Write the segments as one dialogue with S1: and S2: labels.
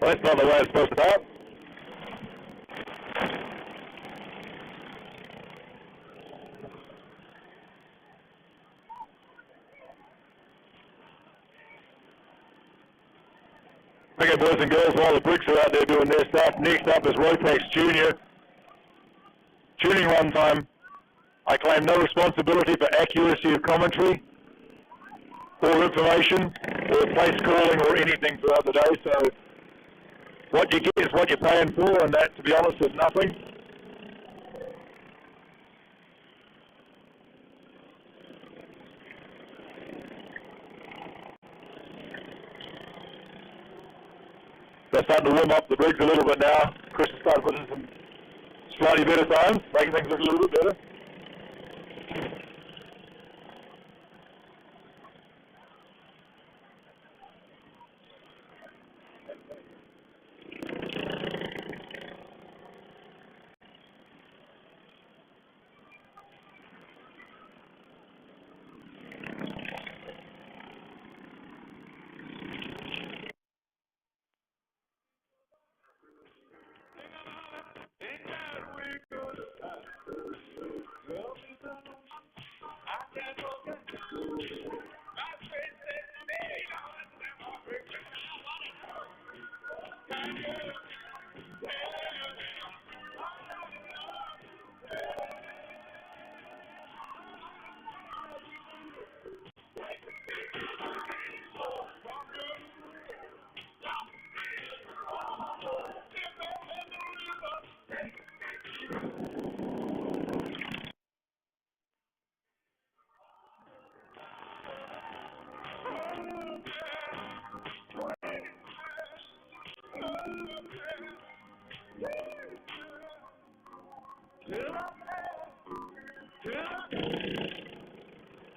S1: Well, that's not the way it's supposed to start. Okay, boys and girls, while the Briggs are out there doing their stuff, next up is Rotax Junior. Tuning run time. I claim no responsibility for accuracy of commentary or information or place calling or anything throughout the day, so what you get is what you're paying for, and that, to be honest, is nothing. They're starting to warm up the Briggs a little bit now. Chris is starting to put in some slightly better times, making things look a little bit better.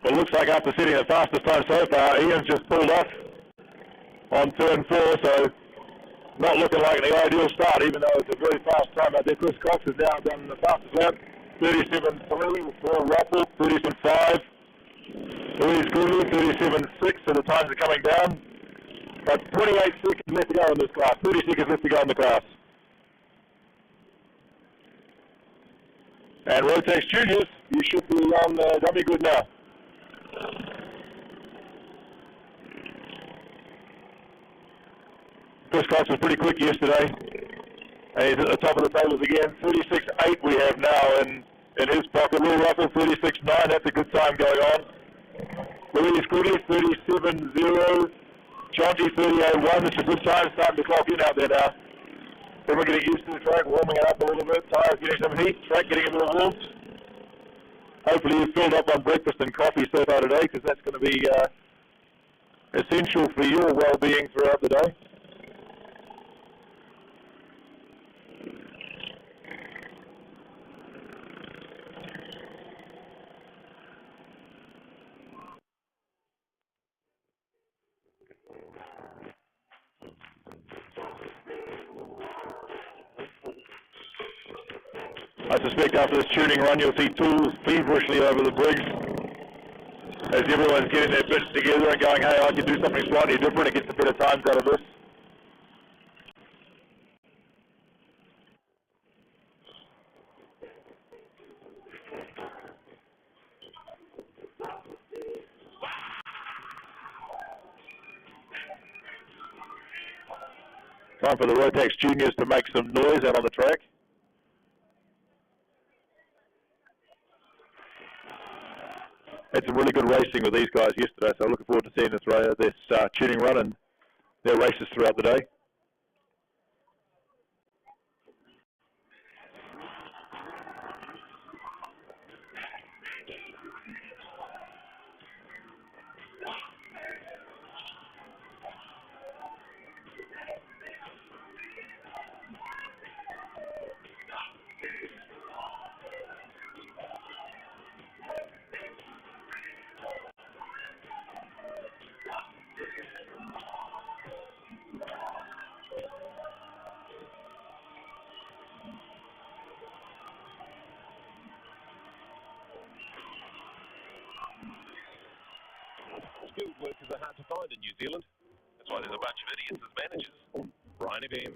S1: Well, it looks like after setting the fastest time so far, Ian's just pulled off on turn 4, so not looking like the ideal start, even though it's a very fast time out there. Chris Cox has now done the fastest lap, 37.3 for Russell, 37.5 for his Goody, 37.6, so the times are coming down. But 28 seconds left to go in this class, 30 seconds left to go in the class. And Rotex Juniors, you should be on dummy good now. Chris Cox was pretty quick yesterday, and he's at the top of the tables again. 36.8 we have now in his pocket. Will Russell 36.9, that's a good time going on. Louis Goody 37.0, Chauncey 38.1, that's a good time starting to clock in out there now. Everyone getting used to the track, warming it up a little bit, tyres getting some heat, track getting a bit of warmth. Hopefully you've filled up on breakfast and coffee so far today, because that's going to be essential for your well-being throughout the day. I suspect after this tuning run you'll see tools feverishly over the Briggs as everyone's getting their bits together and going, hey, I can do something slightly different and get some better times out of this. Time for the Rotax Juniors to make some noise out on the track. Had some really good racing with these guys yesterday, so I'm looking forward to seeing this tuning run and their races throughout the day.
S2: Skilled workers are hard to find in New Zealand. That's why there's a bunch of idiots as managers. Right. Tiny beam.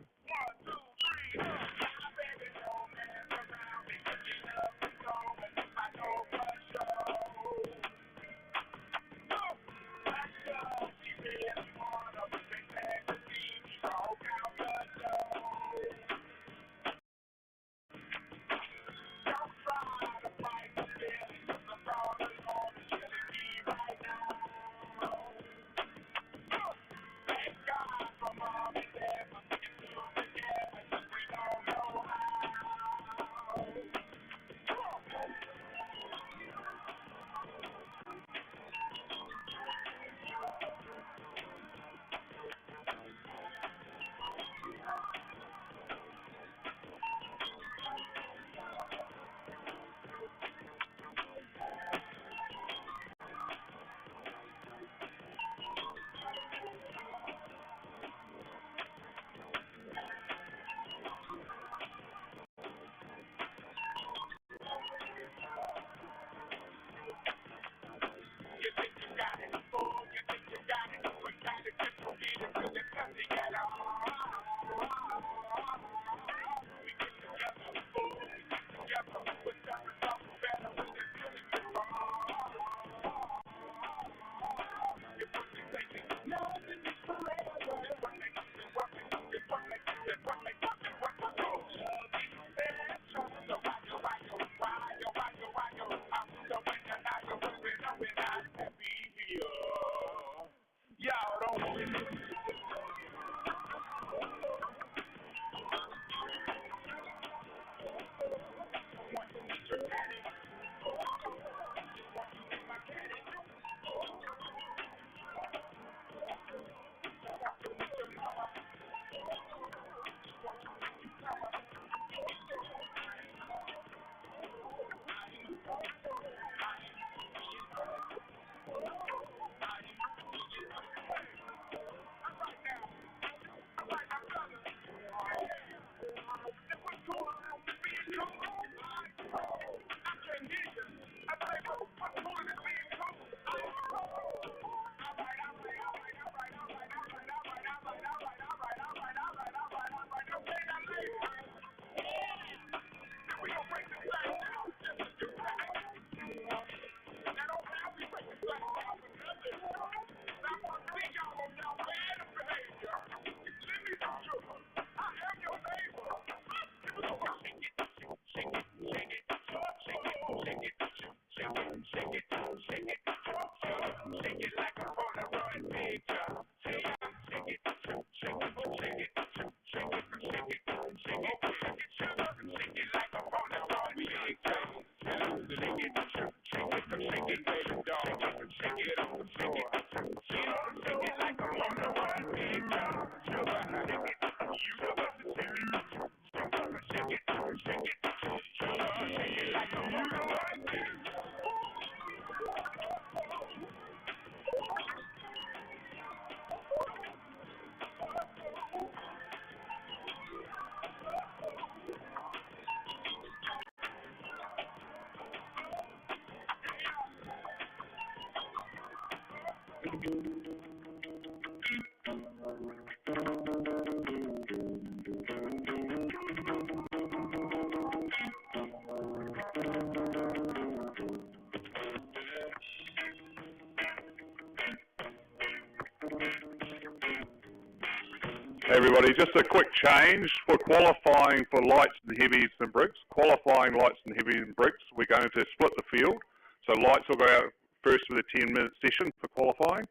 S1: Hey everybody, just a quick change for qualifying for lights and heavies and Briggs. Qualifying lights and heavies and Briggs, we're going to split the field. So lights will go out first with a 10-minute session for qualifying,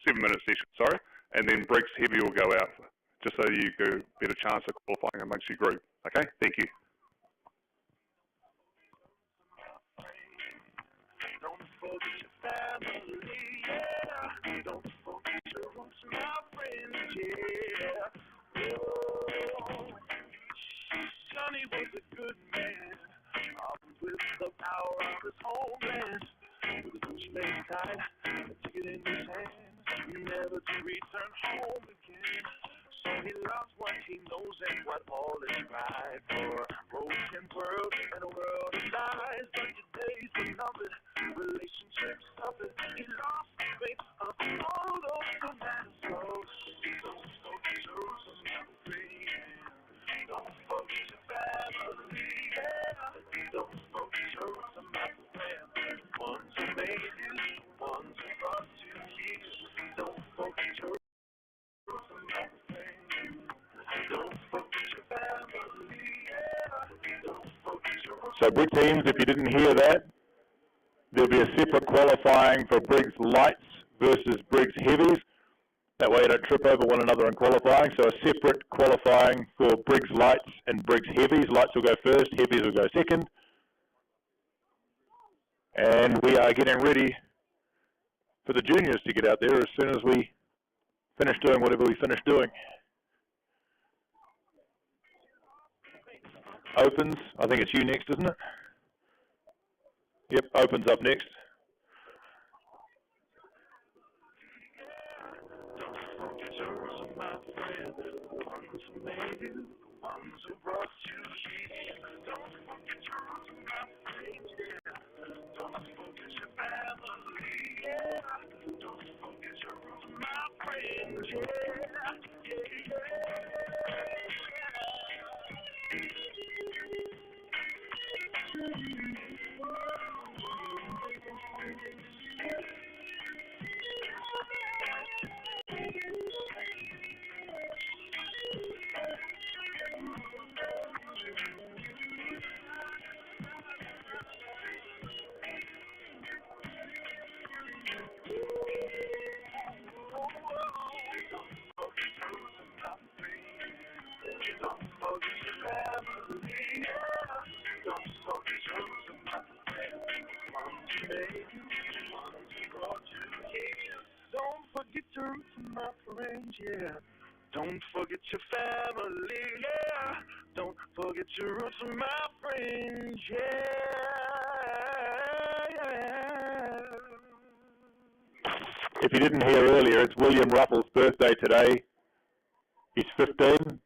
S1: 7-minute session, sorry, and then Briggs heavy will go out, just so you get a better chance of qualifying amongst your group. Okay, thank you.
S3: Don't forget your family, yeah. Don't forget your roots, my friends, yeah. Oh, Johnny was a good man, with the power of his homeland. With his roots laid tight, a ticket in his hand, never to return home again. So he loves what he knows and what all is right for. Broken world and a world of lies, but today's are numbered. Relationships suffered. He lost the faith of all those who matter. So Jerusalem.
S1: So Briggs teams, if you didn't hear that, there'll be a separate qualifying for Briggs lights versus Briggs heavies. That way you don't trip over one another in qualifying. So a separate qualifying for Briggs lights and Briggs heavies. Lights will go first, heavies will go second. And we are getting ready for the juniors to get out there as soon as we finish doing whatever we finish doing. Opens, I think it's you next, isn't it? Yep, opens up next.
S3: Yeah. Don't forget your family, yeah. Don't forget your roots, my friends, yeah.
S1: If you didn't hear earlier, it's William Ruffles' birthday today. He's 15,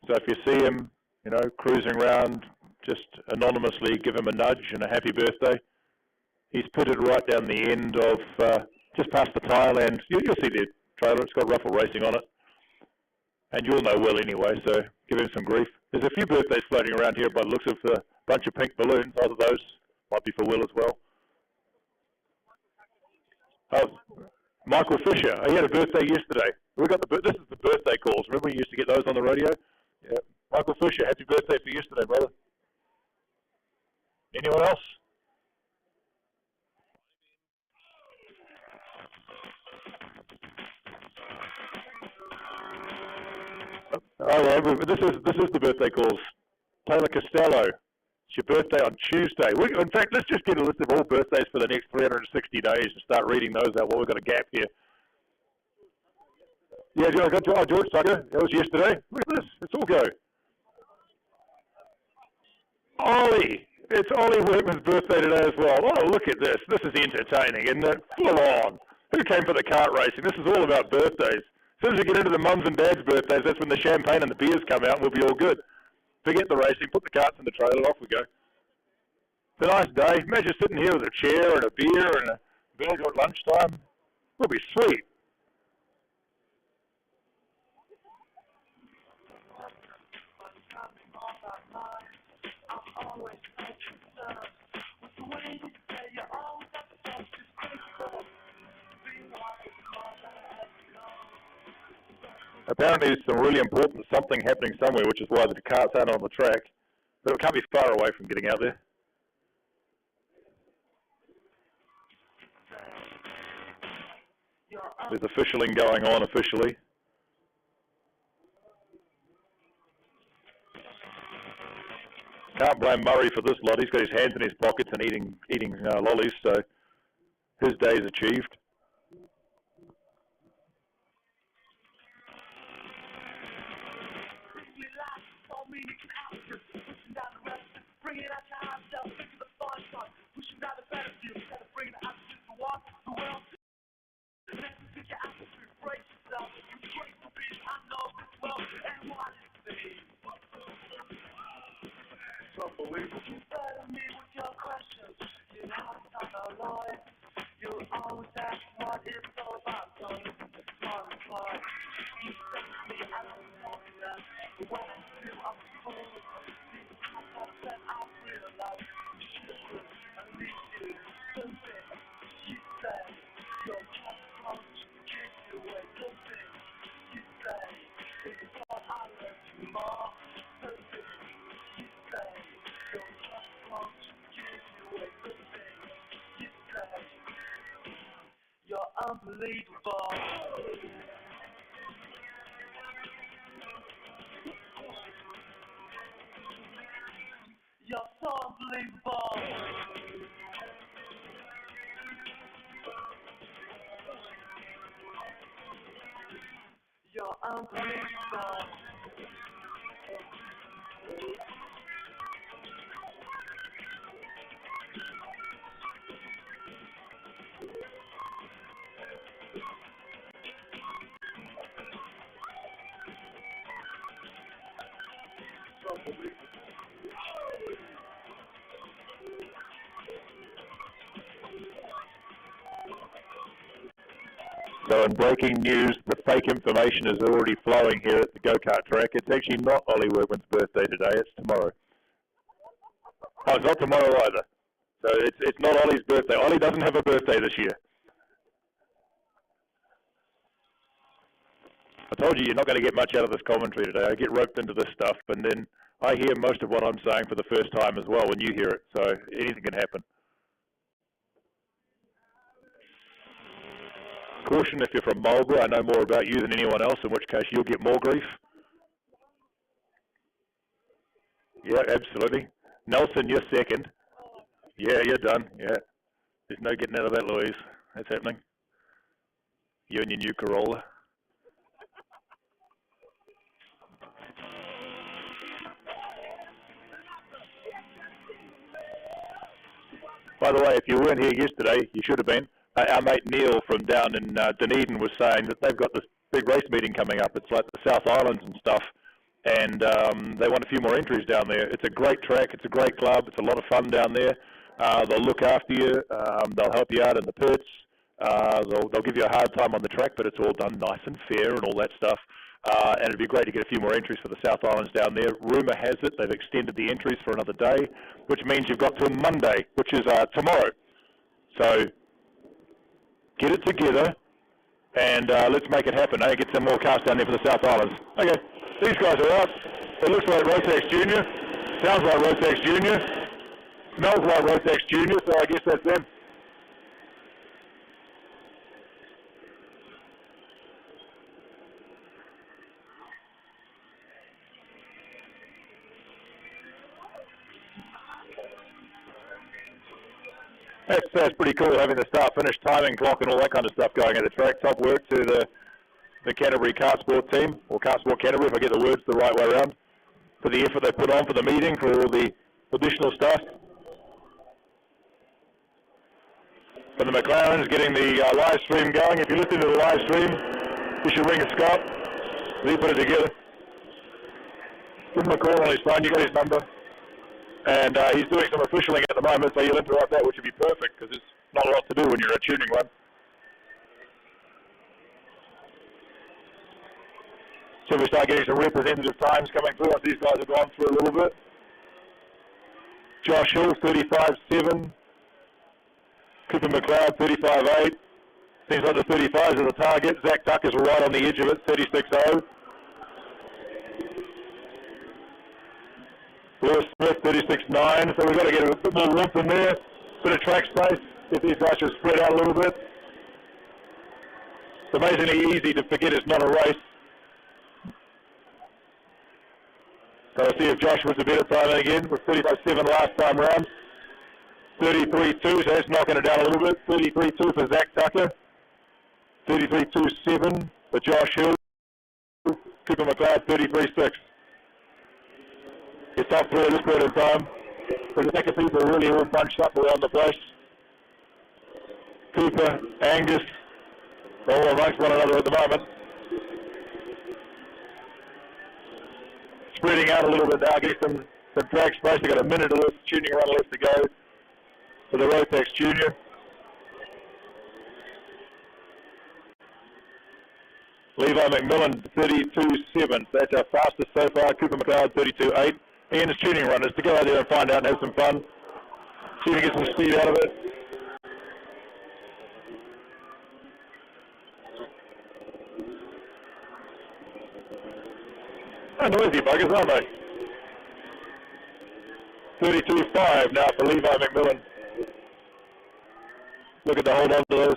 S1: so if you see him, you know, cruising around, just anonymously give him a nudge and a happy birthday. He's pitted right down the end of, just past the Thailand. You'll see the trailer, it's got Ruffle Racing on it. And you'll know Will anyway, so give him some grief. There's a few birthdays floating around here by the looks of a bunch of pink balloons. Either those might be for Will as well. Oh, Michael Fisher, he had a birthday yesterday. We got this is the birthday calls. Remember we used to get those on the radio? Yeah. Michael Fisher, happy birthday for yesterday, brother. Anyone else? Oh yeah, this is the birthday calls. Taylor Costello, it's your birthday on Tuesday. In fact, let's just get a list of all birthdays for the next 360 days and start reading those out while we've got a gap here. Yeah, I got George Tucker. That was yesterday. Look at this. It's all go. Ollie. It's Ollie Workman's birthday today as well. Oh, look at this. This is entertaining, isn't it? Full on. Who came for the kart racing? This is all about birthdays. As soon as we get into the mums and dads' birthdays, that's when the champagne and the beers come out and we'll be all good. Forget the racing, put the karts in the trailer, off we go. It's a nice day. Imagine sitting here with a chair and a beer and a burger at lunchtime. It'll be sweet. Apparently there's some really important something happening somewhere, which is why the cars aren't on the track. But it can't be far away from getting out there. There's officialing going on officially. Can't blame Murray for this lot. He's got his hands in his pockets and eating lollies, so his day is achieved.
S3: unbelievable. You're so unbelievable. You're unbelievable.
S1: So in breaking news, the fake information is already flowing here at the go-kart track. It's actually not Ollie Workman's birthday today, it's tomorrow. Oh, it's not tomorrow either. So it's not Ollie's birthday. Ollie doesn't have a birthday this year. I told you you're not going to get much out of this commentary today. I get roped into this stuff, and then I hear most of what I'm saying for the first time as well when you hear it. So anything can happen. Caution if you're from Marlborough, I know more about you than anyone else, in which case you'll get more grief. Yeah, absolutely. Nelson, you're second. Yeah, you're done. Yeah. There's no getting out of that, Louise. That's happening. You and your new Corolla. By the way, if you weren't here yesterday, you should have been. Our mate Neil from down in Dunedin was saying that they've got this big race meeting coming up. It's like the South Islands and stuff, and they want a few more entries down there. It's a great track. It's a great club. It's a lot of fun down there. They'll look after you. They'll help you out in the pits. They'll give you a hard time on the track, but it's all done nice and fair and all that stuff. And it'd be great to get a few more entries for the South Islands down there. Rumour has it they've extended the entries for another day, which means you've got till Monday, which is tomorrow. So get it together and let's make it happen. Get some more cars down there for the South Islands. Okay, these guys are out. It looks like Rotex Junior. Sounds like Rotex Junior. Smells like Rotex Junior, so I guess that's them. That's pretty cool, having the start-finish timing clock and all that kind of stuff going at the track. Top work to the Canterbury Kartsport team, or Kartsport Canterbury, if I get the words the right way around, for the effort they put on for the meeting, for all the additional stuff. For the McLarens, getting the live stream going. If you're listening to the live stream, you should ring Scott. He put it together. Give him a call on his phone, you got his number. And he's doing some officialing at the moment, so you'll interrupt that, which would be perfect, because there's not a lot to do when you're a tuning one. So we start getting some representative times coming through once these guys have gone through a little bit. Josh Hill, 35.7. Cooper McLeod, 35.8. Seems like the 35s are the target. Zach Tucker's right on the edge of it, 36.0. Lewis Smith, 36.9, so we've got to get a bit more room in there, bit of track space, get these guys to spread out a little bit. It's amazingly easy to forget it's not a race. So we'll see if Josh was a better time again, with 35.7 last time round. 33.2, so that's knocking it down a little bit. 33.2 for Zach Tucker. 33.27 for Josh Hill. Cooper McLeod, 33.6. It's top three at this point in time. So the second people are really all bunched up around the place. Cooper, Angus, they're all amongst one another at the moment. Spreading out a little bit now, get some track space. They've got a minute of this tuning run left to go for the Rotex Junior. Levi McMillan, 32.7. That's our fastest so far. Cooper McLeod, 32.8. And his tuning runners to go out there and find out and have some fun. See if we get some speed out of it. Oh, noisy buggers, aren't they? 32.5 now for Levi McMillan. Look at the hold on to those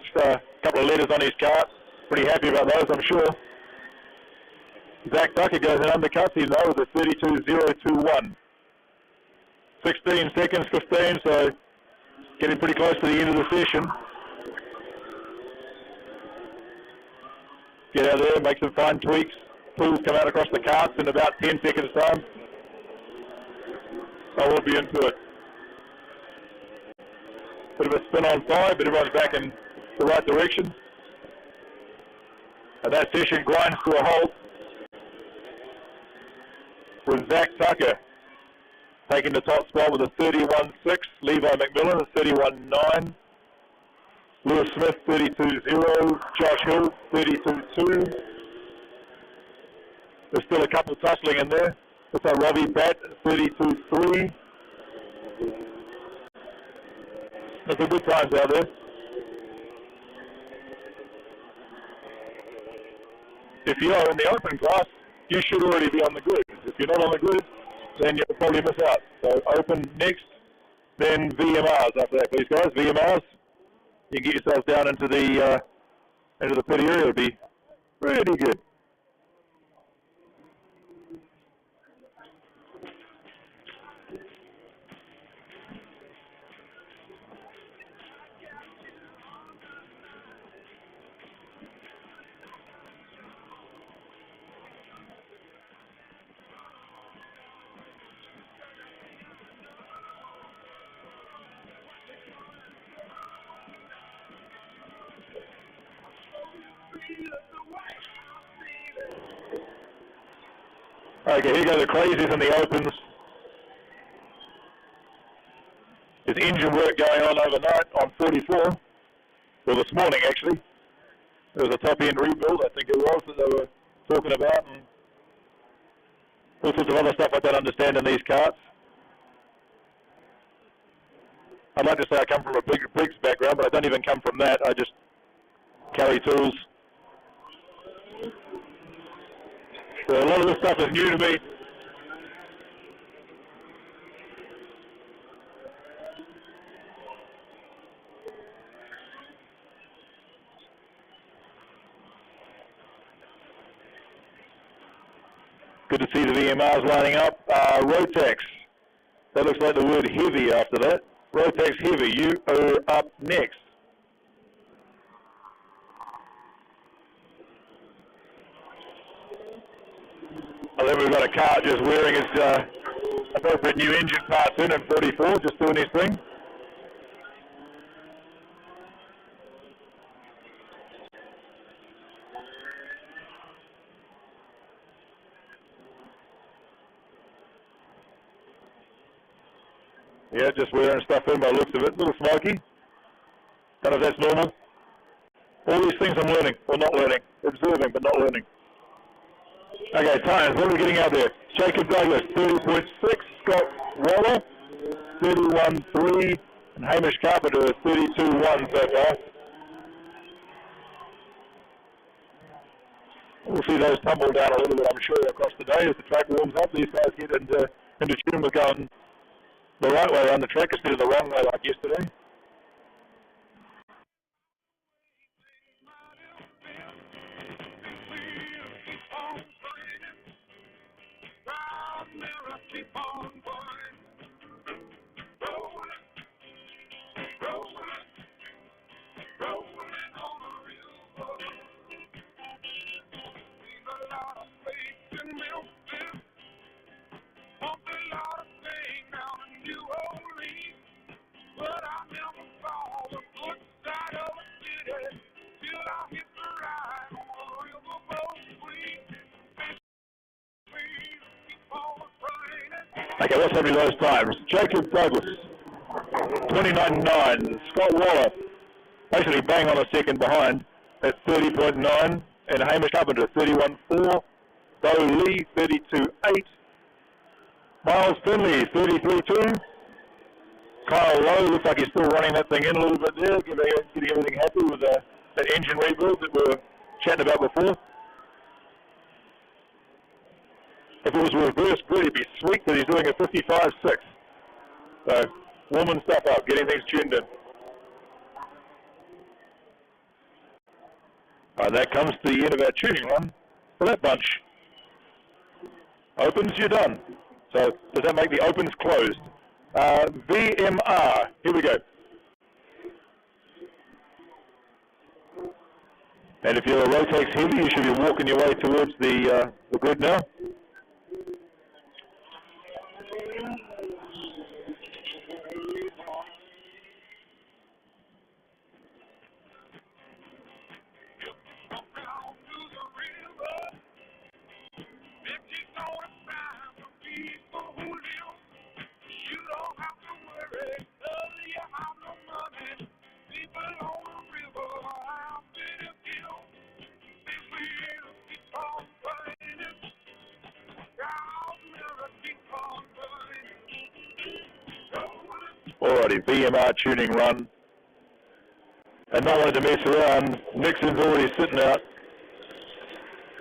S1: couple of letters on his cart. Pretty happy about those, I'm sure. Zach Tucker goes and undercuts him though with a 32.021. 16 seconds, 15, so getting pretty close to the end of the session. Get out there, make some fine tweaks. Pulls come out across the carts in about 10 seconds time. So we'll be into it. Bit of a spin on 5, but everyone's back in the right direction. And that session grinds to a halt with Zach Tucker taking the top spot with a 31.6, Levi McMillan a 31.9, Lewis Smith 32.0, Josh Hill 32.2. There's still a couple tussling in there. Looks like Robbie Batt 32.3. There's some good times out there. If you are in the open class, you should already be on the grid. If you're not on the grid, then you'll probably miss out. So open next, then VMRs after that, please guys. VMRs, you can get yourselves down into the pit area. It'll be pretty good. Okay, here go the crazies in the opens. There's engine work going on overnight on 44. Well, this morning actually. There was a top end rebuild, I think it was, that they were talking about, and all sorts of other stuff I don't understand in these carts. I'd like to say I come from a Briggs background, but I don't even come from that. I just carry tools. So a lot of this stuff is new to me. Good to see the VMRs lining up. Rotex. That looks like the word heavy after that. Rotex heavy, you are up next. And then we've got a car just wearing his appropriate new engine parts in 44, just doing his thing. Yeah, just wearing stuff in by the looks of it. A little smoky. Don't know if that's normal. All these things I'm learning, or not learning. Observing, but not learning. Okay, times. What are we getting out there? Jacob Douglas, 30.6. Scott Waller, 31.3. And Hamish Carpenter, 32.1 so far. We'll see those tumble down a little bit, I'm sure, across the day as the track warms up. These guys get into tune with going the right way around the track instead of the wrong way like yesterday. Okay, what's happening those times? Jacob Douglas, 29.9. Scott Waller, basically bang on a second behind at 30.9. And Hamish Carpenter, 31.4. Bo Lee, 32.8. Miles Finley, 33.2. Kyle Lowe looks like he's still running that thing in a little bit there, getting everything happy with that engine rebuild that we were chatting about before. If it was reverse grid, it'd be sweet that he's doing a 55.6. So, warming stuff up, getting things tuned in. That comes to the end of our tuning run for that bunch. Opens, you're done. So does that make the opens closed? VMR, here we go. And if you're a Rotex heavy, you should be walking your way towards the grid now. Alrighty, VMR tuning run. And not wanting to mess around, Nixon's already sitting out.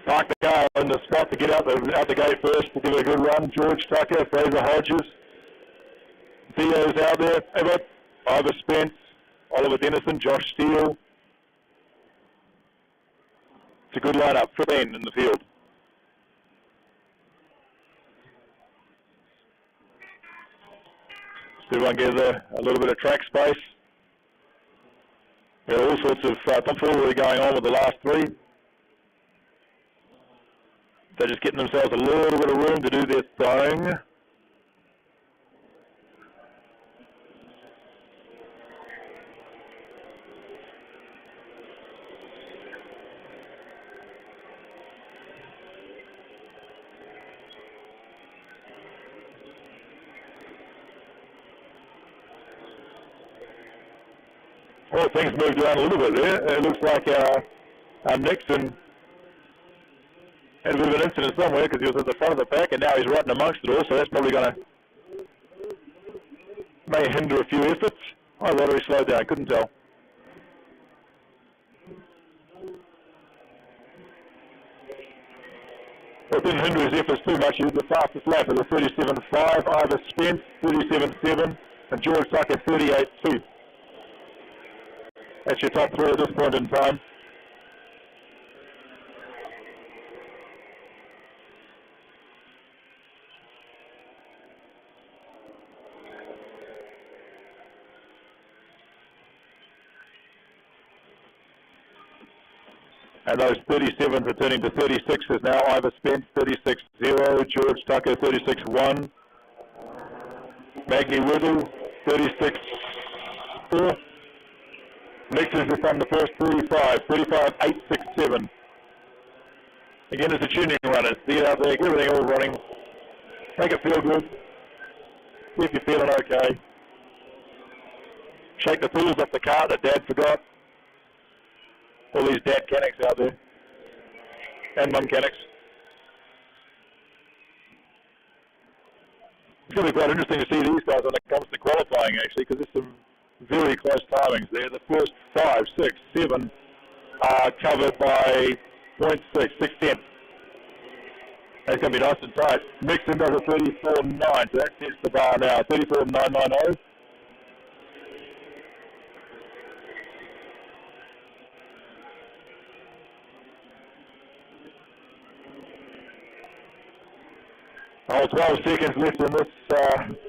S1: Parked the car in the spot to get out the gate first to give it a good run. George Tucker, Fraser Hodges. Theo's out there, Everett, Ivor Spence, Oliver Dennison, Josh Steele. It's a good lineup, 15 in the field. Everyone gets a little bit of track space. There are all sorts of tomfoolery going on with the last three. They're just getting themselves a little bit of room to do their thing. Well, things moved around a little bit there. It looks like our Nixon had a bit of an incident somewhere because he was at the front of the pack and now he's right in amongst it all, so that's probably going to may hinder a few efforts. I thought he slowed down, couldn't tell. Well, it didn't hinder his efforts too much. He was the fastest lap at the 37.5, Ivor Spence 37.7 and George Tucker 38.2. That's your top three at this point in time. And those 37s are turning to 36s now. Ivor Spence 36.0, George Tucker 36.1, Maggie Whittle 36.4. Nixon's just on the first 35.867. Again, it's a tuning runner. See it out there, get everything all running. Make it feel good. See if you're feeling okay. Shake the tools off the car that Dad forgot. All these dad mechanics out there. And mum mechanics. It's going to be quite interesting to see these guys when it comes to qualifying, actually, because there's some very close timings there. The first 5, 6, 7 are covered by 0.6, 6/10. That's going to be nice and tight. Nixon does a 34.9, so that sets the bar now. 34.990. Oh, 12 seconds left in this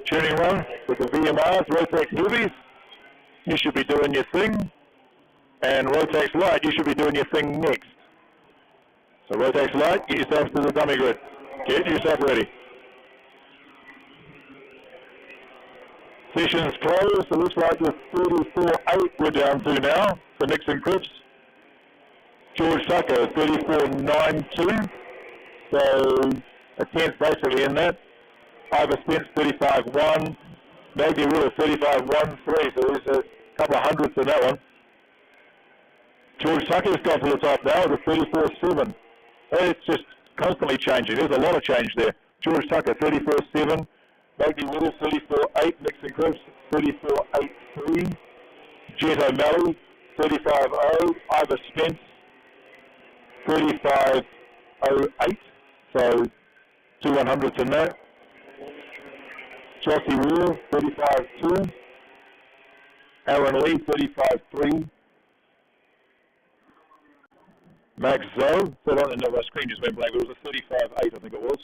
S1: tuning run with the VMRs, Rotax heavies. You should be doing your thing. And Rotax light, you should be doing your thing next. So Rotax light, get yourself to the dummy grid. Get yourself ready. Sessions closed. It looks like the 34.8 we're down to now for Nixon Cripps. George Tucker, 34.92. So a tenth basically in that. Ivor Spence 35.1. Maggie Whittle 35.13. So there's a couple of hundredths in that one. George Tucker's gone to the top now with a 34.7. It's just constantly changing. There's a lot of change there. George Tucker 34.7. Maggie Whittle 34.8. Nixon Cripps 34.83. Jet O'Malley 35.0. Ivor Spence 35.08. So 2 100ths in that. Chelsea Weir, 35.2. Aaron Lee, 35.3. Max Zoe, hold on, no, my screen just went blank, it was a 35.8, I think it was.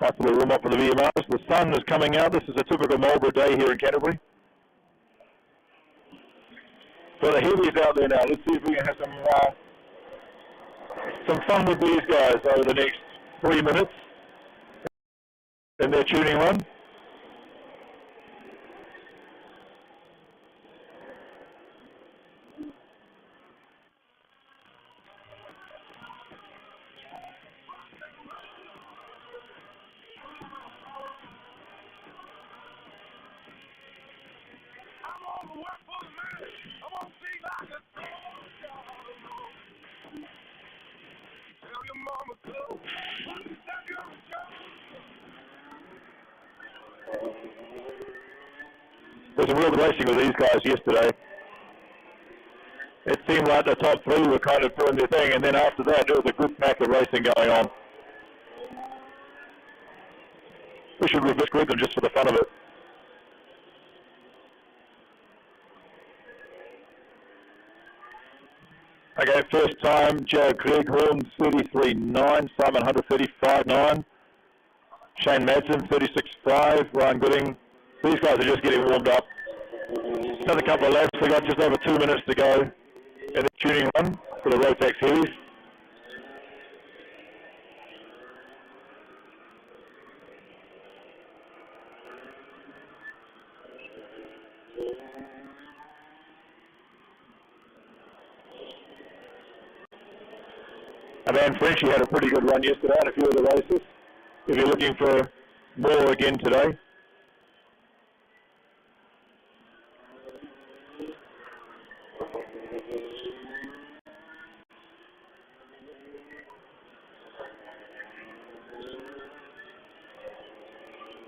S1: Nice little room up for the VMRs. The sun is coming out. This is a typical Marlborough day here in Canterbury. So the heavies out there now. Let's see if we can have some fun with these guys over the next 3 minutes in their tuning run. There was some real racing with these guys yesterday. It seemed like the top three were kind of doing their thing, and then after that there was a good pack of racing going on. We should reverse group them just for the fun of it. Okay, first time, Joe Cleghorn, 33.9, Simon Hunter, 35.9, Shane Madsen, 36.5, Ryan Gooding. These guys are just getting warmed up. Another couple of laps, we got just over 2 minutes to go in the tuning run for the Rotex heavies. Van Frenchie had a pretty good run yesterday on a few of the races. If you're looking for more again today.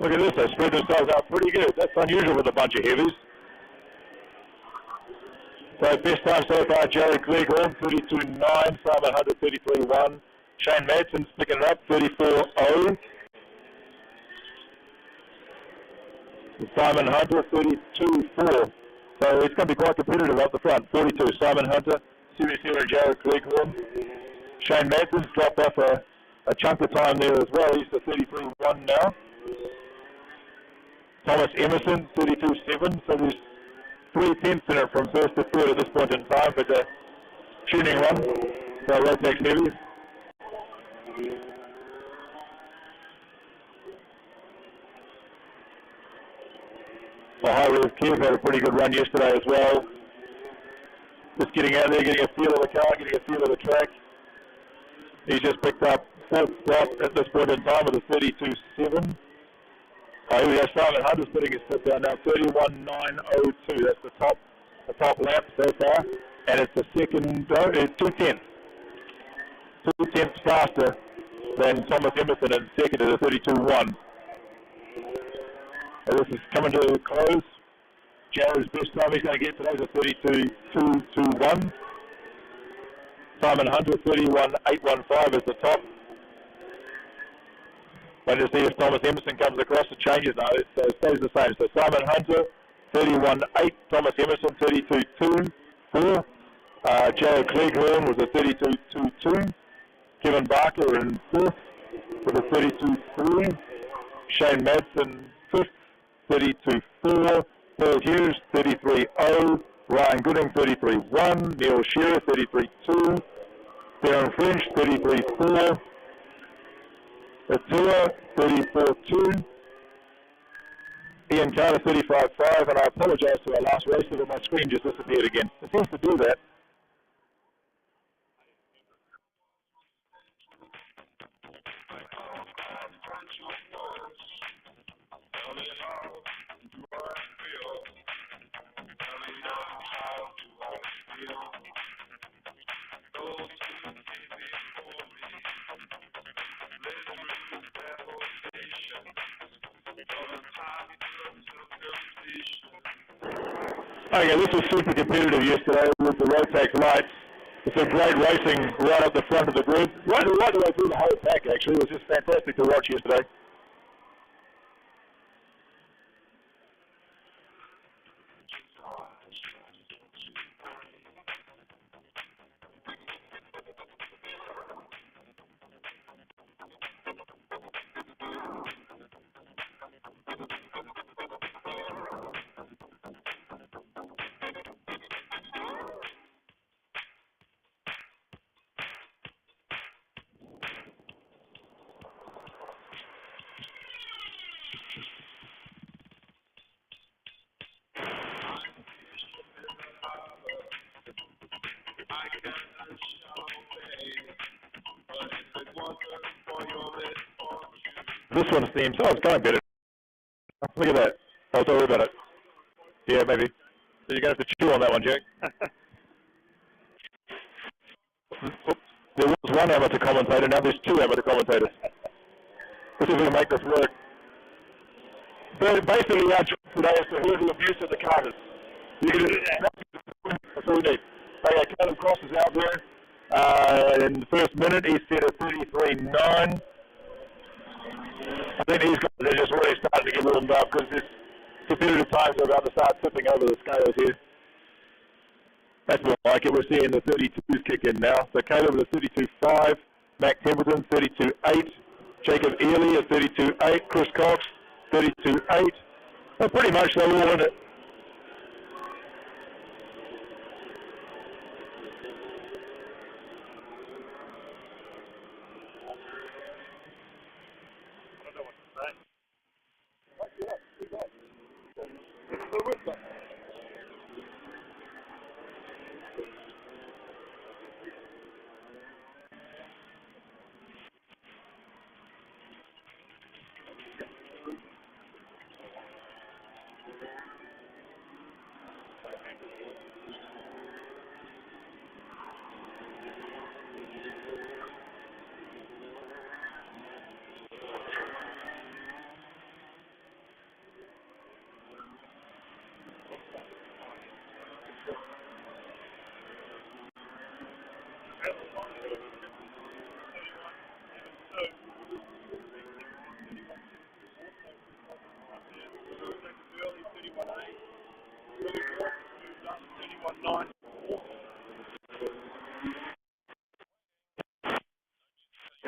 S1: Look at this, they spread themselves out pretty good. That's unusual with a bunch of heavies. So best time so far, Jerry Cleghorn, 32.9, Simon Hunter, 33.1. Shane Madsen's picking it up, 34.0. Simon Hunter, 32.4. So it's going to be quite competitive up the front. 42, Simon Hunter, 0 Jerry Cleghorn. Shane Madsen's dropped off a chunk of time there as well. He's to 33.1 now. Thomas Emerson, 32.7. So there's 3/10 in it from first to third at this point in time for the tuning run for Rotex heavies. Well, High Rev Kev had a pretty good run yesterday as well. Just getting out there, getting a feel of the car, getting a feel of the track. He's just picked up 4th spot at this point in time with a 32.7. Here we go, Simon Hunter's putting his foot down now, 31.902. That's the top lap so far. And it's the second, it's 2/10. 2/10 faster than Thomas Emerson in second at a 32.1. And this is coming to a close. Jared's best time he's going to get today is a 32.221. Simon Hunter, 31.815 is the top. Wait to see if Thomas Emerson comes across and changes. No, it stays the same. So Simon Hunter, 31.8. Thomas Emerson, 32.2.4. Joe Cleghorn was a 32.2.2. Kevin Barker in 4th with a 32.3. Shane Madsen, 5th, 32.4. Paul Hughes, 33.0. Ryan Gooding, 33.1. Neil Shearer, 33.2. Darren French, 33.4. Attila, 34.2. Ian Carter, 35.5. And I apologize for our last race, but my screen just disappeared again. It seems to do that. Okay, this was super competitive yesterday with the Rotax lights. It's a great racing right up the front of the grid, right the way through the whole pack actually. It was just fantastic to watch yesterday. This one seems, oh, it's going better. Look at that. I'll tell you about it. Yeah, maybe. So you're going to have to chew on that one, Jack. There was one amateur commentator, now there's two amateur commentators. This is going to make this work. But basically, our job today is to hurdle abuse at the carters. That's all we need. Okay, Caleb Cross is out there. In the first minute, he set a 33.9. I think these guys are just really starting to get warmed up because this competitive times are about to start tipping over the scales here. That's more like it. We're seeing the 32s kick in now. So Caleb with a 32.5, Mac Templeton 32.8, Jacob Ely at 32.8, Chris Cox 32.8. Well, pretty much they're all in it.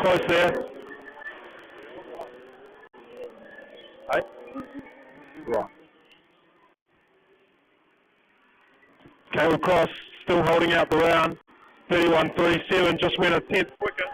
S1: Close there. Hey? Right. Caleb Cross still holding out the round. 31.37, just went a tenth quicker.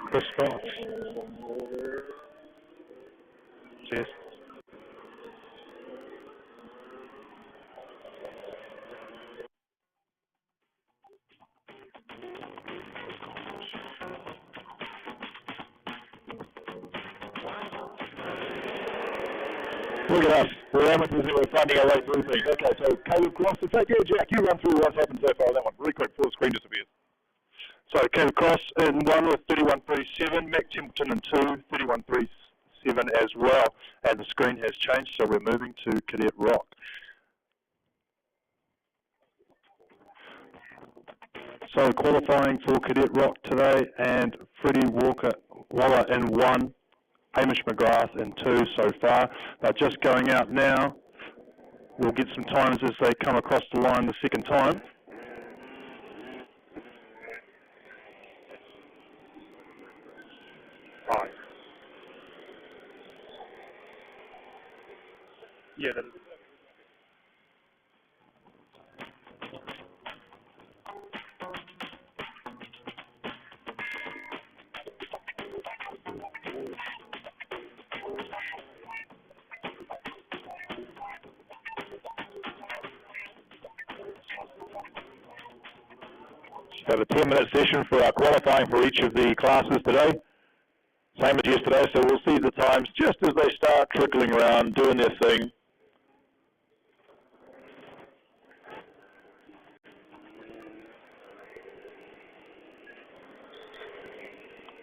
S1: Chris Fox. Cheers. Look at us. We're amateurs and we're finding our way through things. Okay, so Caleb Cross, so take care, Jack. You run through what's happened so far on that one. Really quick before the screen disappears. So Caleb Cross in 1 with 31.37, Mac Templeton in 2, 31.37 as well. And the screen has changed, so we're moving to Cadet Rock. So qualifying for Cadet Rock today, and Freddie Waller in 1, Hamish McGrath in 2 so far. They're just going out now. We'll get some times as they come across the line the second time. Right. Yeah, that is. Have a 10-minute session for our qualifying for each of the classes today. Same as yesterday, so we'll see the times just as they start trickling around, doing their thing.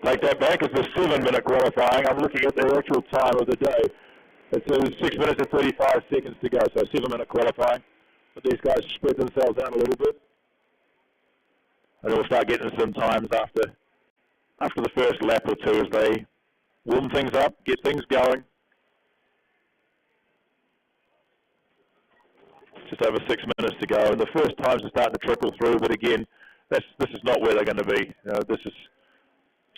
S1: Take that back, it's a 7-minute qualifying. I'm looking at the actual time of the day. It's 6 minutes and 35 seconds to go, so 7-minute qualifying. But these guys spread themselves out a little bit. And we'll start getting some times after the first lap or two as they warm things up, get things going. Just over 6 minutes to go, and the first times are starting to trickle through, but again, this is not where they're going to be. This is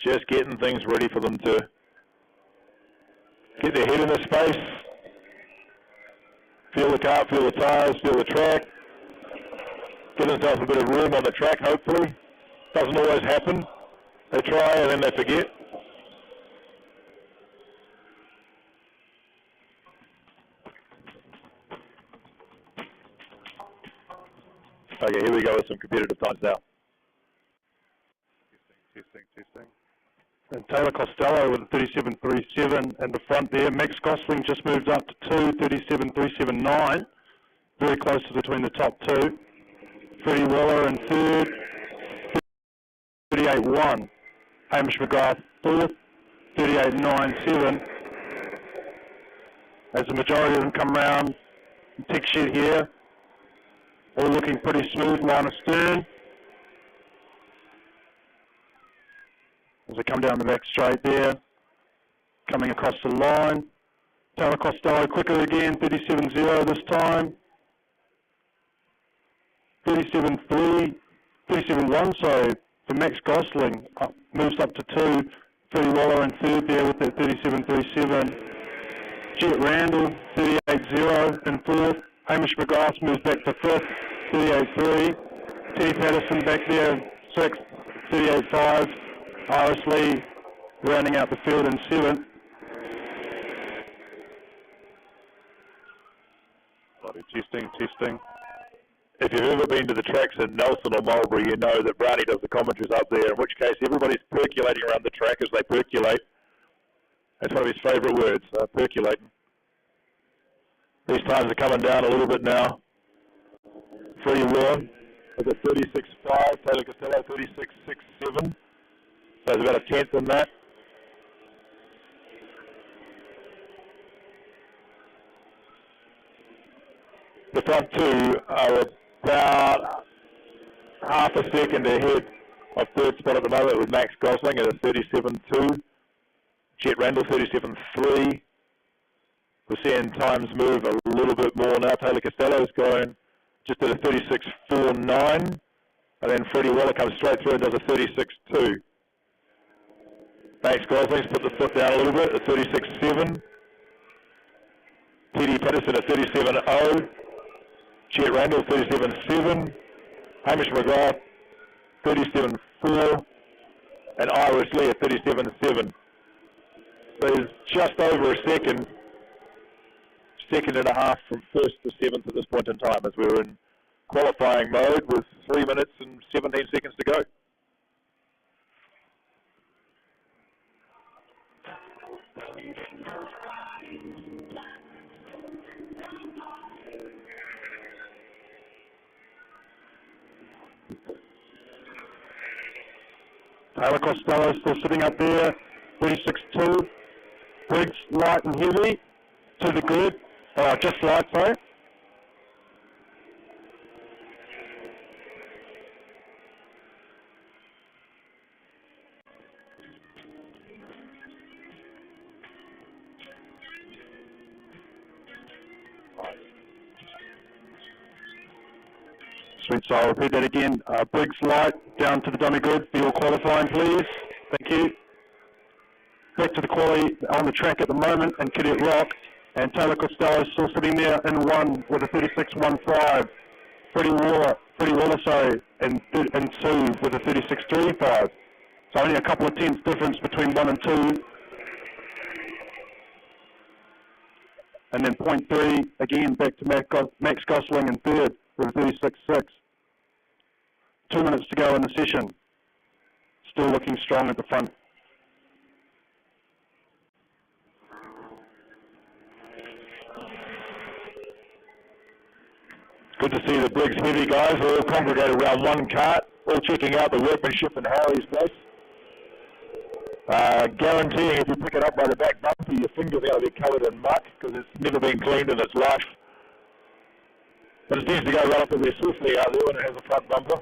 S1: just getting things ready for them to get their head in the space, feel the car, feel the tyres, feel the track, give themselves a bit of room on the track, hopefully. Doesn't always happen. They try and then they forget. Okay, here we go with some competitive times now. Testing.
S2: And Taylor Costello with a 37.37 in the front there. Max Gosling just moved up to 37.379. Very close to between the top two. Freddie Waller in third, 38.1. Hamish McGrath fourth, 38.97. As the majority of them come round, tech shed here, all looking pretty smooth, minus Stern. As they come down the back straight there, coming across the line. Taylor Costello quicker again, 37.0 this time. 37.1, sorry, for Max Gosling, moves up to 2. Freddie Waller in third there with that 37.37. Jet Randall, 38.0 in fourth. Hamish McGrath moves back to fifth, 38.3. Teddy Patterson back there, sixth, 38.5. Iris Lee rounding out the field in seventh.
S1: Testing. If you've ever been to the tracks in Nelson or Mulberry, you know that Brownie does the commentaries up there, in which case everybody's percolating around the track as they percolate. That's one of his favourite words, percolating. These times are coming down a little bit now. Freddie Waller with a 36.5, Taylor Costello 36.67. So it's about a tenth in that. The front two are about half a second ahead of third spot at the moment with Max Gosling at a 37.2. Jet Randall 37.3. We're seeing times move a little bit more now. Taylor Costello's going just at a 36.49. And then Freddie Waller comes straight through and does a 36.2. Max Gosling's put the foot down a little bit at 36.7. Teddy Patterson at 37.0. Jet Randall 37.7. Hamish McGrath 37.4. And Iris Lee at 37.7. So there's just over a second and a half from first to seventh at this point in time as we're in qualifying mode with 3 minutes and 17 seconds to go.
S2: Taylor Costello still sitting up there, 36.2. Briggs light and heavy to the grid. Just light, sorry. Sweet, so I'll repeat that again. Briggs light down to the dummy grid for your qualifying, please. Thank you. Back to the quali on the track at the moment in Cadet Rock, and Taylor Costello is still sitting there in one with a 36.15. Freddie Waller, in two with a 36.35. So only a couple of tenths difference between 1 and 2. And then 0.3 again back to Max Gosling in third with a 36.6. 2 minutes to go in the session. Still looking strong at the front.
S1: Good to see the Briggs heavy guys all congregated around one cart, all checking out the workmanship in Harry's place. Guaranteeing if you pick it up by the back bumper, your finger's going to be covered in muck because it's never been cleaned in its life. But it seems to go relatively swiftly out there when it has a front bumper.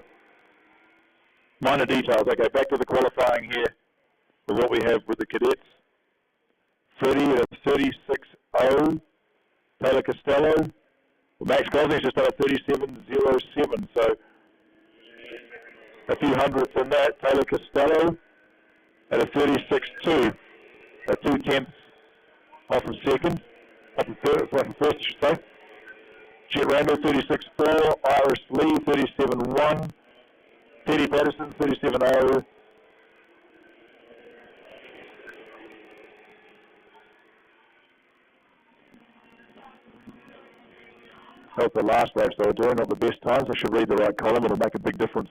S1: Minor details. Okay, back to the qualifying here with what we have with the cadets. Freddie at a 36.0. Taylor Costello. Well, Max Gosling's just done a 37.07. So a few hundredths in that. Taylor Costello at a 36.2, a 2/10 off from second, off from first, I should say. Jet Randall 36.4, Iris Lee 37.1, Teddy Patterson 37.0. Not the last laps they were doing, not the best times. I should read the right column, it'll make a big difference.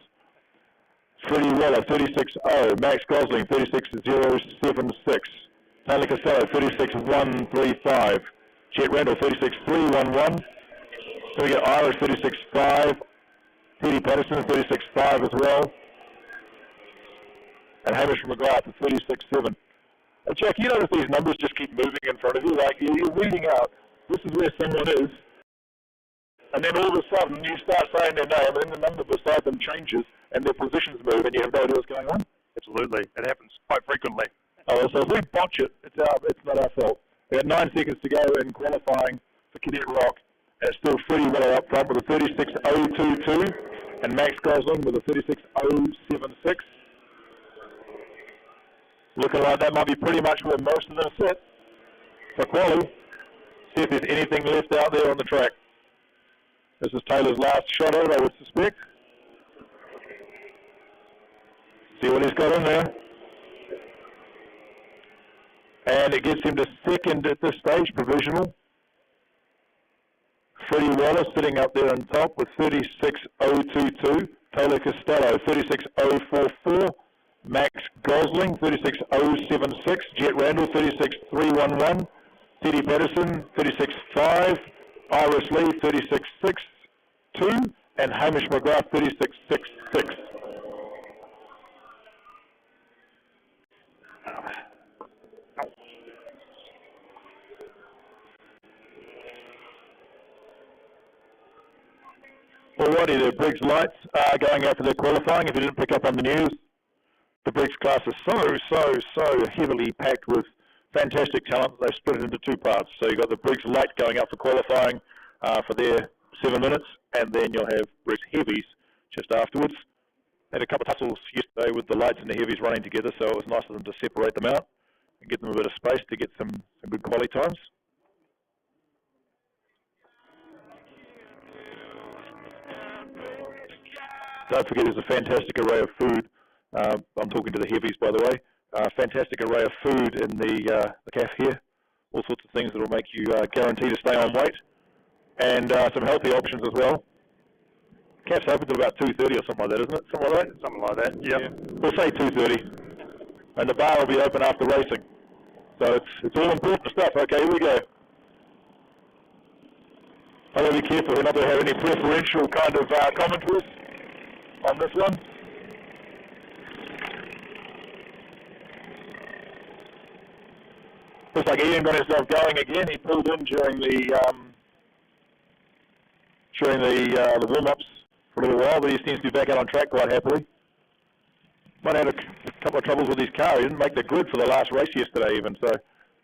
S1: Freddie Waller, 36.0. Max Gosling, 36.076. Taylor Costello, 36.135. Jet Randall, 36.311. So we get Irish, 36.5. Teddy Patterson, 36.5 as well. And Hamish McGrath at 36.7. Jack, you notice these numbers just keep moving in front of you, like you're reading out, this is where someone is, and then all of a sudden you start saying their name, and then the number beside them changes, and their positions move, and you have no idea what's going on?
S2: Absolutely. It happens quite frequently.
S1: Oh, so if we botch it, it's not our fault. We had 9 seconds to go in qualifying for Cadet Rock, and it's still Freddie Waller up front with a 36.022, and Max Gosling with a 36.076. Looking like that might be pretty much where most of them sit for quali. See if there's anything left out there on the track. This is Taylor's last shot at it, I would suspect. See what he's got in there. And it gets him to second at this stage, provisional. Freddie Waller sitting up there on top with 36.022. Taylor Costello, 36.044. Max Gosling, 36.076. Jet Randall, 36.311. Teddy Patterson, 36.5. Iris Lee, 36.62. And Hamish McGrath, 36.66. Alrighty, the Briggs lights are going out for their qualifying. If you didn't pick up on the news, the Briggs class is so heavily packed with fantastic talent. They've split it into 2 parts. So you've got the Briggs light going out for qualifying for their 7 minutes, and then you'll have Briggs heavies just afterwards. Had a couple of tussles yesterday with the lights and the heavies running together, so it was nice of them to separate them out and get them a bit of space to get some good quality times. Don't forget there's a fantastic array of food. I'm talking to the heavies, by the way. Fantastic array of food in the cafe here. All sorts of things that will make you guarantee to stay on weight. And some healthy options as well. Cafe's open till about 2:30 or something like that, isn't it? Something like that?
S2: Something like that, yep.
S1: Yeah. We'll say 2:30. And the bar will be open after racing. So it's all important stuff. Okay, here we go. I've got to be careful not to have any preferential kind of commentaries on this one. Looks like Ian got himself going again. He pulled in during the warm-ups for a little while, but he seems to be back out on track quite happily. Might have had a couple of troubles with his car. He didn't make the grid for the last race yesterday even, so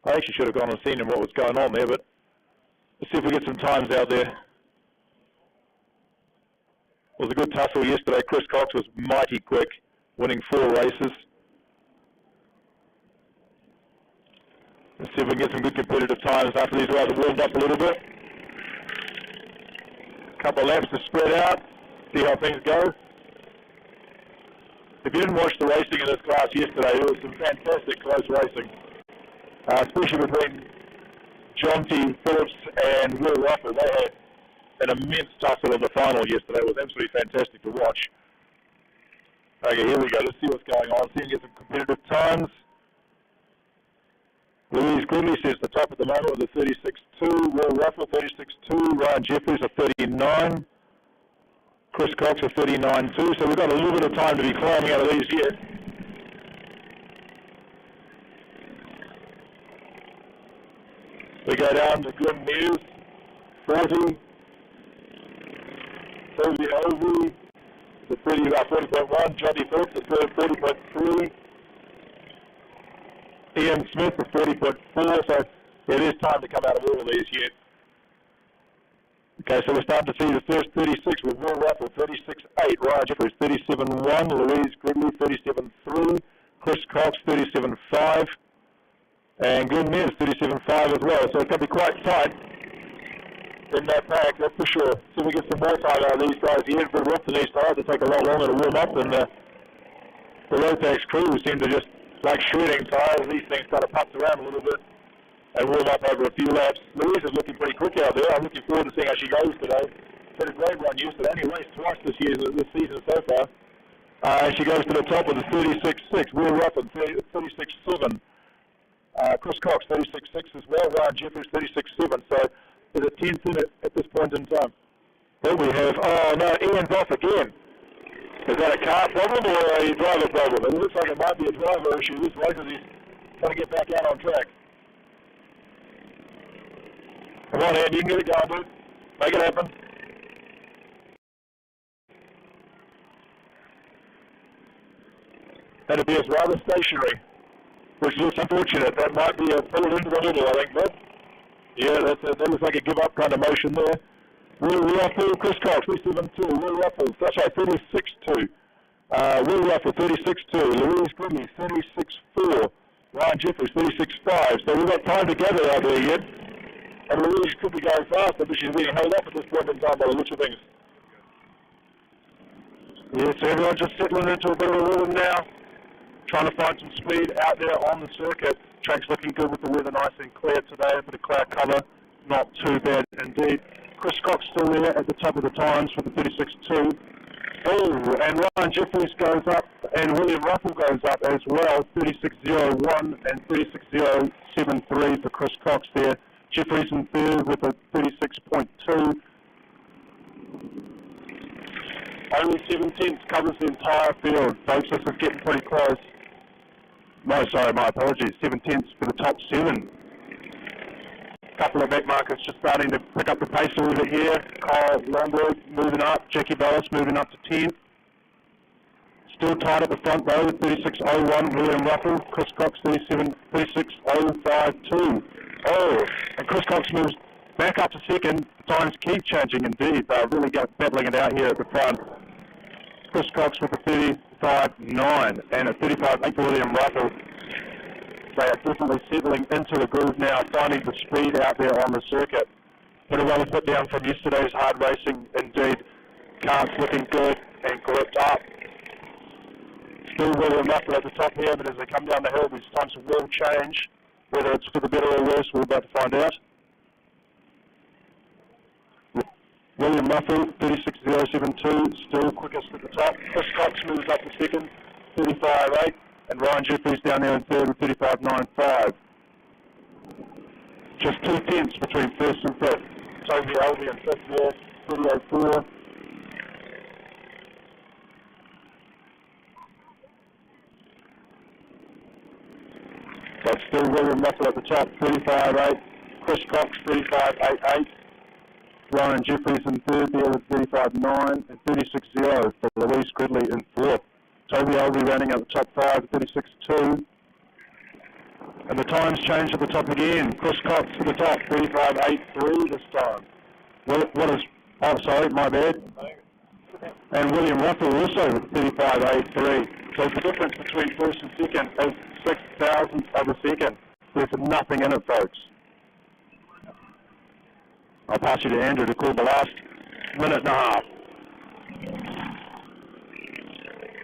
S1: I actually should have gone and seen him what was going on there, but let's see if we get some times out there. It was a good tussle yesterday. Chris Cox was mighty quick, winning 4 races. Let's see if we can get some good competitive times after these guys have warmed up a little bit. A couple of laps to spread out, see how things go. If you didn't watch the racing in this class yesterday, there was some fantastic close racing, especially between John T. Phillips and Will Ruffle. They had an immense tussle in the final yesterday. It was absolutely fantastic to watch. Okay, here we go. Let's see what's going on. See if we get some competitive times. Louise Goodley says the top at the moment with a 36.2. Will Ruffle, 36.2. Ryan Jeffries, a 39. Chris Cox, a 39.2. So we've got a little bit of time to be climbing out of these yet. We go down to Glenn Mears, 40. Toby Ovey, the 40.1. Johnny Phillips, the 40.3. Ian Smith, the 40.4. So it is time to come out of all of these yet. Okay, so we're starting to see the first 36 with Will Russell, 36.8, Ryan Jeffries, 37.1, Louise Gridley, 37.3, Chris Cox, 37.5, and Glenn Mears, 37.5 as well. So it's going to be quite tight in that pack, that's for sure. So we get some more time out of these guys here, but we're up to these tires to take a lot longer to warm up, and the Rotax crew seem to just like shredding tires. These things kind of putz around a little bit and warm up over a few laps. Louise is looking pretty quick out there. I'm looking forward to seeing how she goes today. Had a great run yesterday. Only raced twice this season so far. And she goes to the top with a 36.6. Will Ruffin, 36.7. Chris Cox, 36.6 as well. Ryan Jeffries, 36.7. So there's a 10th in it at this point in time. Then we have, oh no, Ian's off again. Is that a car problem or a driver problem? It looks like it might be a driver issue this way because he's trying to get back out on track. Come on, Andy, you can get it going, dude. Make it happen. That appears rather stationary, which looks unfortunate. That might be a pull into the middle, I think, bud. Yeah, that looks like a give-up kind of motion there. Will Ruffle, Chris Cox, 37.2. Will Ruffle, that's right, 36.2. Will Ruffle, 36.2. Louise Grimley, 36.4. Ryan Jeffries, 36.5. So we've got time to gather out there yet. And Louise could be going faster, but she's being held up at this point in time by the looks of things. Yeah, so everyone's just settling into a bit of a rhythm now. Trying to find some speed out there on the circuit. Track's looking good with the weather nice and clear today. A bit of cloud cover, not too bad indeed. Chris Cox still there at the top of the times for the 36.2. Oh, and Ryan Jeffries goes up, and William Ruffle goes up as well, 36.01 and 36.073 for Chris Cox there. Jeffries in third with a 36.2. Only 7/10 covers the entire field, folks. This is getting pretty close. No, sorry, my apologies. 7/10 for the top 7. Couple of back markers just starting to pick up the pace a little bit here. Kyle Longberg moving up. Jackie Bellis moving up to 10th. Still tight at the front though with 36.01 William Ruffle. Chris Cox 36.052. Oh, and Chris Cox moves back up to second. The times keep changing indeed. They're really battling it out here at the front. Chris Cox with a 35.9 and a 35.8 for William Ruffle. They are definitely settling into the groove now, finding the speed out there on the circuit. Bit of a put down from yesterday's hard racing indeed. Cars looking good and gripped up. Still William Ruffle at the top here, but as they come down the hill, these times will change. Whether it's for the better or worse, we're about to find out. William Ruffle, 36.072, still quickest at the top. Chris Cox moves up to second, 35.8. And Ryan Jeffries down there in third with 35.95. Just 2 tenths between first and fifth. Toby Albie in fifth there, 38.4. So it's still William Ruffle at the top, 35.8. Chris Cox, 35.88. Ryan Jeffries in third there with 35.9 and 36.0 for Louise Gridley in fourth. Toby Albie rounding out the top 5, 36.2. And the times change at the top again. Chris Cox at the top, 35.83 this time. Oh, sorry, my bad. And William Ruffle also with 35.83. So the difference between first and second is 6 thousandths of a second. There's nothing in it, folks. I'll pass you to Andrew to call the last minute and a half.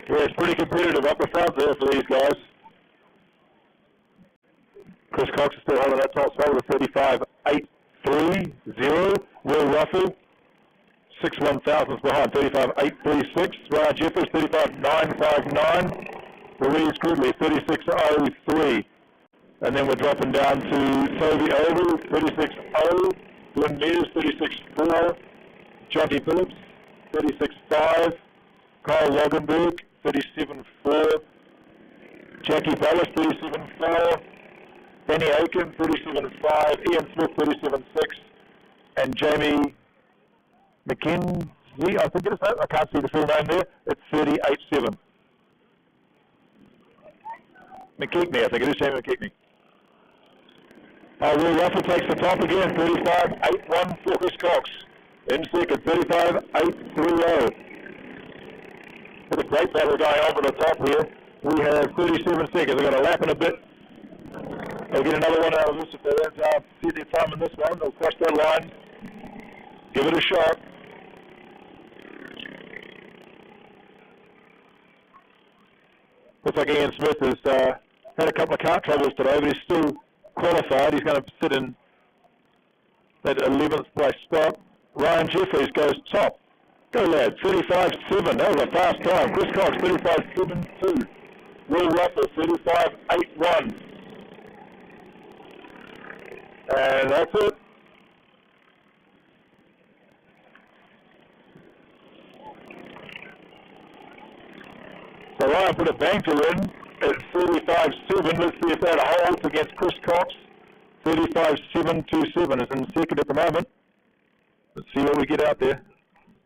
S1: Yeah, it's pretty competitive up the front there for these guys. Chris Cox is still holding that top spot with a 35.830. Will Ruffle, 6 1/1000ths behind, 35.836. Ryan Jeffers, 35.959. Louise Gridley, 36.03. And then we're dropping down to Toby Oval, 36.0. Lynn Mears, 36.4. Jonty Phillips, 36.5. Kyle Loganberg, 37.4. Jackie Bellis, 37.4. Benny Aiken, 37.5. Ian Smith, 37.6. And Jamie McKenzie, I think it is that. I can't see the full name there. It's 38.7. McKeekney, I think it is Jamie McKeekney. Will Ruffle takes the top again, 35.81 for Chris Cox. In second, 35.830. There's a great battle going on for the top here. We have 37 seconds. We've got a lap in a bit. They'll get another one out of this if they don't see their time in this one. They'll cross that line. Give it a shot. Looks like Ian Smith has had a couple of kart troubles today, but he's still qualified. He's going to sit in that 11th place spot. Ryan Jeffries goes top. Go lad, 35.7. That was a fast time. Chris Cox, 35.72. Will Russell, 35.81. And that's it. So Ryan put a banter in at 35.7. Let's see if that holds against Chris Cox. 35.727 is in second at the moment. Let's see what we get out there.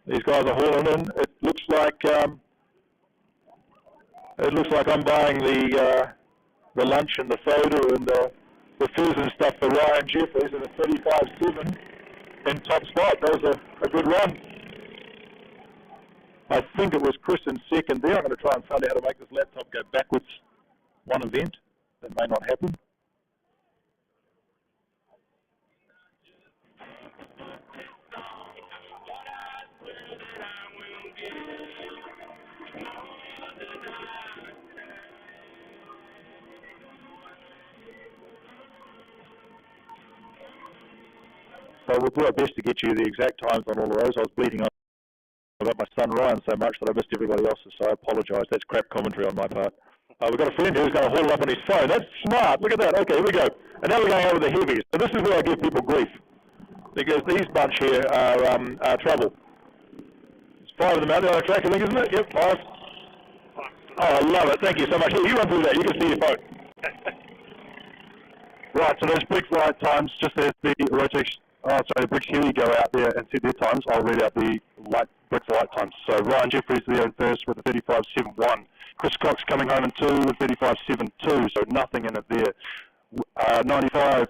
S1: These guys are hauling in. It looks like I'm buying the lunch and the soda and the fizz and stuff for Ryan Jeffries in a 35.7 in top spot. That was a good run. I think it was Chris in second there. I'm going to try and find out how to make this laptop go backwards one event. That may not happen. So we'll do our best to get you the exact times on all of those. I was bleeding up about my son Ryan so much that I missed everybody else's, so I apologise. That's crap commentary on my part. We've got a friend who's going to hold it up on his phone. That's smart. Look at that. Okay, here we go. And now we're going over the heavies. So this is where I give people grief, because these bunch here are trouble. There's 5 of them out there on the track, I think, isn't it? Yep, 5. Oh, I love it. Thank you so much. Here, you run through that. You can see your phone.
S2: Right, so those Briggs light times, just as the Rotex, the Briggs Heavy go out there and set their times, I'll read out the Briggs light times. So Ryan Jeffries there in first with a 35.71. Chris Cox coming home in 2 with 35.72, so nothing in it there. 95,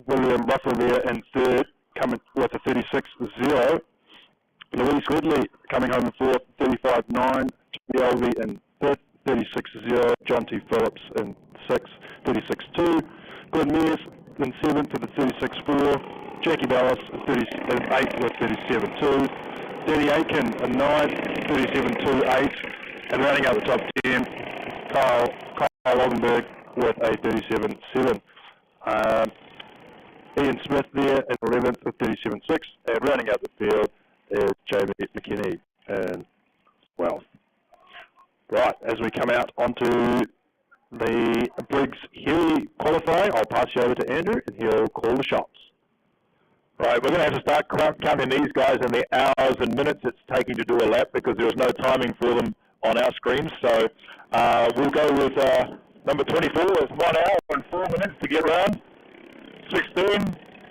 S2: William Russell there in third, coming with a 36.0. Louise Ridley coming home in fourth, 35.9. Alvey in fifth, 36.0. John T. Phillips in sixth, 36.2. Glenn Mears in seventh with a 36.4. Jackie Dallas in eighth with 37.2. Danny Aitken in ninth, 37.28. And rounding out the top 10, Kyle Oldenburg with a 37.7. Ian Smith there in 11th with 37.6. And rounding out the field is Jamie McKinney in 12th. Right, as we come out onto the Briggs Heavy qualifying, I'll pass you over to Andrew and he'll call the shots. Right, we're going to have to start counting these guys in the hours and minutes it's taking to do a lap because there was no timing for them on our screens. So we'll go with number 24 is 1 hour and 4 minutes to get round. 16,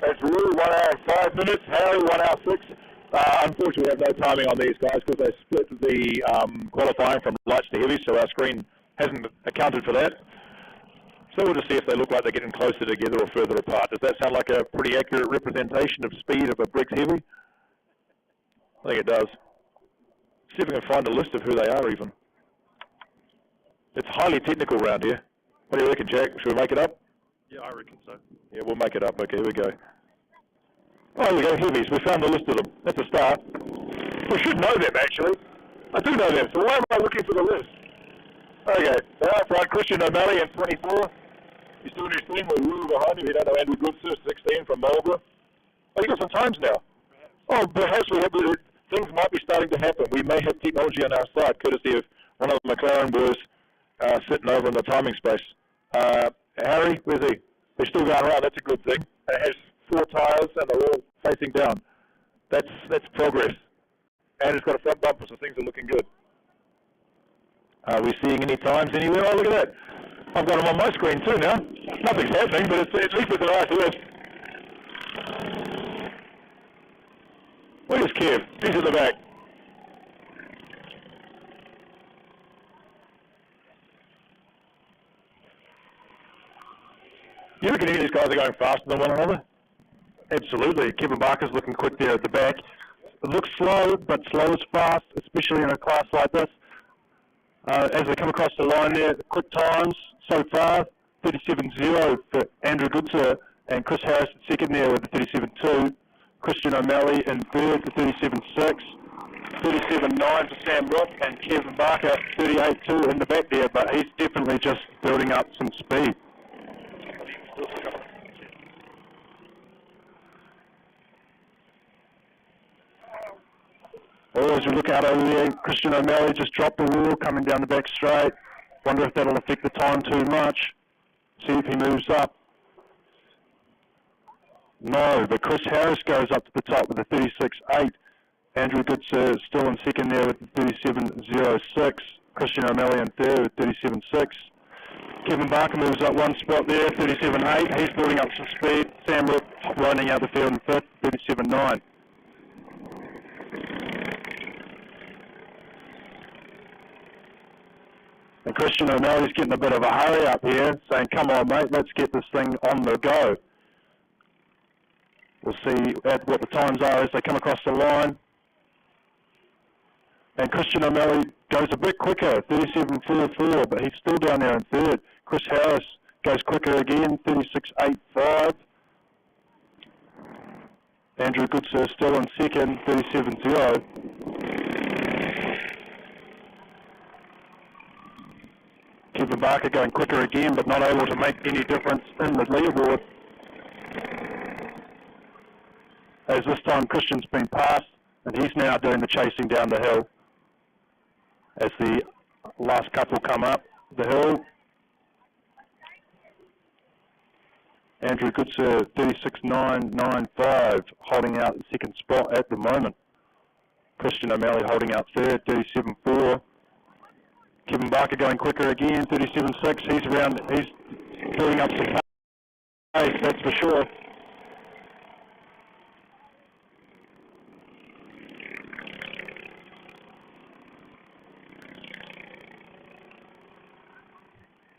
S2: that's Rue, 1 hour and 5 minutes. Harry, 1 hour 6. Unfortunately, we have no timing on these guys because they split the qualifying from lights to heavy, so our screen hasn't accounted for that. So we'll just see if they look like they're getting closer together or further apart. Does that sound like a pretty accurate representation of speed of a Briggs Heavy? I think it does. See if we can find a list of who they are even. It's highly technical round here. What do you reckon, Jack? Should we make it up?
S4: Yeah, I reckon so.
S1: Yeah, we'll make it up. Okay, here we go. Oh, here we go, heavies. We found the list of them. That's a start. We should know them, actually. I do know them, so why am I looking for the list? Okay, that's right. Christian O'Malley in 24. He's doing his thing with Rue behind him. You don't know Andrew Goodser, 16 from Marlborough. Oh, you got some times now. Oh, perhaps we have, things might be starting to happen. We may have technology on our side, courtesy of one of the McLaren boys sitting over in the timing space. Harry, where's he? They're still going around. That's a good thing. It has 4 tyres and they're all facing down. That's progress. And it's got a front bumper, so things are looking good. Are we seeing any times anywhere? Oh, look at that. I've got them on my screen too now. Nothing's happening, but at least it's a nice list. Where's Kev? He's at the back. You reckon any of these guys are going faster than one another?
S2: Absolutely. Kevin Barker's looking quick there at the back. It looks slow, but slow is fast, especially in a class like this. As they come across the line there, quick times so far, 37.0 for Andrew Goodser and Chris Harris at second there with the 37.2. Christian O'Malley in third for 37.6. 37.9 for Sam Rook and Kevin Barker 38.2 in the back there, but he's definitely just building up some speed. Oh, as we look out over there, Christian O'Malley just dropped the wheel coming down the back straight. Wonder if that'll affect the time too much. See if he moves up. No, but Chris Harris goes up to the top with a 36.8. Andrew Goodser still in second there with the 37.06. Christian O'Malley in third with 37.6. Kevin Barker moves up one spot there, 37.8. He's building up some speed. Sam Rook running out the field in fifth, 37.9. And Christian O'Malley's getting a bit of a hurry up here, saying, come on, mate, let's get this thing on the go. We'll see what the times are as they come across the line. And Christian O'Malley goes a bit quicker, 37.44, but he's still down there in third. Chris Harris goes quicker again, 36.85. Andrew Goodser still in second, 37.0. Kevin Barker going quicker again, but not able to make any difference in the leaderboard. As this time Christian's been passed, and he's now doing the chasing down the hill. As the last couple come up the hill. Andrew Goodser, 36.995, holding out the second spot at the moment. Christian O'Malley holding out third, 37.4. Kevin Barker going quicker again, 37.6. He's building up some pace, that's for sure.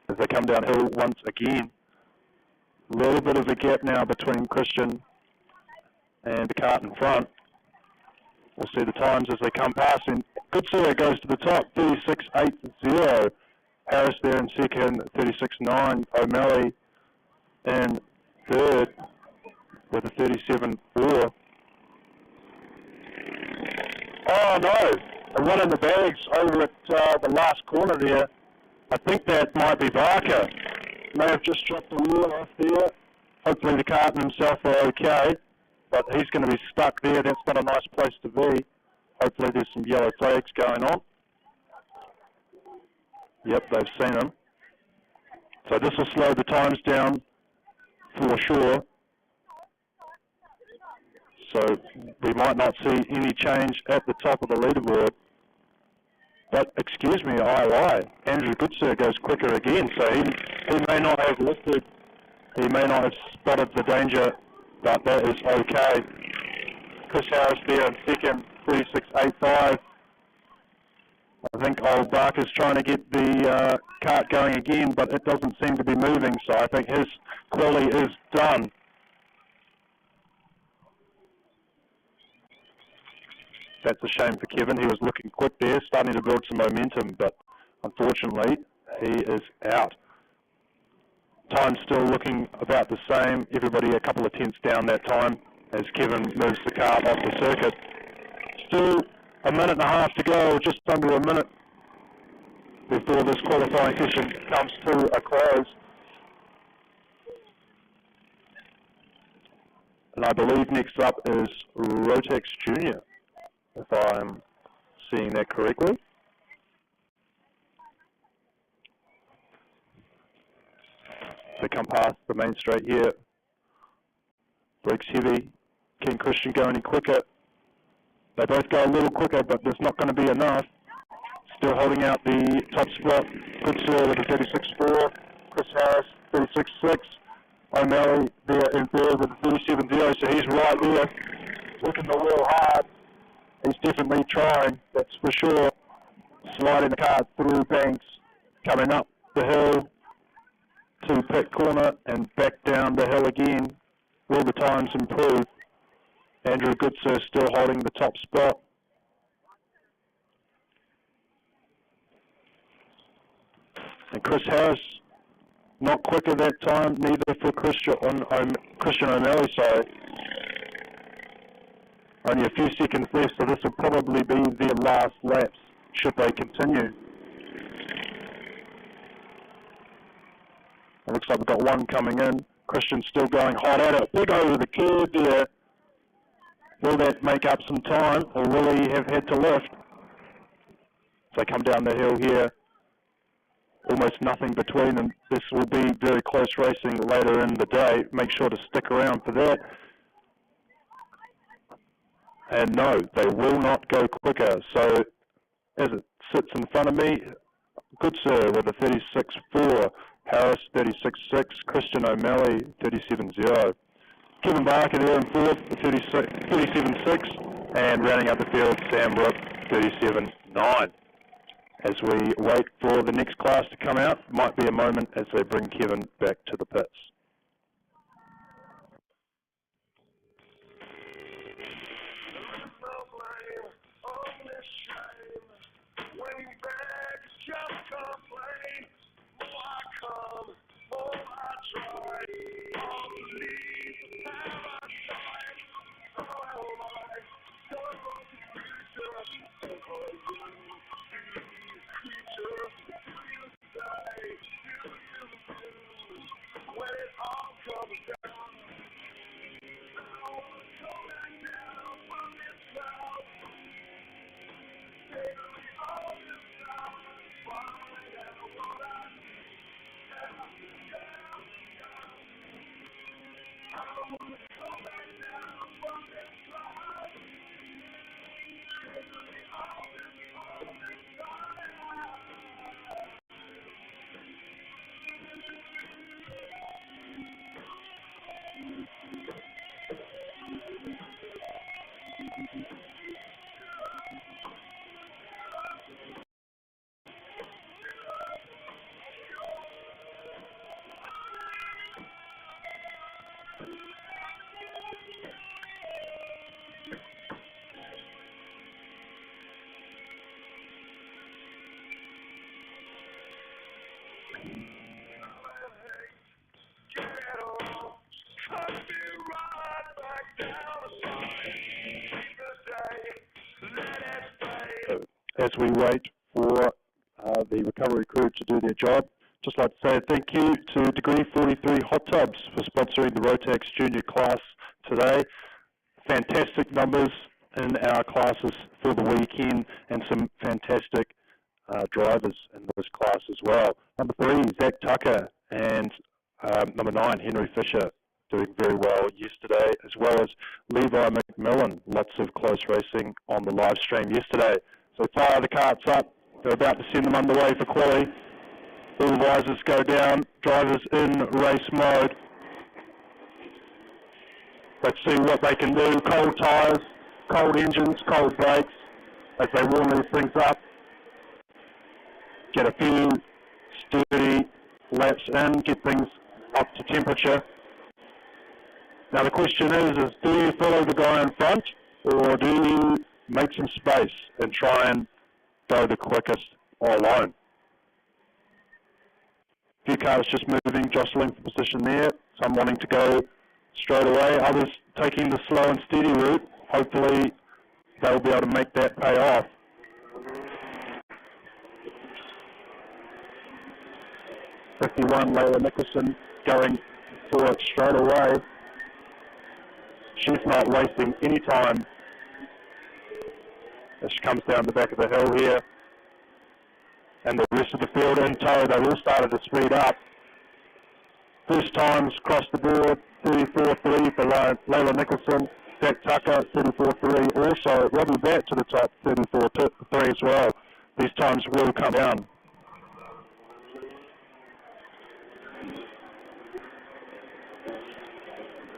S2: As they come downhill once again. A little bit of a gap now between Christian and the cart in front. We'll see the times as they come past. And Goodser goes to the top, 36.80. Harris there in second, 36.9. O'Malley in third with a 37.4. Oh no, a run in the bags over at the last corner there. I think that might be Barker. May have just dropped the wheel off there. Hopefully the cart and himself are okay, but he's going to be stuck there. That's not a nice place to be. Hopefully there's some yellow flags going on. Yep, they've seen him. So this will slow the times down for sure. So we might not see any change at the top of the leaderboard. But, excuse me, I lie. Andrew Goodser goes quicker again, so he may not have lifted, he may not have spotted the danger, but that is okay. Chris Harris there in second, 36.85. I think old Barker's trying to get the cart going again, but it doesn't seem to be moving, so I think his quali is done. That's a shame for Kevin. He was looking quick there, starting to build some momentum, but unfortunately, he is out. Time's still looking about the same. Everybody a couple of tenths down that time as Kevin moves the cart off the circuit. Still a minute and a half to go, just under a minute before this qualifying session comes to a close. And I believe next up is Rotex Jr., if I'm seeing that correctly. They come past the main straight here. Briggs heavy. Can Christian go any quicker? They both go a little quicker, but there's not going to be enough. Still holding out the top spot. Goodser with a 36.4. Chris Harris, 36.6. O'Malley there in third with a 37.0, so he's right there. Working the wheel hard. He's definitely trying, that's for sure. Sliding the car through banks, coming up the hill to pit corner and back down the hill again. Will the times improve? Andrew Goodsir still holding the top spot. And Chris Harris, not quicker that time, neither for Christian O'Malley, sorry. Only a few seconds left, so this will probably be their last laps, should they continue. It looks like we've got one coming in. Christian's still going hot at it. Big over the curve there. Will that make up some time, or will he have had to lift? As they come down the hill here, almost nothing between them. This will be very close racing later in the day. Make sure to stick around for that. And no, they will not go quicker. So as it sits in front of me, Goodsir with a 36.4, Harris 36.6, Christian O'Malley 37.0. Kevin Barker there in fourth, 37.6, and rounding out the field, Sam Rook 37.9. As we wait for the next class to come out, might be a moment as they bring Kevin back to the pits. As we wait for the recovery crew to do their job, just like to say thank you to Degree 43 Hot Tubs for sponsoring the Rotex Junior class today. Fantastic numbers in our classes for the weekend and some fantastic drivers in this class as well. Number 3, Zach Tucker, and number 9, Henry Fisher, doing very well yesterday, as well as Levi McMillan. Lots of close racing on the live stream yesterday. So fire the carts up. They're about to send them underway for quali. All visors go down. Drivers in race mode. Let's see what they can do. Cold tyres, cold engines, cold brakes as they warm these things up. Get a few sturdy laps in, get things up to temperature. Now the question is do you follow the guy in front, or do you make some space and try and go the quickest all alone? A few cars just moving, jostling for position there. Some wanting to go straight away, others taking the slow and steady route. Hopefully they'll be able to make that pay off. '51, Layla Nicholson going for it straight away. She's not wasting any time as she comes down the back of the hill here. And the rest of the field in tow, they've all started to speed up. First times across the board, 34.3 for Layla Nicholson. Jack Tucker, 34.3. Also, Robbie Batt to the top, 34.3 as well. These times will come down.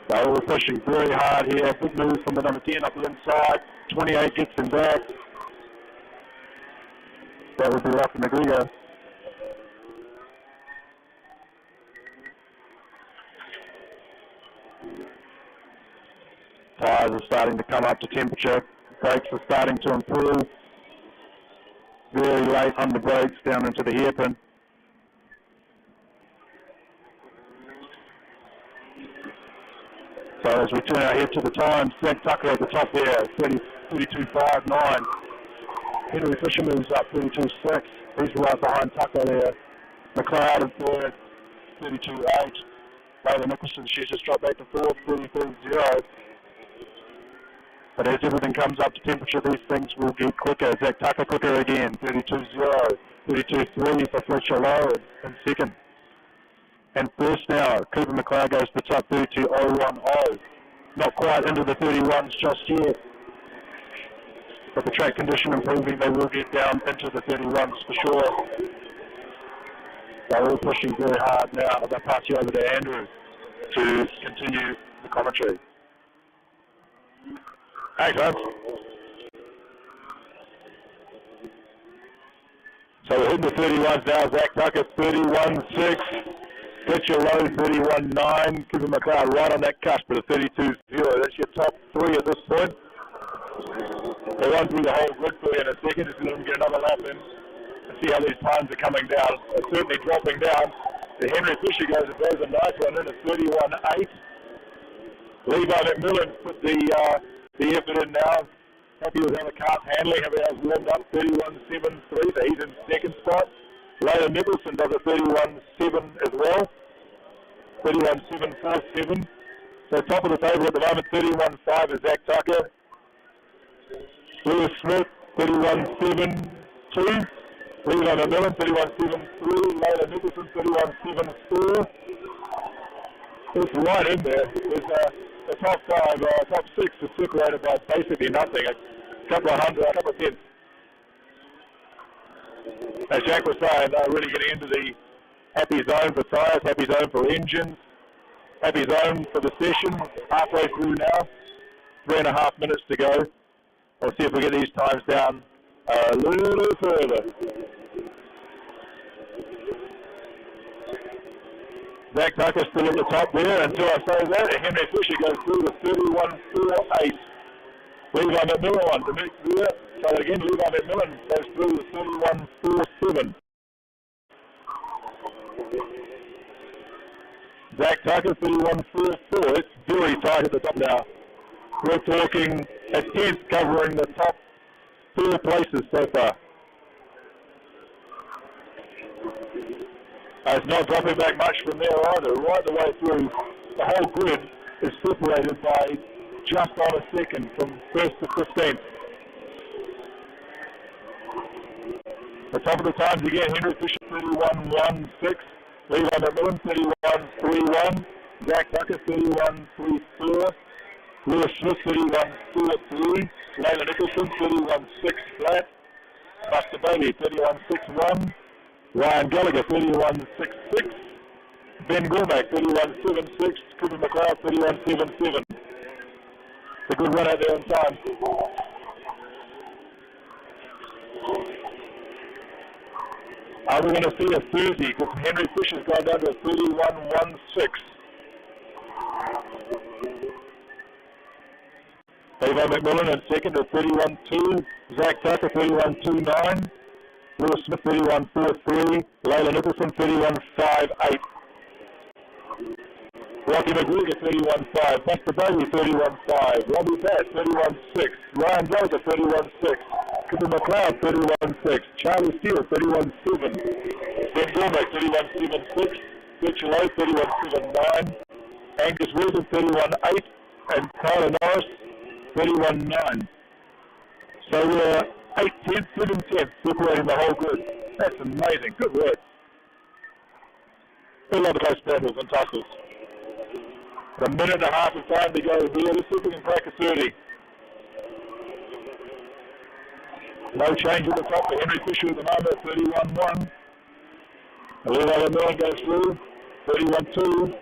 S2: They're all pushing very hard here. Big move from the number 10 up the inside. 28 gets him back. That would be Rocky McGregor. Tyres are starting to come up to temperature. Brakes are starting to improve. Very late on the brakes down into the hairpin. So as we turn our head to the times, Zach Tucker at the top there, 32.59. Henry Fisher moves up 32.6. He's right behind Tucker there. McLeod in third, 32.8. Layla Nicholson, she's just dropped back to fourth, 33.0. But as everything comes up to temperature, these things will get quicker. Zach Tucker quicker again, 32.0. 32.3 for Fletcher Lowe in second. And first now, Cooper McLeod goes to the top, 32.010. Not quite into the 31s just yet. But the track condition improving, they will get down into the 31s for sure. They're all pushing very hard now. I'll pass you over to Andrew to continue the commentary.
S1: Thanks, Hans. So we're hitting the 31s now. Zach Tucker, 31.6. Fletcher Lowe, 31.9. Cooper McLeod right on that cusp with a 32.0. That's your top three at this point. We'll run through the whole grid for you in a second, just to let them get another lap in and see how these times are coming down. They're certainly dropping down. The Henry Fisher goes a nice one in at 31.8. Levi McMillan put the effort in now. Happy with how the car's handling, having us warmed up, 31.73, so he's in second spot. Layla Nicholson does a 31.7 as well, 31.747. So top of the table at the moment, 31.5 is Zach Tucker. Lewis Smith, 31.72. Levi McMillan, 31.73. Layla Nicholson, 31.74. It's right in there. There's the top five, top six is separated by basically nothing, a couple of tenths. As Jack was saying, they're really getting into the happy zone for tyres, happy zone for engines, happy zone for the session. Halfway through now, 3.5 minutes to go. We'll see if we get these times down a little further. Zach Tucker still at the top there until I say that. Henry Fisher goes through the 31.48. Levi McMillan on the mix there. So again, Levi McMillan goes through the 31.47. Zach Tucker, 31.44. It's very tight at the top now. We're talking a tenth covering the top 4 places so far. It's not dropping back much from there either. Right the way through, the whole grid is separated by just on a second from first to 15th. The top of the times again, Henry Fisher 31.16, Levi McMillan 31.31, Zach Tucker 31.34, Lewis Smith 31.43, Layla Nicholson 31.6 flat, Buster Bailey 31.61, Ryan Gallagher 31.66, Ben Gormack 31.76, Cooper McLeod 31.77. It's a good run out there on time. Are we going to see a 30? Because Henry Fisher's gone down to a 31.16. Levi McMillan in second at 31.2. Zach Tucker 31.29. Lewis Smith 31.43. Layla Nicholson 31.58. Rocky McGregor 31.5. Buster Bailey 31.5. Robbie Bass 31.6. Ryan Gallagher 31.6. Cooper McLeod 31.6. Charlie Steele 31.7. Ben Gormack 31.76. Fletcher Lowe 31.79. Angus Wilson 31.8. And Tyler Norris 31.9. So we're 8 tenths, 7 tenths separating the whole grid. That's amazing. Good work. We love the close battles and tussles. A minute and a half of time to go here. Let's see if we can crack a 30. No change at the top for Henry Fisher at the moment, 31.1. Levi McMillan goes through, 31.2.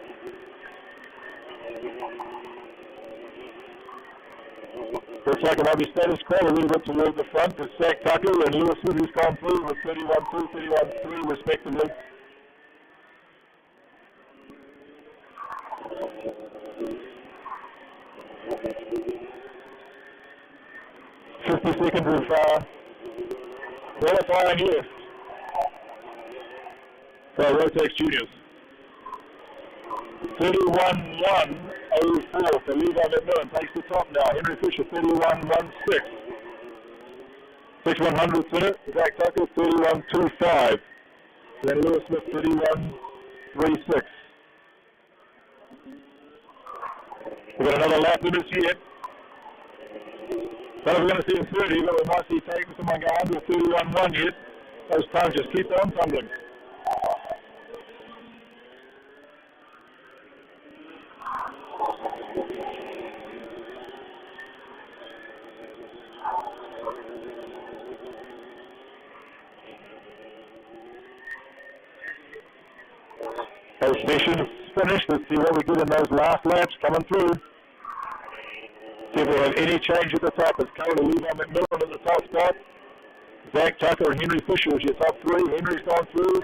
S1: Looks like it might be status quo a little bit toward the front for Zach Tucker and Lewis Smith, who's gone through with 31.2, 31.3 respectively. 50 seconds of qualifying here for Rotex Juniors. 31.104 for Levi McMillan, takes the top now. Henry Fisher, 31.16. 6/100th minute, Zach Tucker, 31.25. Then Lewis Smith, 31.36. We've got another lap in this here. But we're going to see a 30, but we might see someone go under 31.1 yet. Those times just keep on tumbling. Those sessions finished. Let's see what we did in those last laps coming through. See if we have any change at the top. It's currently Levi McMillan in the top spot. Zach Tucker and Henry Fisher is your top three. Henry's gone through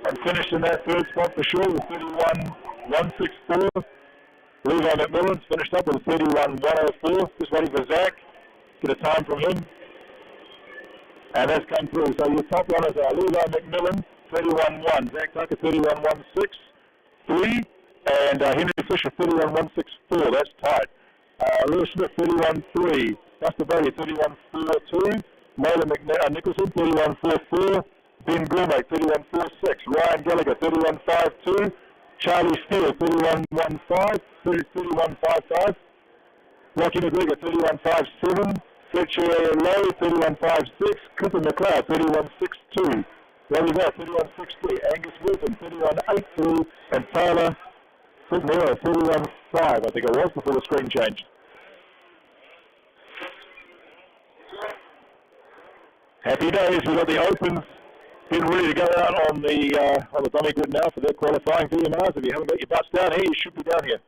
S1: and finished in that third spot for sure with 31.164. Levi McMillan's finished up with 31.104. Just waiting for Zach. Get a time from him. And that's come through. So your top runners are Levi McMillan, 31.1. Zach Tucker, 31.163. And Henry Fisher, 31.164. That's tight. Lewis Smith, 31.3. Buster Bailey, 31.42. Nolan Nicholson, 31.44. Ben Gourmet, 31.46. Ryan Gallagher, 31.52. Charlie Steele, 31.15. 31.55. Rocky McGregor, 31.57. Fletcher Lowe, 31.56. Clifford McLeod, 31.62. Robbie Bell, 31.63. Angus Wilson, 31.83. And Tyler Fitmera, 31.5, I think it was, before the screen changed. Happy days. We've got the Opens getting ready to go out on the dummy grid now for their qualifying VMRs. If you haven't got your butts down here, you should be down here.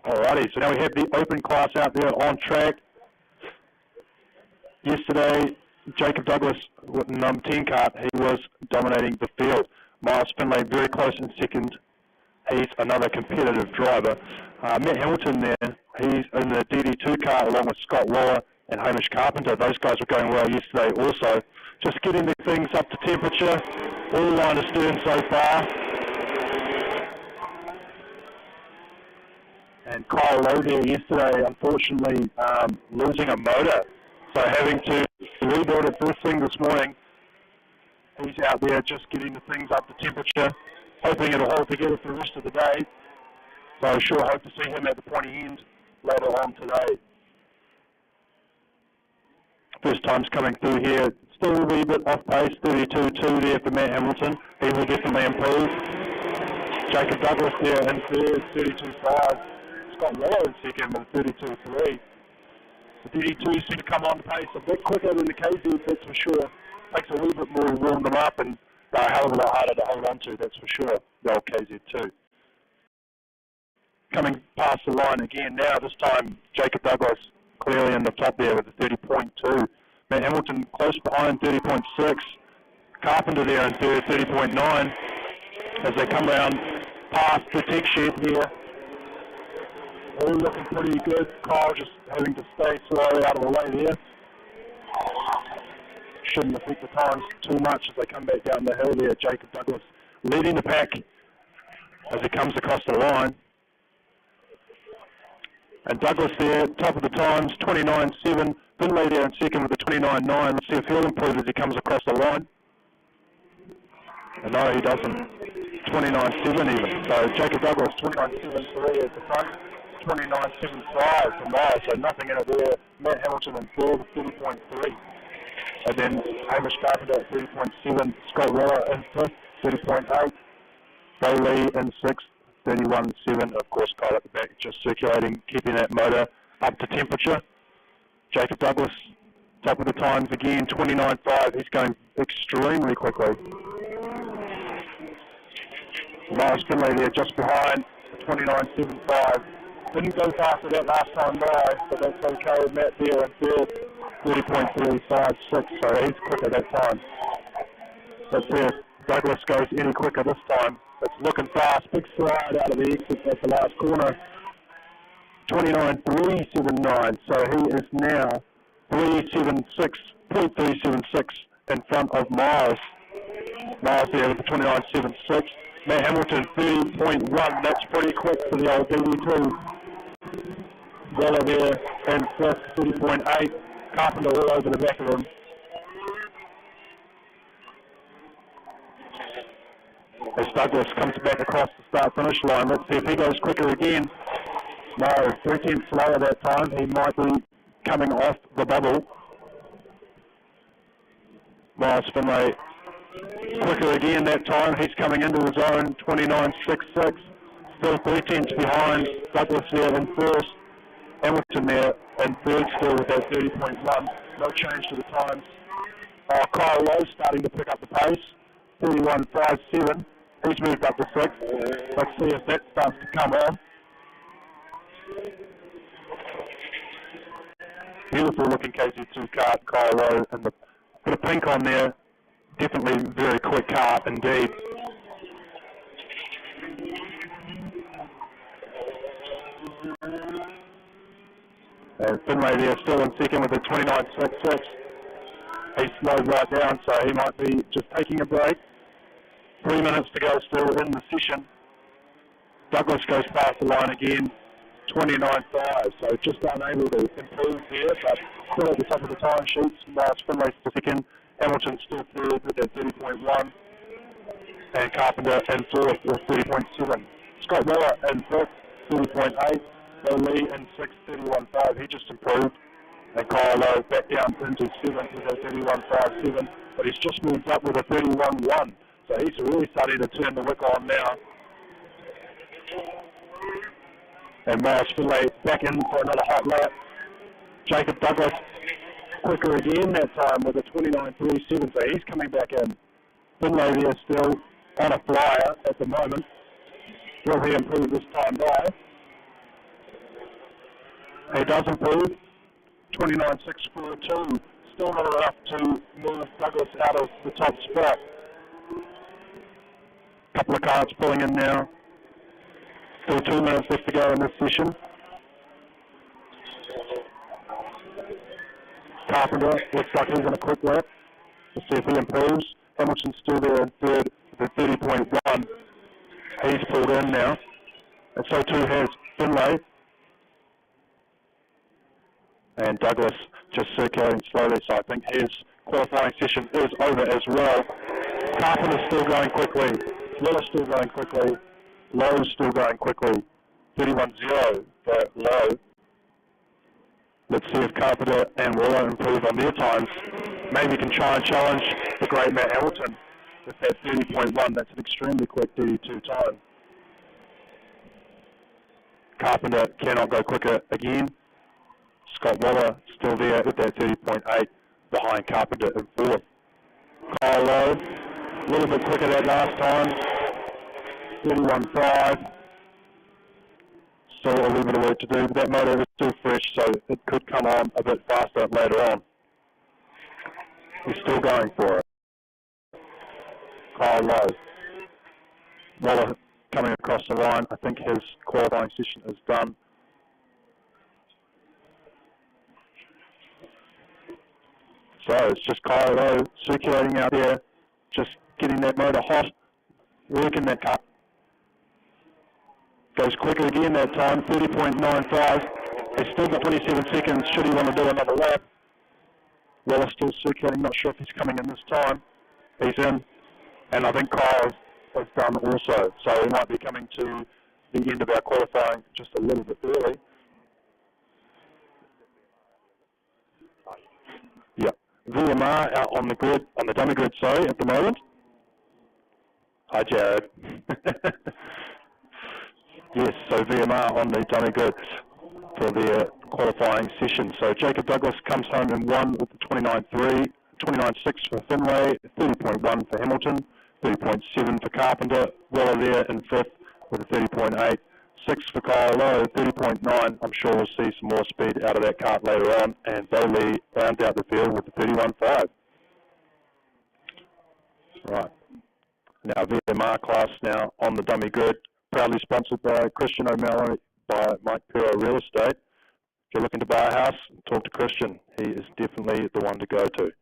S1: Alrighty, so now we have the open class out there on track. Yesterday, Jacob Douglas with number 10 kart, he was dominating the field. Miles Finlay very close in second. He's another competitive driver. Matt Hamilton there, he's in the DD2 car along with Scott Waller and Hamish Carpenter. Those guys were going well yesterday also. Just getting the things up to temperature. All line astern so far. And Kyle Lowe there yesterday, unfortunately, losing a motor. So having to rebuild it first thing this morning. He's out there just getting the things up to temperature, hoping it'll hold together for the rest of the day. So I sure hope to see him at the pointy end later on today. First time's coming through here. Still a wee bit off pace, 32.2 there for Matt Hamilton. He will definitely improve. Jacob Douglas there in third, 32.5. Scott Waller in second with 32.3. The DD2 seem to come on the pace a bit quicker than the KZ, that's for sure. Takes a little bit more to warm them up, and they're a hell of a lot harder to hold on to, that's for sure, the old KZ2. Coming past the line again now, this time Jacob Douglas clearly in the top there with the 30.2. Matt Hamilton close behind, 30.6. Carpenter there in third, 30.9. As they come around past the tech shed here. All looking pretty good. Kyle just having to stay slow out of the way there. Shouldn't affect the times too much as they come back down the hill there. Jacob Douglas leading the pack as he comes across the line. And Douglas there, top of the times, 29.7. Finlay there in second with the 29.9. Let's see if he'll improve as he comes across the line. And no, he doesn't. 29.7 even. So Jacob Douglas, 29.73 at the front. 29.75 for Miles, so nothing out there. Matt Hamilton in third, 30.3. And then Hamish Carpenter at 30.7. Scott Waller in fifth, 30.8. Bailey in sixth, 31.7. Of course, Kyle at the back just circulating, keeping that motor up to temperature. Jacob Douglas, top of the times again, 29.5. He's going extremely quickly. Miles Finlay there just behind, 29.75.
S2: Didn't go faster that last time by, but that's okay. Matt there in third, 30.356, so he's quicker that time. Let's see if Douglas goes any quicker this time. It's looking fast. Big slide out of the exit at the last corner. 29.379, so he is now 376.376 in front of Miles. Miles there with the 29.76. Matt Hamilton 30.1, that's pretty quick for the old DD2. Weller there in fifth, 30.8. Carpenter all over the back of him. As Douglas comes back across the start-finish line, let's see if he goes quicker again. No, 3 tenths slower that time. He might be coming off the bubble. Miles Finlay quicker again that time. He's coming into his own 29.66. Still 3 tenths behind. Douglas there in first. Hamilton there in third still with that 30.1. No change to the times. Kyle Lowe starting to pick up the pace. 31.57. He's moved up to 6th. Let's see if that starts to come on. Beautiful looking KZ2 kart, Kyle Lowe, and the bit of pink on there. Definitely very quick kart indeed. And Finlay there still in second with a 29.66. He's slowed right down, so he might be just taking a break. 3 minutes to go still in the session. Douglas goes past the line again, 29.5, so just unable to improve there, but still at the top of the time sheets. Miles Finlay to second, Hamilton still third with that 30.1, and Carpenter in fourth with 30.7. Scott Miller in fifth, 30.8. Bill Lee in sixth, 31.5. He just improved. And Kyle Lowe back down into seventh with a 31.57, but he's just moved up with a 31.1. So he's really starting to turn the wick on now. And Miles Finlay back in for another hot lap. Jacob Douglas quicker again that time with a 29.37, so he's coming back in. Finlay there still on a flyer at the moment. Will he improve this time by? He does improve. 29.642. Still not enough to move Douglas out of the top spot. Couple of cars pulling in now. Still 2 minutes left to go in this session. Carpenter looks like he's on a quick lap. Let's see if he improves. Hamilton's still there in third with 30.1. He's pulled in now. And so too has Finlay. And Douglas just circulating slowly, so I think his qualifying session is over as well. Carpenter's still going quickly. Miller's still going quickly. Lowe's still going quickly. 31.0 for Lowe. Let's see if Carpenter and Waller improve on their times. Maybe can try and challenge the great Matt Hamilton with that 30.1. That's an extremely quick DD2 time. Carpenter cannot go quicker again. Scott Waller still there with that 30.8 behind Carpenter in fourth. Kyle Lowe, a little bit quicker that last time. 31.5. Still a little bit of work to do, but that motor is still fresh, so it could come on a bit faster later on. He's still going for it. Kyle Lowe. Waller coming across the line. I think his qualifying session is done. So it's just Kyle Lowe circulating out there, just getting that motor hot, working that car. Goes quicker again that time, 30.95. He's still got 27 seconds should he want to do another lap. Wallace still circulating, not sure if he's coming in this time. He's in, and I think Kyle has done also. So we might be coming to the end of our qualifying just a little bit early. Yeah. VMR out on the grid, on the dummy grid, sorry, at the moment. Hi, Jared. Yes, so VMR on the dummy grid for their qualifying session. So Jacob Douglas comes home in 1 with the 29.3, 29.6 for Finlay, 30.1 for Hamilton, 30.7 for Carpenter. Waller there in 5th with a 30.8. 6 for Kyle Lowe, 30.9. I'm sure we'll see some more speed out of that kart later on. And Bowley rounds out the field with the 31.5. Right. Now VMR class now on the dummy grid, proudly sponsored by Christian O'Malley by Mike Pero Real Estate. If you're looking to buy a house, talk to Christian. He is definitely the one to go to.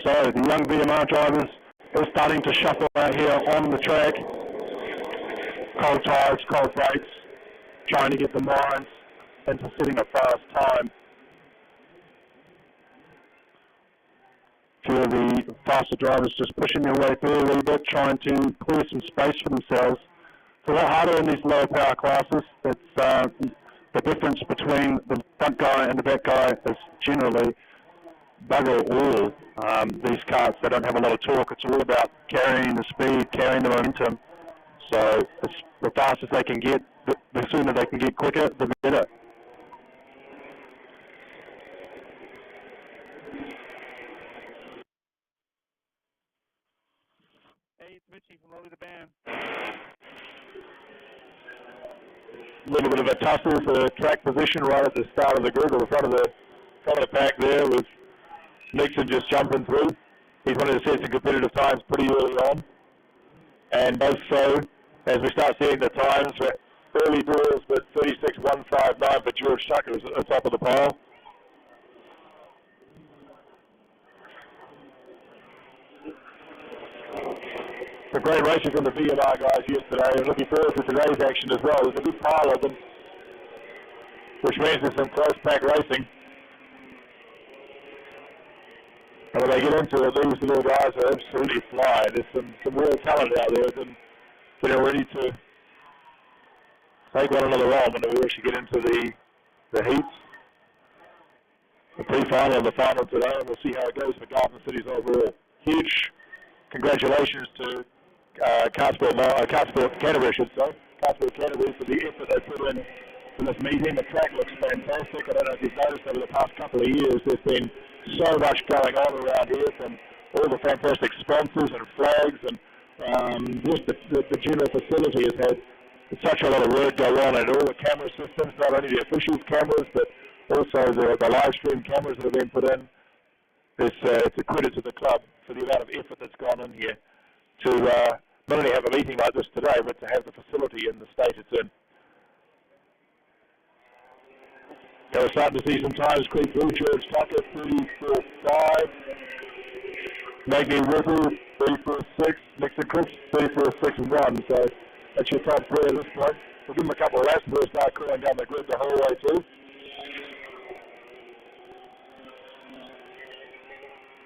S2: So the young VMR drivers are starting to shuffle out here on the track. Cold tyres, cold brakes, trying to get the minds into setting a fast time. A few of the faster drivers just pushing their way through a little bit, trying to clear some space for themselves. It's a lot harder in these lower power classes. It's the difference between the front guy and the back guy is generally bugger all. These karts, they don't have a lot of torque. It's all about carrying the speed, carrying the momentum. So it's the fastest they can get, the sooner they can get quicker, the better.
S4: Hey, it's Mitchie from Lolly the Band.
S1: A little bit of a tussle for track position right at the start of the grid, or the front of the pack there, with Nixon just jumping through. He's wanted to set some competitive times pretty early on, and both so as we start seeing the times for early draws, but 36.159 for George Tucker is at the top of the pile. A great racing from the VMR guys yesterday, and looking forward to today's action as well. There's a big pile of them, which means there's some close pack racing. And when they get into it, these little guys are absolutely flying. There's some real talent out there that are ready to take one another on when we actually get into the heats. The pre-final and the final today, and we'll see how it goes for Garden City's overall. Huge congratulations to Kartsport Canterbury, I should say. Kartsport Canterbury for the effort they put in for this meeting. The track looks fantastic. I don't know if you've noticed over the past couple of years, there's been so much going on around here, from all the fantastic sponsors and flags, and just the general facility has had such a lot of work go on, and all the camera systems, not only the officials' cameras, but also the live stream cameras that have been put in. It's a credit to the club for the amount of effort that's gone in here to not only have a meeting like this today, but to have the facility in the state it's in. Now we're starting to see some times creep through. George Tucker, 34.5. Maggie Whittle, 34.6. Nixon Cripps, 34.6.1. So that's your top three at this point. We'll give them a couple of laps before we start cooling down the grid the whole way through.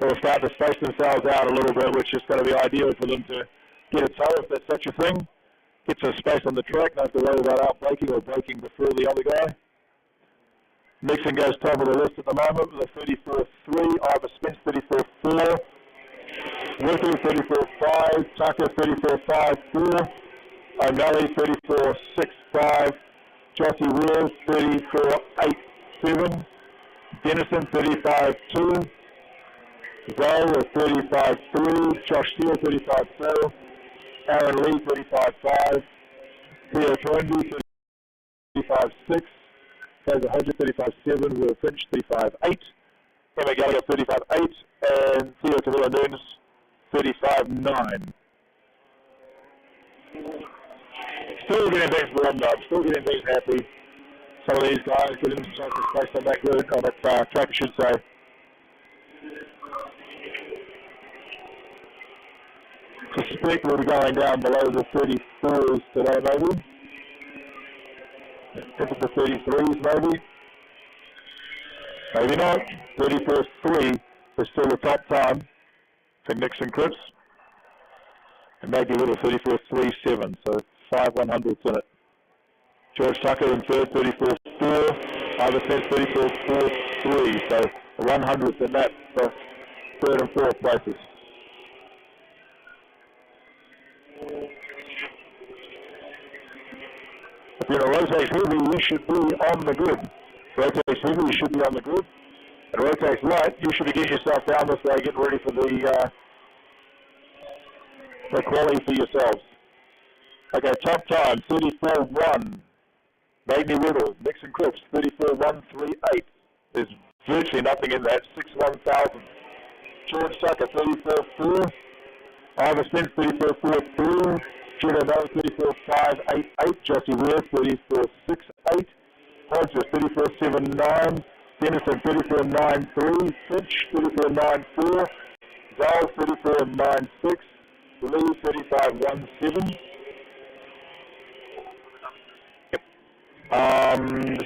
S1: They'll start to space themselves out a little bit, which is going to be ideal for them to get a toe, if that's such a thing. Get some space on the track, not have to worry about out braking or braking before the other guy. Nixon goes top of the list at the moment with a 34.3, Ivor Spence 34.4, Whittle 34.5, Tucker 34.5.4, O'Malley 34.6.5, Jossie Wills 34.8.7, Dennison 35.2, Zoe with 35.3, Josh Steele 35.4, Aaron Lee 35.5, Theo Toynbee 35.6, Fraser Hodges 35.7, Will Finch 35.8, Emma Gallagher 35.8, and Theo Tavilla Nunes 35.9. Still getting things warmed up, still getting things happy. Some of these guys getting themselves space on that grid, on that track, I should say. Suspect we'll be going down below the 34s today, maybe. If it's the 33s, maybe. Maybe not. 34.3 is still the top time for Nixon Cripps. And maybe a little 34.37, so 5 100ths in it. George Tucker in third, 34.4. Ivor Spence, 34.43, so 100th in that for third and fourth places. you're a Rotax heavy, you should be on the grid. Rotax heavy, you should be on the grid. And Rotax light, you should be getting yourself down this way, getting ready for the quality for yourselves. Okay, top time, 34.1. Magni Riddle, Nixon Cripps, 34.138. There's virtually nothing in that, 6.1,000. George Sucker, 34.4. Ivor Spence, 34.43. Judah Noah, 34.588. Jossie Ware, 34.68. Hodges, 34.79. Denison, 34.93. Finch, 34.94. Zal, 34.96. Lee, 35.17.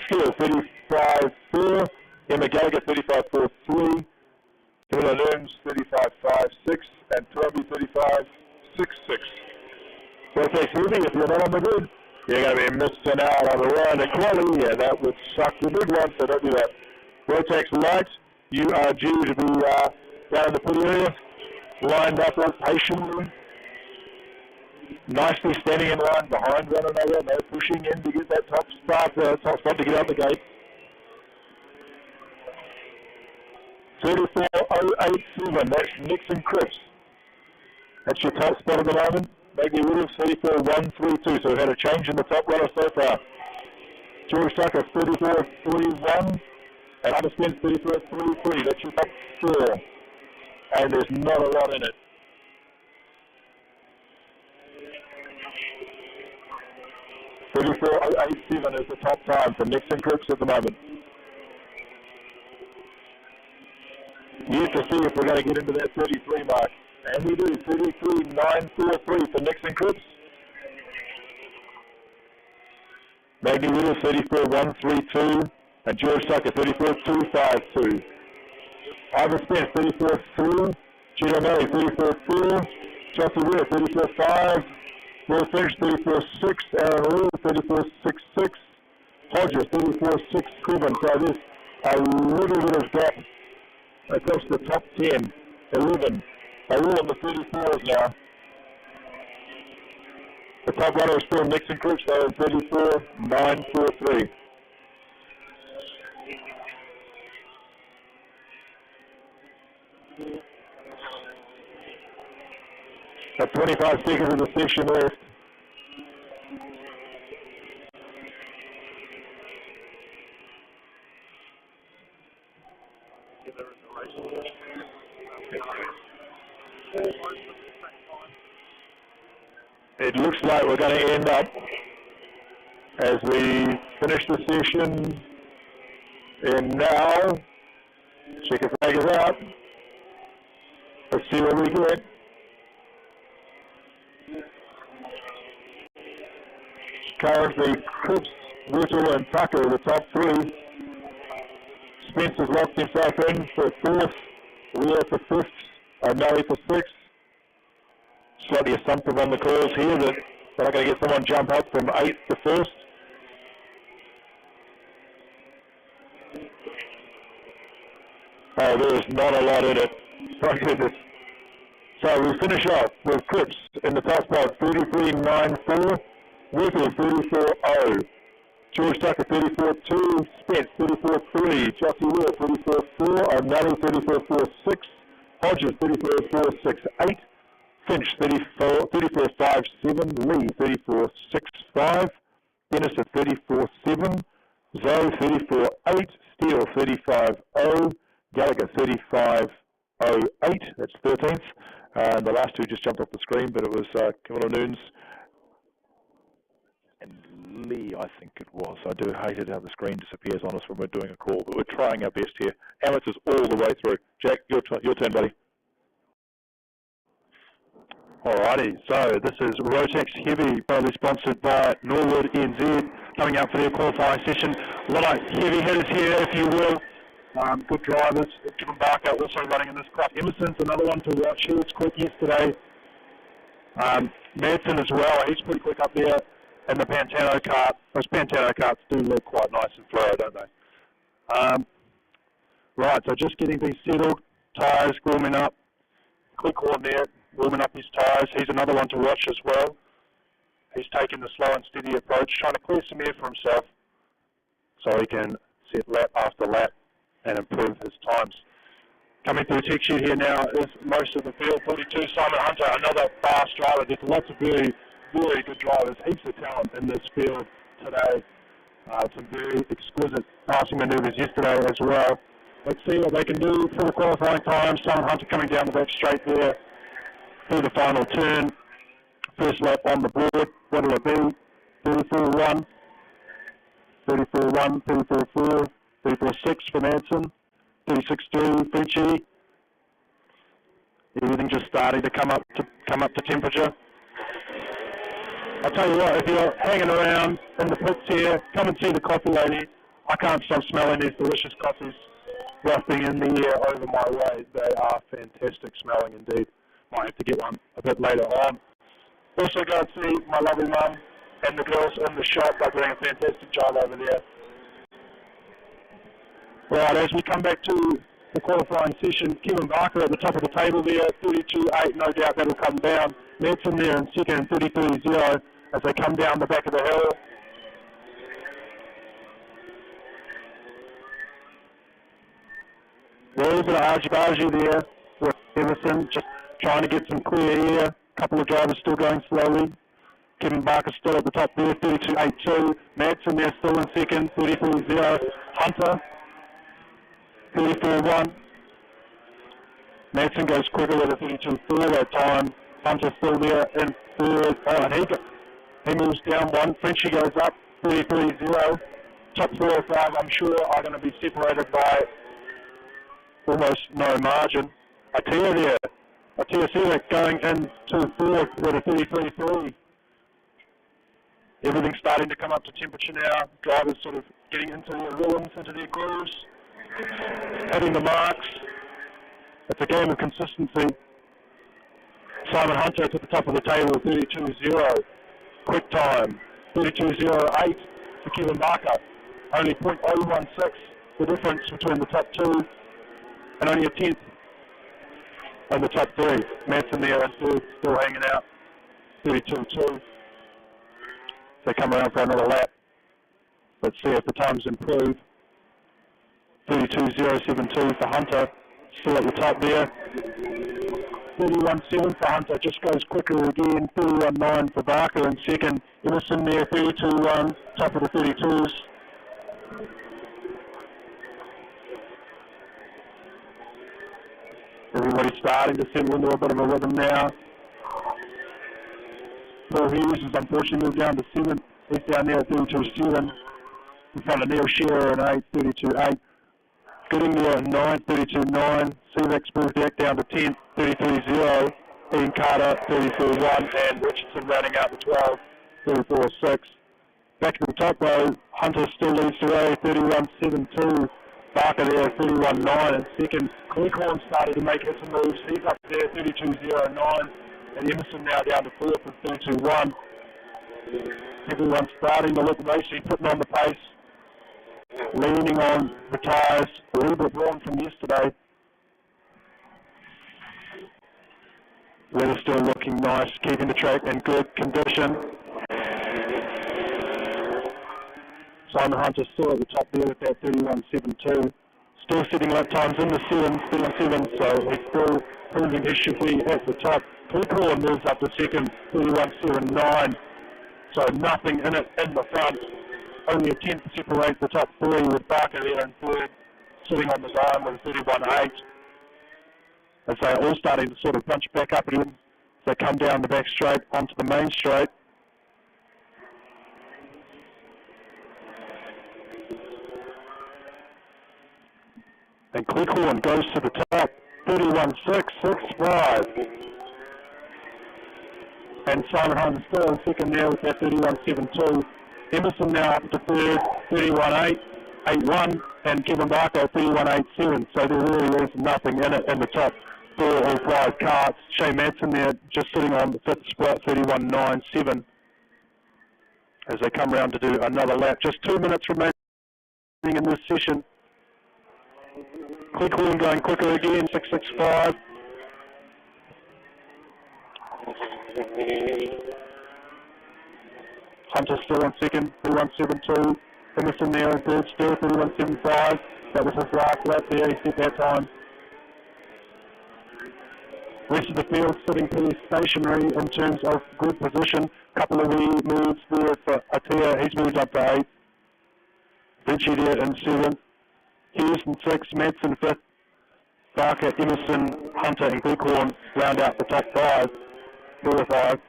S1: Skill, 35.4. Emma Gallagher, 35.43. Camilla Looms, 35.56. And Toby, 35.66. Vortex heavy, if you're not on the grid, you're going to be missing out on the run and quality, and that would suck the big one, so don't do that. Rotax light, you are due to be down in the pit area, lined up patiently, nicely standing in line behind one another, no pushing in to get that top spot to get out the gate. 34.087, that's Nixon Cripps. That's your top spot at the moment. Maggie Williams, 34.132, so we've had a change in the top runner so far. George Tucker, 34.41, and Ivor Spence, 34.33. That's your top four. And there's not a lot in it. $34.087 is the top time for Nixon Cripps at the moment. Yet to see if we're going to get into that 33 mark. And we do, 33.943 for Nixon Cripps. Magni Riddle, 34.132. And George Tucker, 34.252. Ivor Spence, 34.3. Judah O'Malley, 34.4. Chelsea Ware, 34.5. Will Finch, 34.6. Aaron Lee, 34.66. Hodges, 34.67. So there's a little bit of gap across the top 10, 11. They're all in the 34s now. The top runner is still Nixon Cripps, though, in 34.943. Got 25 seconds of the session left. It looks like we're going to end up, as we finish the session, in now. Checker flag is out. Let's see what we get. Currently, Cripps, Whittle, and Tucker are the top three. Spence has locked himself in for fourth. Wheeler for fifth. O'Malley for sixth. Slightly assumptive on the calls here that they're not going to get someone jump up from eighth to first. Oh, there is not a lot in it. My goodness. So we finish off with Cripps in the top spot, 33.94. Whittle, 34.0. George Tucker, 34.2. Spence, 34.3. Jossie Ware, 34.4. O'Malley, 34.46. Hodges, 34.468. Finch, 34.57. Lee, 34.65. Dennis at 34.7. Zoe, 34.8. Steele, 35.0. Gallagher, 35.08. That's 13th. And the last two just jumped off the screen, but it was Camilla Noons and Lee, I think it was. I do hate it how the screen disappears on us when we're doing a call, but we're trying our best here. Amateurs all the way through. Jack, your turn, buddy.
S2: Alrighty, so this is Rotex Heavy, proudly sponsored by Norwood NZ, coming up for their qualifying session. A lot of heavy hitters here, if you will. Good drivers. Jim Barker also running in this class. Emerson's another one to watch. He was quick yesterday. Madsen as well. He's pretty quick up there in the Pantano kart. Those Pantano karts do look quite nice and thorough, don't they? Right, so just getting these settled. Tyres warming up. Quick horn there, warming up his tyres. He's another one to watch as well. He's taking the slow and steady approach, trying to clear some air for himself so he can set lap after lap and improve his times. Coming through tech sheet here now is most of the field. 42, Simon Hunter, another fast driver. There's lots of very, very good drivers, heaps of talent in this field today. Some very exquisite passing manoeuvres yesterday as well. Let's see what they can do for the qualifying time. Simon Hunter coming down the back straight there through the final turn. First lap on the board. What will it be? 34-1, 34-1, 34-4, 34-6 for Madsen, 36-3 Frenchie. Everything just starting to come up to temperature. I'll tell you what, if you're hanging around in the pits here, come and see the coffee lady. I can't stop smelling these delicious coffees wafting in the air over my way. They are fantastic smelling indeed. Might have to get one a bit later on. Also go and see my lovely mum and the girls in the shop. They're doing a fantastic job over there. Right, as we come back to the qualifying session, Kevin Barker at the top of the table there, 32.8, no doubt that'll come down. Madsen there in second, 33.0 as they come down the back of the hill. A little bit of argy-bargy there with Emerson, just trying to get some clear air. A couple of drivers still going slowly. Kevin Barker still at the top there, 32.82. Madsen there still in second, 34.0. Hunter, 34.1. Madsen goes quicker with a 32.4 that time. Hunter still there in third. And he moves down one. Frenchie goes up, 33.0. Top 4 or 5, I'm sure, are going to be separated by almost no margin. Atia there. Atia Selleck going into fourth with a 33.3. Everything's starting to come up to temperature now. Drivers sort of getting into their rhythms, into their grooves, hitting the marks. It's a game of consistency. Simon Hunter to the top of the table, 32.0. Quick time, 32.08 for Kevin Barker. Only 0.016 the difference between the top two, and only a tenth in the top three. Madsen there in third, still hanging out, 32.2. They come around for another lap. Let's see if the times improve. 32.072 for Hunter, still at the top there. 31.7 for Hunter, just goes quicker again. 31.9 for Barker in second. Emerson there, 32.1, top of the 32s. Everybody's starting to settle into a bit of a rhythm now. Paul Hughes is unfortunately moved down to 7th. He's down there at 32.7. In front of Neil Shearer in 8th, 32.8. Getting there at 9th, 32.9. Sevex Burdick down to 10th, 33.0. Ian Carter, 34.1. And Richardson rounding out the 12, 34.6. Back to the top row, Hunter still leads the way, 31.72. Barker there, 31.9 in second. Cleghorn started to make his moves. He's up there, 32.09. And Emerson now down to fourth with 32.1. Everyone's starting to look racing, putting on the pace, leaning on the tyres, a little bit wrong from yesterday. Weather still looking nice, keeping the track in good condition. Simon Hunter still at the top there with that 31.72. Still setting lap times in the 7, so he's still proving he should be at the top. Cleghorn moves up to second, 31.79. So nothing in it in the front. Only a tenth separates the top three with Barker there in third, sitting on the line with 31.8. As they're all starting to sort of punch back up again as they come down the back straight onto the main straight. And Cleghorn goes to the top, 31.665. And Simon Hunter still in second there with that 31.72. Emerson now up to third, 31.881, and Kevin Barker 31.87. So there really is nothing in it in the top 4 or 5 carts. Shane Madsen there just sitting on the 5th spot, 31.97. As they come round to do another lap. Just 2 minutes remaining in this session. Cleghorn going quicker again, 6.65. Hunter still on second, 31.72. Emerson there in third still, 31.75. That was his last lap there, he set that time. Rest of the field sitting pretty stationary in terms of good position. Couple of wee moves there for Atea, he's moved up to 8th. Vinci there in 7th. Hughes in 6th, Madsen 5th. Barker, Emerson, Hunter and Gleghorn round out the top 5. 4 or 5.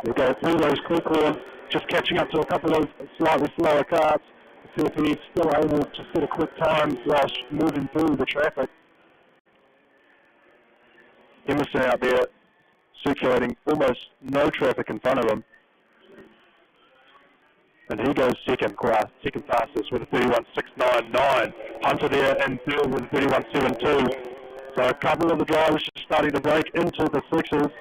S2: We go through those Gleghorn, just catching up to a couple of slightly slower karts. See if he's still able to set a quick time whilst moving through the traffic. Emerson out there circulating almost no traffic in front of him. And he goes second fastest with a 31.699. Hunter there in third with a 31.72. So a couple of the drivers just starting to break into the 6s.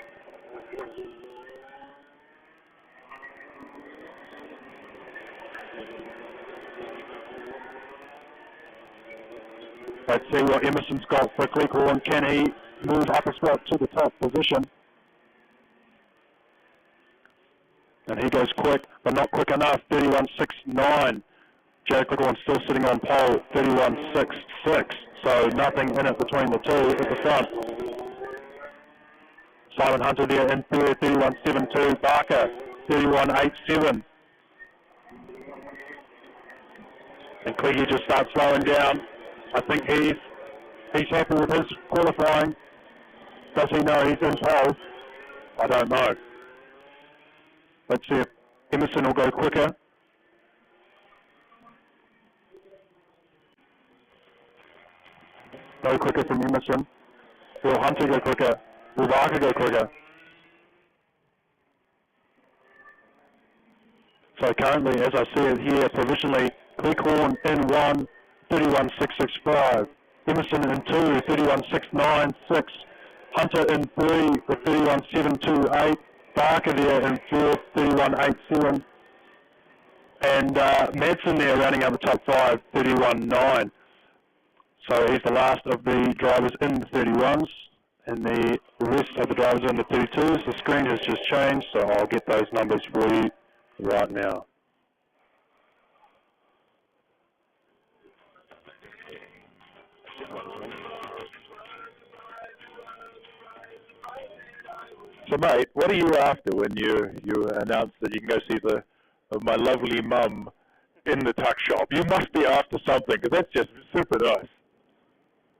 S2: Let's see what Emerson's got for Gleghorn. Can he move up a spot to the top position? And he goes quick, but not quick enough, 31.69. Jared Gleghorn still sitting on pole, 31.66. So nothing in it between the two at the front. Simon Hunter there in third, 31.72. Barker, 31.87. And Cleggy just starts slowing down. I think he's happy with his qualifying. Does he know he's in pole? I don't know. Let's see if Emerson will go quicker. No quicker from Emerson. Will Hunter go quicker? Will Barker go quicker? So currently, as I see it here, provisionally, Gleghorn in 1, 31.665. Emerson in 2, 31.696. Hunter in 3 with 31.728. Barker there in 4th, 31.87. And Madsen there rounding out the top 5, 31.9. So he's the last of the drivers in the 31s. And the rest of the drivers are in the 32s. The screen has just changed, so I'll get those numbers for you right now.
S1: So, mate, what are you after when you announce that you can go see my lovely mum in the tuck shop? You must be after something, because that's just super nice.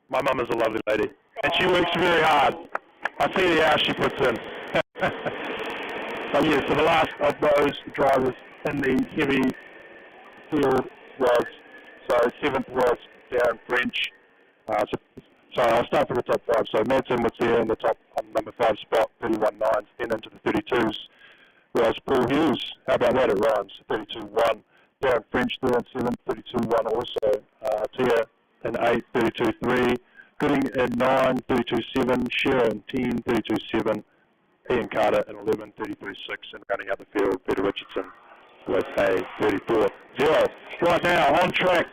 S2: My mum is a lovely lady, and she works very hard. I see the hours she puts in. But yeah, so the last of those drivers in the heavy field was, so 7th was Darren French. So I'll start from the top 5. So Madsen was there in the top number 5 spot, 31.9, then into the 32s was Paul Hughes. How about that? It rhymes. 32.1. Darren French there in 7th, 32.1 also. Tia in 8, 32.3. Gooding in 9, 32.7. Shearer in 10, 32.7. Ian Carter in 11, 33.6. And rounding out the field, Peter Richardson with a 34.0. Right now, on track.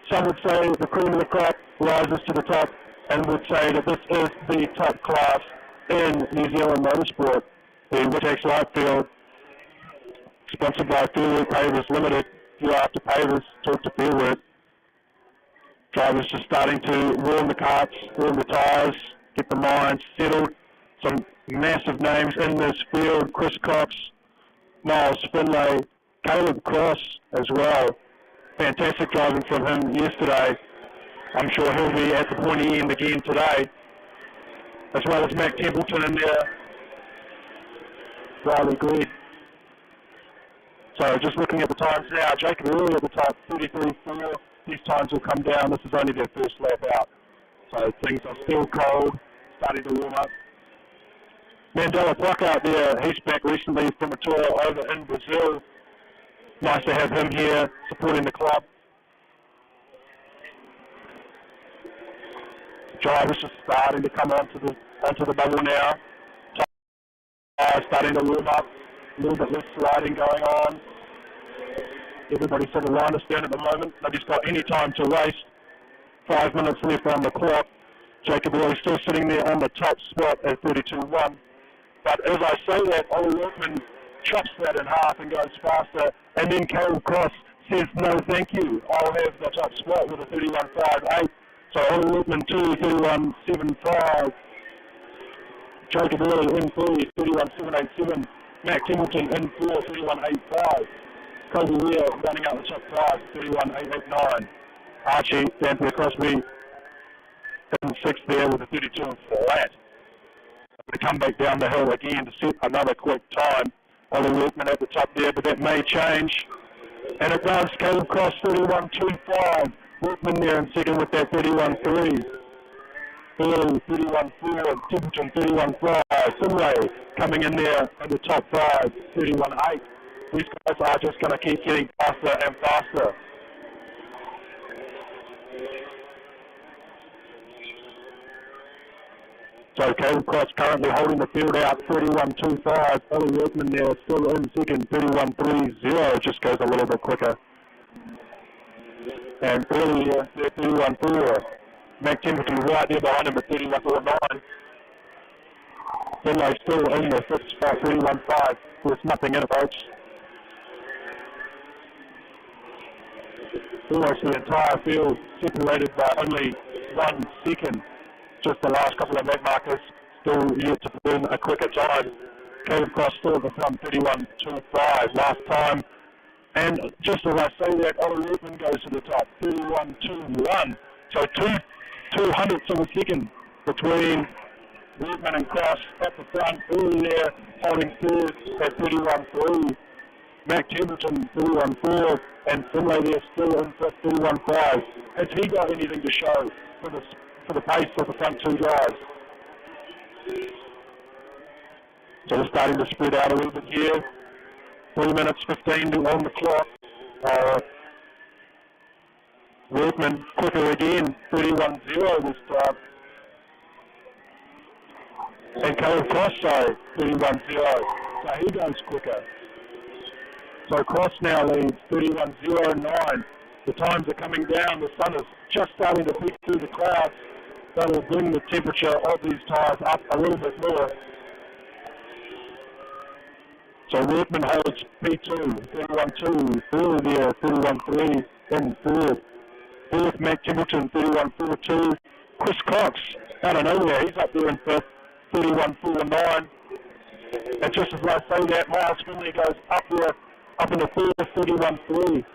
S2: Some would say the cream of the crop rises to the top and would say that this is the top class in New Zealand motorsport. The Rotax light field, sponsored by Fairwork Pavers Limited. If you're after pavers, talk to Fairwork. Drivers just starting to warm the carts, warm the tyres, get the minds settled. Some massive names in this field: Chris Cox, Miles Finlay, Caleb Cross as well. Fantastic driving from him yesterday. I'm sure he'll be at the pointy end again today, as well as Mac Templeton in there. Riley Gleed. So just looking at the times now, Jacob Early at the top, 33.4. These times will come down. This is only their first lap out. So things are still cold, starting to warm up. Mandela Pluck out there, he's back recently from a tour over in Brazil. Nice to have him here supporting the club. Drivers just starting to come onto the bubble now. Starting to warm up, a little bit less sliding going on. Everybody's sort of line us down at the moment. Nobody's got any time to waste 5 minutes left on the clock. Jacob Roy still sitting there on the top spot at 32.1. But as I say that, Ollie Workman chops that in half and goes faster. And then Caleb Cross says, no, thank you. I'll have the top spot with a 31.58. So Ollie Workman 2, 31.75. Jacob Roy in 3, 31.787. Matt Templeton in 4, 31.85. Kobe Weir running out the top 5, 31.889. Archie Banter Crosby in 6th there with a 32 flat. To come back down the hill again to set another quick time. Ollie Workman at the top there, but that may change. And it does. Caleb Cross 31.25. Workman there in second with that 31.3. Early 31.4. Templeton 31.5. Finlay coming in there at the top 5, 31.8. These guys are just going to keep getting faster and faster. So Caleb Cross currently holding the field out, 31.25. Ollie Workman there still in second, 31.30. Just goes a little bit quicker. And earlier, 31.4. Mac Templeton right there behind him at 31.49. Finlay still in the 5th spot, 31.5. There's nothing in it, folks. Almost the entire field separated by only 1 second. Just the last couple of leg markers still yet to burn a quicker time. Caleb Cross still at the front, 31.25 last time. And just as I say that, Ollie Workman goes to the top, 31.21. So 2/200ths of a second between Workman and Cross at the front. Early there, holding third at 31.3. Mac Templeton, 31.4. And Finlay there still in 5th, 31.5. Has he got anything to show for the pace of the front 2 guys? So we're starting to spread out a little bit here. 3 minutes 15 on the clock. Workman quicker again, 31.0 this time. And Caleb Cross, 31.0. So he goes quicker. So Cross now leads 31.09. The times are coming down. The sun is just starting to peek through the clouds. That will bring the temperature of these tyres up a little bit more. So Workman holds P2, 31.2. Early there, 31.3 in third. Fourth, Mac Templeton, 31.42. Chris Cox, out of nowhere, he's up there in 5th, 31.49. And just as I say that, Miles Finley goes up there, up in the 4th, 31.3.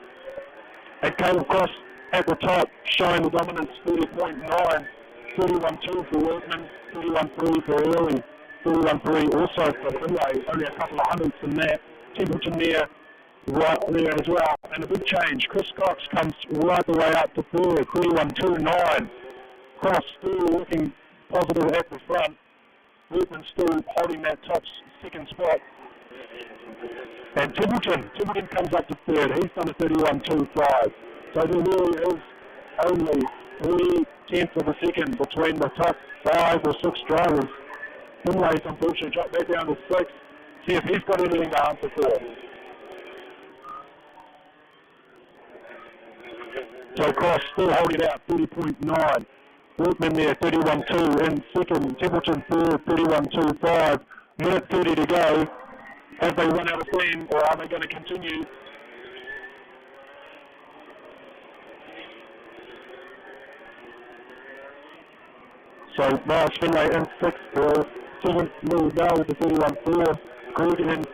S2: And Caleb Cross at the top, showing the dominance, 30.9. 31.2 for Workman, 31.3 for Early, 31.3 also for Finlay, only a couple of hundredths in that. Templeton there, right there as well. And a big change, Chris Cox comes right the way up to third, 31.29. Cross still looking positive at the front. Workman still holding that top second spot. And Templeton comes up to third. He's done a 31.25. So there really is only 3/10 of a second between the top 5 or 6 drivers. Finlay's unfortunately dropped back down to 6. See if he's got anything to answer for. So Cross still holding out, 30.9. Workman there, 31.2 in second. Templeton third, 31.25. Minute 30 to go. Have they run out of steam, or are they going to continue? So Miles Finlay in 6th, 7th, Lou Bell with the 31.4. Greg in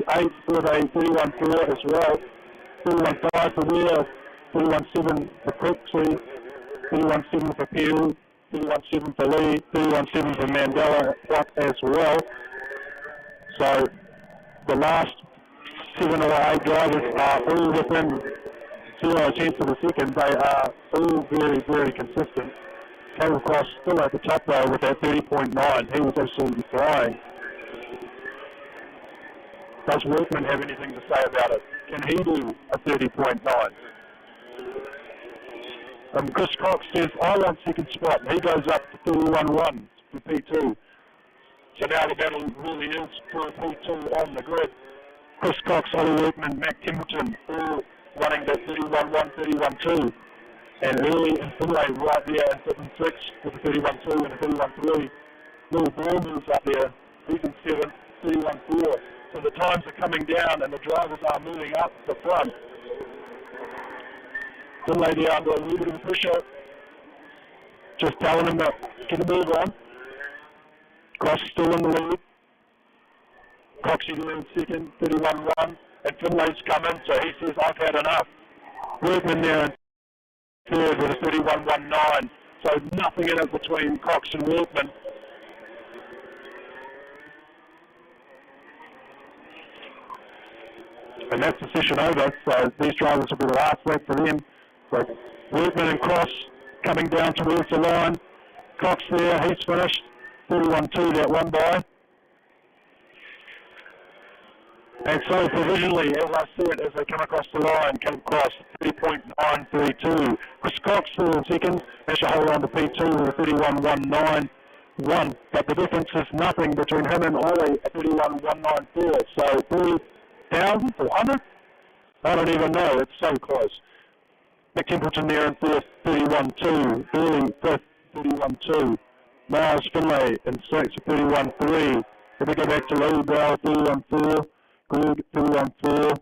S2: 8th with a 31.4 as well. 31.5 for Wheeler, 31.7 for Crooksey, 31.7 for Peel, 31.7 for Lee, 31.7 for Mandela up as well. So the last 7 or 8 drivers are all within 0.1 of a second. They are all very, very consistent. Caleb Cross still at the top though with that 30.9. He was absolutely flying. Does Workman have anything to say about it? Can he do a 30.9? Chris Cox says, I want second spot. He goes up to 31.1 for P2. So now the battle really is for a P2 on the grid. Chris Cox, Ollie Workman, Mac Templeton, all running that 31.1, 31.2. and early in Finlay right there in 7th, 6 with a 31-2 and a 31-3. Little ball moves up there. He's in 7th, 31-4. So the times are coming down and the drivers are moving up the front. Finlay there under a little bit of pressure. Just telling him to get a move on. Cross still in the lead. Coxie there in 2nd, 31-1. And Finlay's coming, so he says, I've had enough. Workman there in 3rd with a 31-1-9. So nothing in it between Cox and Workman. And that's the session over, so these drivers will be the last lap for them. So Workman and Cross coming down towards the line. Cox there, he's finished. 31-2 that one by. And so provisionally, as I said, as they come across the line, come across 30.932. Chris Cox still in 2nd, has to hold on to P2 with a 31.191. But the difference is nothing between him and Ollie at 31.194. So 3,400? I don't even know, it's so close. Nick Templeton there in 4th, 31-2. Early 5th, 31-2. Miles Finlay in 6th, 31-3. If we go back to Lee Bell, 31-4. Greg, 31-4.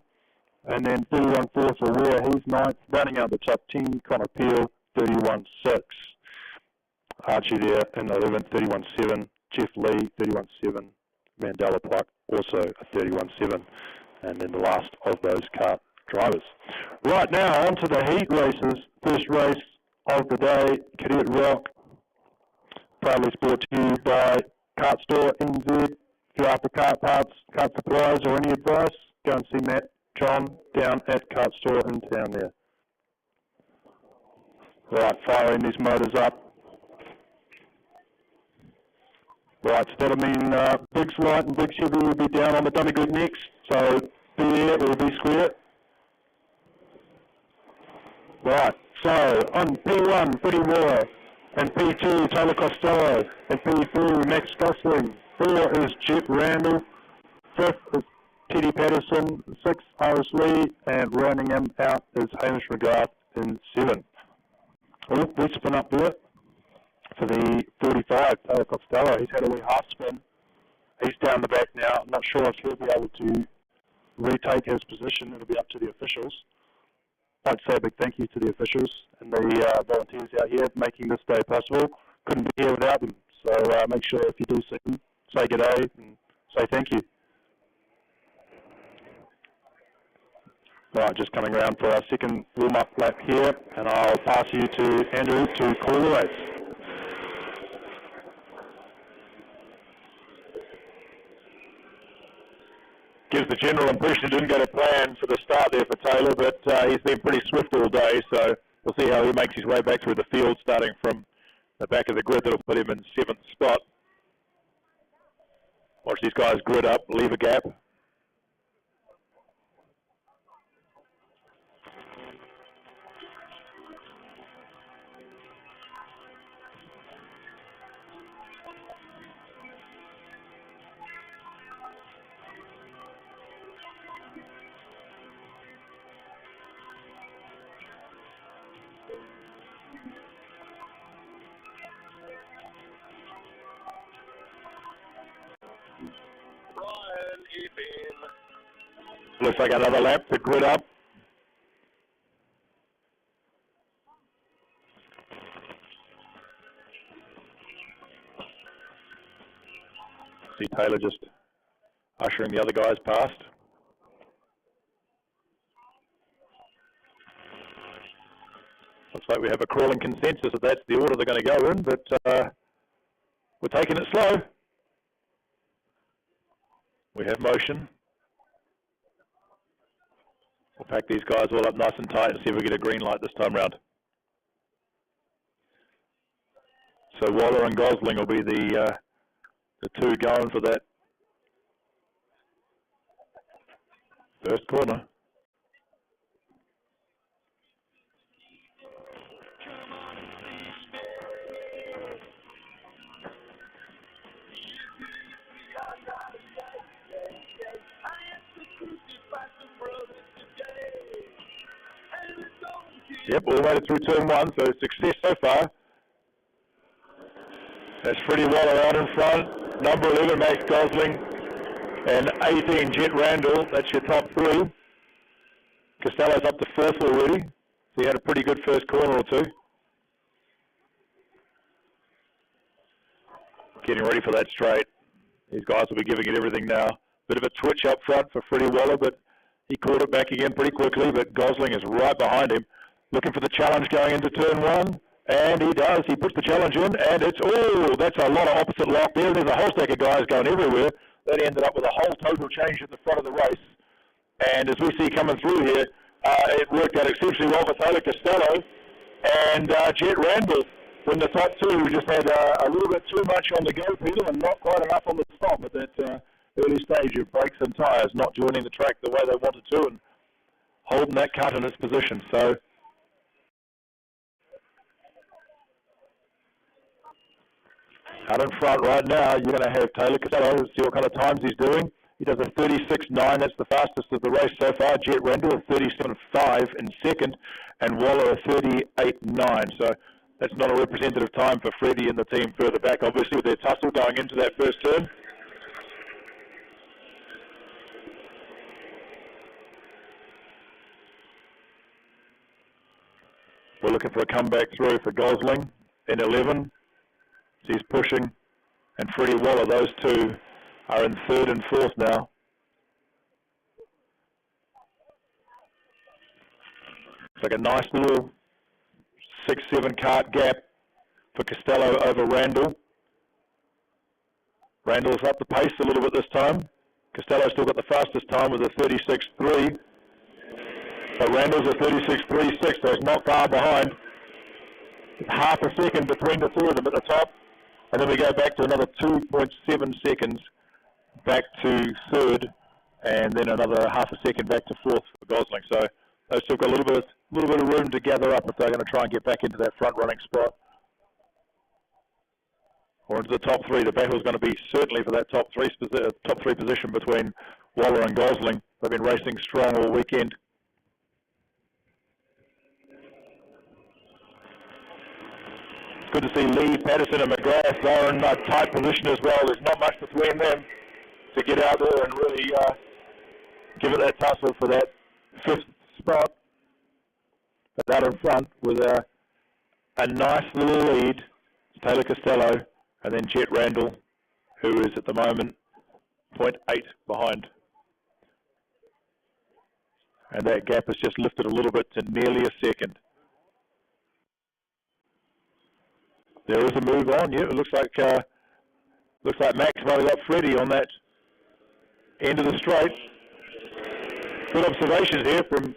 S2: And then 31-4 for Ware, he's 9th. Running out the top 10, Connor Peel, 31-6. Archie there in 11th, 31-7. Jeff Lee, 31-7. Mandela Pluck, also a 31-7. And then the last of those kart drivers. Right now, on to the heat races. First race of the day, Cadet Rock. Proudly brought to you by Kartsport NZ. If you're after kart parts, kart supplies, or any advice, go and see Matt, John, down at Kartsport in town there. Right, firing these motors up. Right, so that'll mean Briggs Light and Briggs Heavy will be down on the dummy grid next. So be there or be square. Right, so on P1, Freddie Moore, and P2, Taylor Costello, and P3, Max Gosling. 4 is Jet Randall, 5th is Teddy Patterson, 6th, Iris Lee, and rounding him out is Hamish McGrath in 7th. Oh, we spin up there for the 45, Taylor Costello. He's had a wee half spin. He's down the back now. I'm not sure if he'll be able to retake his position. It'll be up to the officials. I'd say a big thank you to the officials and the volunteers out here making this day possible. Couldn't be here without them. So make sure if you do see them, say good day and say thank you. Right, just coming around for our second warm-up lap here, and I'll pass you to Andrew to call the race.
S1: Gives the general impression it didn't go to plan for the start there for Taylor, but he's been pretty swift all day, so we'll see how he makes his way back through the field, starting from the back of the grid. That'll put him in 7th spot. Watch these guys grid up, leave a gap. Looks like another lap to grid up. See Taylor just ushering the other guys past. Looks like we have a crawling consensus that that's the order they're going to go in, but we're taking it slow. We have motion. We'll pack these guys all up nice and tight and see if we get a green light this time round. So Waller and Gosling will be the two going for that first corner. Yep, all made it through turn one, so success so far. That's Freddie Waller out in front. Number 11, Max Gosling. And 18, Jet Randall. That's your top three. Costello's up to fourth already. So he had a pretty good first corner or two. Getting ready for that straight. These guys will be giving it everything now. Bit of a twitch up front for Freddie Waller, but he caught it back again pretty quickly, but Gosling is right behind him. Looking for the challenge going into turn one. And he does. He puts the challenge in, and it's, oh, that's a lot of opposite lock there. There's a whole stack of guys going everywhere. That ended up with a whole total change at the front of the race. And as we see coming through here, it worked out exceptionally well for Taylor Costello and Jet Randall. When the top two just had a little bit too much on the go pedal and not quite enough on the stop at that early stage of brakes and tyres, not joining the track the way they wanted to and holding that cut in its position. So out in front right now, you're going to have Taylor Costello. See what kind of times he's doing. He does a 36.9. That's the fastest of the race so far. Jet Randall a 37.5 in second, and Waller a 38.9. So that's not a representative time for Freddie and the team further back, obviously, with their tussle going into that first turn. We're looking for a comeback through for Gosling in 11. He's pushing, and Freddie Waller, those two are in third and fourth now. It's like a nice little 6-7 kart gap for Costello over Randall. Randall's up the pace a little bit this time. Costello's still got the fastest time with a 36.3. But Randall's a 36.36, so it's not far behind. It's half a second between the two of them at the top. And then we go back to another 2.7 seconds back to third, and then another half a second back to fourth for Gosling. So they've still got a little bit of room to gather up if they're going to try and get back into that front running spot. Or into the top three. The battle's going to be certainly for that top three position between Waller and Gosling. They've been racing strong all weekend. Good to see Lee, Patterson and McGrath. They're in a tight position as well. There's not much between them to get out there and really give it that tussle for that fifth spot. But out in front with a nice little lead, it's Taylor Costello and then Jet Randall, who is at the moment 0.8 behind. And that gap has just lifted a little bit to nearly a second. There is a move on. Yeah, it looks like Max might have got Freddie on that end of the straight. Good observations here from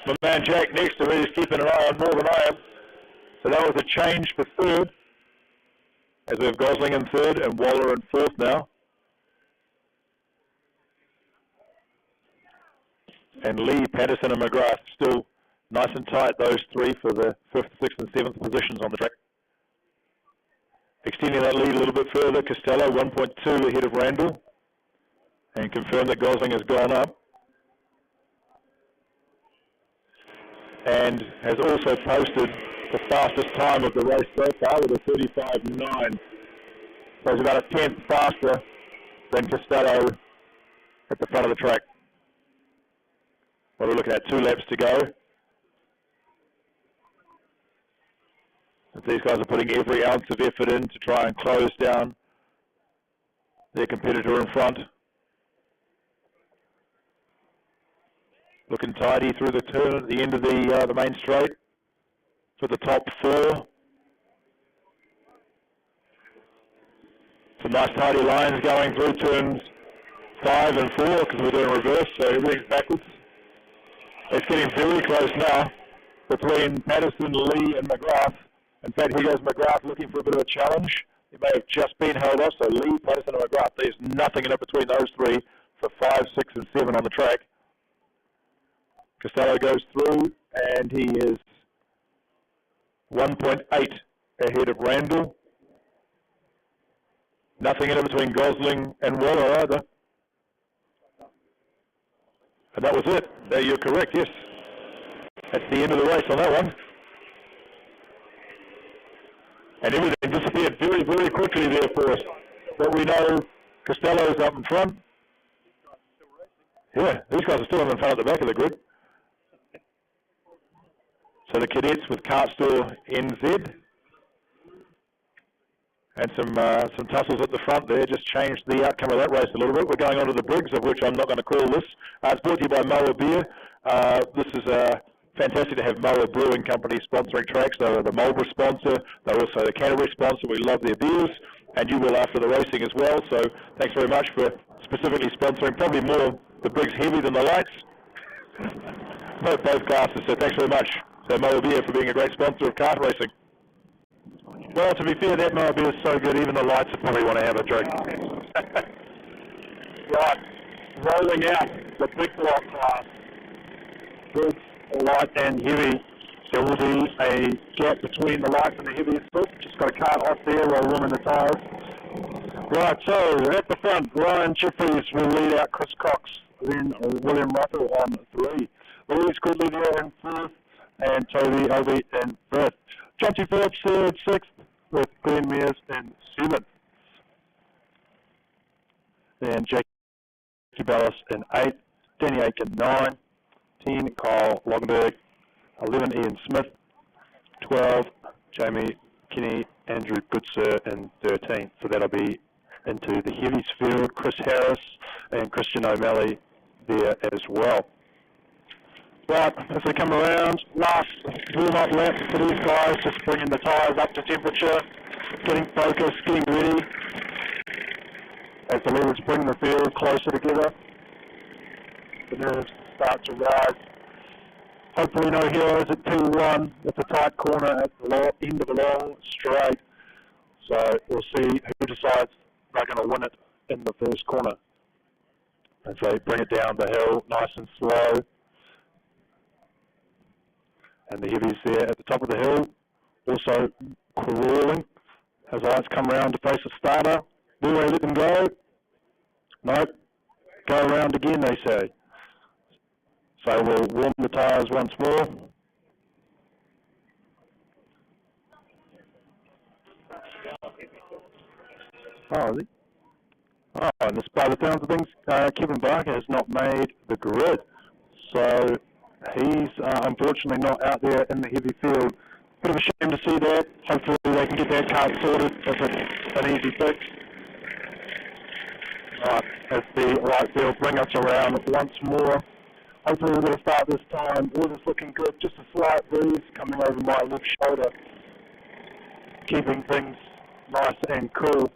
S1: my man Jack next to me. He's keeping an eye on more than I am. So that was a change for third, as we have Gosling in third and Waller in fourth now. And Lee, Patterson and McGrath still nice and tight, those three, for the 5th, 6th and 7th positions on the track. Extending that lead a little bit further, Costello 1.2 ahead of Randall, and confirmed that Gosling has gone up. And has also posted the fastest time of the race so far with a 35.9. So it's about a 10th faster than Costello at the front of the track. Well, we're looking at 2 laps to go. These guys are putting every ounce of effort in to try and close down their competitor in front. Looking tidy through the turn at the end of the main straight for the top 4. Some nice tidy lines going through turns 5 and 4 because we're doing reverse, so everything's backwards. It's getting very close now between Patterson, Lee and McGrath. In fact, here goes McGrath looking for a bit of a challenge. He may have just been held off, so Lee, Patterson and McGrath, there's nothing in it between those three for 5, 6 and 7 on the track. Costello goes through, and he is 1.8 ahead of Randall. Nothing in it between Gosling and Waller either. And that was it. You're correct, yes. That's the end of the race on that one. And everything disappeared very, very quickly there for us. But we know Costello's up in front. Yeah, these guys are still in front at the back of the grid. So the cadets with Kartsport NZ. And some tussles at the front there just changed the outcome of that race a little bit. We're going on to the Briggs, of which I'm not going to call this. It's brought to you by Moa Beer. This is fantastic to have Moa Brewing Company sponsoring tracks. They're the Marlborough sponsor. They're also the Canterbury sponsor. We love their beers, and you will after the racing as well. So thanks very much for specifically sponsoring probably more the Briggs Heavy than the lights. Both classes, so thanks very much. So Moa Beer for being a great sponsor of kart racing.
S2: Well, to be fair, that Moa Beer is so good, even the lights would probably want to have a drink.
S1: Right, rolling out the big block class.
S2: Briggs, light and heavy. There will be a gap between the lights and the heavy split. Just got a cart off there while warming the tyres. Right, so at the front, Ryan Jeffries will lead out Chris Cox, then William Russell on 3. Louise Goodley there in 4th, and Toby Elby in 5th. Jonty Phillips third, 6th, with Glenn Mears in 7th. Then Jackie Ballas in 8th, Danny Aiken 9, 10 Kyle Logenberg, 11 Ian Smith, 12 Jamie Kinney, Andrew Goodsir in 13th. So that'll be into the heavies field. Chris Harris and Christian O'Malley there as well. Right, as they come around, last warm-up lap for these guys, just bringing the tyres up to temperature, getting focused, getting ready, as the leaders bring the field closer together. The nerves start to rise. Hopefully no heroes at 2-1. It's a tight corner at the end of the long straight. So we'll see who decides they're going to win it in the first corner. As they bring it down the hill, nice and slow. And the heavies there at the top of the hill, also crawling as lights come around to face the starter. Will they let them go? Nope. Go around again, they say. So we'll warm the tyres once more. And this, by the sounds of things, Kevin Barker has not made the grid. So he's unfortunately not out there in the heavy field. Bit of a shame to see that. Hopefully they can get that cart sorted if it's an easy fix. Right, as the right field bring us around once more. Hopefully we're going to start this time. Weather's looking good. Just a slight breeze coming over my left shoulder, keeping things nice and cool.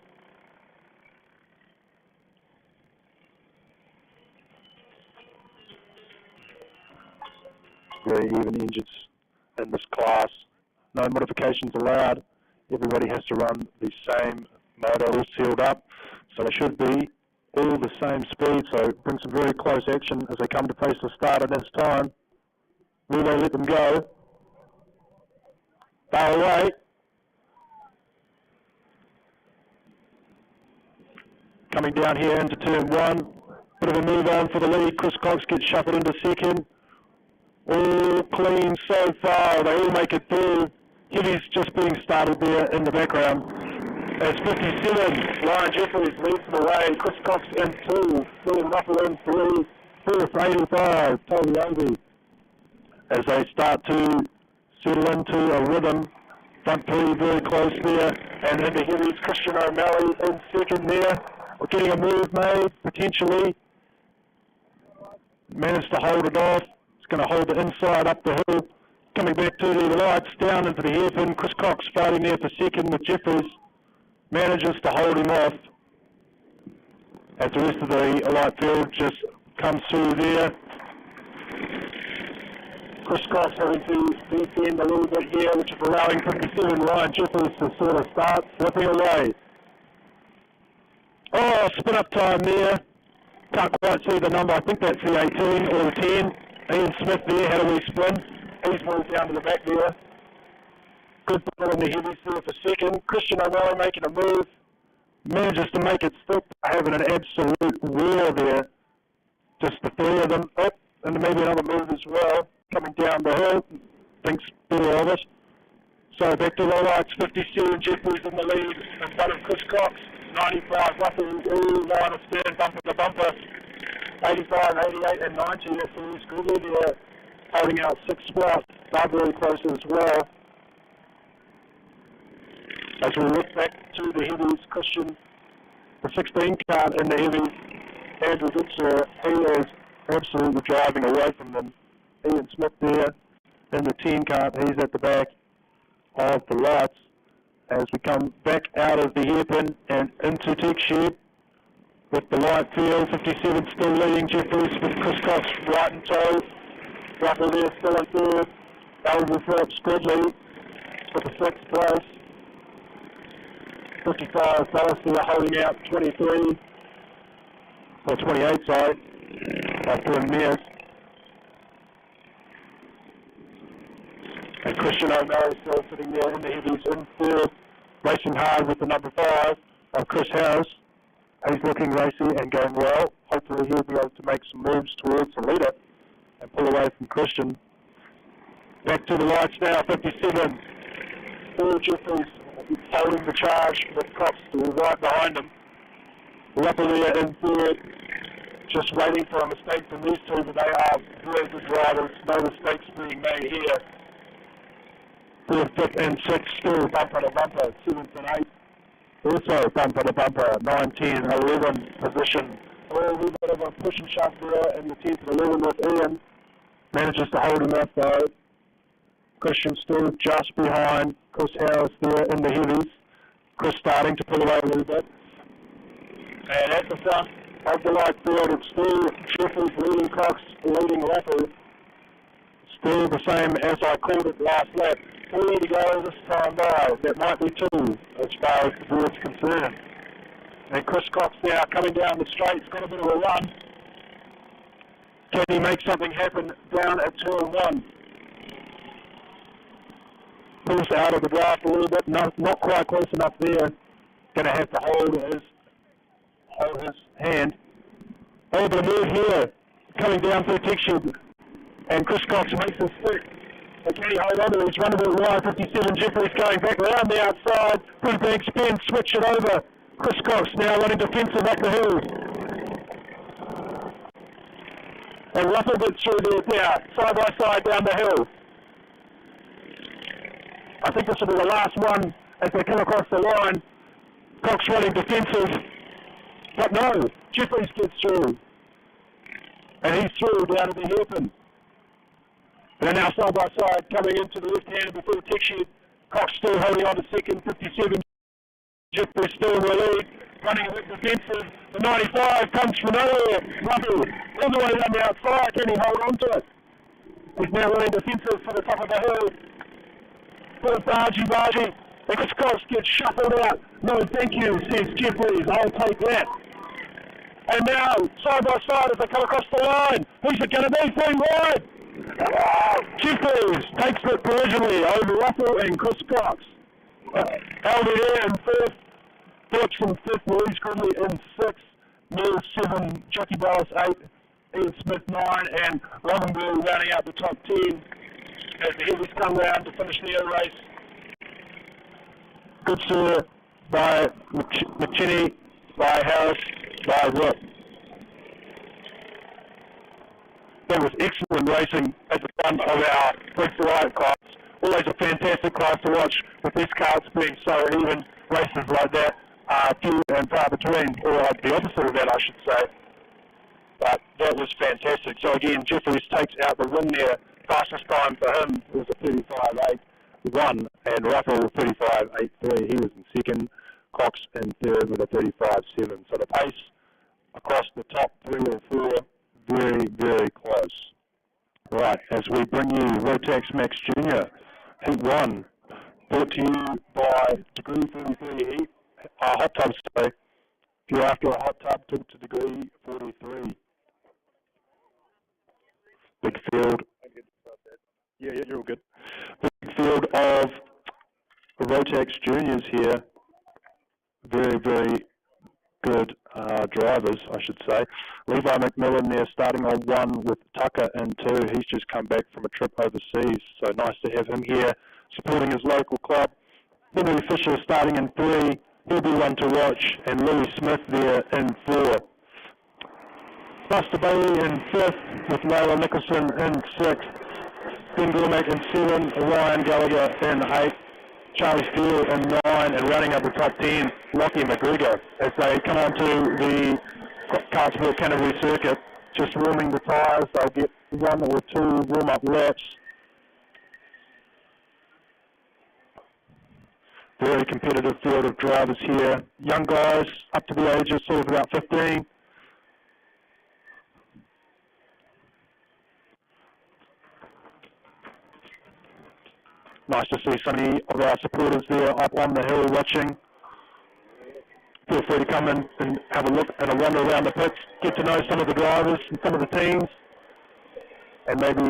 S2: Very even engines in this class. No modifications allowed. Everybody has to run the same motor, all sealed up. So they should be all the same speed. So bring some very close action as they come to face the starter this time. Will they let them go? They're away. Coming down here into turn 1. Bit of a move on for the lead. Chris Cox gets shuffled into second. All clean so far. They all make it through. Heavy's just being started there in the background. As 57, Ryan Jeffries leads the way. Chris Cox in 2. William Russell in 3. 4th, 85, Toby Obi. As they start to settle into a rhythm. Front 3 very close there. And into heavies, Christian O'Malley in second there. We're getting a move made, potentially. Managed to hold it off. Going to hold the inside up the hill, coming back to the lights, down into the hairpin. Chris Cox fighting there for second with Jeffries, manages to hold him off as the rest of the light field just comes through there. Chris Cox having to defend a little bit here, which is allowing 57 Ryan Jeffries to sort of start slipping away. Oh, spin up time there. Can't quite see the number. I think that's the 18 or the 10. Ian Smith there had a wee spin. He's moved down to the back there. Good ball in the heavies there for second. Christian O'Malley making a move. Manages to make it stick. Having an absolute war there. Just the 3 of them. Oh, and maybe another move as well. coming down the hill, thinks better of it. So back to low lights, 57, Jeffries in the lead, in front of Chris Cox, 95, Russell, all line of stand, bumper to bumper, 85, 88 and 90, that's all good there, holding out 6 spots, they're very close as well. As we look back to the heavies, Christian, the 16 cart in the heavies, Andrew Goodsir, he is absolutely driving away from them. Ian Smith there in the 10 cart, he's at the back of the lights as we come back out of the hairpin and into Tech Shed with the light field. 57 still leading Jeffries with Chris Cox right in tow. Russell there still in third. Elvis Phillips Gridley with the 6th place. 55 Dallas there holding out 23 or 28 sorry after Mears. And Christian O'Malley still sitting there in the heavies in third, racing hard with the number 5 of Chris Harris. He's looking racy and going well. Hopefully he'll be able to make some moves towards the leader and pull away from Christian. Back to the lights now, 57. Paul Jeffries holding the charge with Cox right behind him. Russell there in third, just waiting for a mistake from these two, but they are very good drivers. No mistakes being made here. 4th, 5th and 6th still bumper to bumper, 7th and 8th also bumper to bumper, 9, 10, 11 position. A little bit of a push and shove there in the 10th and 11 with Ian. Manages to hold him up though. Christian still just behind Chris Harris there in the heavies. Chris starting to pull away a little bit. And at the front of the light field, it's still Jeffries leading Cox, leading Raffle. Still the same as I called it last lap. 3 to go this time by. That might be 2 as far as the board's concerned. And Chris Cox now coming down the straight, got a bit of a run. Can he make something happen down at turn 1? Pulls out of the draft a little bit, not quite close enough there. Going to have to hold his hand. Oh, but a move here, coming down through Tech Shed. And Chris Cox makes a stick. And can he hold on to it? He's run a bit wide. 57 Jeffries going back around the outside. Pretty big spin, switch it over. Chris Cox now running defensive back the hill. And Russell gets through there now, side by side down the hill. I think this will be the last one as they come across the line. Cox running defensive. But no, Jeffries gets through. And he's through down to the hairpin. They're now side by side coming into the left hand before the Tech Shed. Cox still holding on to second, 57. Jeffries still in the lead, running a bit defensive. The 95 comes from nowhere. Russell all the way down the outside. Can he hold on to it? He's now running defensive for the top of the hill. For the bargy. And Chris Cox gets shuffled out. No thank you, says Jeffries. I'll take that. And now, side by side as they come across the line. Who's it going to be? 3 wide. Jeffries takes it provisionally over Russell and Chris Cox. Held it in 4th, Phillips in 5th, Louise Gridley in 6th, Mills 7, Jackie Dallas 8, Ian Smith 9, and Robinville rounding out the top 10 as the heavies come round to finish their race. Good sir by McKinney, by Harris, by Rook. That was excellent racing at the front of our Briggs Light class. Always a fantastic class to watch with these carts being so even. Races like that are few and far between, or the opposite of that I should say. But that was fantastic. So again, Jeffries takes out the win there. Fastest time for him was a 35.81 and Russell 35.83. He was in second, Cox in third with a 35.7. So the pace across the top 3 or 4, very, very close. Right, as we bring you Rotax Max Jr. Heat 1, brought to you by Degree 33 Heat, hot tub stay. If you're after a hot tub, talk to Degree 43. Big field. Yeah, you're all good. Big field of Rotax Juniors here. Very, very good drivers, I should say. Levi McMillan there starting on 1 with Tucker in 2. He's just come back from a trip overseas, so nice to have him here supporting his local club. Henry Fisher starting in 3. He'll be one to watch, and Louis Smith there in 4. Buster Bailey in 5th with Noah Nicholson in 6th. Ben Gormack in 7, Ryan Gallagher in 8. Charlie Steele in 9, and rounding up the top 10, Lockie McGregor, as they come onto the Kartsport Canterbury circuit, just warming the tyres. They'll get 1 or 2 warm-up laps. Very competitive field of drivers here. Young guys up to the age of sort of about 15. Nice to see so many of our supporters there up on the hill watching. Feel free to come in and have a look and a wander around the pits, get to know some of the drivers and some of the teams, and maybe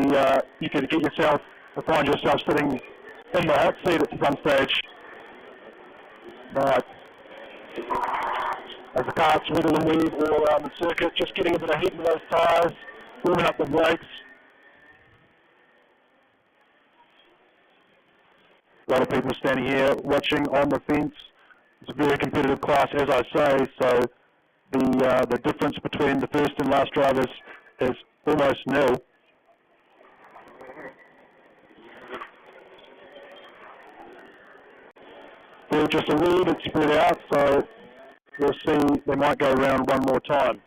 S2: you could get yourself or find yourself sitting in the hot seat at some stage. Right. As the karts wiggle and weave all around the circuit, just getting a bit of heat in those tyres, warming up the brakes. A lot of people standing here watching on the fence. It's a very competitive class, as I say, so the difference between the first and last drivers is almost nil. They're just a wee bit spread out, so we'll see. They might go around one more time.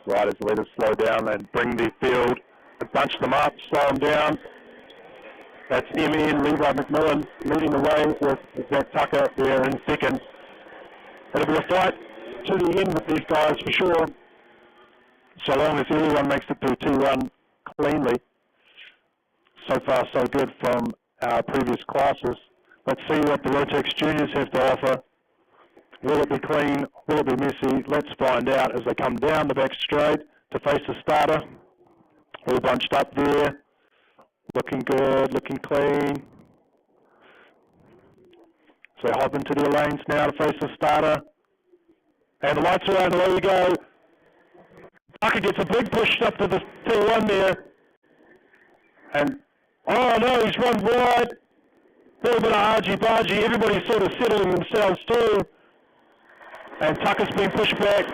S2: Right, as the leaders slow down and bring the field and bunch them up, slow them down. That's MN Levi McMillan leading the way with Zach Tucker there in second. It'll be a fight to the end with these guys for sure, so long as everyone makes it through T1 cleanly. So far so good from our previous classes. Let's see what the Rotex juniors have to offer. Will it be clean? Will it be messy? Let's find out as they come down the back straight to face the starter. All bunched up there. Looking good, looking clean. So hop into their lanes now to face the starter. And the lights are on, away we go. Tucker gets a big push up to the T1 there. And, oh no, he's run wide. A little bit of argy-bargy. Everybody's sort of settling themselves through. And Tucker's been pushed back.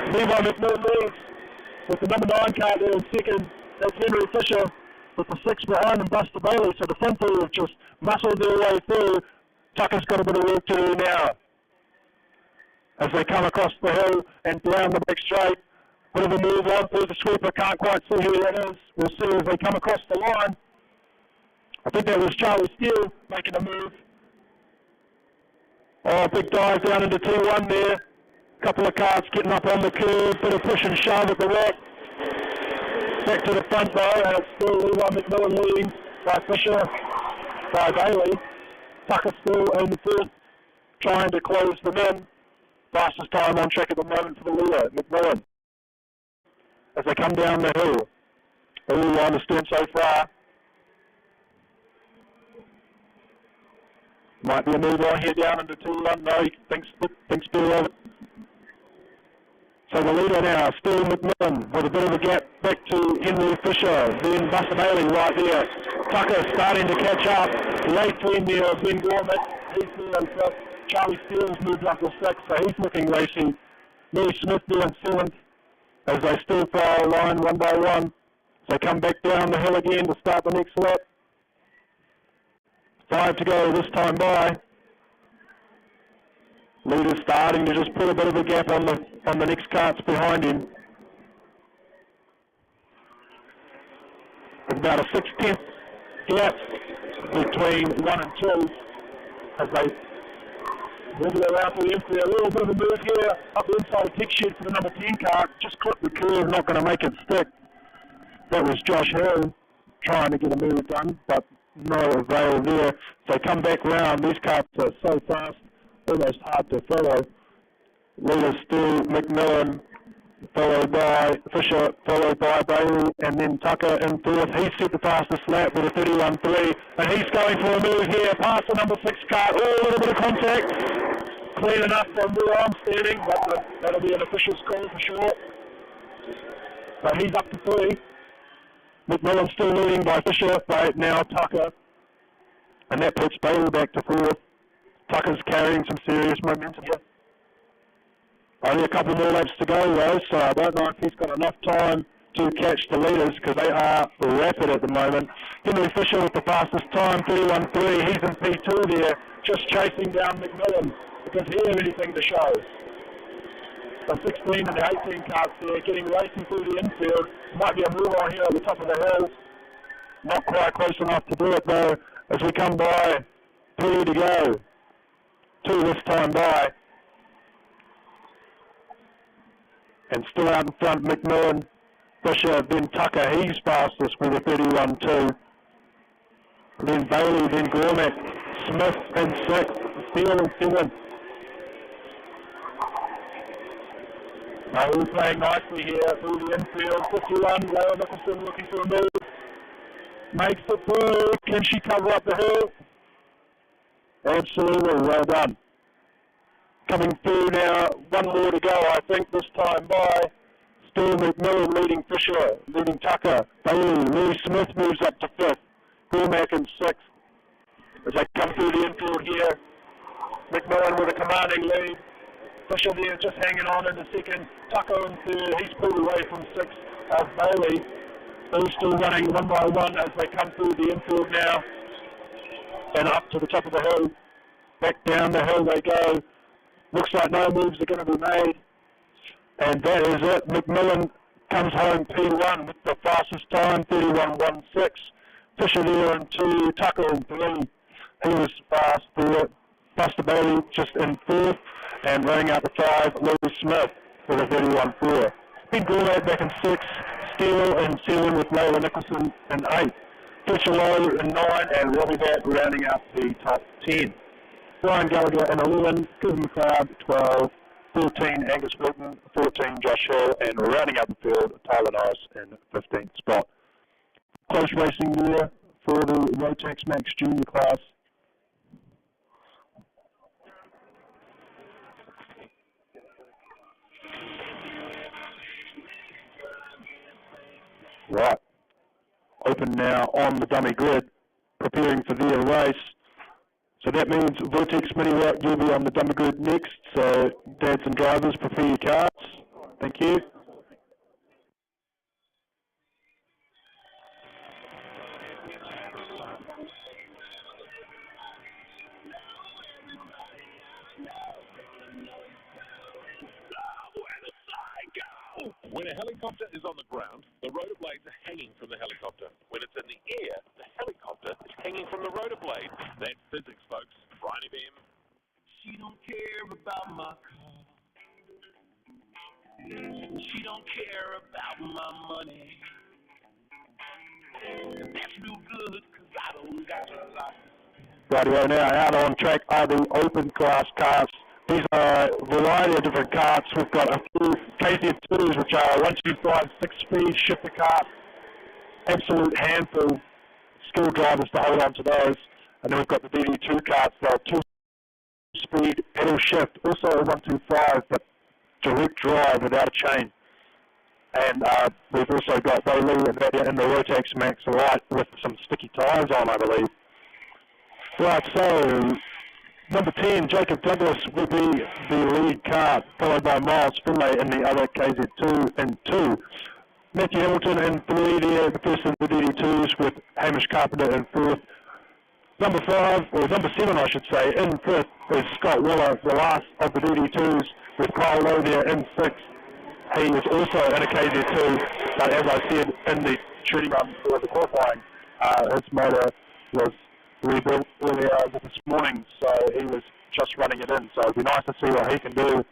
S2: Levi McMillan leads with the number 9 car there in second. That's Henry Fisher with the 6 behind him, Buster Bailey. So the front two have just muscled their way through. Tucker's got a bit of work to do now. As they come across the hill and down the back straight, bit of a move on through the sweeper. Can't quite see who that is. We'll see as they come across the line. I think that was Charlie Steele making a move. Oh, big dive down into T1 there. Couple of cars getting up on the curve, bit of push and shove at the rack. Back to the front though, and it's still Levi McMillan leading by Fisher, by Bailey. Tucker still in the first, trying to close them in. Fastest time on track at the moment for the leader, McMillan. As they come down the hill, all on the stern so far. Might be a move on here down into T1. No, he thinks better of it. So the leader now, still McMillan, with a bit of a gap back to Henry Fisher. Then Buster Bailey right there. Tucker starting to catch up. Late team there, Ben Gorman. He's there in fifth. Charlie Steele's moved up to 6th, so he's looking racy. Louis Smith there in 7th. As they still file line one by one. As they come back down the hill again to start the next lap. 5 to go this time by. Leader starting to just put a bit of a gap on the next carts behind him. There's about a 6/10 gap between 1 and 2 as they Moving around to the infield, a little bit of a move here, up the inside of tick shed for the number 10 car, just clipped the curve, not going to make it stick. That was Josh Hill trying to get a move done, but no avail there. So come back round, these cars are so fast, almost hard to follow. Leader still McMillan, followed by Fisher, followed by Bailey, and then Tucker in fourth. He set the fastest lap with a 31.3, and he's going for a move here, past the number 6 car. Oh, a little bit of contact. Clean enough from where I'm standing, but that'll be an official's call for sure. So he's up to 3. McMillan still leading by Fisher, by now Tucker, and that puts Bailey back to 4th. Tucker's carrying some serious momentum here. Only a couple more laps to go though, so I don't know if he's got enough time to catch the leaders because they are rapid at the moment. Henry Fisher with the fastest time, 31.3. He's in P2 there, just chasing down McMillan because he has anything to show. The 16 and the 18 cars there getting racing through the infield. Might be a move on here at the top of the hill. Not quite close enough to do it though as we come by. 3 to go. 2 this time by. And still out in front, McMillan, Fisher, then Tucker, he's fastest with a 31.2. Then Bailey, then Gormack, Smith in 6th, Steele in 7th. Now all playing nicely here through the infield. 51, Laura Nicholson looking for a move. Makes it through. Can she cover up the hill? Absolutely, well done. Coming through now, one more to go, I think, this time by. Still McMillan leading Fisher, leading Tucker. Bailey, Louis Smith moves up to 5th. Gormack in 6th. As they come through the infield here, McMillan with a commanding lead. Fisher there just hanging on in the 2nd. Tucker in 3rd. He's pulled away from 6th. Bailey, who's still running one by one as they come through the infield now. And up to the top of the hill. Back down the hill they go. Looks like no moves are going to be made. And that is it. McMillan comes home P1 with the fastest time, 31.16. Fisher there in 2, Tucker in 3. He was fast there. Buster Bailey just in 4th. And running out the 5, Louis Smith with a 31.4. Ben Gorlad back in 6th. Steele in 7 with Layla Nicholson in 8. Fisher Lowe in 9. And Robbie Batt rounding out the top 10. Brian Gallagher in 11, Kevin McLeod 12, 14 Angus Wilton, 14 Josh Hill, and rounding out the field, Tyler Norris in 15th spot. Close racing there for the Rotex Max Junior class. Right, open now on the dummy grid, preparing for their race. So that means Vortex Mini Rock, you'll be on the dummy grid next. So dads and drivers, prepare your cards. Thank you.
S5: When a helicopter is on the ground, the rotor blades are hanging from the helicopter. When it's in the air, the helicopter is hanging from the rotor blade. That's physics, folks. Bryony Beam.
S3: She don't care about my car. She don't care about my money. And that's real good, because I don't got a lot.
S2: Rightio, now out on track are the open class cars. These are a variety of different carts. We've got a few KZ2s, which are 1, 2, 5, 6 speed, shifter cart. Absolute handful. Skilled drivers to hold on to those. And then we've got the DD2 carts. They're 2-speed pedal shift. Also a 1, 2, 5, but direct drive without a chain. And we've also got Bailey in the Rotax Max Light with some sticky tyres on, I believe. Right, so number 10, Jacob Douglas will be the lead cart, followed by Miles Finlay in the other KZ2 and 2. Matthew Hamilton in 3 there, the first of the DD2s with Hamish Carpenter in 4th. Number 5, or number 7 I should say, in 5th is Scott Waller, the last of the DD2s with Kyle Lowe there in 6th. He was also in a KZ2, but as I said in the shooting run for the qualifying, his motor was rebuilt earlier this morning, so he was just running it in. So it'll be nice to see what he can do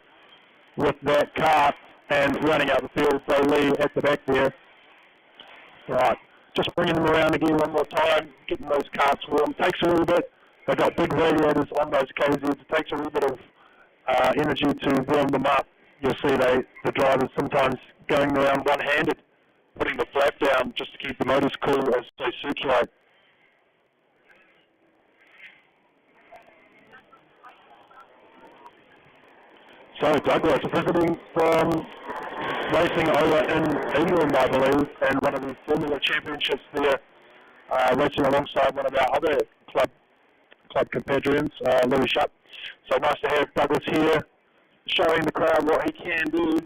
S2: with that kart and running out the field. So Lee at the back there. Right, just bringing them around again one more time, getting those karts warm. Takes a little bit. They've got big radiators on those KZs. It takes a little bit of energy to warm them up. You'll see the drivers sometimes going around one-handed, putting the flap down just to keep the motors cool as they circulate. So Douglas visiting from racing over in England, I believe, and one of the Formula Championships there, racing alongside one of our other club compatriots, Louis Shutt. So nice to have Douglas here, showing the crowd what he can do.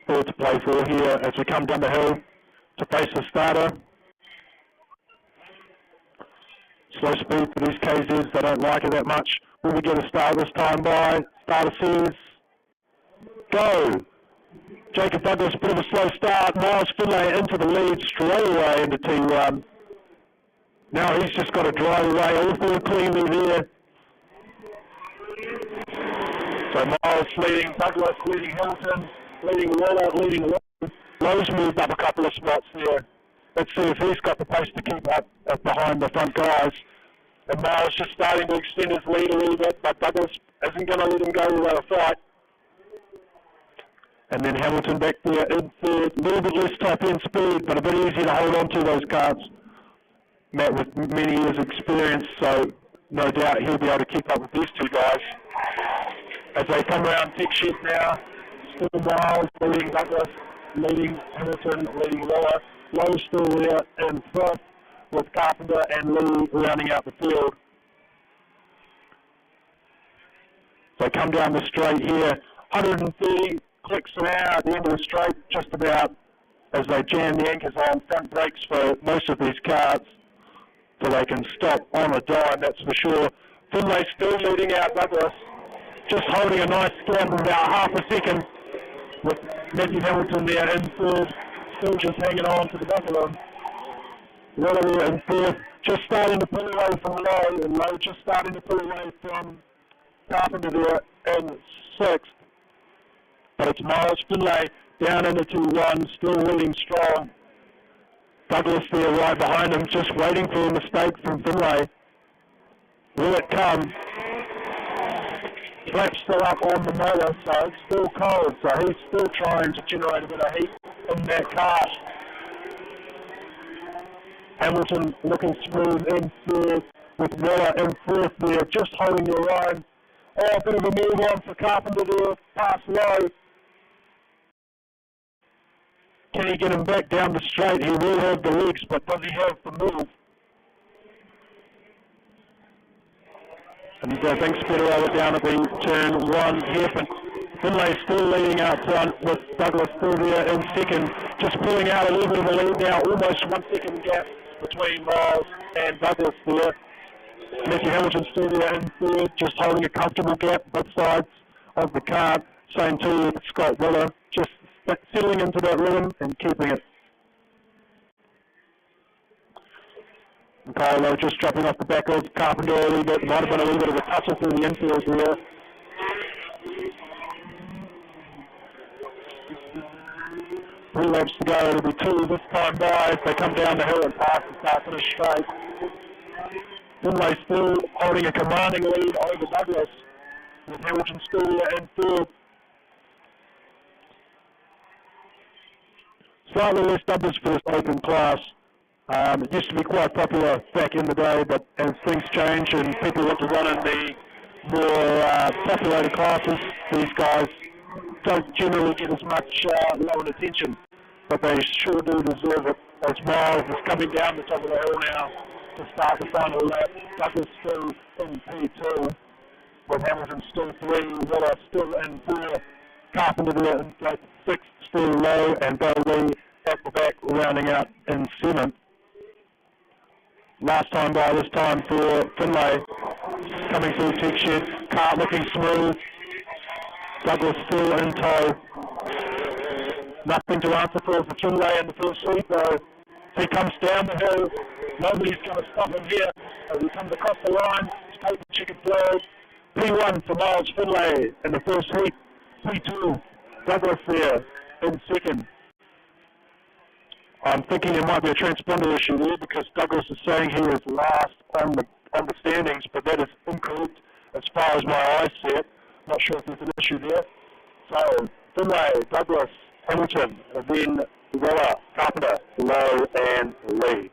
S2: All to play for here as we come down the hill to face the starter. Slow speed for these KZs, they don't like it that much. Will we get a start this time by? Starter says, go! Jacob Douglas, bit of a slow start. Miles Finlay into the lead straight away into T1. Now he's just got to drive away all through cleanly there. So Miles leading, Douglas leading Hamilton, leading Waller, leading Lowe. Lowe's moved up a couple of spots there. Let's see if he's got the pace to keep up behind the front guys. And Miles just starting to extend his lead a little bit, but Douglas isn't going to let him go without a fight. And then Hamilton back there in third, a little bit less top end speed, but a bit easier to hold on to those karts. Matt with many years experience, so no doubt he'll be able to keep up with these two guys. As they come around tech shed now, still Miles leading Douglas, leading Hamilton, leading Lower. Lowe's still there in front with Carpenter and Lee rounding out the field. So come down the straight here, 130 clicks an hour at the end of the straight, just about, as they jam the anchors on front brakes for most of these karts, so they can stop on a dime, that's for sure. Finlay still leading out Douglas, just holding a nice gap of about half a second, with Matthew Hamilton there in third, still just hanging on to the back of them. Waller there in fourth, just starting to pull away from Lowe, and Lowe just starting to pull away from Carpenter there in sixth. But it's Miles Finlay down into 2-1, still leading strong. Douglas there right behind him, just waiting for a mistake from Finlay. Will it come? Flap's still up on the motor, so it's still cold, so he's still trying to generate a bit of heat in that kart. Hamilton looking smooth in third, with Waller in fourth there, just holding the line. Oh, a bit of a move on for Carpenter there, past Lowe. Can he get him back down the straight? He will have the legs, but does he have the move? And thanks Peter over down at the turn one here. Finlay still leading out front with Douglas still there in second. Just pulling out a little bit of a lead now, almost 1 second gap between Miles and Douglas there. Matthew Hamilton still there in third, just holding a comfortable gap both sides of the car. Same too with Scott Waller, just settling into that rhythm and keeping it. Carlo just dropping off the back of Carpenter a little bit. Might have been a little bit of a tussle through the infield there. Three laps to go. It'll be two this time by as they come down the hill and pass the start finish straight. Finlay still holding a commanding lead over Douglas, with Hamilton still there in third. Slightly less numbers for this open class. It used to be quite popular back in the day, but as things change and people want to run in the more populated classes, these guys don't generally get as much love and attention, but they sure do deserve it. As Miles is coming down the top of the hill now to start the final lap. Douglas still in P2, with Hamilton still 3, Waller still in 4, Carpenter there in 6, still Lowe, and Bowley at the back rounding out in 7th. Last time by this time for Finlay, coming through tech shed, car looking smooth, Douglas still in tow. Nothing to answer for Finlay in the first seat though. He comes down the hill, nobody's going to stop him here as he comes across the line, paper checkered flag. P1 for Miles Finlay in the first heat. P2, Douglas there in second. I'm thinking there might be a transponder issue there because Douglas is saying he is last on the standings, but that is incorrect as far as my eyes see it. Not sure if there's an issue there. So, Finlay, Douglas, Hamilton, and then Weller, Carpenter, Lowe, and Lee.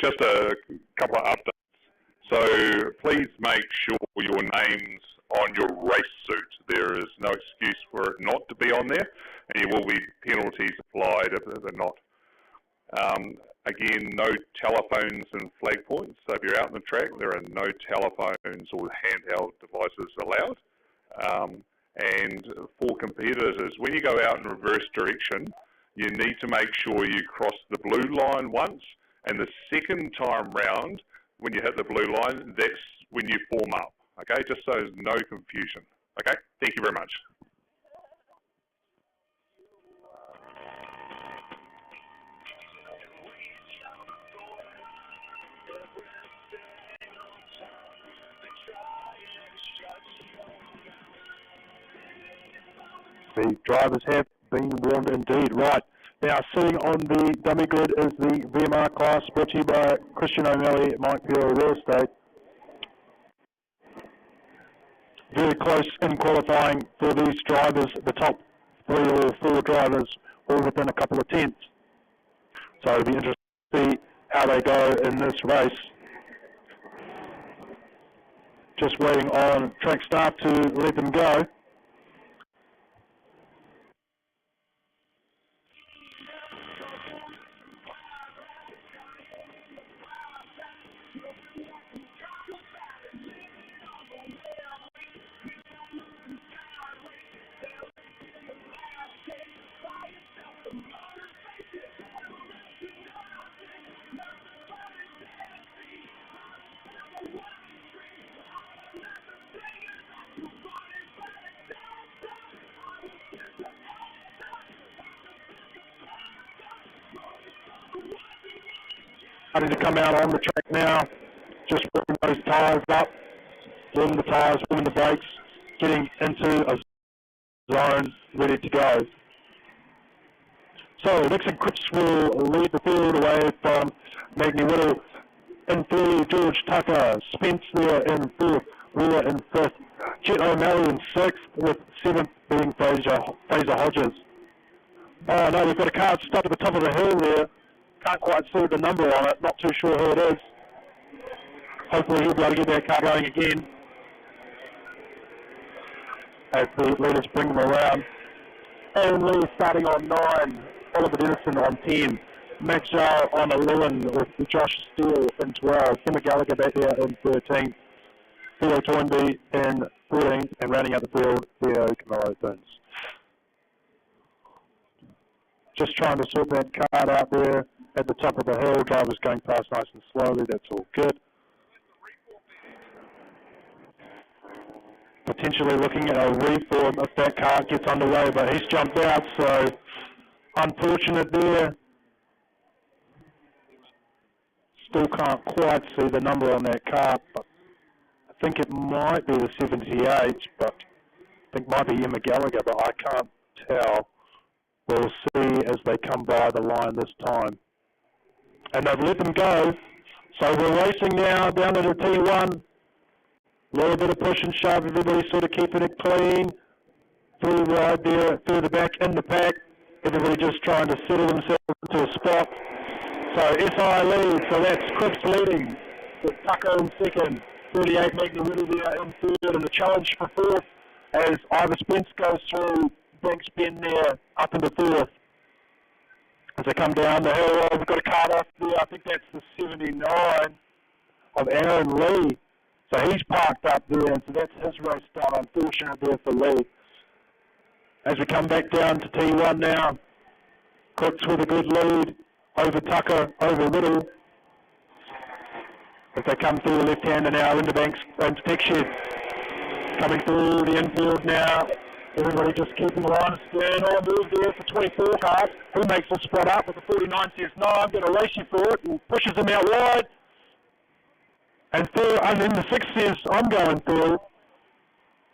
S6: Just a couple of updates. So please make sure your name's on your race suit. There is no excuse for it not to be on there, and there will be penalties applied if they're not. Again, no telephones and flag points. So if you're out on the track, there are no telephones or handheld devices allowed. And for competitors, when you go out in reverse direction, you need to make sure you cross the blue line once, and the second time round, when you hit the blue line, that's when you form up, okay? Just so there's no confusion, okay? Thank you very much.
S2: The drivers have been warned indeed. Right, now sitting on the dummy grid is the VMR class brought to you by Christian O'Malley, Mike Bureau Real Estate. Very close in qualifying for these drivers, the top 3 or 4 drivers, all within a couple of tenths. So it'll be interesting to see how they go in this race. Just waiting on track start to let them go. Starting to come out on the track now, just warming those tyres up, warming the tyres, warming the brakes, getting into a zone ready to go. So Nixon Cripps will lead the field away from Magni Whittle. In third, George Tucker, Spence there in fourth, Wheeler in fifth, Jet O'Malley in sixth, with seventh being Fraser Hodges. Oh no, we've got a car stuck at the top of the hill there. Can't quite see the number on it, not too sure who it is. Hopefully he'll be able to get that car going again as the leaders bring them around. Aaron Lee starting on 9, Oliver Dennison on 10, Max Zhao on 11 with Josh Steele in 12, Emma Gallagher back there in 13, Theo Toynbee in 14, and rounding out the field, Theo Camaro Thins. Just trying to sort that card out there at the top of the hill. Drivers going past nice and slowly. That's all good. Potentially looking at a reform if that car gets underway, but he's jumped out, so unfortunate there. Still can't quite see the number on that car, but I think it might be the 78, but I think it might be Emma Gallagher, but I can't tell. We'll see as they come by the line this time. And they've let them go. So we're racing now down into T1. A little bit of push and shove. Everybody sort of keeping it clean. Through right there, further back in the pack. Everybody just trying to settle themselves into a spot. So SI leads. So that's Cripps leading. With Tucker in second. 38 Magna Riddle there in third. And the challenge for fourth as Ivor Spence goes through Banks Bend there up into fourth. As they come down the hill, we've got a card up there. I think that's the 79 of Aaron Lee. So he's parked up there, and so that's his race start. Unfortunate there for Lee. As we come back down to T1 now, Crooks with a good lead. over Tucker, over Riddle. As they come through the left-hander now into Banks, into Tech Shed. Coming through the infield now. Everybody just keeping line of stern. All move there for 24 cars. Who makes the spot up with the 49 says, no, I'm going to race you for it, and pushes him out wide. And Phil, and then the 6 says, I'm going Phil.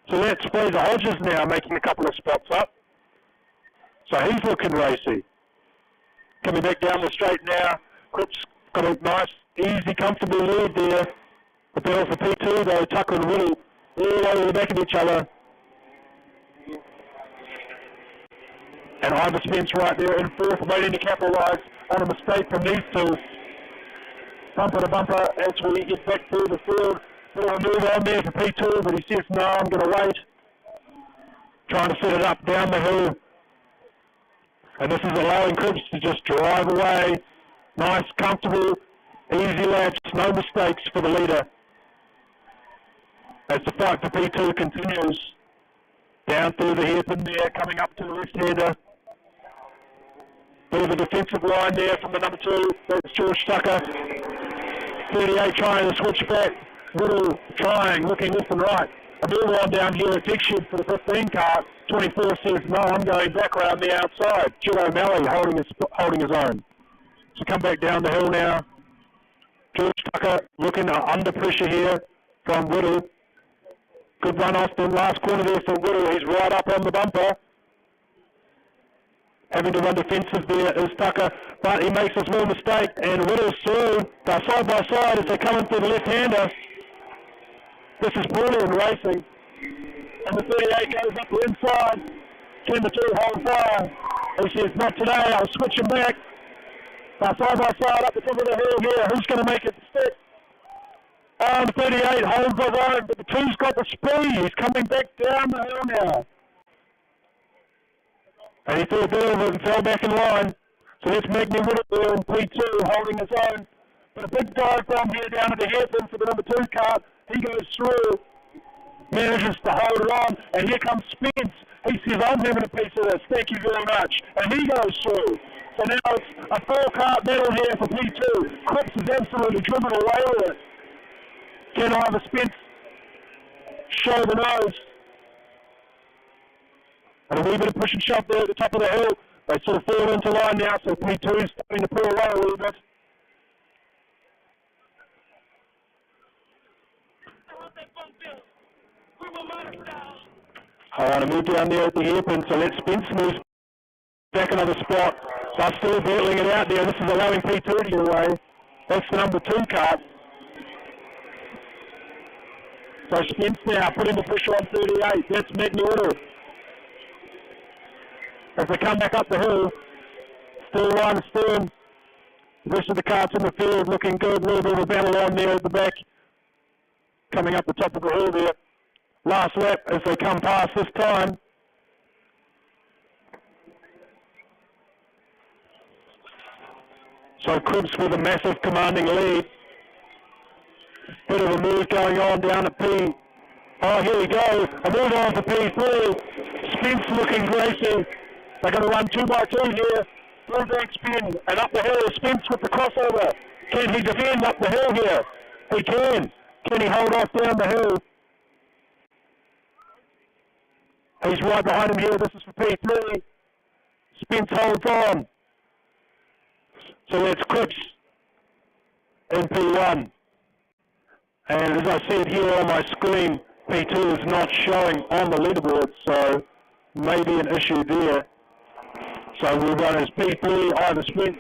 S2: So that's Fraser Hodges now making a couple of spots up. So he's looking racy. Coming back down the straight now. Cripps got a nice, easy, comfortable lead there. The battle for P2 though, Tucker and Whittle all over the back of each other. And Ivor Spence right there in fourth, waiting to capitalise on a mistake from these two. Bumper to bumper as we get back through the field. Bit of a move on there for P2, but he says, no, I'm going to wait. Trying to set it up down the hill. And this is allowing Cripps to just drive away. Nice, comfortable, easy laps, no mistakes for the leader. As the fight for P2 continues. Down through the hairpin there, coming up to the left-hander. Bit of a defensive line there from the number 2. That's George Tucker. 38 trying to switch back. Riddle trying, looking left and right. A move on down here at Dick Shed for the 15 car. 24 says, no, I'm going back around the outside. Jim O'Malley holding his own. So come back down the hill now. George Tucker looking under pressure here from Riddle. Good run off the last corner there for Riddle. He's right up on the bumper. Having to run defensive there is Tucker, but he makes a small mistake, and Riddle's through. They're side by side as they come in through the left-hander. This is brilliant racing. And the 38 goes up the inside. Can the 2 hold fire? He says, not today, I'll switch him back. They're side by side up the top of the hill here. Who's going to make it stick? Oh, the 38 holds his own, but the 2's got the speed. He's coming back down the hill now. And he threw a bit of it and fell back in line. So that's Magny Whittle in P2 holding his own. But a big dive bomb here down to the hairpin for the number 2 car. He goes through, manages to hold it on, and here comes Spence. He says, I'm having a piece of this, thank you very much. And he goes through. So now it's a 4-car battle here for P2. Cripps is absolutely driven away with it. Can Ivor Spence show the nose? And a wee bit of push and shove there at the top of the hill. They sort of fall into line now, so P2 is starting to pull away a little bit. I want to move down there at the hairpin, so let Spence move back another spot. They're still battling it out there. This is allowing P2 to get away. That's the number 2 car. So Spence now putting the pressure on 38. That's Magny Whittle. As they come back up the hill, still line of stern. The rest of the carts in the field looking good. A little bit of a battle on there at the back. Coming up the top of the hill there. Last lap as they come past this time. So Cripps with a massive commanding lead. Bit of a move going on down at P. Oh, here we go. A move on for P3. Spence looking racy. They're going to run 2x2 here. Through Banks Pen and up the hill. Spence with the crossover. Can he defend up the hill here? He can. Can he hold off down the hill? He's right behind him here. This is for P3. Spence holds on. So that's Cripps in P1. And as I said here on my screen, P2 is not showing on the leaderboard, so maybe an issue there. So we'll run as P3, Ivor Spence,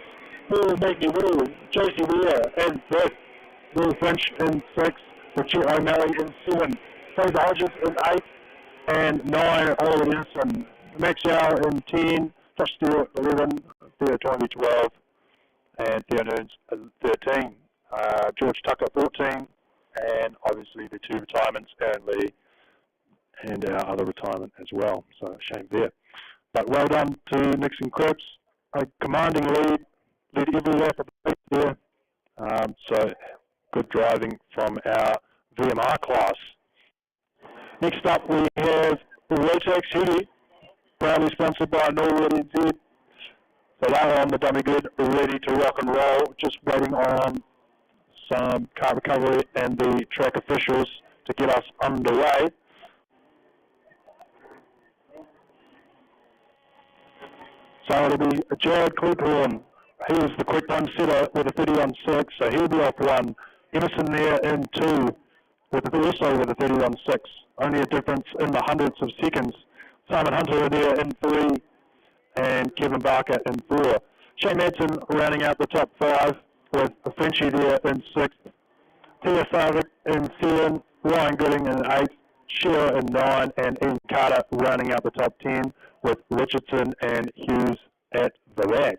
S2: Paul Magny Whittle, Josie Weir, and Brett. Will Finch in 6, Richard O'Malley in 7, Fraser Hodges in 8, and 9, Oliver Denison, Max Yao in 10, Josh Stewart 11, Theo Tony 12, and Theo Noons 13, George Tucker 14, and obviously the 2 retirements, Aaron Lee, and our other retirement as well. So shame there. But well done to Nixon Cripps. A commanding lead every lap of the race there. So good driving from our VMR class. Next up we have the Rotex Heavy, proudly sponsored by Norwood NZ. So they're on the dummy grid, ready to rock and roll, just waiting on some car recovery and the track officials to get us underway. So it'll be Jared Cleghorn. He was the quick one setter with a 31.6, so he'll be off one. Emerson there in two, also with a 31.6. Only a difference in the hundredths of seconds. Simon Hunter there in three, and Kevin Barker in four. Shane Madsen rounding out the top five with a Frenchie there in sixth. Tia Sarvik in seven, Ryan Gooding in eighth, Shearer in nine, and Ian Carter rounding out the top 10 with Richardson and Hughes at the back.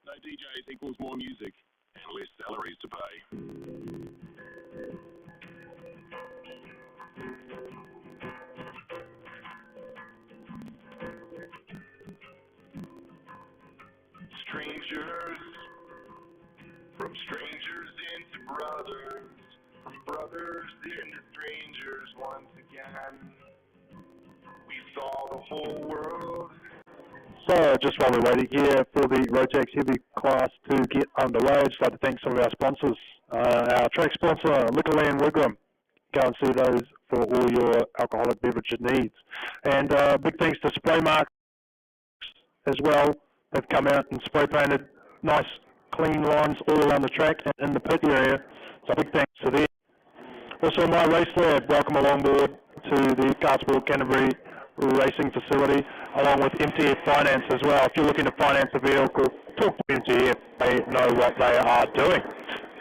S5: No DJs equals more music and less salaries to pay. Strangers, from strangers into brothers, from brothers into strangers once again. We saw the whole world.
S2: So just while we're waiting here for the Rotex Heavy class to get underway, I'd just like to thank some of our sponsors. Our track sponsor, LiquorLand Wigram. Go and see those for all your alcoholic beverage needs. And big thanks to Spray Marks as well. They've come out and spray painted nice clean lines all around the track and in the pit area. So big thanks to them. Also My Race Lab, welcome along board to the Kartsport Canterbury racing facility, along with MTF Finance as well. If you're looking to finance a vehicle, talk to MTF. They know what they are doing.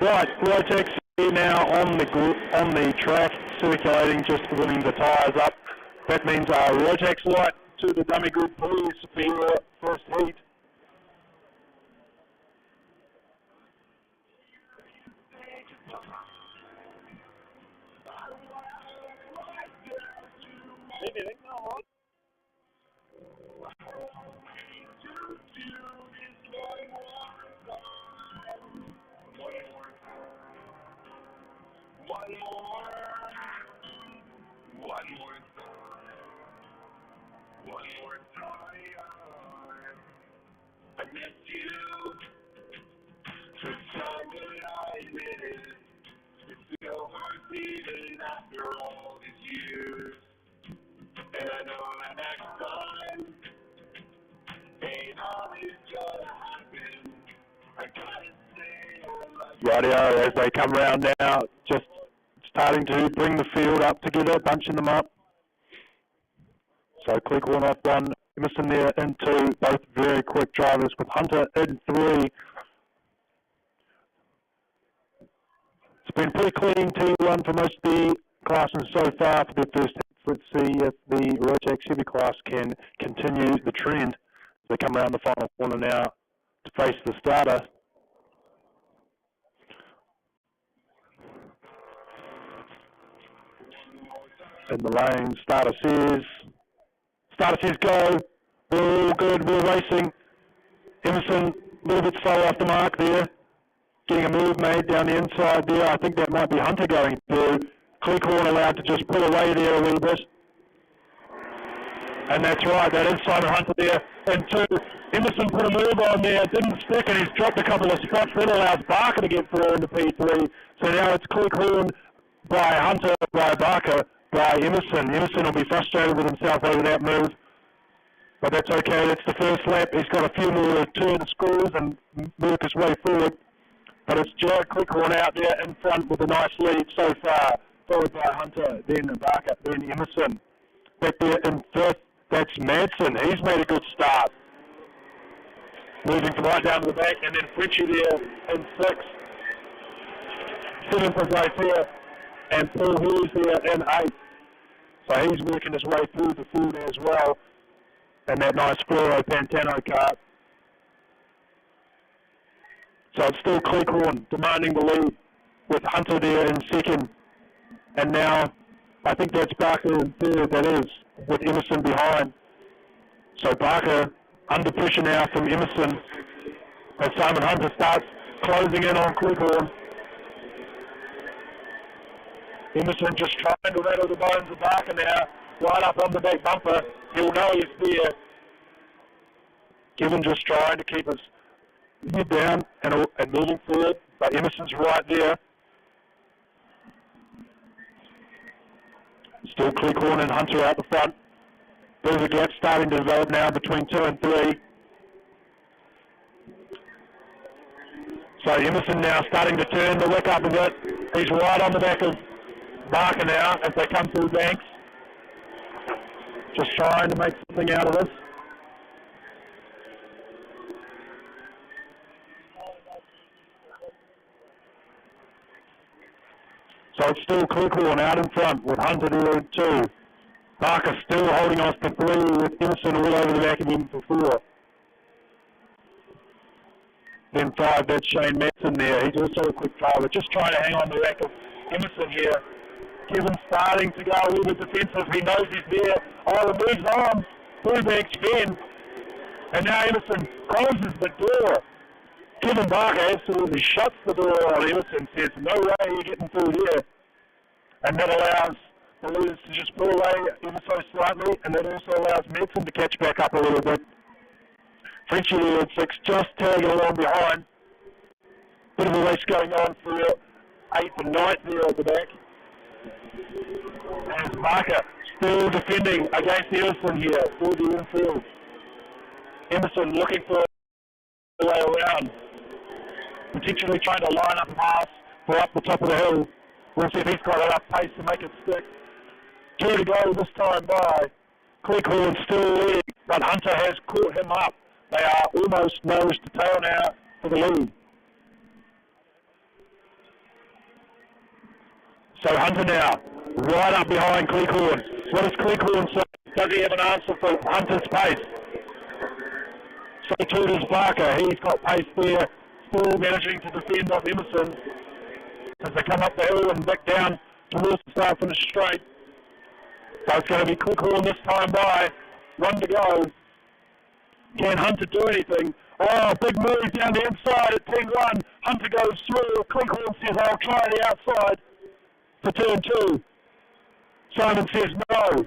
S2: Right, Rotex now on the track, circulating, just warming the tyres up. That means a Rotex light to the dummy group, please, for your first heat.
S3: One more time. I missed you. Took time, but I admit it. It's still hurt even after all these years. And I know that next time ain't always gonna happen. I gotta say I love you.
S2: Rightio, as they come round now, just starting to bring the field up together, bunching them up. So Cleghorn off one, Emerson there in two, both very quick drivers with Hunter in three. It's been pretty clean T1 for most of the classes so far for their first hits. Let's see if the Rotax Heavy class can continue the trend. They come around the final corner now to face the starter. In the lane, starter says go. We're all good, we're racing. Emerson, a little bit slow off the mark there. Getting a move made down the inside there. I think that might be Hunter going through. Cleghorn allowed to just pull away there a little bit. And that's right, that is Simon Hunter there. And two, Emerson put a move on there, didn't stick, and he's dropped a couple of spots. That allows Barker to get through into P3. So now it's Cleghorn by Hunter by Barker. by Emerson. Emerson will be frustrated with himself over that move, but that's okay. That's the first lap. He's got a few more turn screws and work his way forward. But it's Jared Clickhorn out there in front with a nice lead so far, followed by Hunter, then Barker, then Emerson. Back there in fifth, that's Madsen. He's made a good start. Moving from right down to the back, and then Frenchie there in sixth. Seventh is Rotax, and Paul Hughes there in eighth. So he's working his way through the field as well, and that nice Fluoro Pantano kart. So it's still Cleghorn demanding the lead with Hunter there in second. And now, I think that's Barker in third, that is, with Emerson behind. So Barker under pressure now from Emerson. And Simon Hunter starts closing in on Cleghorn. Emerson just trying to rattle the bones of Barker now, right up on the back bumper. He'll know he's there. Kevin just trying to keep his head down and moving forward, but Emerson's right there. Still Cleghorn and Hunter out the front. There's a gap starting to develop now between 2 and 3. So Emerson now starting to turn the wick up a bit. He's right on the back of Barker now as they come through banks. Just trying to make something out of this. So it's still Cleghorn out in front with Hunter there in 2. Barker still holding off to 3 with Emerson all over the back of him for 4. Then 5, that's Shane Madsen there. He's also a quick driver, just trying to hang on the back of Emerson here. Kevin's starting to go a little bit defensive. He knows he's there. Oh, the move's on. Through banks again. And now Emerson closes the door. Kevin Barker absolutely shuts the door on Emerson, says, no way you're getting through here. And that allows the leaders to just pull away ever so slightly, and that also allows Madsen to catch back up a little bit. Frenchie there at 6, just tagging along behind. Bit of a race going on for 8th and 9th there at the back. As Barker still defending against Emerson here for the infield. Emerson looking for a way around. Potentially trying to line up a pass for up the top of the hill. We'll see if he's got enough pace to make it stick. 2 to go this time by. Cleghorn still leading, but Hunter has caught him up. They are almost nose to tail now for the lead. So Hunter now, right up behind Cleghorn. What does Cleghorn say? Does he have an answer for Hunter's pace? So too does Barker. He's got pace there. Still managing to defend off Emerson as they come up the hill and back down towards the start finish straight. So it's going to be Cleghorn this time by. 1 to go. Can Hunter do anything? Oh, big move down the inside at turn 1. Hunter goes through. Cleghorn says, I'll try the outside for turn 2. Simon says no.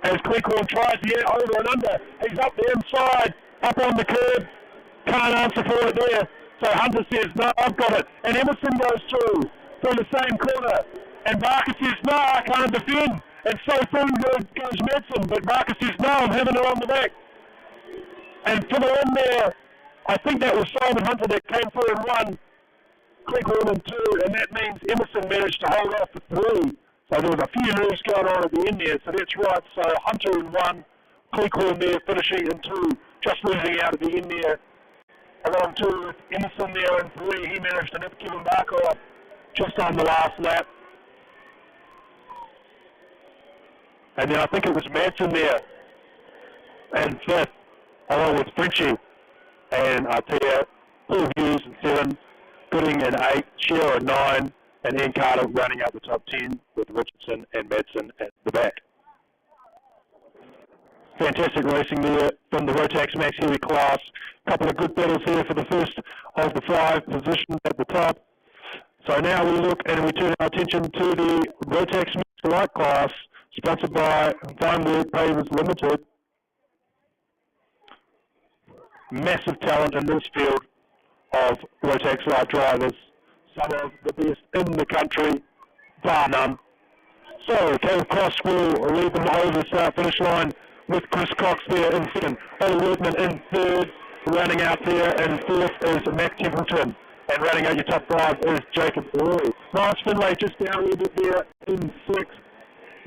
S2: As Cleghorn tries the over and under, he's up the inside, up on the curb. Can't answer for it there. So Hunter says, no, I've got it. And Emerson goes through the same corner. And Barker says, no, I can't defend. And so through goes Madsen. But Barker says, no, I'm having it on the back. And for the win there, I think that was Simon Hunter that came through and won. Cleghorn in 2, and that means Emerson managed to hold off for 3. So there was a few moves going on at the end there. So that's right. So Hunter in 1, Cleghorn there finishing in 2, just losing out at the end there. Along 2 with Emerson there in 3. He managed to nip Kevin Barker off just on the last lap. And then I think it was Madsen there and 5th, along with Frenchie. And I tell you, Paul Hughes in 7, Gooding in 8, Shearer in 9, and Ian Carter running out the top 10 with Richardson and Madsen at the back. Fantastic racing there from the Rotax Max Heavy class. A couple of good battles here for the first of the 5 positions at the top. So now we look and we turn our attention to the Rotax Max Light class, sponsored by Vinewood Pavers Limited. Massive talent in this field of Rotax Light drivers. Some of the best in the country, bar none. So, Caleb Cross will lead them over the start finish line with Chris Cox there in second. Ollie Workman in third. Rounding out there in fourth is Mac Templeton. And rounding out your top five is Jacob Roy. Miles Finlay just down a little bit there in sixth.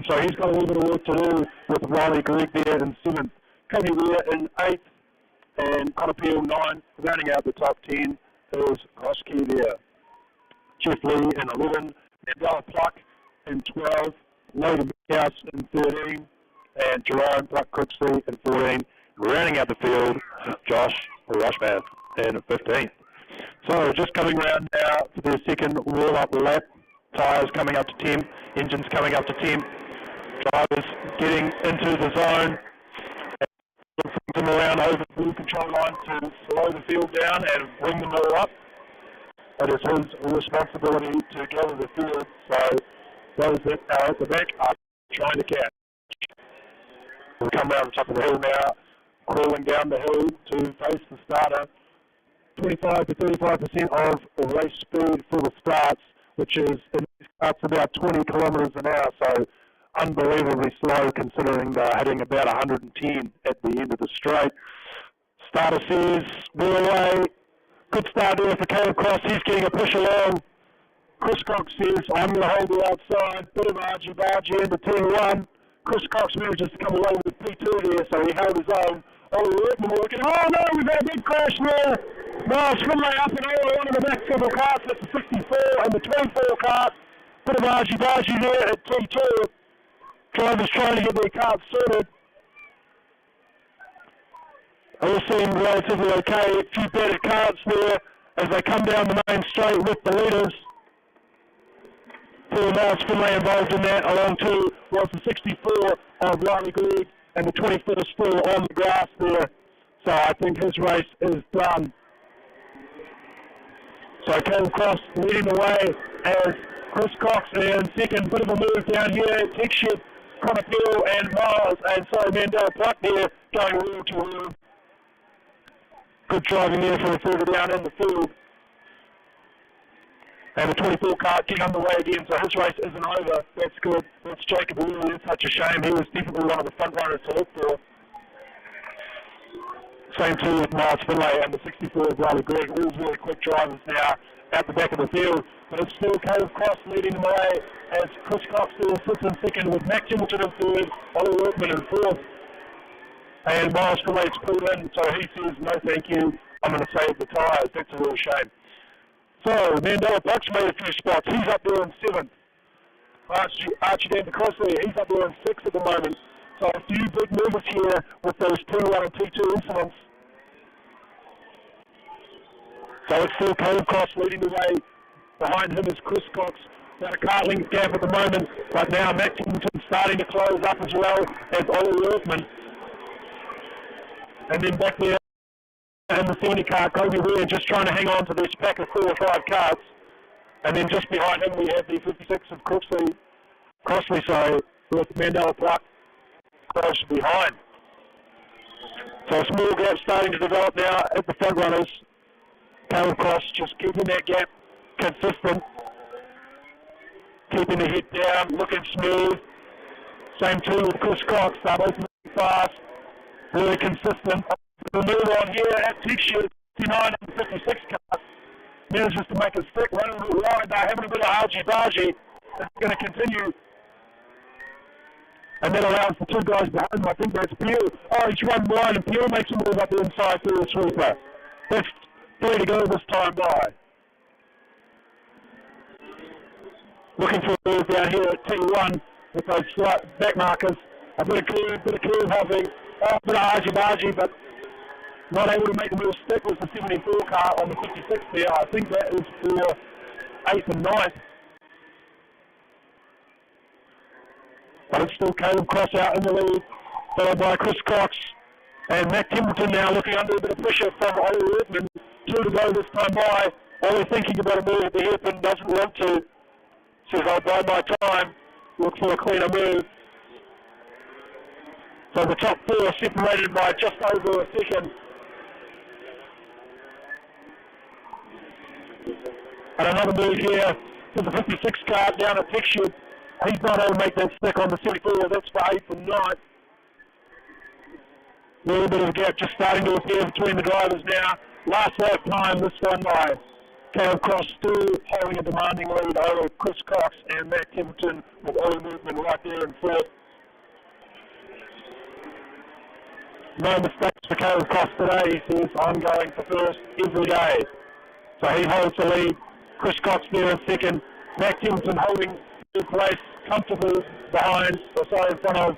S2: So he's got a little bit of work to do with Riley Gregg there in seventh. Cody Weir in eighth. And Connor Peel 9. Rounding out the top 10 is Roski there. Jeff Lee in 11. Mandela Pluck in 12. Logan House in 13. And Jerome Pluck Crooksey in 14. Rounding out the field, Josh Rushman in 15th. So just coming around now for their second roll-up lap. Tyres coming up to 10. Engines coming up to 10. Drivers getting into the zone. Them around over the blue control line to slow the field down and bring them all up. It is his responsibility to gather the field, so those that are at the back are trying to catch. We'll come around the top of the hill now, crawling down the hill to face the starter. 25 to 35% of race speed for the starts, which is in these starts about 20 kilometres an hour, so unbelievably slow considering they're hitting about 110 at the end of the straight. Starter says, we're away. Good start there for Caleb Cross. He's getting a push along. Chris Cox says, I'm going to hold you outside. Bit of argy-bargy into T1. Chris Cox manages to come away with P2 there, so he held his own. Ollie Workman looking, oh no, we've had a big crash there. Miles Finlay up and over one of the back several cars. That's the 64 and the 24 car. Bit of argy-bargy there at T2. Drivers trying to get their cars sorted. All seem relatively okay. A few better carts there as they come down the main straight with the leaders. Poor Miles Finlay involved in that, along to was the 64 of Riley Gregg and the 24 still on the grass there. So I think his race is done. So Caleb Cross leading the way as Chris Cox in second. Bit of a move down here. Tech Shed, Connor Peel and Miles, and so Mandela Pluck there going wheel to wheel. Good driving there from further down in the field. And the 24 car getting underway again, so his race isn't over. That's good. That's Jacob Lee. It's such a shame. He was definitely one of the front runners to look for. Same too with Miles Finlay and the 64 of Riley Gregg. All really quick drivers now out the back of the field. But it's still Caleb Cross leading them away as Chris Cox still sits in second with Mac Templeton in third, Ollie Workman in fourth. And Miles Finlay's pulled in, so he says, no thank you, I'm going to save the tyres. That's a real shame. So, Mandela Buck's made a few spots. He's up there in seventh. Archie Dan Crossley, he's up there in sixth at the moment. So a few big movers here with those T1 and T2 incidents. So it's still Caleb Cross leading the way. Behind him is Chris Cox. About a car length gap at the moment, but now Matt Templeton starting to close up as well as Ollie Workman. And then back there in the 70 car, Kobe Weir just trying to hang on to this pack of 4 or 5 cars. And then just behind him we have the 56 of Crossley, with Mandela Pluck close behind. So a small gap starting to develop now at the front runners. Caleb Cross just keeping that gap consistent, keeping the head down, looking smooth. Same too with Chris Cox, they're both moving fast, really consistent. The move on here at T-shirt 59 and 56 cars manages to make a stick, running a little wide. They're having a bit of argy-bargy. It's going to continue. And that allows the 2 guys behind him. I think that's Peel. Oh, he's run wide, and Peel makes a move up the inside through the sweeper. That's 3 to go this time by. Looking for a move down here at T1 with those slight back markers. A bit of curve hovering. A bit of argy-bargy, but not able to make the move stick was the 74 car on the 56 there. I think that is for 8th and 9th. But it's still Caleb Cross out in the lead, followed by Chris Cox. And Matt Templeton now looking under a bit of pressure from Ollie Workman. 2 to go this time by. Ollie thinking about a move at the hairpin, doesn't want to. Says, I'll buy my time, look for a cleaner move. So the top 4 are separated by just over a second. And another move here for the 56 car down at Picture. He's not able to make that stick on the 74. That's for 8th and 9th. A little bit of a gap just starting to appear between the drivers now. Last lap time, this one by Cadet Rock still holding a demanding lead over Chris Cox and Matt Templeton with early movement right there in fourth. No mistakes for Cadet Rock today. He says, I'm going for first every day. So he holds the lead. Chris Cox there in second. Matt Templeton holding third place comfortably behind, in front of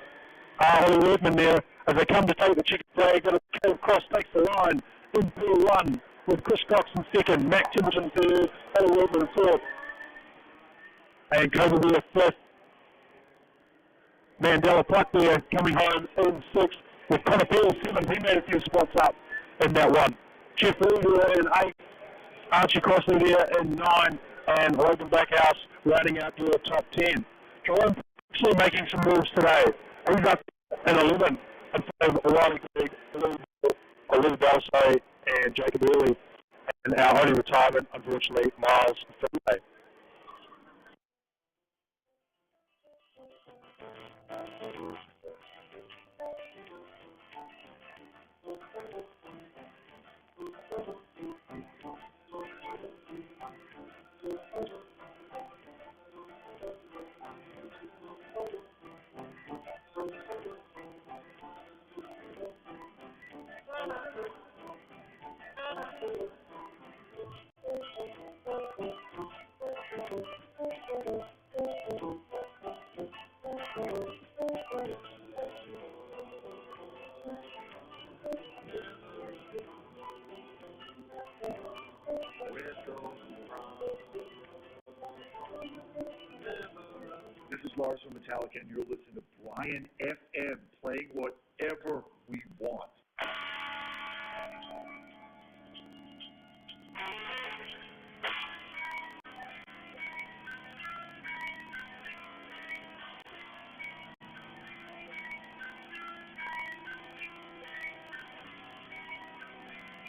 S2: Holly Workman there as they come to take the checkered flag. Cadet Cross takes the line in P1 with Chris Cox in second, Matt Templeton third, Holly Workman in fourth. And Kobe there fifth. Mandela Pluck there coming home in sixth with Connor Peel seventh. He made a few spots up in that one. Jeff Wilder in eighth, Archie Crossley there in 9, and Logan Backhouse rounding out to a top 10. Jerome actually making some moves today. He's up in 11 in front of O'Reilly Craig, Olivia Balsay, and Jacob Early. And our only retirement, unfortunately, Miles Finlay.
S7: This is Lars from Metallica, and you're listening to Brian FM, playing whatever we want.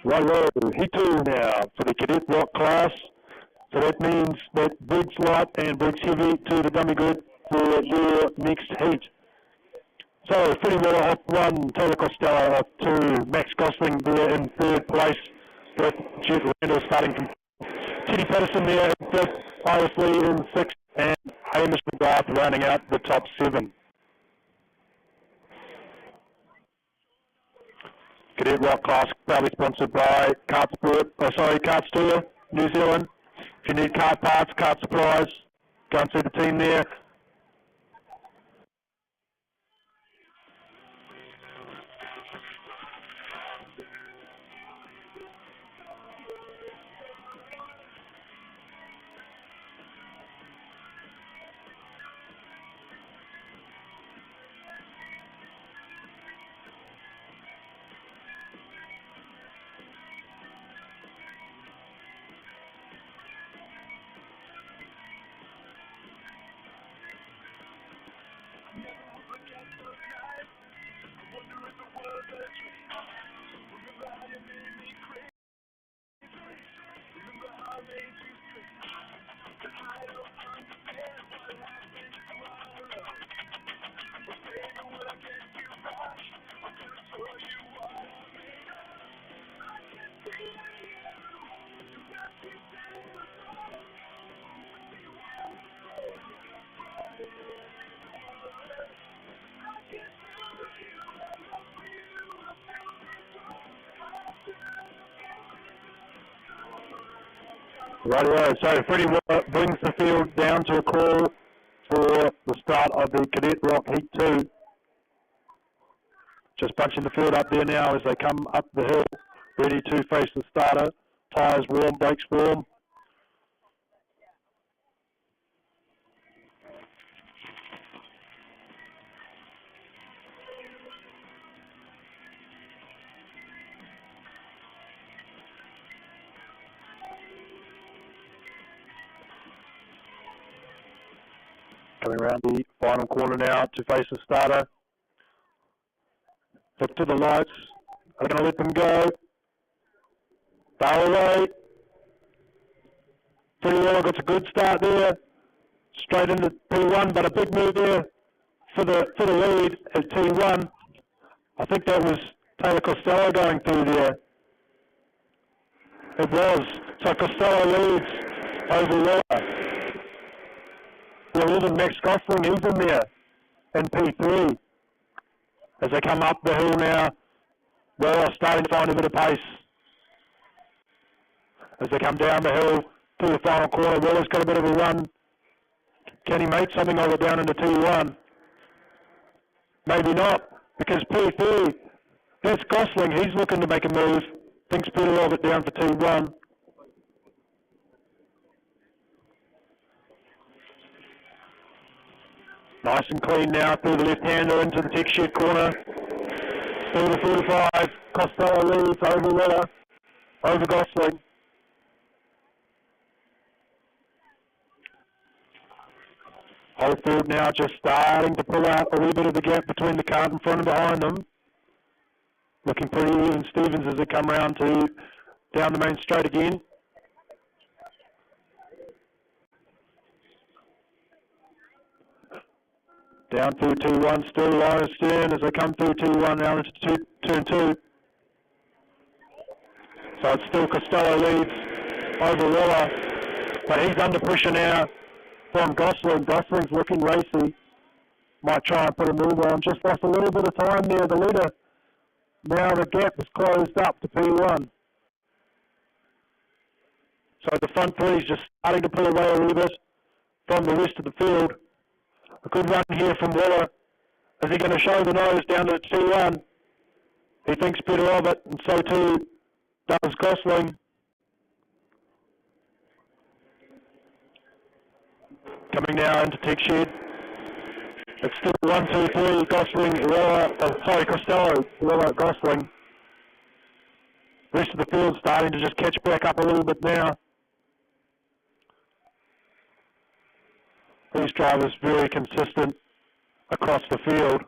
S2: Right, He2 now for the Cadet Rock class. So that means that Briggs Light and Briggs Heavy to the dummy grid for your next heat. So Freddie Waller off 1, Taylor Costello off 2, Max Gosling there in third place with Jet Randall starting from Teddy Patterson there in fifth, Iris Lee in sixth, and Hamish McGrath rounding out the top 7. Cadet Rock class proudly sponsored by Kartsport, New Zealand. If you need kart parts, kart supplies, go and see the team there. Right, so Freddie brings the field down to a call for the start of the Cadet Rock Heat 2. Just bunching the field up there now as they come up the hill, ready to face the starter. Tyres warm, brakes warm. Coming around the final corner now to face the starter. Look to the lights. Are they going to let them go? Far away. Pretty well got a good start there. straight into P1, but a big move there for the lead at T1. I think that was Taylor Costello going through there. It was. So Costello leads over Weller. Well, even Max Gosling, he's in there in P3. As they come up the hill now, Weller starting to find a bit of pace. As they come down the hill to the final corner, Weller's got a bit of a run. Can he make something of it down into T1? Maybe not, because P3, that's Gosling. He's looking to make a move. Thinks better of it down for T1. Nice and clean now through the left-hander into the tech shed corner. Still to 45. Costello leads over Weller, over Gosling. Holyfield now just starting to pull out a little bit of the gap between the cart in front and behind them. Looking pretty even Stevens as they come round to down the main straight again. Down through 2-1, still Lawrence Stern as they come through 2-1 now into turn 2. So it's still Costello leads over Weller, but he's under pressure now from Gosling. Gosling's looking racy. Might try and put a move on. Just lost a little bit of time there. The leader, now the gap is closed up to P1. So the front three is just starting to pull away a little bit from the rest of the field. A good run here from Weller. Is he going to show the nose down to T1? He thinks better of it, and so too does Gosling. Coming now into tech shed. It's still 1, 2, 3. Gosling, Weller, Costello, Weller, Gosling. The rest of the field starting to just catch back up a little bit now. These drivers very consistent across the field.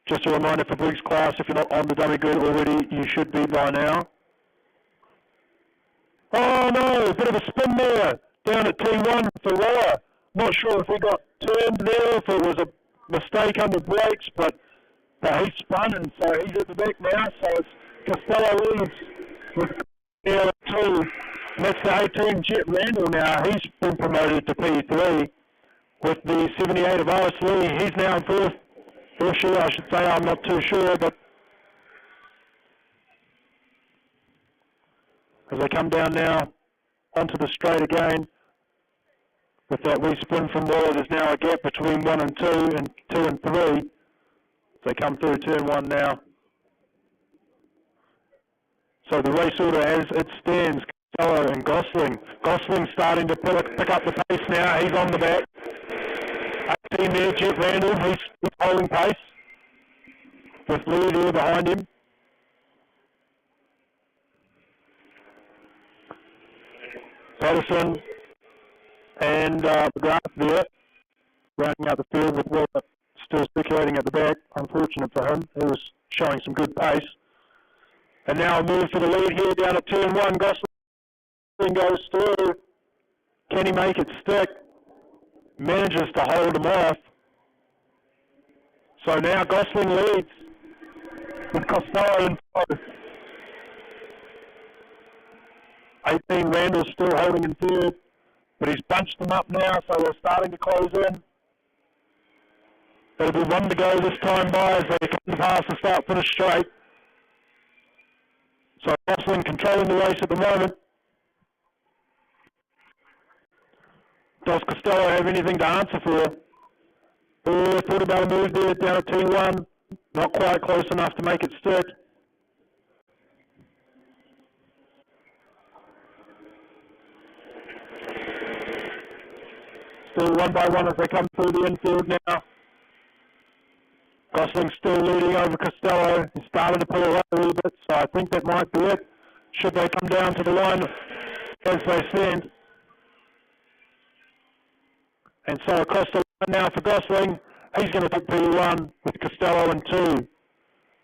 S2: Just a reminder for Briggs class, if you're not on the dummy grid already, you should be by now. Oh no, a bit of a spin there down at T1 for Weller. Not sure if he got turned there, if it was a mistake under brakes, but he spun, and so he's at the back now. So it's Costello leads with there at 2. And that's the 18 Jet Randall now. He's been promoted to P3 with the 78 of Iris Lee. He's now in fourth. For sure, I should say. I'm not too sure, but as they come down now onto the straight again, with that wee spin from Waller, there's now a gap between 1 and 2 and 2 and 3. As they come through turn 1 now. So the race order as it stands, Costello and Gosling. Gosling starting to pick up the pace now. He's on the back. 18 there, Jet Randall. He's holding pace with Lee there behind him. Patterson and McGrath there, rounding out the field with Will still speculating at the back. Unfortunate for him. He was showing some good pace. And now a move for the lead here down at turn 1. Gosling goes through. Can he make it stick? Manages to hold him off. So now Gosling leads with Costello in front. 18 Randall's still holding in third, but he's bunched them up now, so they're starting to close in. It'll be 1 to go this time by as they come past the start-finish straight. So Gosling controlling the race at the moment. Does Costello have anything to answer for? Oh, thought about a move there down at T1. Not quite close enough to make it stick. Still 1 by 1 as they come through the infield now. Gosling still leading over Costello. He's starting to pull away a little bit, so I think that might be it. Should they come down to the line as they stand. And so across the line now for Gosling. He's going to take P1 with Costello in 2.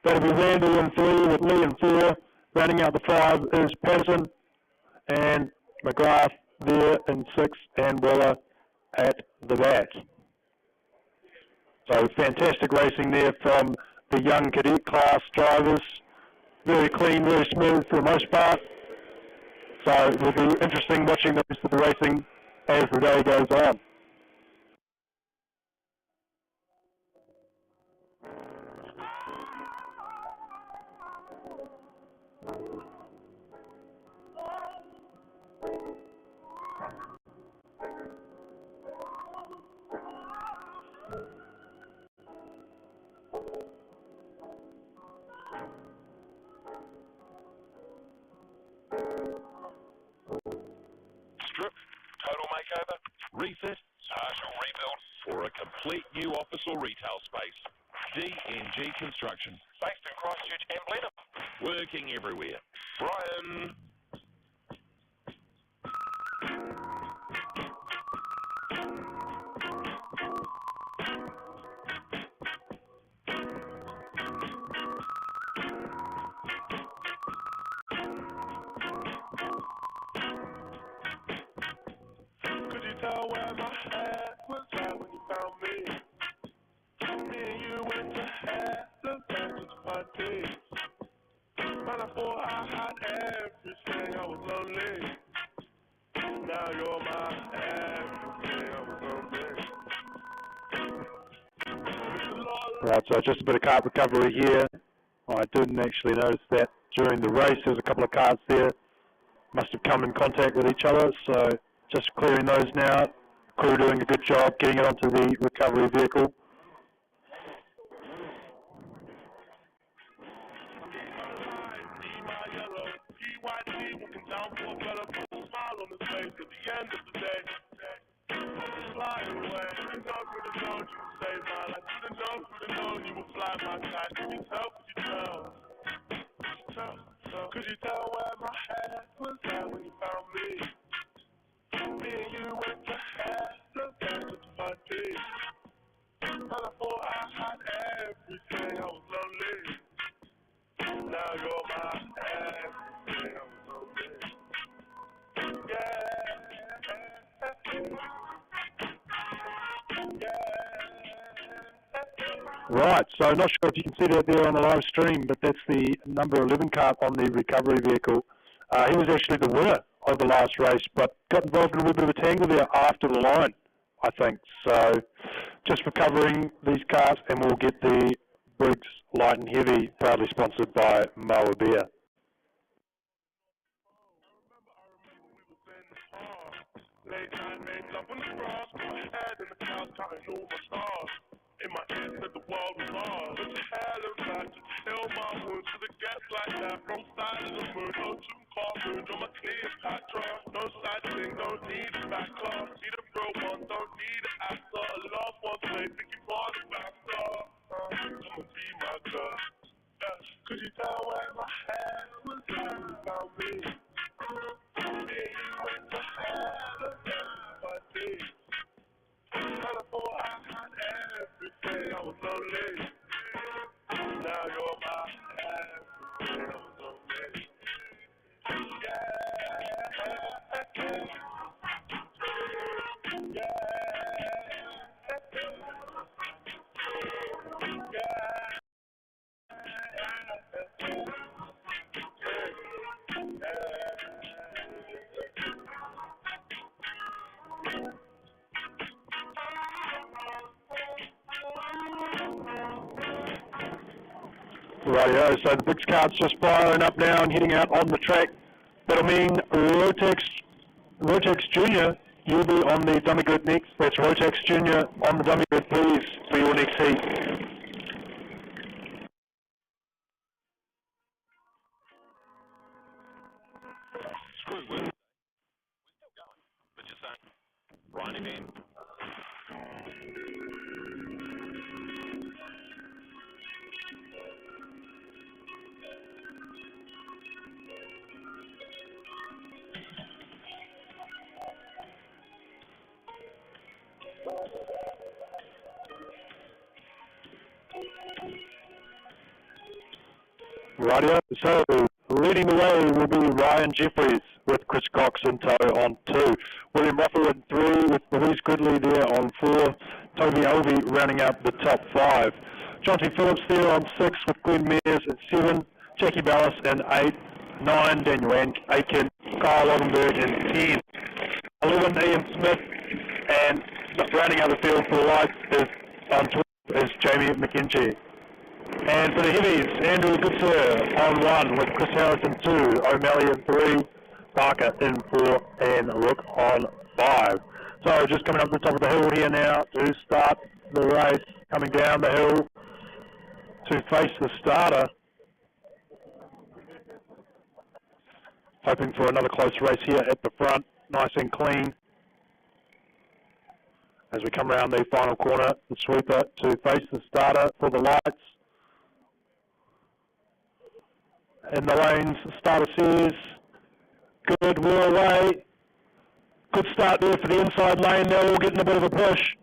S2: That'll be Randall in 3 with Lee in 4. Rounding out the 5 is Patterson and McGrath there in 6th and Willer at the back. So fantastic racing there from the young cadet class drivers. Very clean, very smooth for the most part. So it will be interesting watching the rest of the racing as the day goes on.
S5: Strip, total makeover, refit, partial rebuild, or a complete new office or retail space. DNG Construction, based in Christchurch and Blenheim, working everywhere. Brian.
S3: Could you tell where my head was at when you found me? Me and you went to Heaven's party. Man, I thought I had everything, I was lonely. Now you're my everything, I was lonely.
S2: Right, so just a bit of kart recovery here. I didn't actually notice that during the race. There's a couple of karts there. Must have come in contact with each other, so just clearing those now. Crew doing a good job getting it onto the recovery vehicle.
S3: Could you tell where my head was at when you found me? Me and you went to Heaven's party. And I thought I had everything, I was lonely. Now you're my everything, I was lonely. Yeah.
S2: Right, so not sure if you can see that there on the live stream, but that's the number 11 kart on the recovery vehicle. He was actually the winner of the last race, but got involved in a little bit of a tangle there after the line, I think. So just recovering these cars, and we'll get the Briggs Light and Heavy, proudly sponsored by Moa Beer.
S3: Late night made up on the grass, put my head in the clouds, counting all my stars. In my ear said the world was ours. Put your hair and back to heal my wounds. Cause it gets like that from side of the moon. No two cartoons on my Cleopatra. No side thing, don't need a backer. Need a real one, don't need an actor. A loved one, they think you are the factor. Come and be my girl. Could you tell where my head was at about me? Me and you went to Heaven's party. And I thought I had everything, I was lonely. Now you're my everything, I was lonely.
S2: Rightio, so the Briggs cart's just firing up now and heading out on the track. That'll mean Rotex Junior, you'll be on the dummy grid next. That's Rotex Junior on the dummy grid, please, for your next heat.
S5: Screw with it. We're still going. But just saying. Brian again.
S2: Rightio, so leading the way will be Ryan Jeffries with Chris Cox in tow on 2. William Ruffle in 3 with Louise Gridley there on 4. Toby Alvey rounding out the top 5. Jonty Phillips there on 6 with Glenn Mears at 7. Jackie Ballas in 8. 9, Daniel Aiken. Kyle Lovenberg in 10. 11, Ian Smith. And rounding out the field for the lights is on 12 is Jamie McKenzie. And for the heavies, Andrew Goodsir on 1 with Chris Harris in 2. O'Malley in 3. Barker in 4. And Rook on 5. So just coming up the top of the hill here now to start the race. Coming down the hill to face the starter. Hoping for another close race here at the front. Nice and clean. As we come around the final corner, the sweeper to face the starter for the lights. In the lanes, the starter says, good, we're away. Good start there for the inside lane. They're all getting a bit of a push.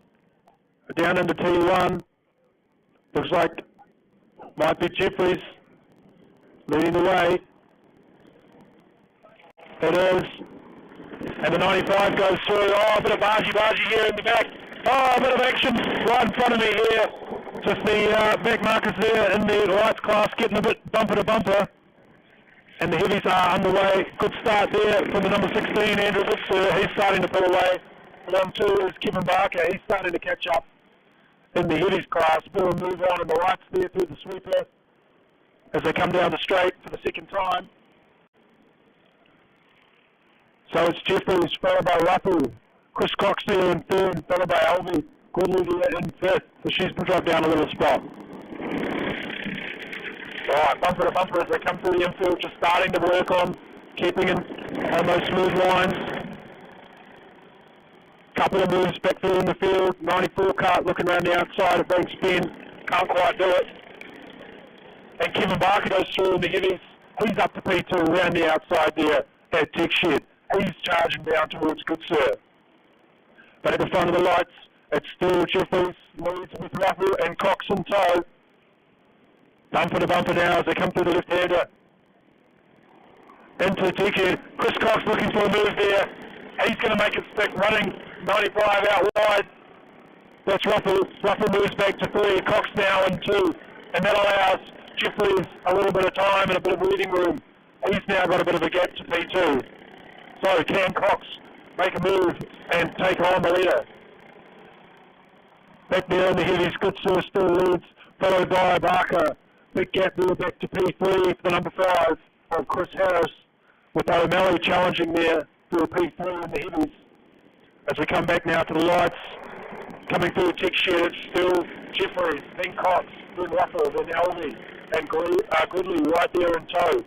S2: Down into T1. Looks like might be Jeffries leading the way. It is. And the 95 goes through. Oh, a bit of bargy here in the back. Oh, a bit of action right in front of me here. Just the back markers there in the lights class getting a bit bumper to bumper. And the heavies are underway. Good start there from the number 16, Andrew Goodsir. He's starting to pull away. On 2 is Kevin Barker. He's starting to catch up in the heavies class. Bill and move on in the lights there through the sweeper as they come down the straight for the second time. So it's Jeffries followed by Ruffle. Chris Cox there in 3rd, followed by Alvey. Goodley there in 5th. So she's been dropped down a little spot. Right, bumper to bumper as they come through the infield, just starting to work on keeping in on those smooth lines. Couple of moves back through in the field. 94 Kart looking around the outside of Banks Bend. Can't quite do it. And Kevin Barker goes through in the heavies. He's up to P2 around the outside there at Tech Shed. He's charging down towards Goodsir. But at the front of the lights, it's still Jeffries leads with Ruffle and Cox in tow. Bumper to bumper now as they come through the left-hander. Into Tech Shed. Chris Cox looking for a move there. He's going to make it stick, running 95 out wide. That's Ruffle. Ruffle moves back to 3. Cox now in 2. And that allows Jeffries a little bit of time and a bit of breathing room. He's now got a bit of a gap to P2. So can Cox make a move and take on the leader? Back there in the heavies, Goodsir still leads, followed by Barker. Big gap there back to P3 for the number 5 of Chris Harris, with O'Malley challenging there through P3 in the heavies. As we come back now to the lights, coming through Tech Shed, it's still Jeffries, then Cox, then Ruffle, then Alvey, and Gridley right there in tow.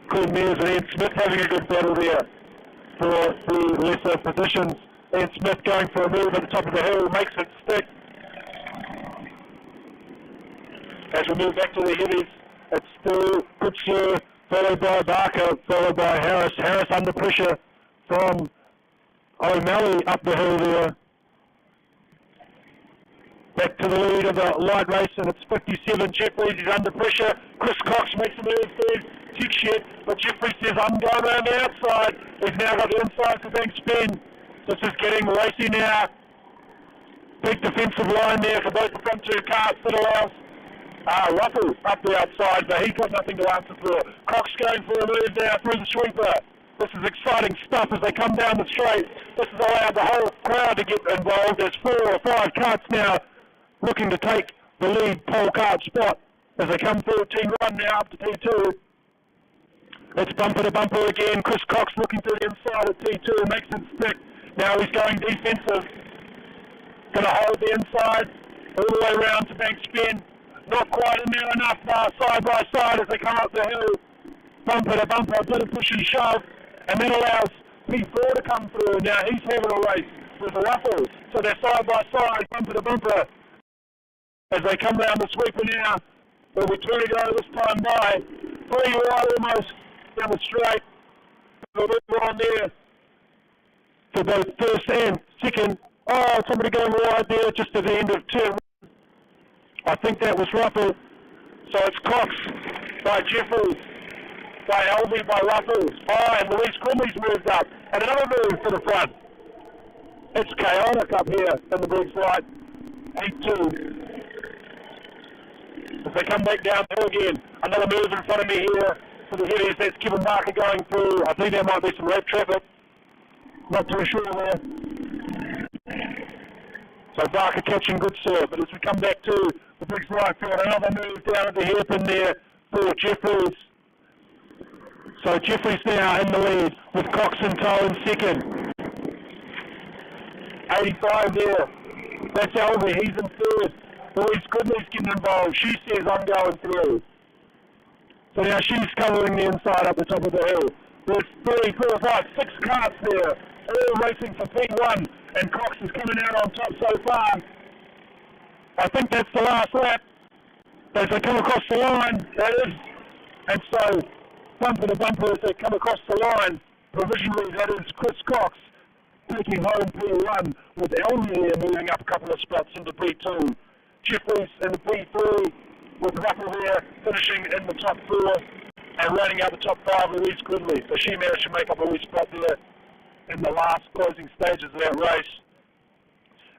S2: Glenn Mears and Ian Smith having a good battle there for the lesser positions. Ian Smith going for a move at the top of the hill, makes it stick. As we move back to the heavies, it's still Goodsir, followed by Barker, followed by Harris. Harris under pressure from O'Malley up the hill there. Back to the lead of the light race, and it's 57 Jeffries. He's under pressure. Chris Cox makes a move through Tech Shed, but Jeffries says, I'm going around the outside. He's now got the inside for Banks Bend. This is getting racy now. Big defensive line there for both the front 2 carts that allows Ruffle up the outside, but he's got nothing to answer for. Cox going for a move now through the sweeper. This is exciting stuff as they come down the straight. This has allowed the whole crowd to get involved. There's 4 or 5 carts now looking to take the lead pole cart spot as they come through T1 now up to T2. It's bumper to bumper again. Chris Cox looking to the inside of T2, makes it stick. Now he's going defensive. Going to hold the inside all the way around to Banks Bend. Not quite in there enough side by side as they come up the hill. Bumper to bumper, a bit of push and shove. And that allows P4 to come through. Now he's having a race with the Ruffle. So they're side by side, bumper to bumper. As they come down the sweeper now, there'll be 2 to go this time by. 3 wide almost down the straight. They'll move on there for both first and second. Oh, somebody going wide there just at the end of turn. I think that was Ruffle. So it's Cox by Jeffries.
S1: by Elvie by Ruffles. And Louise Crumley's moved up. And another move to the front. It's chaotic up here in the Briggs light. 8-2. As they come back downhill again. Another move in front of me here for the heavies. That's Kevin Barker going through. I think there might be some red traffic. Not too sure there. So Barker catching good serve. But as we come back to the Briggs right field, another move down at the hairpin there for Jeffries. So Jeffries now in the lead with Cox in tow in second. 85 there. That's Elvie. He's in third. Louise Goodley's getting involved. She says I'm going through. So now she's covering the inside up the top of the hill. There's 3, 4, 5, 6 carts there, all racing for P1, and Cox is coming out on top so far. I think that's the last lap. As they come across the line, that is. And so, bumper to bumper as they come across the line, provisionally that is Chris Cox taking home P1, with Elvie there moving up a couple of spots into P2. Jeffries in the P3, with Ruffle there finishing in the top 4 and rounding out the top 5, Louise Goodley. So she managed to make up a wee spot there in the last closing stages of that race.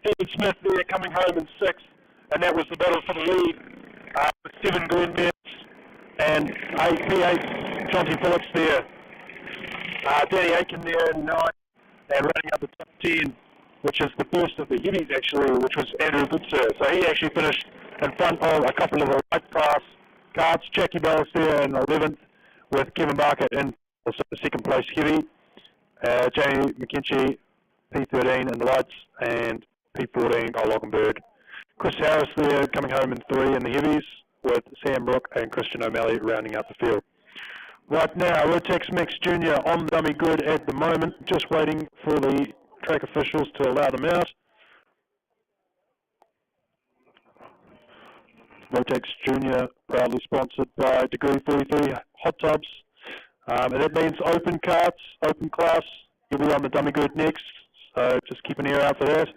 S1: Ed Smith there coming home in 6th, and that was the battle for the lead with 7 green minutes and 8 P8 Jonty Phillips there. Danny Aiken there in 9th and rounding out the top 10, which is the first of the heavies actually, which was Andrew Goodsir. So he actually finished in front of a couple of the right class carts. Jackie Bellis there in 11th with Kevin Barker in also the second place heavy. Jamie McKenzie P13 in the lights and P14 Lockenberg. Chris Harris there coming home in 3 in the heavies with Sam Brook and Christian O'Malley rounding out the field. Right now, Rotex Max Jr. on the dummy grid at the moment, just waiting for the track officials to allow them out. Rotex Jr. proudly sponsored by Degree 43 Hot Tubs. And that means open carts, open class. You'll be on the dummy grid next, so just keep an ear out for that.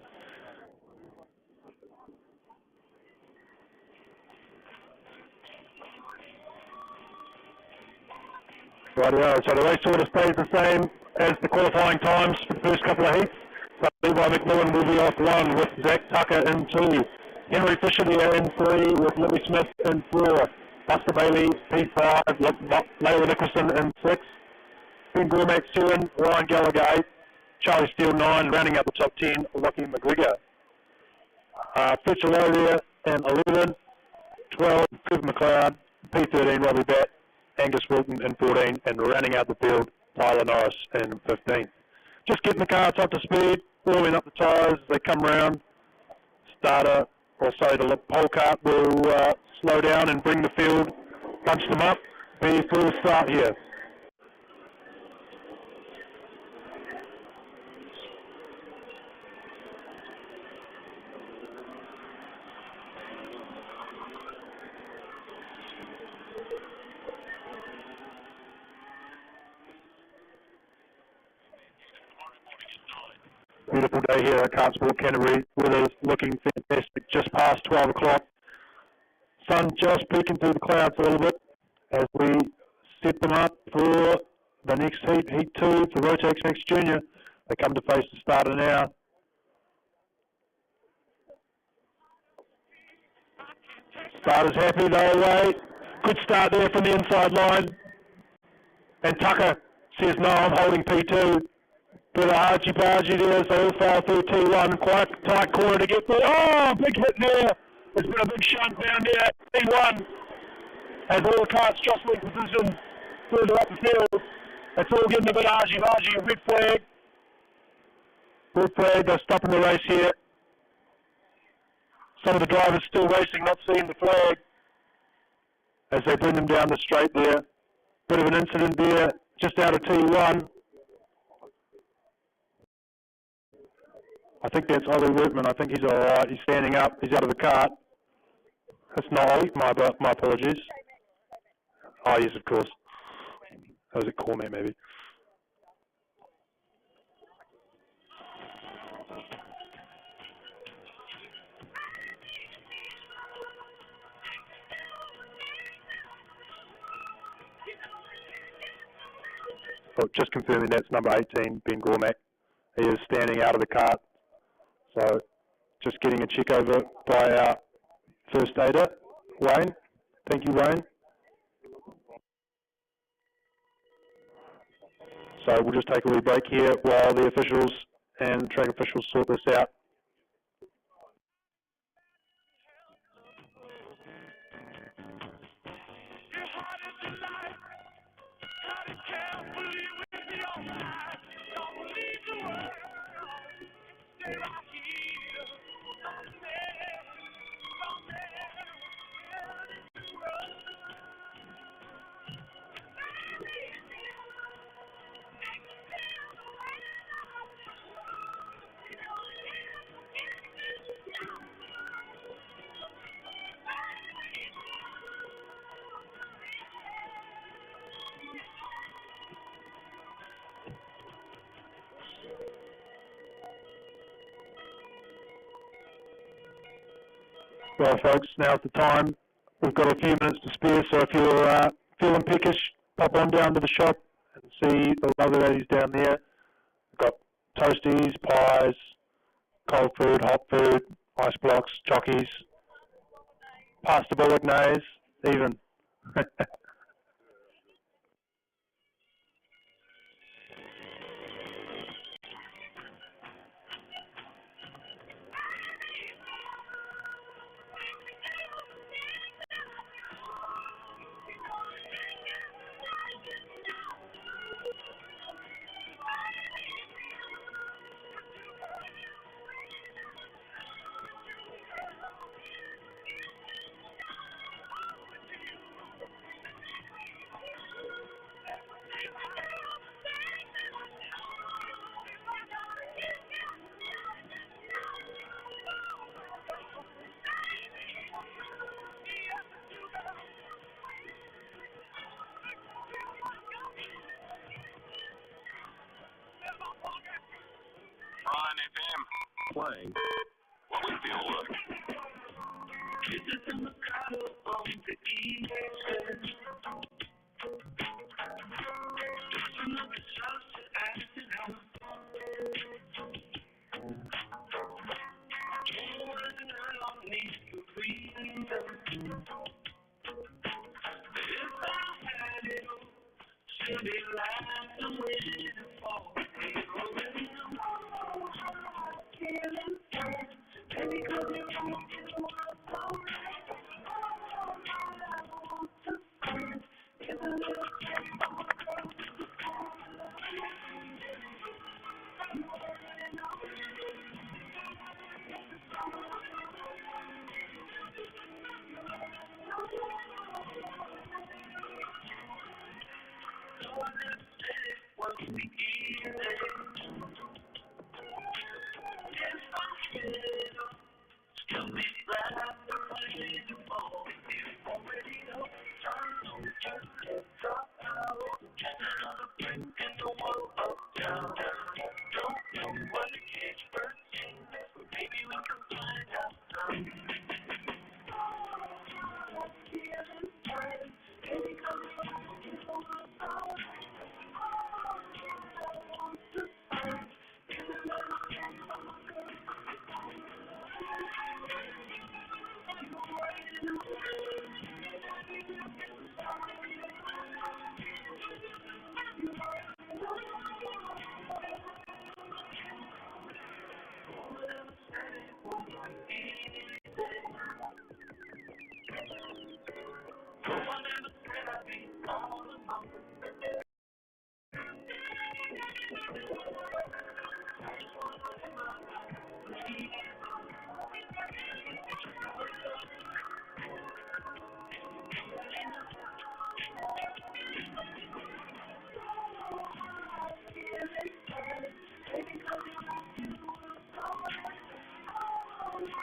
S1: Rightio, so the race order stays the same as the qualifying times for the first couple of heats. So Levi McMillan will be off 1 with Zach Tucker in 2. Henry Fisher there in 3 with Louis Smith in 4. Buster Bailey, P5, Layla Nicholson in 6. Ben Gormax 7, Ryan Gallagher 8. Charlie Steele 9, rounding out the top 10, Rocky McGregor. Fletcher Lowe there in 11. 12, Trevor McLeod. P13, Robbie Batt. Angus Wilton in 14, and rounding out the field, Tyler Norris in 15. Just getting the carts up to speed, warming up the tyres as they come round. Starter, or say the pole cart will slow down and bring the field, bunch them up, be full start here. Beautiful day here at Kartsport Canterbury. Weather's looking fantastic, just past 12 o'clock. Sun just peeking through the clouds a little bit as we set them up for the next heat, Heat 2 for Rotax Max Jr. They come to face the starter now. Starter's happy the whole way. Good start there from the inside line. And Tucker says, no, I'm holding P2. Bit of argy-bargy there, so he'll file through T1. Quite tight corner to get there. Oh, big hit there. There's been a big shunt down there at T1. As all the carts jostling position further up the field. It's all getting a bit argy-bargy. Red flag. Red flag, they're stopping the race here. Some of the drivers still racing, not seeing the flag. As they bring them down the straight there. Bit of an incident there, just out of T1. I think that's Ollie Workman. I think he's all right. He's standing up. He's out of the cart. That's not Ollie. My apologies. Oh, yes, of course. That was a Cormac, maybe.
S2: but just confirming that's number 18, Ben Gormack. He is standing out of the cart. So just getting a check over by our first aider, Wayne. Thank you, Wayne. So we'll just take a wee break here while the officials and track officials sort this out. Well, folks, now's the time. We've got a few minutes to spare, so if you're feeling peckish, pop on down to the shop and see the lovely ladies down there. We've got toasties, pies, cold food, hot food, ice blocks, jockeys, pasta bolognese, even.
S5: Playing what we feel like.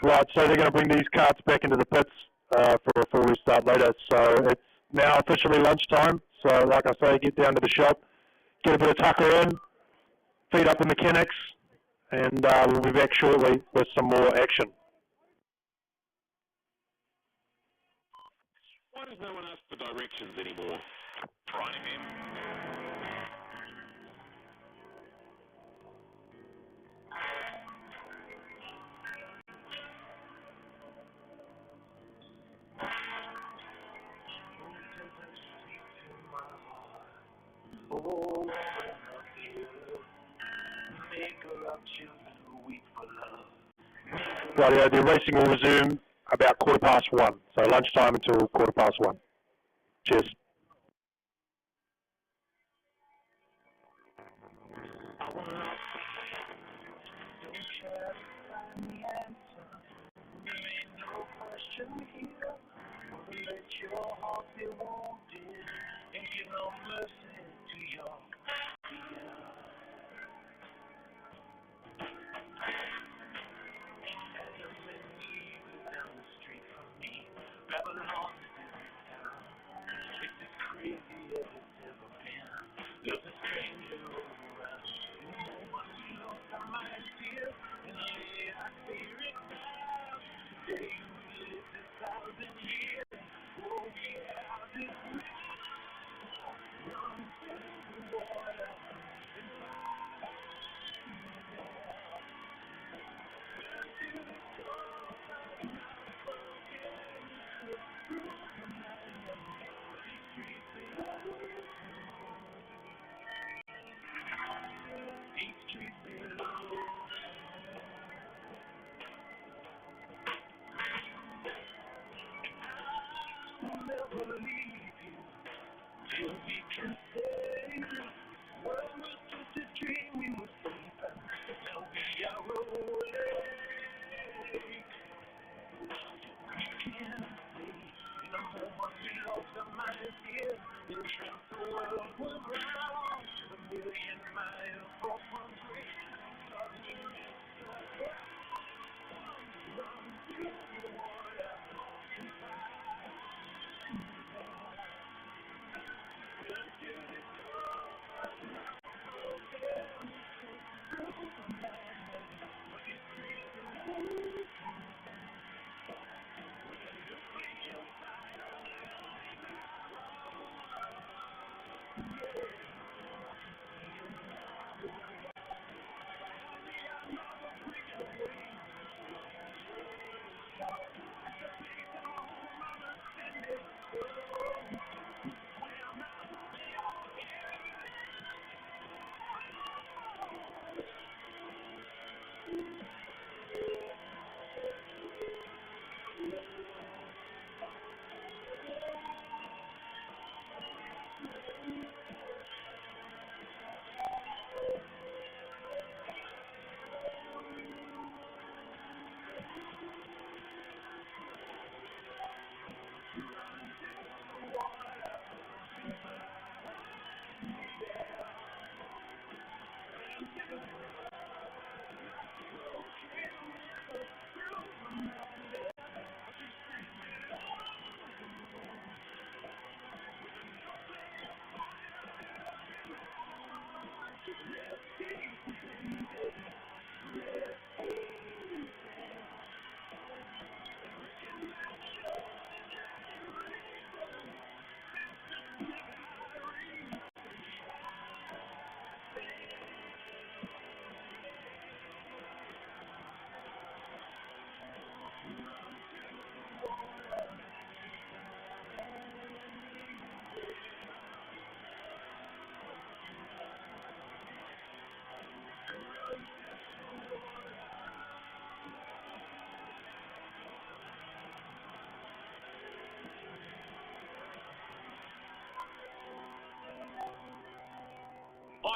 S5: Right, so they're going to bring these carts back into the pits for a full restart later. So it's now officially lunchtime. So like I say, get down to the shop, get a bit of tucker in, feed up the mechanics, and we'll be back shortly with some more action. Why does no one ask for directions anymore? Right, him.
S3: whole world up. Make love, children who weep for love.
S2: Rightio, the racing will resume about 1:15, so lunchtime until 1:15. Cheers.
S3: Let your heart be wounded and give no mercy to your fear. As a man leaves down the street from me, Babylon is in this town. It's as crazy as it's ever been. There's a stranger around. No one lost our minds here, and lay our spirit down. They who lived 1,000 years. Oh yeah, this man runs to the water and fire. To the soul of my broken through the night of these streets below. These streets below. I'll never leave you till we can say world was just a dream we were safe and now we are rolling. We can't stay in a moment we lost our minds here and dreamt the world was round. A million miles off from Briggs, run to the water and fire.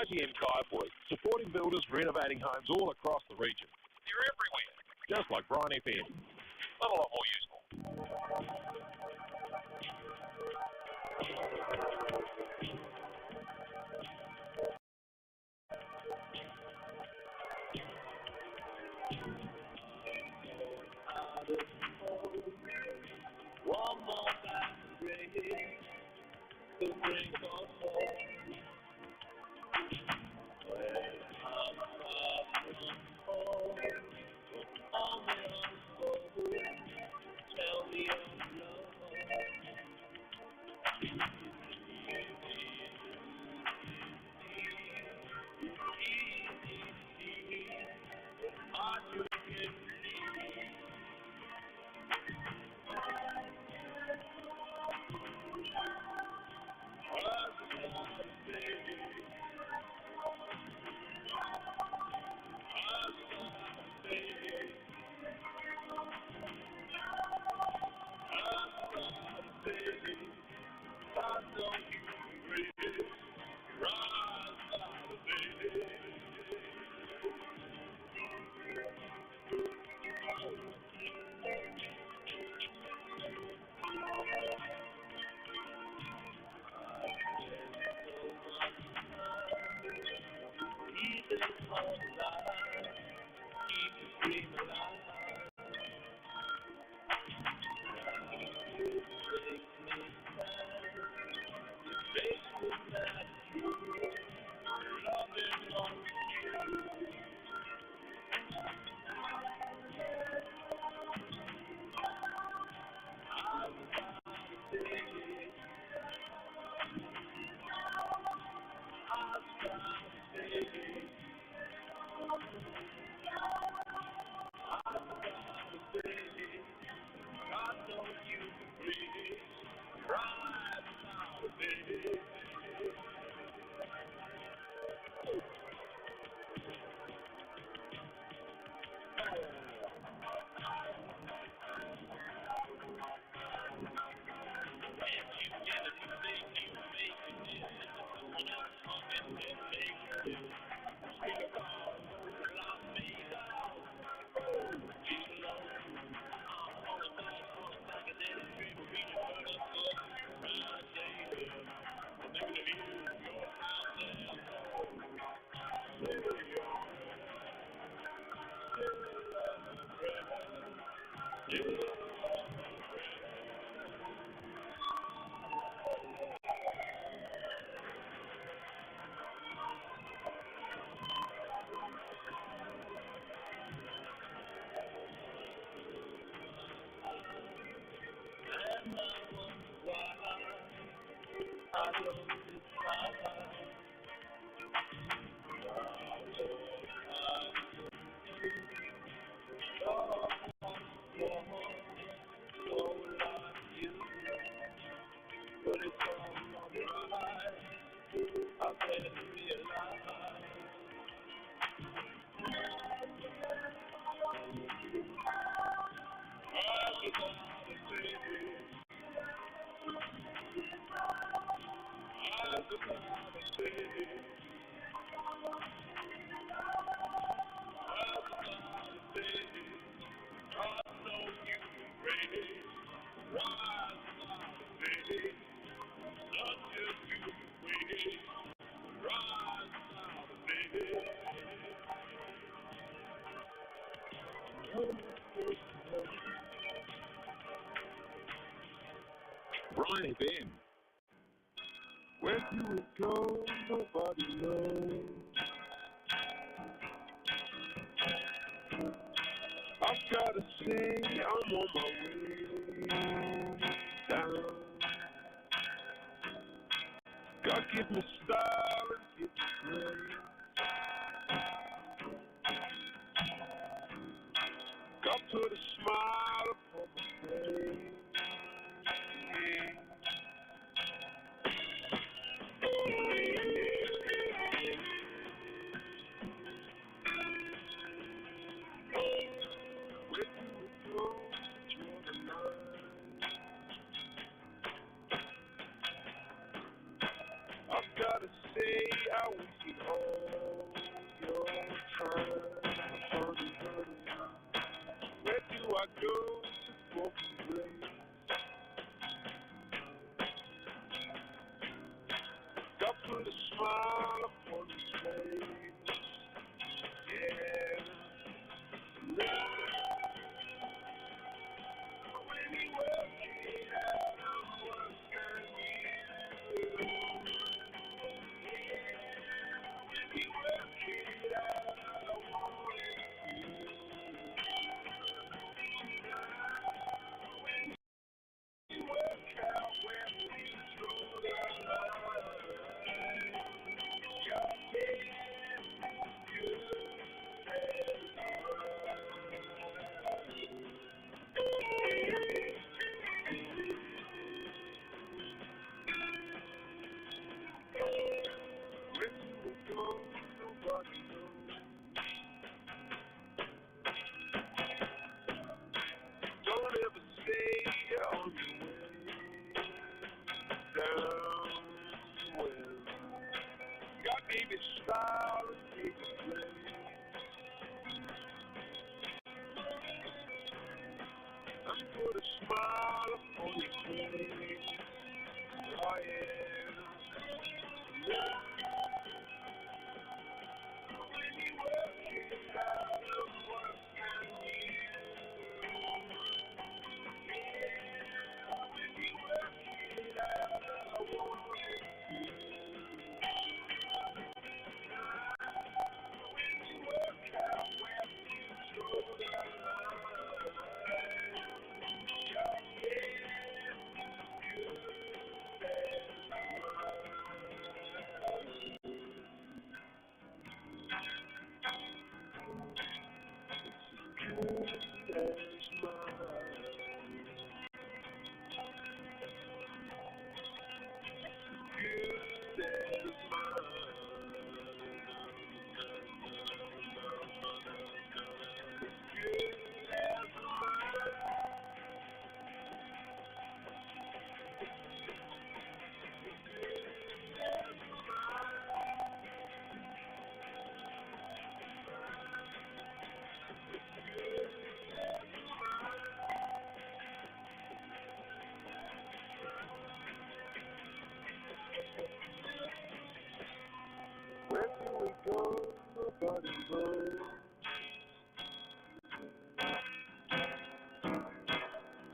S5: IGM Kartsport, supporting builders renovating homes all across the region. They're everywhere, just like Brian FM, but a lot more useful.
S3: One more time to bring us home. Tell me of love.
S5: Brian FM. Where do it go? Nobody knows. I've gotta say, I'm on my way down. God give me style and give me grace. God put a smile upon my face. I've gotta say, I wish you all your time. Where do I go to broken grace? God put a smile upon his face. Yeah. When he worked it out, I'm working you. When he worked it out, I wanted you.
S3: style and take a play. I put a smile upon your face. Oh yeah. When you work it out of work and you. Yeah, when you work it out of work and you. When you work out where you draw the line. Where do we go? Nobody knows.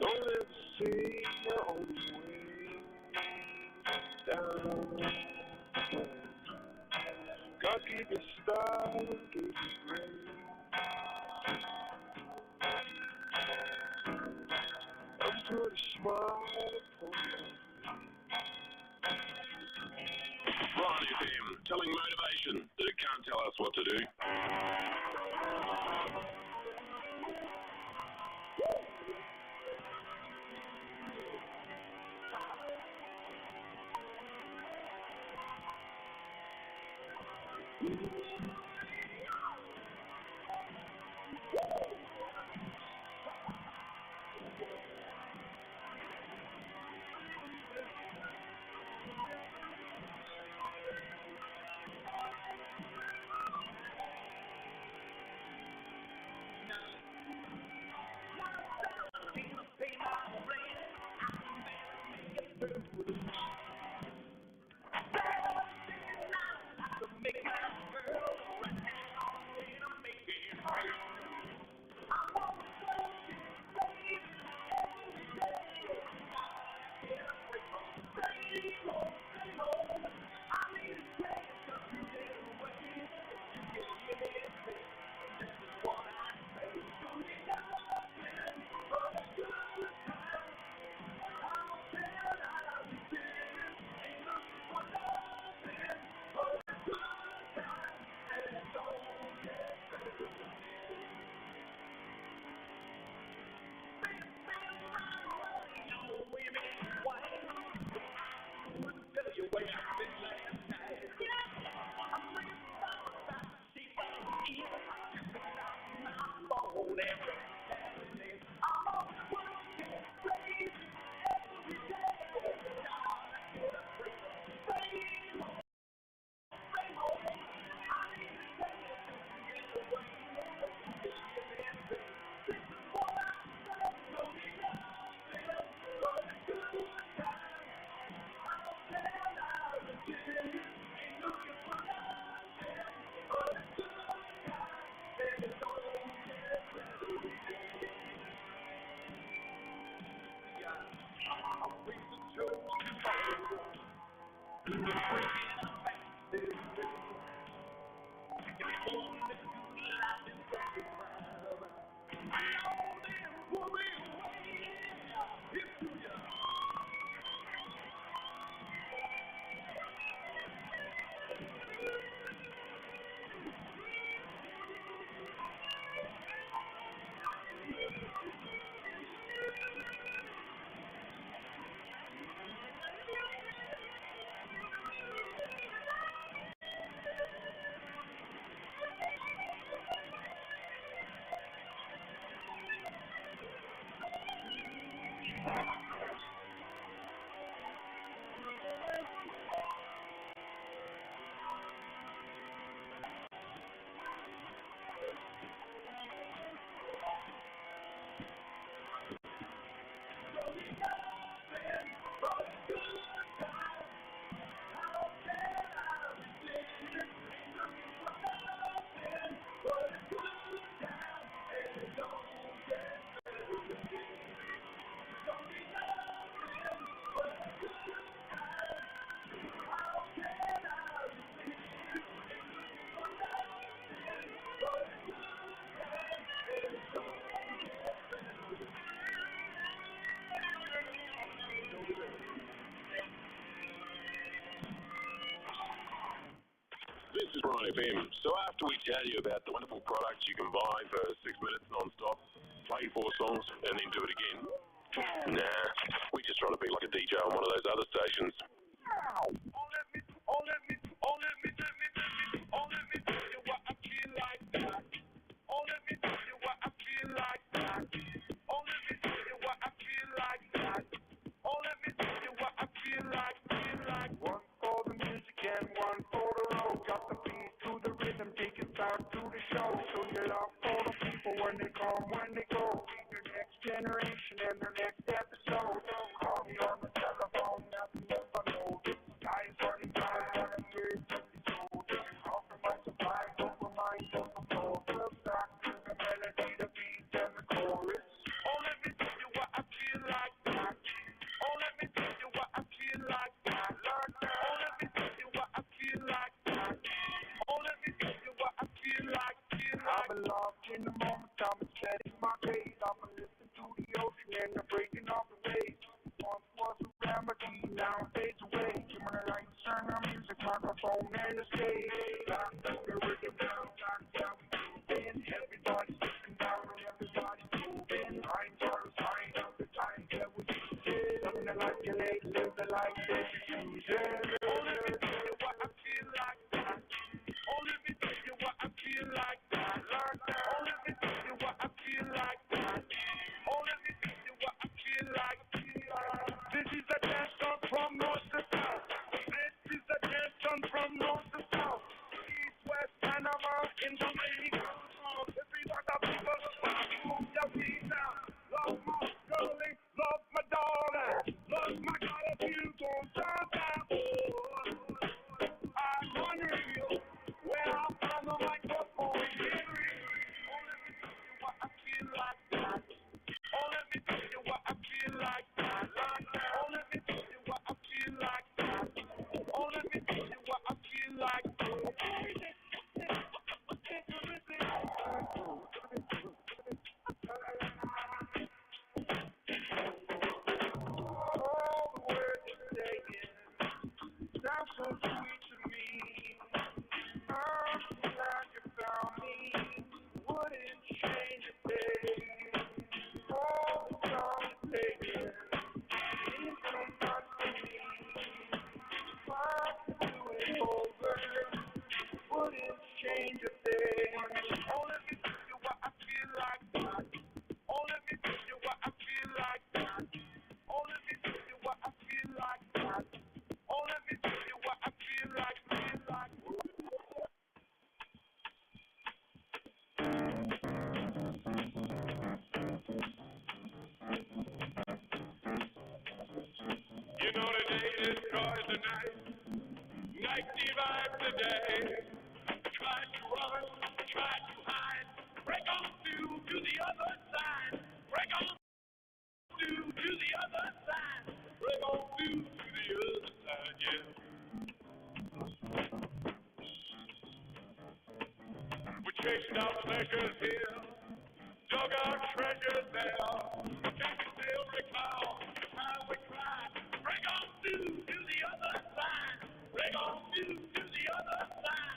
S3: Don't ever see your own way down. God gave you style, gave you grace. I'm put a smile upon your
S5: Brian FM, telling motivation that it can't tell us what to do. is Brian FM. So after we tell you about the wonderful products you can buy for 6 minutes non-stop, play 4 songs, and then do it again, nah, we just try to be like a DJ on one of those other stations.
S3: One for the music and one for the road. Got the beat to the rhythm, take it back to the show. So you love for the people when they come, when they go. Be the next generation and the next episode. Call me on the telephone, nothing but I know. Guys running by, I'm here to be told. Compromise the vibe, compromise on the floor. Flip back to the melody, the beat and the chorus. Oh, let me tell you what I feel like that. Oh, let me tell you what I feel like that. Oh, let me tell you what I feel like that. Oh, let me tell you what I feel like. I've been lost in the moment, I'm setting my days. I'm listening to the ocean and I'm breaking off the waves. Once was a remedy, now it fades away. Give me the lights, turn the music, microphone and the stage. Back to the rhythm now, that's how we do it. Everybody's sitting down and everybody's moving. I'm sorry, sign up the time that we use it. Living the life you live, live the life that you choose it. Oh, let me tell you what I feel like that. Oh, let me tell you what I feel like that. Oh, let me tell you what I feel like that. Oh, let me tell you what I feel like. This is a dance song from north to south. This is a dance song from north to south. East, west, Panama, in Jamaica. Every part of people move their feet now. Love my girlie, love my daughter. Love my daughter, feel don't turn down. I'm wondering where I found the microphone. Oh, let me tell you what I feel like that. Oh, let me tell you what I feel like that. Oh, let me tell you what I feel like that. Oh, let me tell you what I feel like. All the words you're saying sound so sweet to me. I'm glad you found me. Wouldn't change a thing. All the songs you're taking mean so much to me. If I could do it over, wouldn't change a thing. Oh, let me tell you what I feel like that. Oh, let me tell you what I feel like that. Oh, let me tell you what I feel like that. Oh, let me tell you what I feel like, feel like.
S5: You know the day destroys the night, night divides the day. Try to run, try to hide, break on through to the other side. Break on through to the other side. Break on through to the other side, yeah. We chased our pleasures here, dug our treasures there. Can you still recall the time we cried? Break on through to the other side. Break on through to the other side.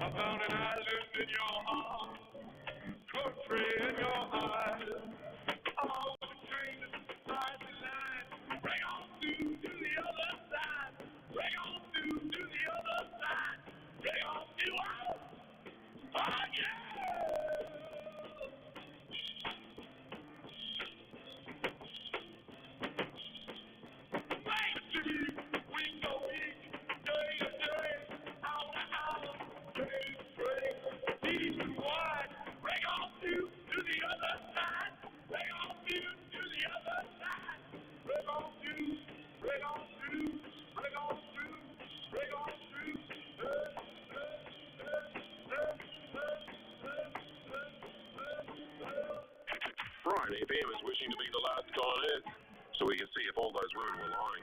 S5: I found an island in your heart, country in your eyes. All the trains side to line. Bring on through to the other side. Bring on through to the other side. Bring on through. Oh, yeah! Main Street.
S3: One, break off to the other side. Break off to the other side. Break off to, break off to, break off to, break off to.
S5: Brian FM is wishing to be the last guy on Earth, so we can see if all those women were lying.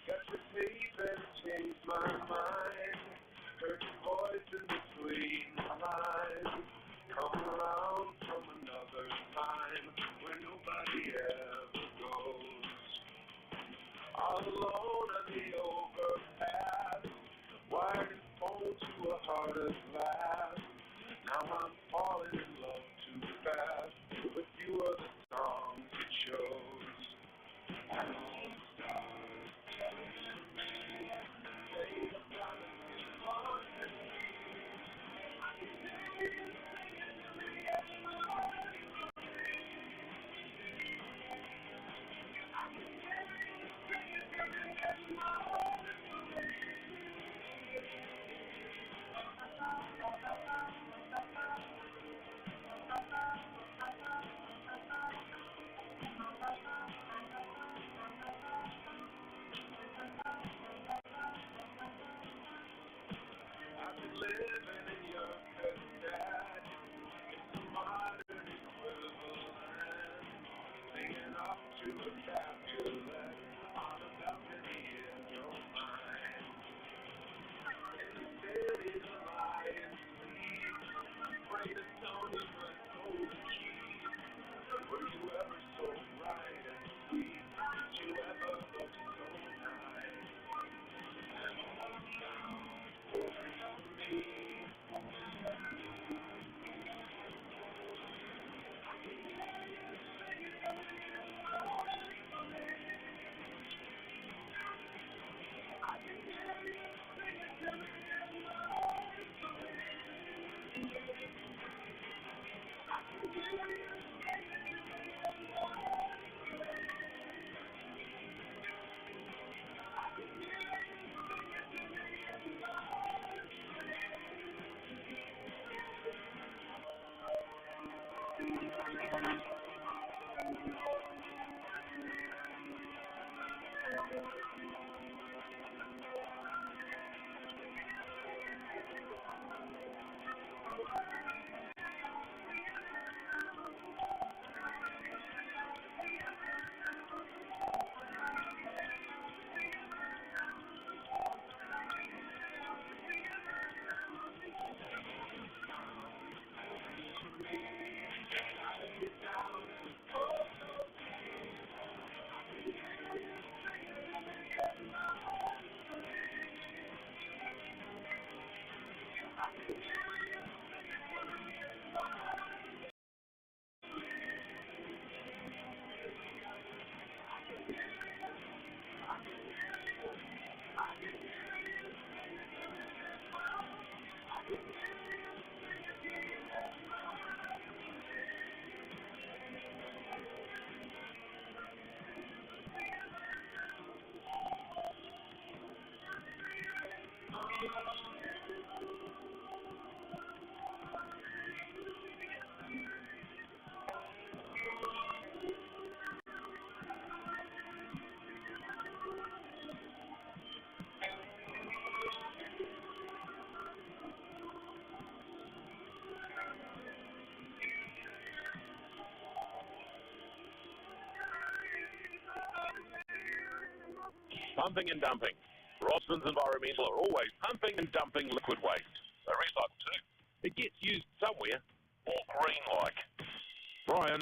S3: Got your tape and changed my mind. Heard your voice in between my lines. Come around from another time where nobody ever goes. All alone on the overpass, wired his phone to a heart of glass. Now I'm falling in love too fast with you are the songs you chose. And all the stars say the silence is haunted. I can hear you singing to me at my heart. I can hear you singing to me at my heart. I've been living in your cadet. It's a modern equivalent. Singing up to a Capulet on a balcony in your mind. In the city, the lions sleep. Afraid of Tony, my golden keys. Were you ever so bright and sweet? Did you ever look so nice? And all now for me.
S5: Pumping and dumping. Rosman's Environmental are always pumping and dumping liquid waste. They recycle too. It gets used somewhere, or green like. Brian.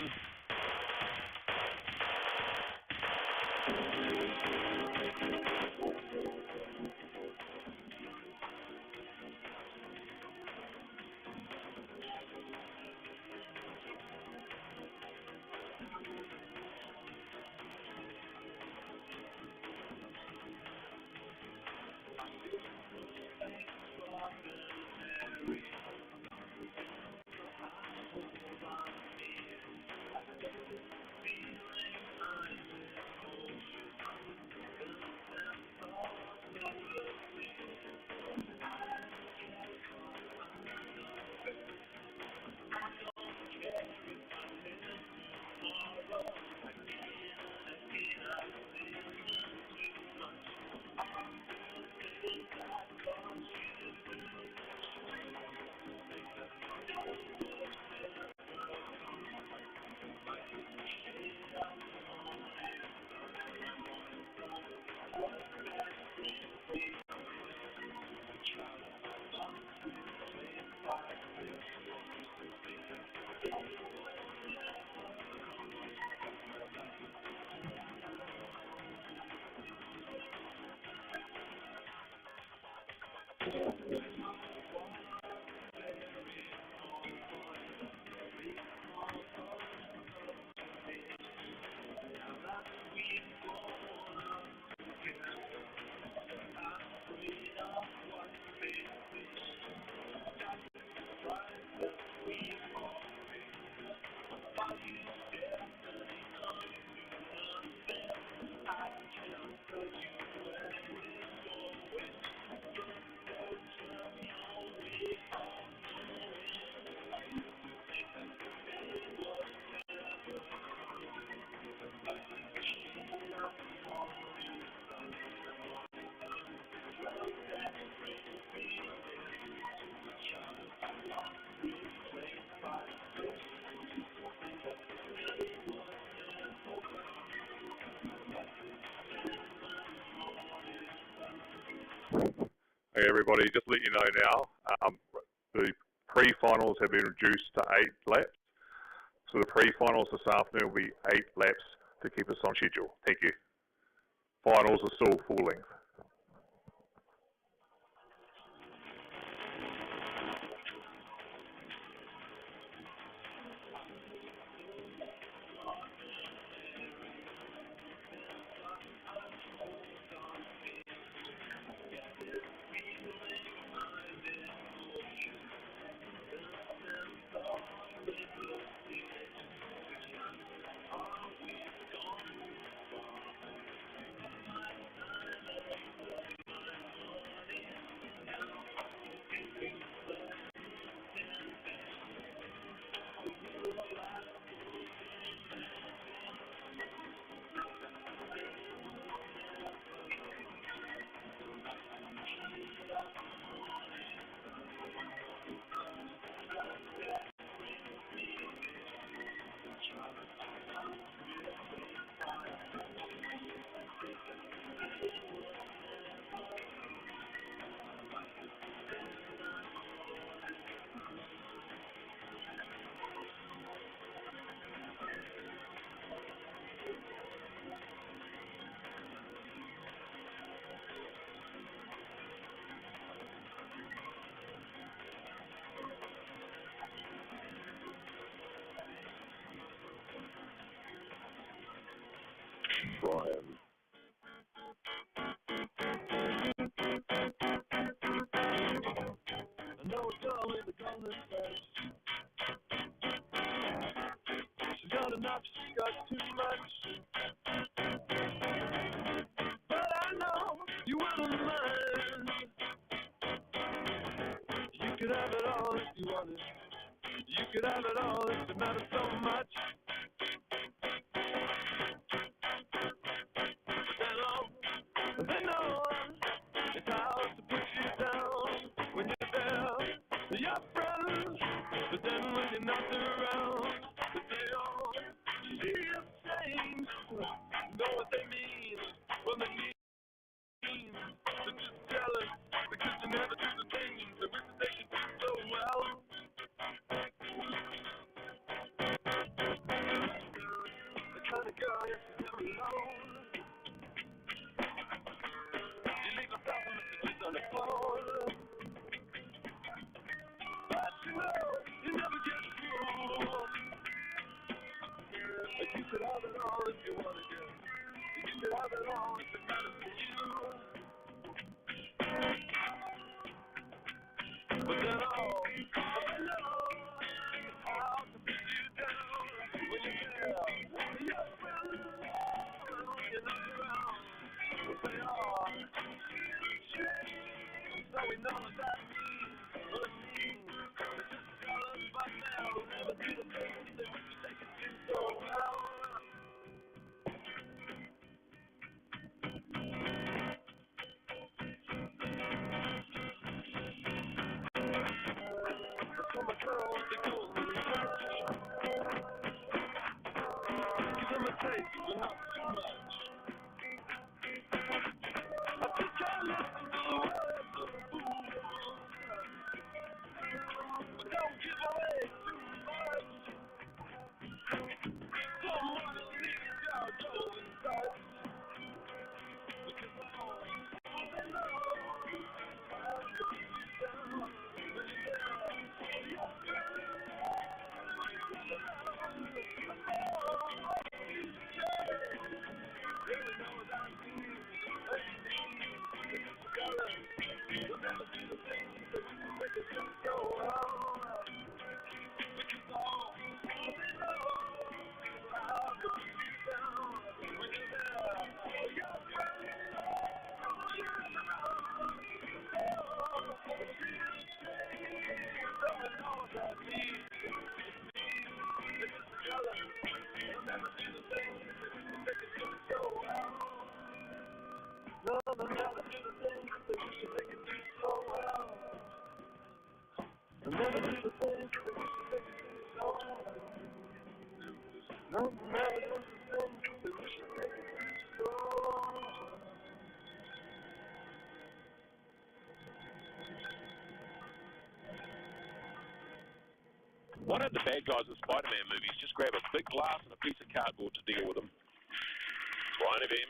S6: Hey everybody, just to let you know now, the pre-finals have been reduced to 8 laps. So the pre-finals this afternoon will be 8 laps to keep us on schedule. Thank you. Finals are still full length. Brian.
S3: I know a girl with a golden face. She's got enough, she's got too much. But I know you wouldn't mind. You could have it all if you wanted. You could have it all if it mattered so much. But they know it's hard to put you down when you're there. Your friends, but then when you're not around, they all see the same. Know what they mean when they mean. They're just jealous because you never do the things they wish they could do so well. The kind of girl you should never alone. You leave yourself a message on the phone. But you know, you never get through. But you could have it all if you wanted to. You could have it all if it matters to you. But then all, I know how to put you down when you're there. Your friends, you're not around. But they are. So we know what that means. What it means. They're just jealous by now. Never do the things they wish they could do so well. From a girl with the golden touch. Give them a taste, but not too much.
S5: Why don't the bad guys in Spider-Man movies just grab a big glass and a piece of cardboard to deal with them? One of them.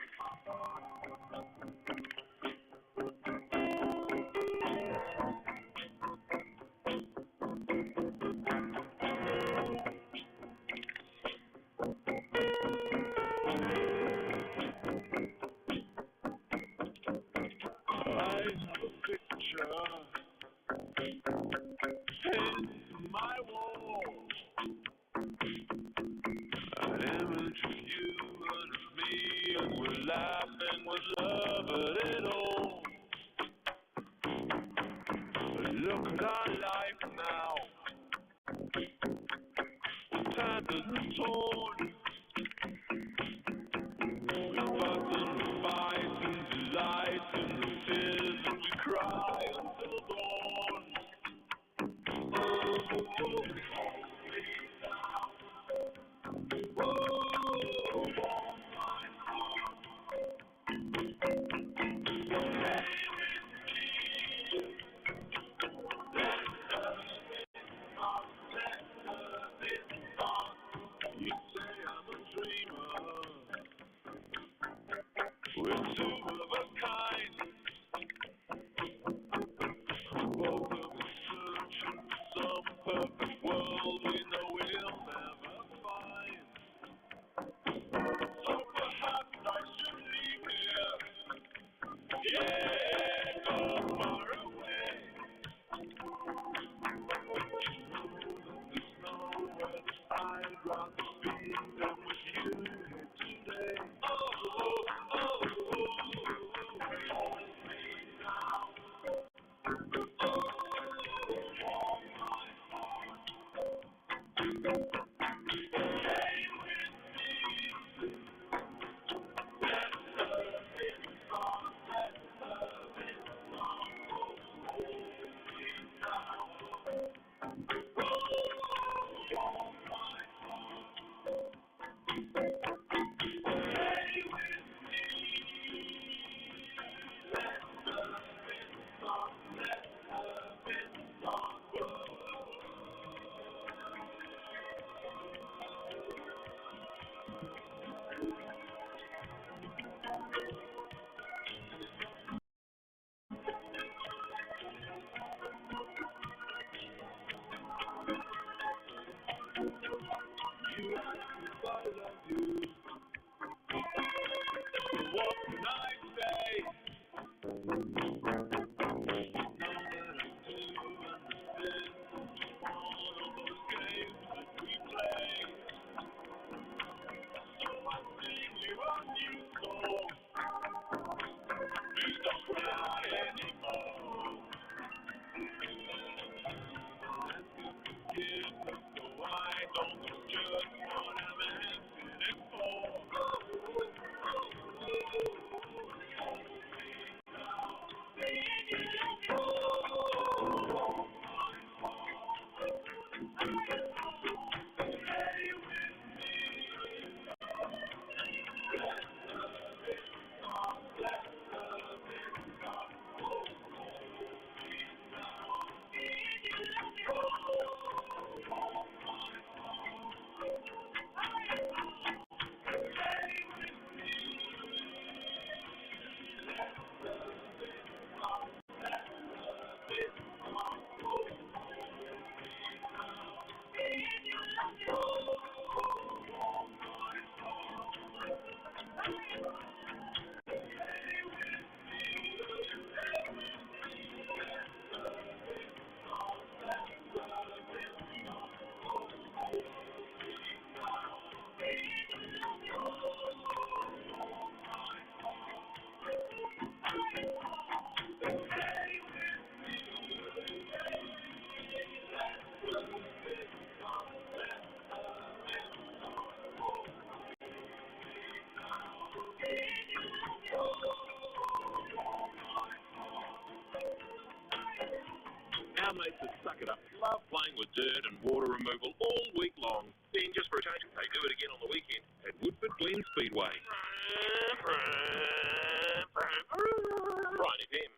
S5: Our mates that suck it up love playing with dirt and water removal all week long. Then just for a change, they do it again on the weekend at Woodford Glen Speedway. Brian FM.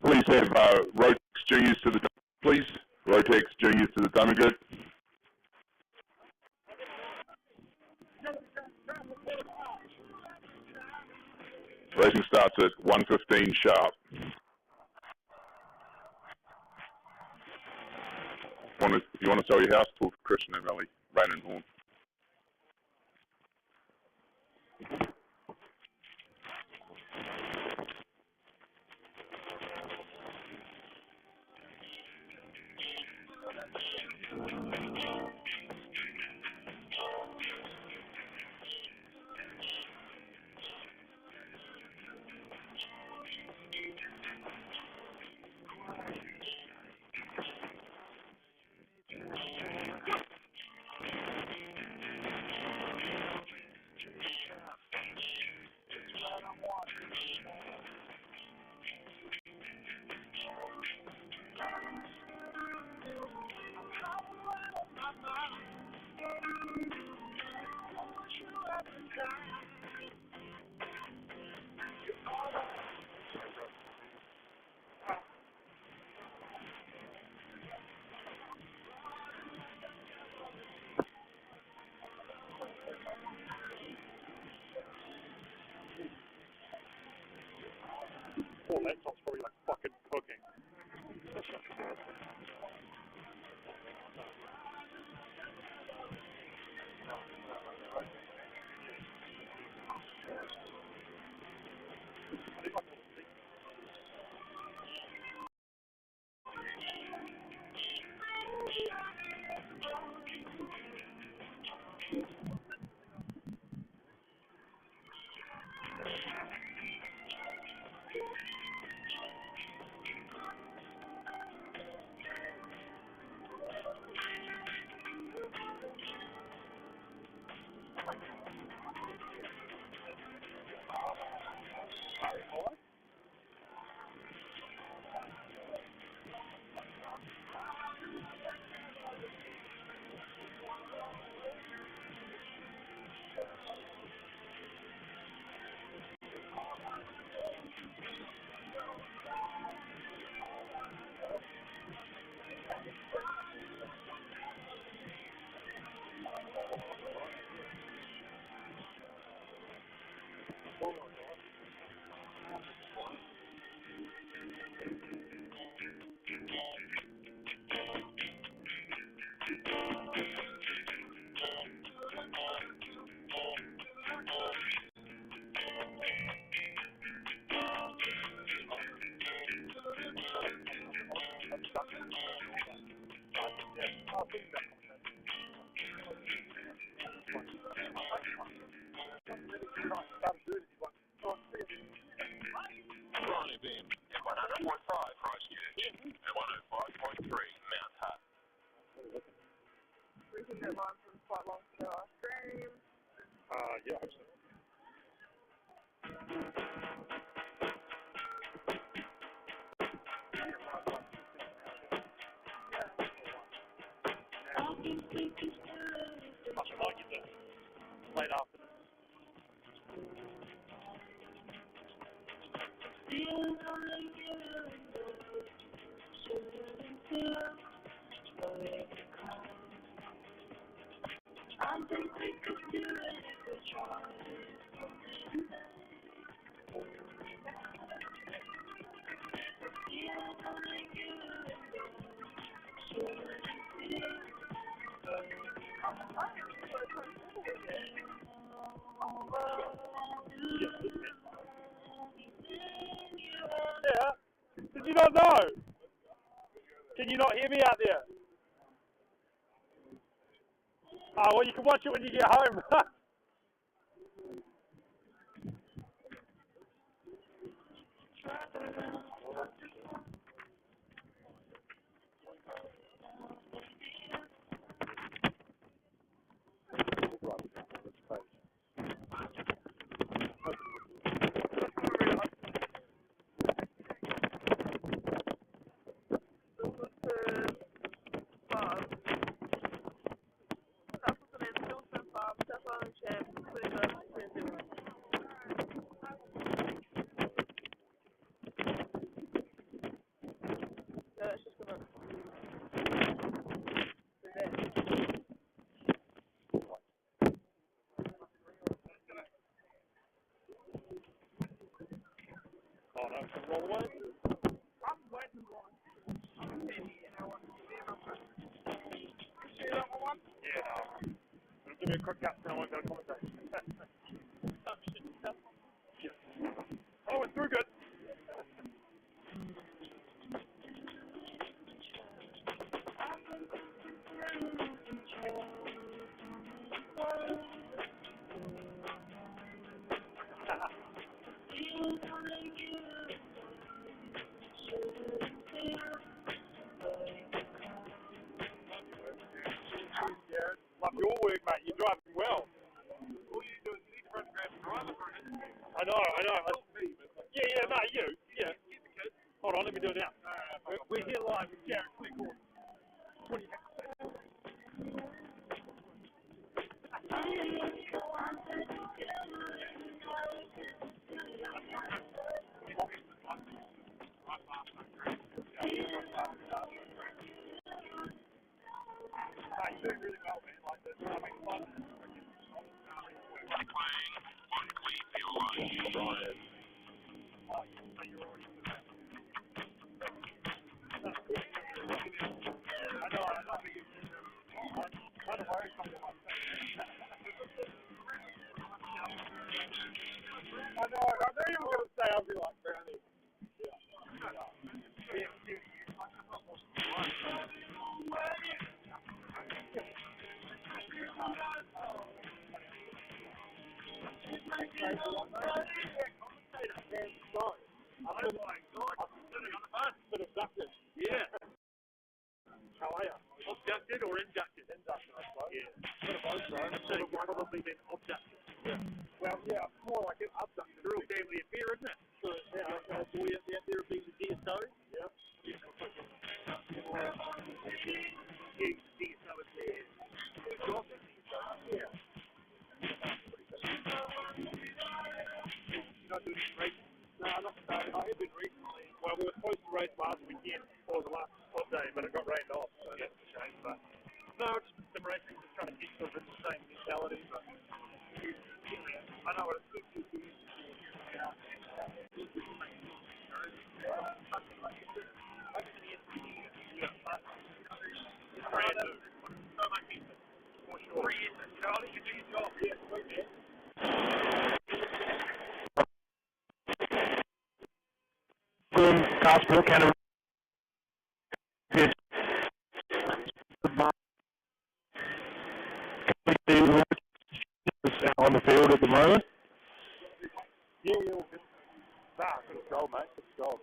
S1: Please have Rotex juniors to the please. Rotex juniors to the dummy group. Racing starts at 1:15 sharp. If you want to sell your house, talk to Christian and Valley, Rain and Horn.
S2: Oh, that sounds probably like fucking cooking.
S3: That line from quite long to go off stream.
S2: Yeah, I hope so.
S4: might get this late after. Yeah. Did you not know? Can you not hear me out there? Oh, well, you can watch it when you get home. Give me a quick cut and I won't go to conversation. Oh, it's through good. Love your work, mate. You're driving well. All you do is you need to photograph the driver for it. I know. Yeah, no, you. Yeah. Hold on, let me do it now. We're here live with Jared Clickle. 20 You're doing really well, man. Like this. I mean, fun. I know you were going to say I'll be like Brownie. Yeah. How are you? Abducted or inducted? Inducted, I suppose. Yeah. Bit of both, though. So you've probably been abducted. Yeah. Well, yeah, more like an abducted. It's a real family affair, isn't it? So, yeah, I've got a boy out there being the DSO. Yeah. DSO is there. Yeah. You're not doing any racing? No, not today. I have been recently. Well, we were supposed to race last weekend or the last hot day, but it got rained off, so that's a shame. But no, it's just some racing, just trying to keep sort of in the same mentality. But I know what it's good to do. So much effort, for sure. 3 years, you know, I think you do your job. Yeah, sweet, man.
S2: Kartsport, Canterbury. On the field at the moment.
S4: Yeah, good. Good goal, mate. Good goal.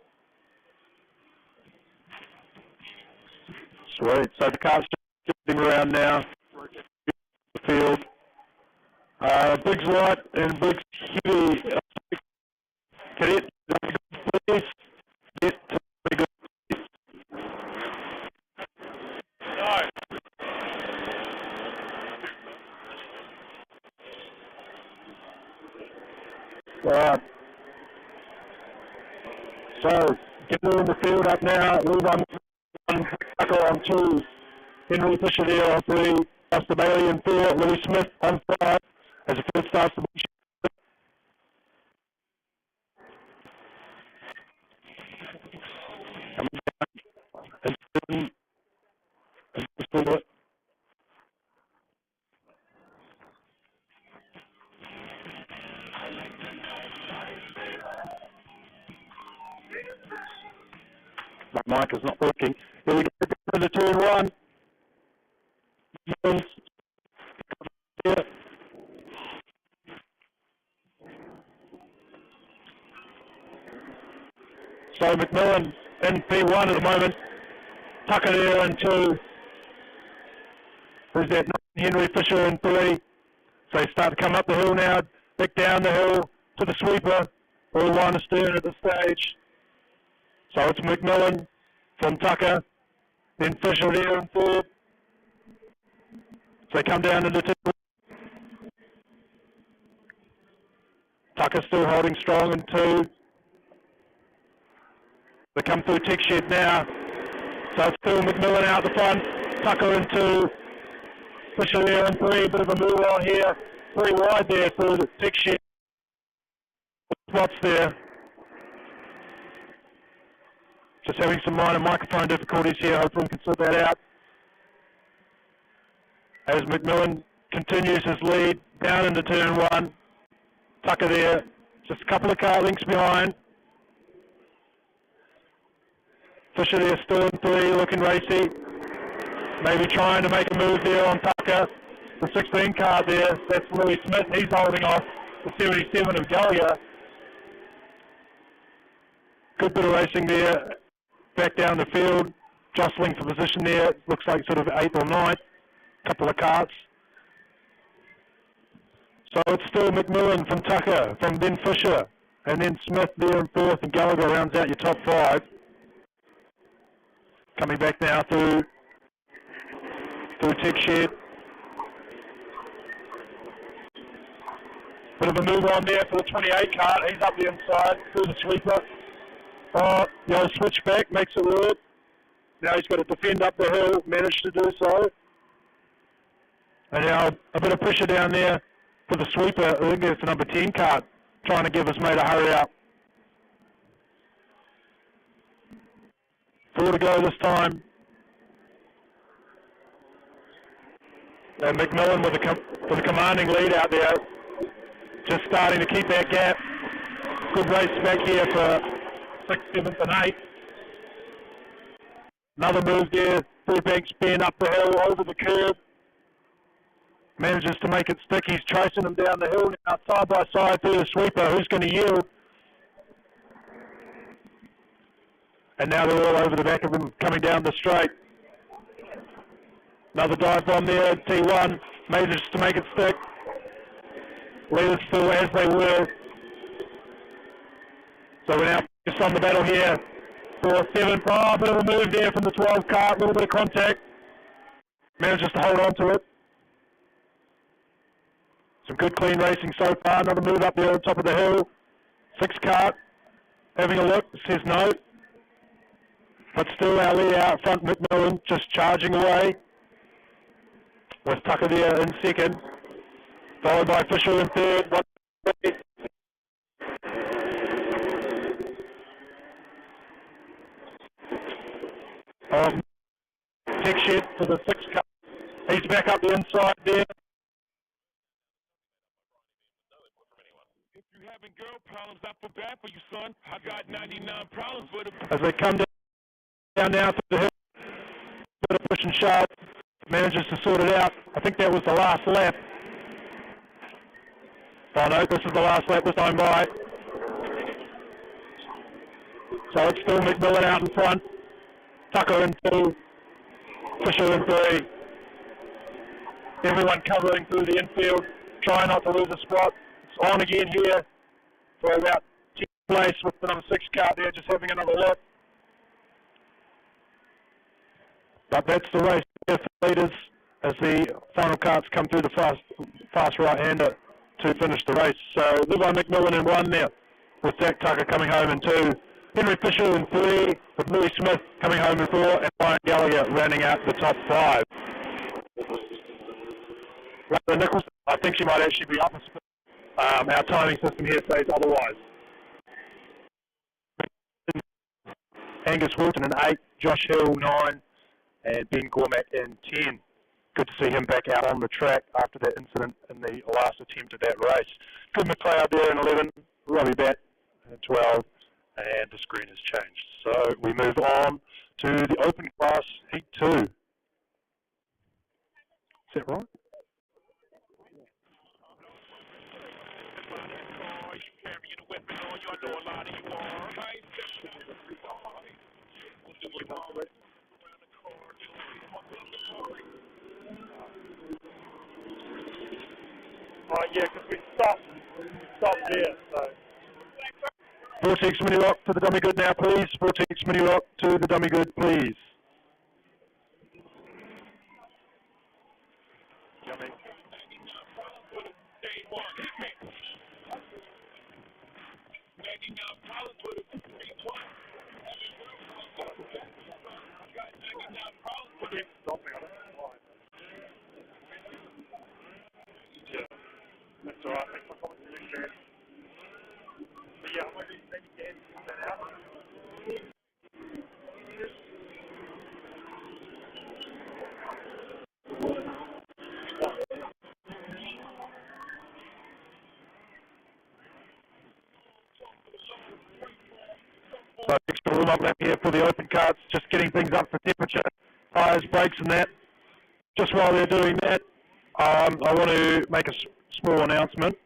S2: Sweet. So the car's sitting around now. The field. Briggs light and Briggs heavy. Cadet, please. Get to the good.
S4: No.
S2: So, get in the field up now. Levi Tucker on 2. Henry Fisher there on 3. Buster Bailey in 4. Louis Smith on 5. As the field starts to my mic is not working. Here we go to the turn 1. Yeah. So McMillan in P1 at the moment. Tucker there in 2. Who's that? Henry Fisher in 3. So they start to come up the hill now, back down the hill to the sweeper. All one astern at this stage. So it's McMillan from Tucker, then Fisher there in 3rd. So they come down into 2. Tucker still holding strong in 2. They come through Tech Shed now. So it's still McMillan out the front. Tucker in 2. Fisher there in 3. Bit of a move on here. 3 wide there for the Tech Shed. Spots there. Just having some minor microphone difficulties here. Hopefully we can sort that out. As McMillan continues his lead down into turn 1. Tucker there. Just a couple of car lengths behind. Fisher there still in 3, looking racy. Maybe trying to make a move there on Tucker. The 16 car there, that's Louis Smith. He's holding off the 77 of Gallagher. Good bit of racing there. Back down the field, jostling for position there. Looks like sort of 8th or 9th. Couple of carts. So it's still McMillan from Tucker, from then Fisher, and then Smith there in 4th, and Gallagher rounds out your top 5. Coming back now through Tech Shed. Bit of a move on there for the 28 cart. He's up the inside through the sweeper. The old switchback makes it work. Now he's got to defend up the hill, managed to do so. And now a bit of pressure down there for the sweeper. I think it's the number 10 cart trying to give his mate a hurry up. 4 to go this time. And McMillan with a commanding lead out there. Just starting to keep that gap. Good race back here for 6th, 7th and 8th. Another move there. Through Banks bend up the hill over the curb. Manages to make it stick. He's chasing him down the hill now, side by side through the sweeper. Who's going to yield? And now they're all over the back of him coming down the straight. Another dive bomb there at T1. Manages to make it stick. Leaders still as they were. So we're now focused on the battle here for 7th. Oh, a bit of a move there from the 12 cart. A little bit of contact. Manages to hold on to it. Some good clean racing so far. Another move up there on top of the hill. 6 cart. Having a look. Says no. But still our lead out front, McMillan just charging away. With Tucker there in 2nd. Followed by Fisher in 3rd. Tech Shed for the 6 car. He's back up the inside there.
S5: If you having girl problems, I feel bad for you, son. I got 99 problems for the...
S2: As they come down now through the hill, bit of push and shove, manages to sort it out. I think that was the last lap. Oh no, this is the last lap this time by. So it's still McMillan out in front. Tucker in 2, Fisher in 3. Everyone covering through the infield, trying not to lose a spot. It's on again here for about 10th place with the number 6 cart there, just having another lap. But that's the race there for leaders as the final carts come through the fast right-hander to finish the race. So Levi McMillan in 1 there, with Jack Tucker coming home in 2. Henry Fisher in 3, with Louis Smith coming home in 4, and Ryan Gallagher rounding out the top 5. Rather Nichols, I think she might actually be up a spin. Our timing system here says otherwise. Angus Wilton in 8, Josh Hill 9, and Ben Cormack in 10. Good to see him back out on the track after that incident in the last attempt at that race. Good McLeod there in 11, Robbie Batt in 12, and the screen has changed. So we move on to the open class heat 2. Is that right?
S4: Oh yeah, because we stopped there, so.
S2: Vortex mini lock to the dummy good now, please. Vortex mini lock to the dummy good, please.
S4: That's all right. Thanks for coming to the show. But yeah, I'm going to maybe get that out.
S2: So extra warm up lap here for the open carts, just getting things up for temperature, tyres, brakes and that. Just while they're doing that, I want to make a small announcement.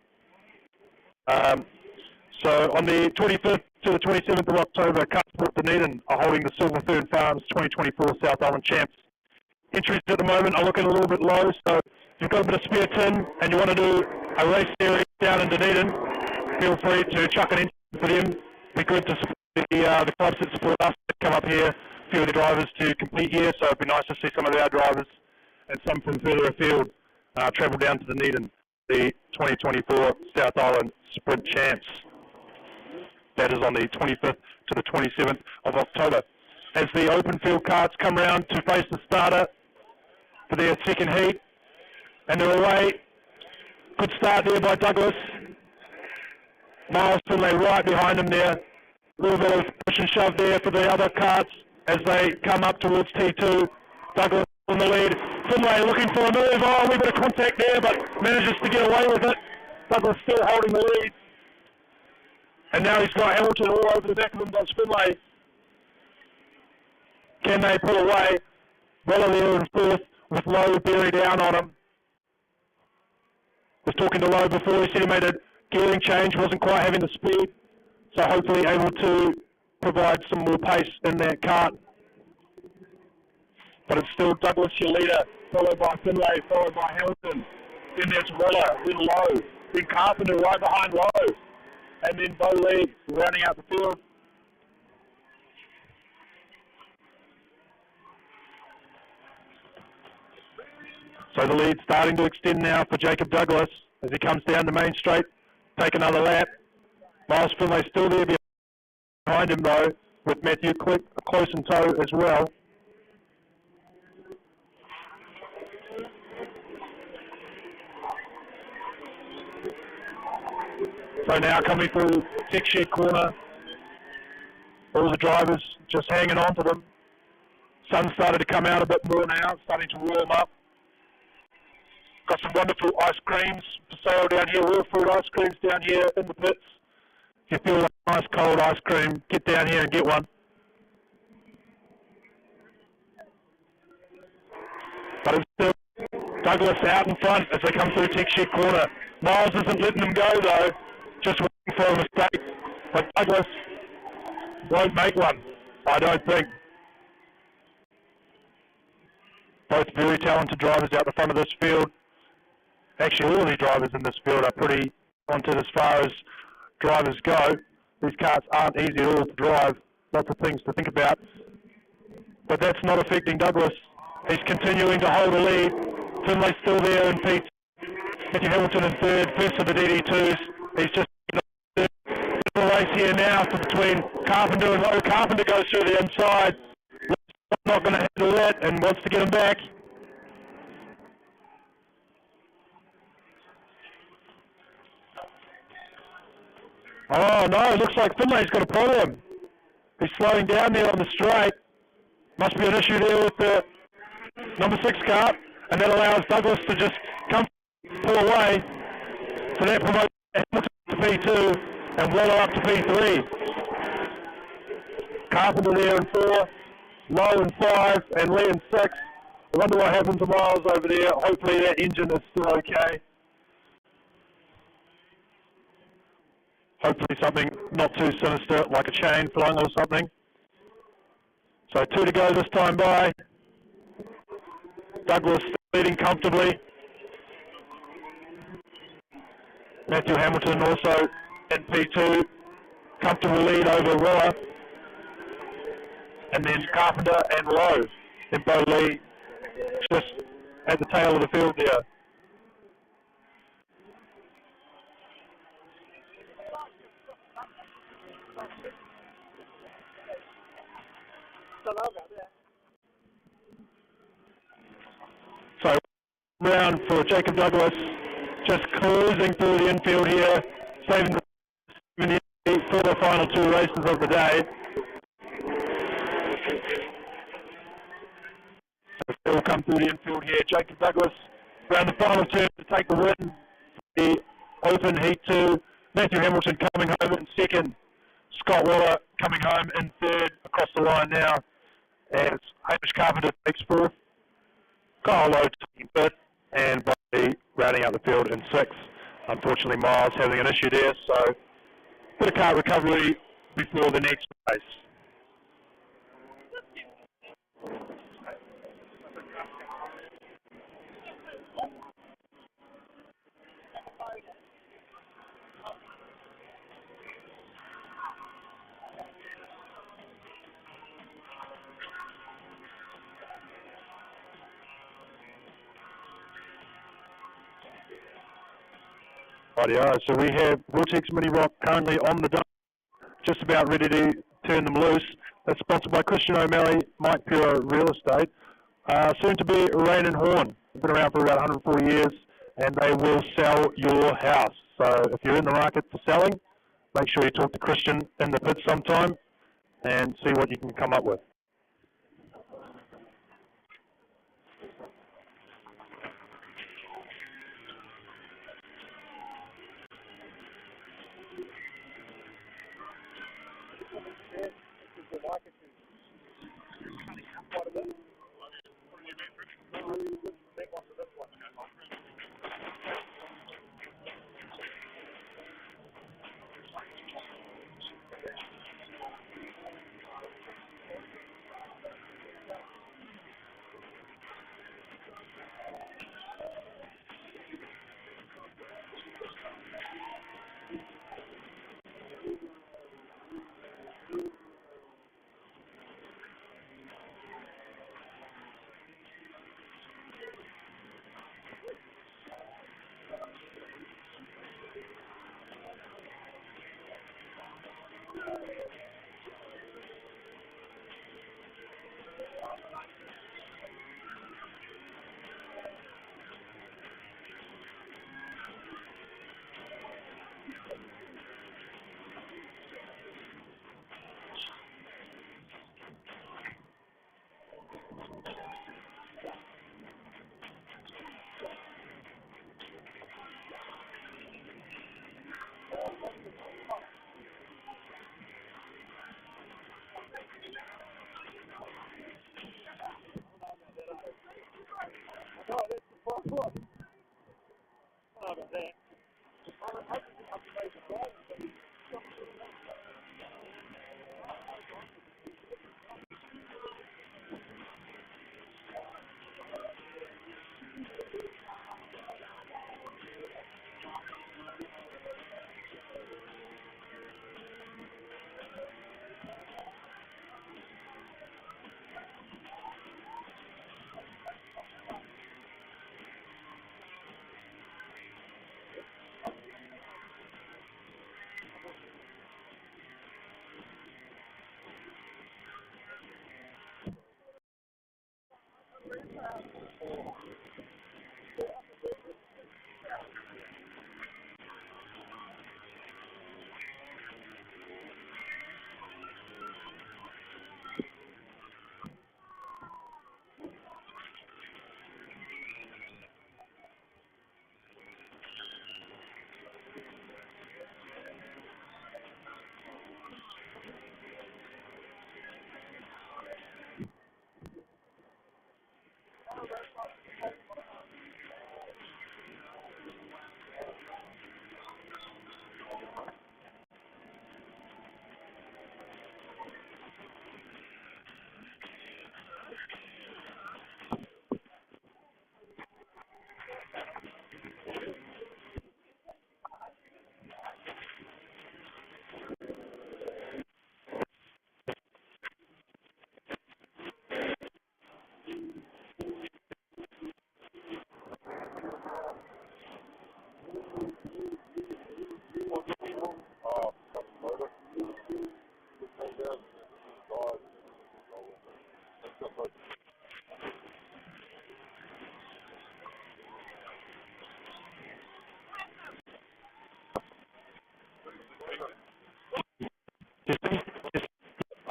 S2: So on the 25th to the 27th of October, Kartsport Dunedin are holding the Silver Fern Farms 2024 South Island Champs. Entries at the moment are looking a little bit low, so if you've got a bit of spare tin and you want to do a race series down in Dunedin, feel free to chuck an entry for them. It'd be good to support the clubs that support us to come up here, a few of the drivers to compete here, so it'd be nice to see some of our drivers and some from further afield travel down to Dunedin, the 2024 South Island Sprint Champs. That is on the 25th to the 27th of October. As the open field carts come round to face the starter for their second heat, and they're away. Good start there by Douglas. Miles Finlay right behind him there. A little bit of push and shove there for the other carts as they come up towards T2. Douglas on the lead. Finlay looking for a move. Oh, a wee bit of contact there, but manages to get away with it. Douglas still holding the lead. And now he's got Hamilton all over the back of him, does Finlay. Can they pull away? Waller there in fourth with Lowe bearing down on him. Was talking to Lowe before, he said he made a gearing change, wasn't quite having the speed. So hopefully able to provide some more pace in that cart. But it's still Douglas, your leader, followed by Finlay, followed by Hamilton. Then there's Waller, then Lowe, then Carpenter right behind Lowe. And then Bo Lee rounding out the field. So the lead starting to extend now for Jacob Douglas as he comes down the main straight, take another lap. Miles Finlay still there behind him though, with Matthew close in tow as well. So now coming through tech shed corner, all the drivers just hanging on to them. Sun started to come out a bit more now, starting to warm up. Got some wonderful ice creams for sale down here, real fruit ice creams down here in the pits. If you feel like a nice cold ice cream, get down here and get one. But it's still Douglas out in front as they come through tech shed corner. Miles isn't letting them go though, just waiting for a mistake. But Douglas won't make one, I don't think. Both very talented drivers out the front of this field. Actually, all the drivers in this field are pretty talented as far as drivers go. These carts aren't easy at all to drive. Lots of things to think about. But that's not affecting Douglas. He's continuing to hold the lead. Finlay's still there in Pete. Matthew Hamilton in third. First of the DD2s. He's just the race race here now for between Carpenter and Lowe. Carpenter goes through the inside. Not going to handle that and wants to get him back. Oh no, looks like Finlay's got a problem. He's slowing down there on the straight. Must be an issue there with the number 6 car, and that allows Douglas to just come pull away. So that promotes Hamilton to P2 and Waller up to P3. Carpenter there in 4, Lowe in 5, and Lee in 6. I wonder what happened to Miles over there. Hopefully that engine is still okay. Hopefully something not too sinister, like a chain flung or something. So 2 to go this time by. Douglas leading comfortably. Matthew Hamilton also in P2. Comfortable lead over Waller. And then Carpenter and Lowe in Bo Lee just at the tail of the field there. So round for Jacob Douglas, just cruising through the infield here, saving the for the final 2 races of the day. So still come through the infield here. Jacob Douglas around the final turn to take the win. The open heat 2. Matthew Hamilton coming home in 2nd. Scott Waller coming home in 3rd across the line now. As Hamish Carpenter takes 4th. Kyle Lowe taking 5th. And Bobby rounding out the field in 6th. Unfortunately, Miles having an issue there, so bit of car recovery before the next race. Rightio, so we have Vortex Mini Rock currently on the dump, just about ready to turn them loose. That's sponsored by Christian O'Malley, Mike Puro Real Estate. Soon to be Rain and Horn. They've been around for about 140 years, and they will sell your house. So if you're in the market for selling, make sure you talk to Christian in the pit sometime and see what you can come up with.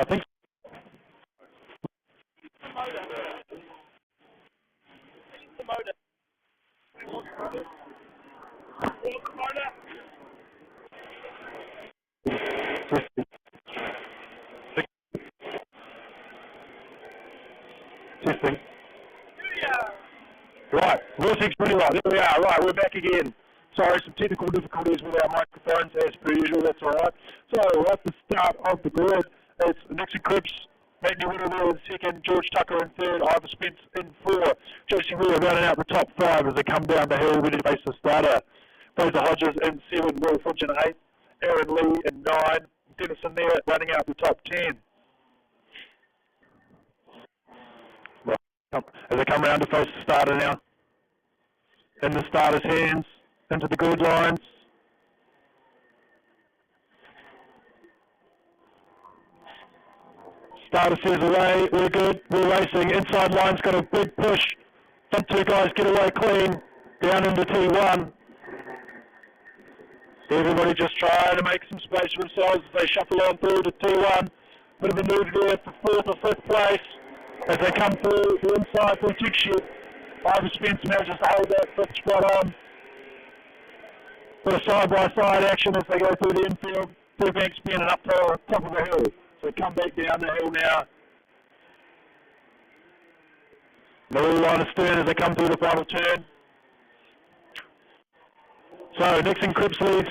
S2: I think. Testing. Right, Vortex pretty right. There we are. Right, we're back again. Sorry, some technical difficulties with our microphones as per usual. That's all right. So at the start of the grid, it's Nixon Cripps, Matthew Whittle in second, George Tucker in third, Ivor Spence in four, Josie Wheeler rounding out the top five as they come down the hill ready to face the starter. Fraser Hodges in seven, Will Finch in eight, Aaron Lee in nine, Dennison there running out the top 10. Right. As they come round to face the starter now, in the starter's hands, into the grid lines. Starter says away, we're good, we're racing. Inside line's got a big push. Front two guys get away clean, down into T1. Everybody just trying to make some space for themselves as they shuffle on through to T1. Bit of a move there for fourth or fifth place as they come through the inside protection. Ivor Spence manages to hold that fifth spot on. Bit of side-by-side action as they go through the infield. Fairbanks spinning up to the top of the hill. So they come back down the hill now. Marie line astern as they come through the final turn. So Nixon Cripps leads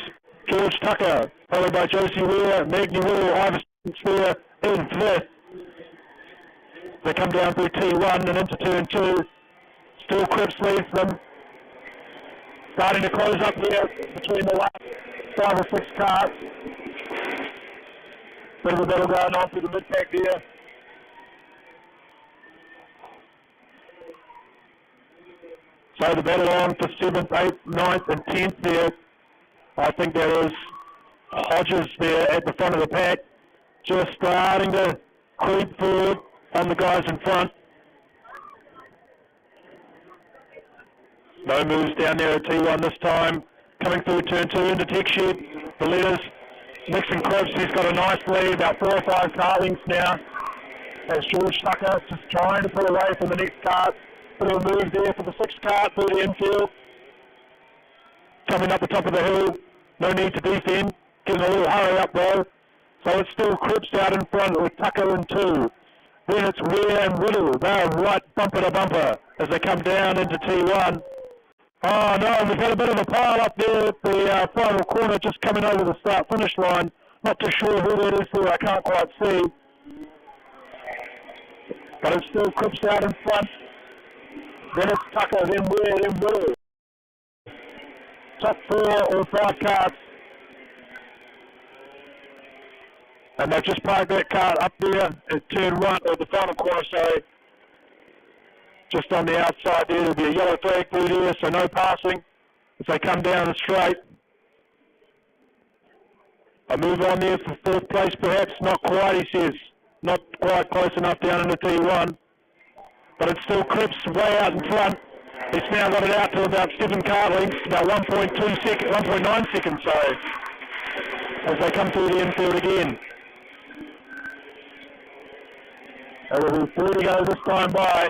S2: George Tucker, followed by Josie Wheeler, Maggie Whittle, Ivor Spence there in fifth. They come down through T1 and into turn two. Still Cripps leads them. Starting to close up there between the last 5 or 6 cars. Bit of a battle going on through the mid-pack there. So the battle on for 7th, 8th, 9th and 10th there. I think there is Hodges there at the front of the pack. Just starting to creep forward on the guys in front. No moves down there at T1 this time. Coming through turn 2 into tech shed. The leaders, Nixon Cripps, he's got a nice lead, about 4 or 5 car lengths now. As George Tucker just trying to pull away from the next cart. Bit of a move there for the 6th cart through the infield. Coming up the top of the hill. No need to defend. Getting a little hurry up though. So it's still Cripps out in front with Tucker in 2. Then it's Weir and Whittle. They're right bumper to bumper as they come down into T1. Oh no, we've had a bit of a pile up there at the final corner just coming over the start-finish line. Not too sure who that is there, I can't quite see. But it's still Cripps out in front. Then it's Tucker, then Weir, then Whittle. Top 4 or 5 carts. And they've just parked that cart up there at turn 1, or the final corner, sorry. Just on the outside there, there'll be a yellow flag through there, so no passing as they come down the straight. A move on there for 4th place perhaps, not quite he says. Not quite close enough down into T1. but it's still Cripps way out in front. He's now got it out to about 7 car lengths, about 1.9 seconds, sorry, as they come through the infield again. It will be 3 to go this time by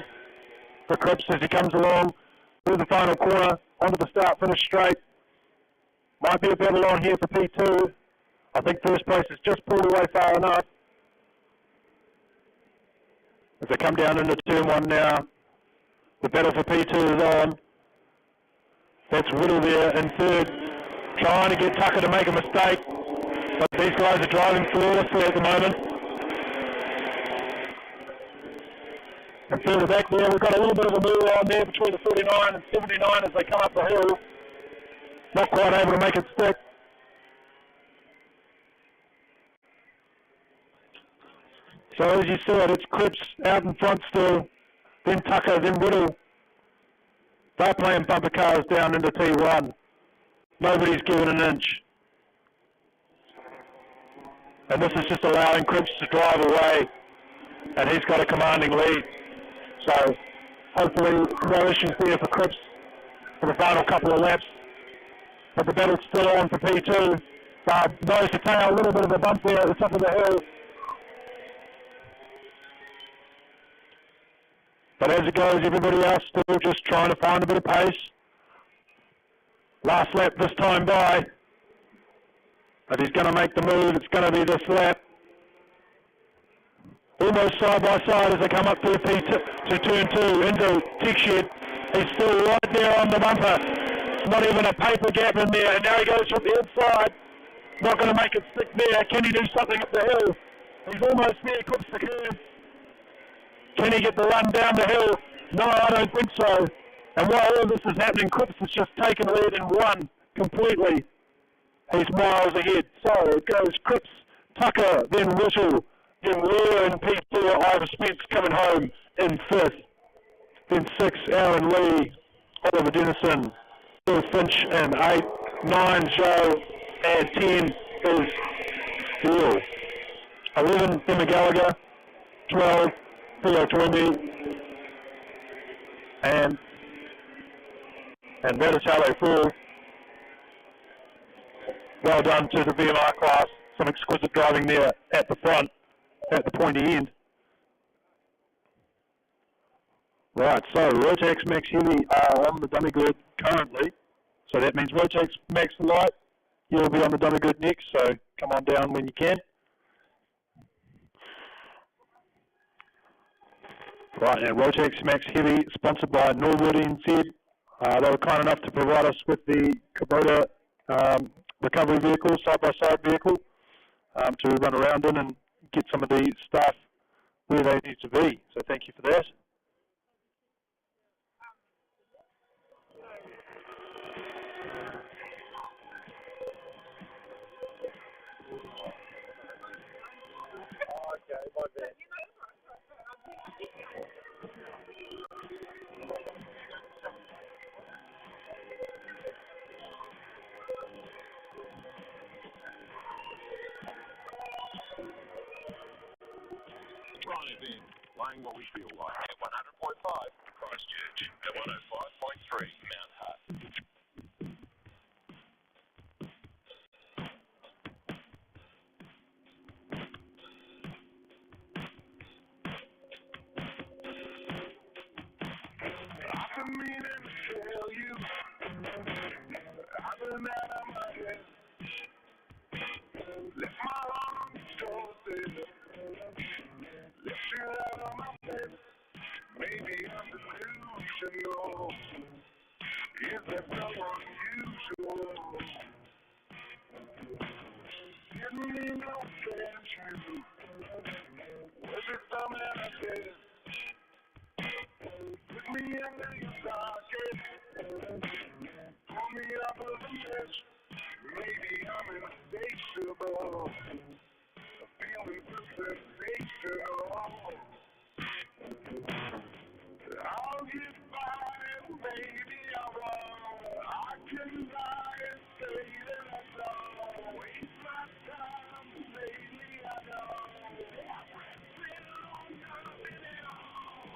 S2: for Cripps as he comes along through the final corner, onto the start-finish straight. Might be a battle on here for P2. I think first place has just pulled away far enough. As they come down into turn 1 now, the battle for P2 is on. That's Whittle there in third, trying to get Tucker to make a mistake, but these guys are driving flawlessly at the moment. And further back there, we've got a little bit of a move on there between the 49 and 79 as they come up the hill. Not quite able to make it stick. So as you saw it, it's Cripps out in front still, then Tucker, then Whittle. They're playing bumper cars down into T1. Nobody's given an inch. And this is just allowing Cripps to drive away. And he's got a commanding lead. So hopefully no issues there for Cripps for the final couple of laps. But the battle's still on for P2. Nose to tail, a little bit of a bump there at the top of the hill. But as it goes, everybody else still just trying to find a bit of pace. Last lap this time by. But he's going to make the move. It's going to be this lap. Almost side by side as they come up to turn 2 into Tech Shed. He's still right there on the bumper. Not even a paper gap in there. And now he goes from the inside. Not going to make it stick there. Can he do something up the hill? He's almost there. Clips the curve. Can he get the run down the hill? No, I don't think so. And while all this is happening, Cripps has just taken lead and won completely. He's miles ahead. So it goes Cripps, Tucker, then Whittle, then Wheeler and P4. Ivor Spence coming home in 5th. Then 6, Aaron Lee, Oliver Dennison, Bill Finch in 8, 9, Joe, and 10 is Steele. 11, Emma Gallagher, 12, Theo Twimby, and Verticale Full. Well done to the VMI class. Some exquisite driving there at the front, at the pointy end. Right, so Rotax Max Heavy are on the dummy grid currently. So that means Rotax Max Light, you'll be on the dummy grid next, so come on down when you can. Right, now Rotax Max Heavy, sponsored by Norwood NZ. They were kind enough to provide us with the Kubota recovery vehicle, side-by-side vehicle, to run around in and get some of the staff where they need to be. So thank you for that.
S4: Okay, my bad.
S5: Right then, playing what we feel like at 100.5 Christchurch, at 105.3 Mount Hutt.
S3: I've been meaning to tell you, I've been out of my head. Left my arms exhausted, left you out of my bed. Maybe I'm delusional. Is that so unusual? Didn't mean no offense you. Was it something I said? Put me under your socket, pull me up a mess. Maybe I'm insatiable, feeling so sensational. I'll get by, baby, I'm wrong. I can lie and say that I don't waste my time. Lately I know I've been on nothing at all.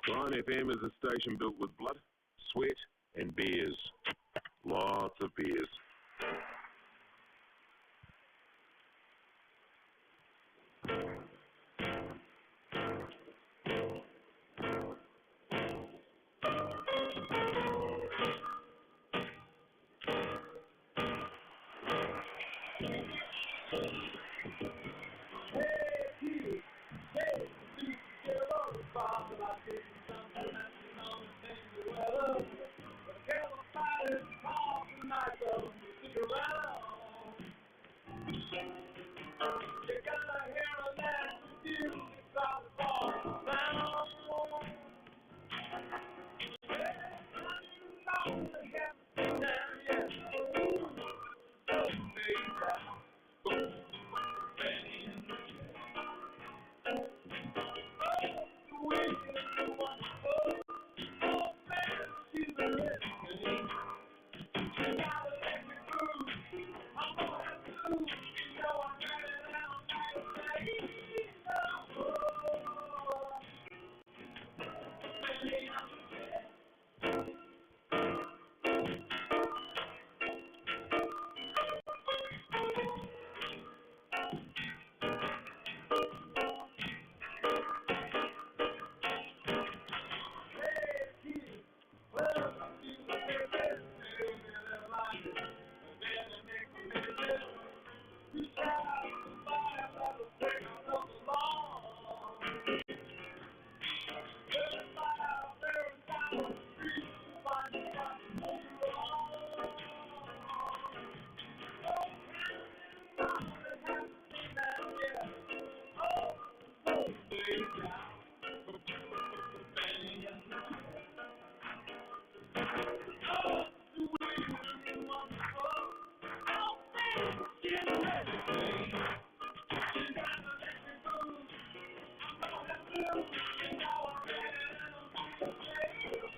S5: Lion FM is a station built with blood, sweat, and beers. Lots of beers.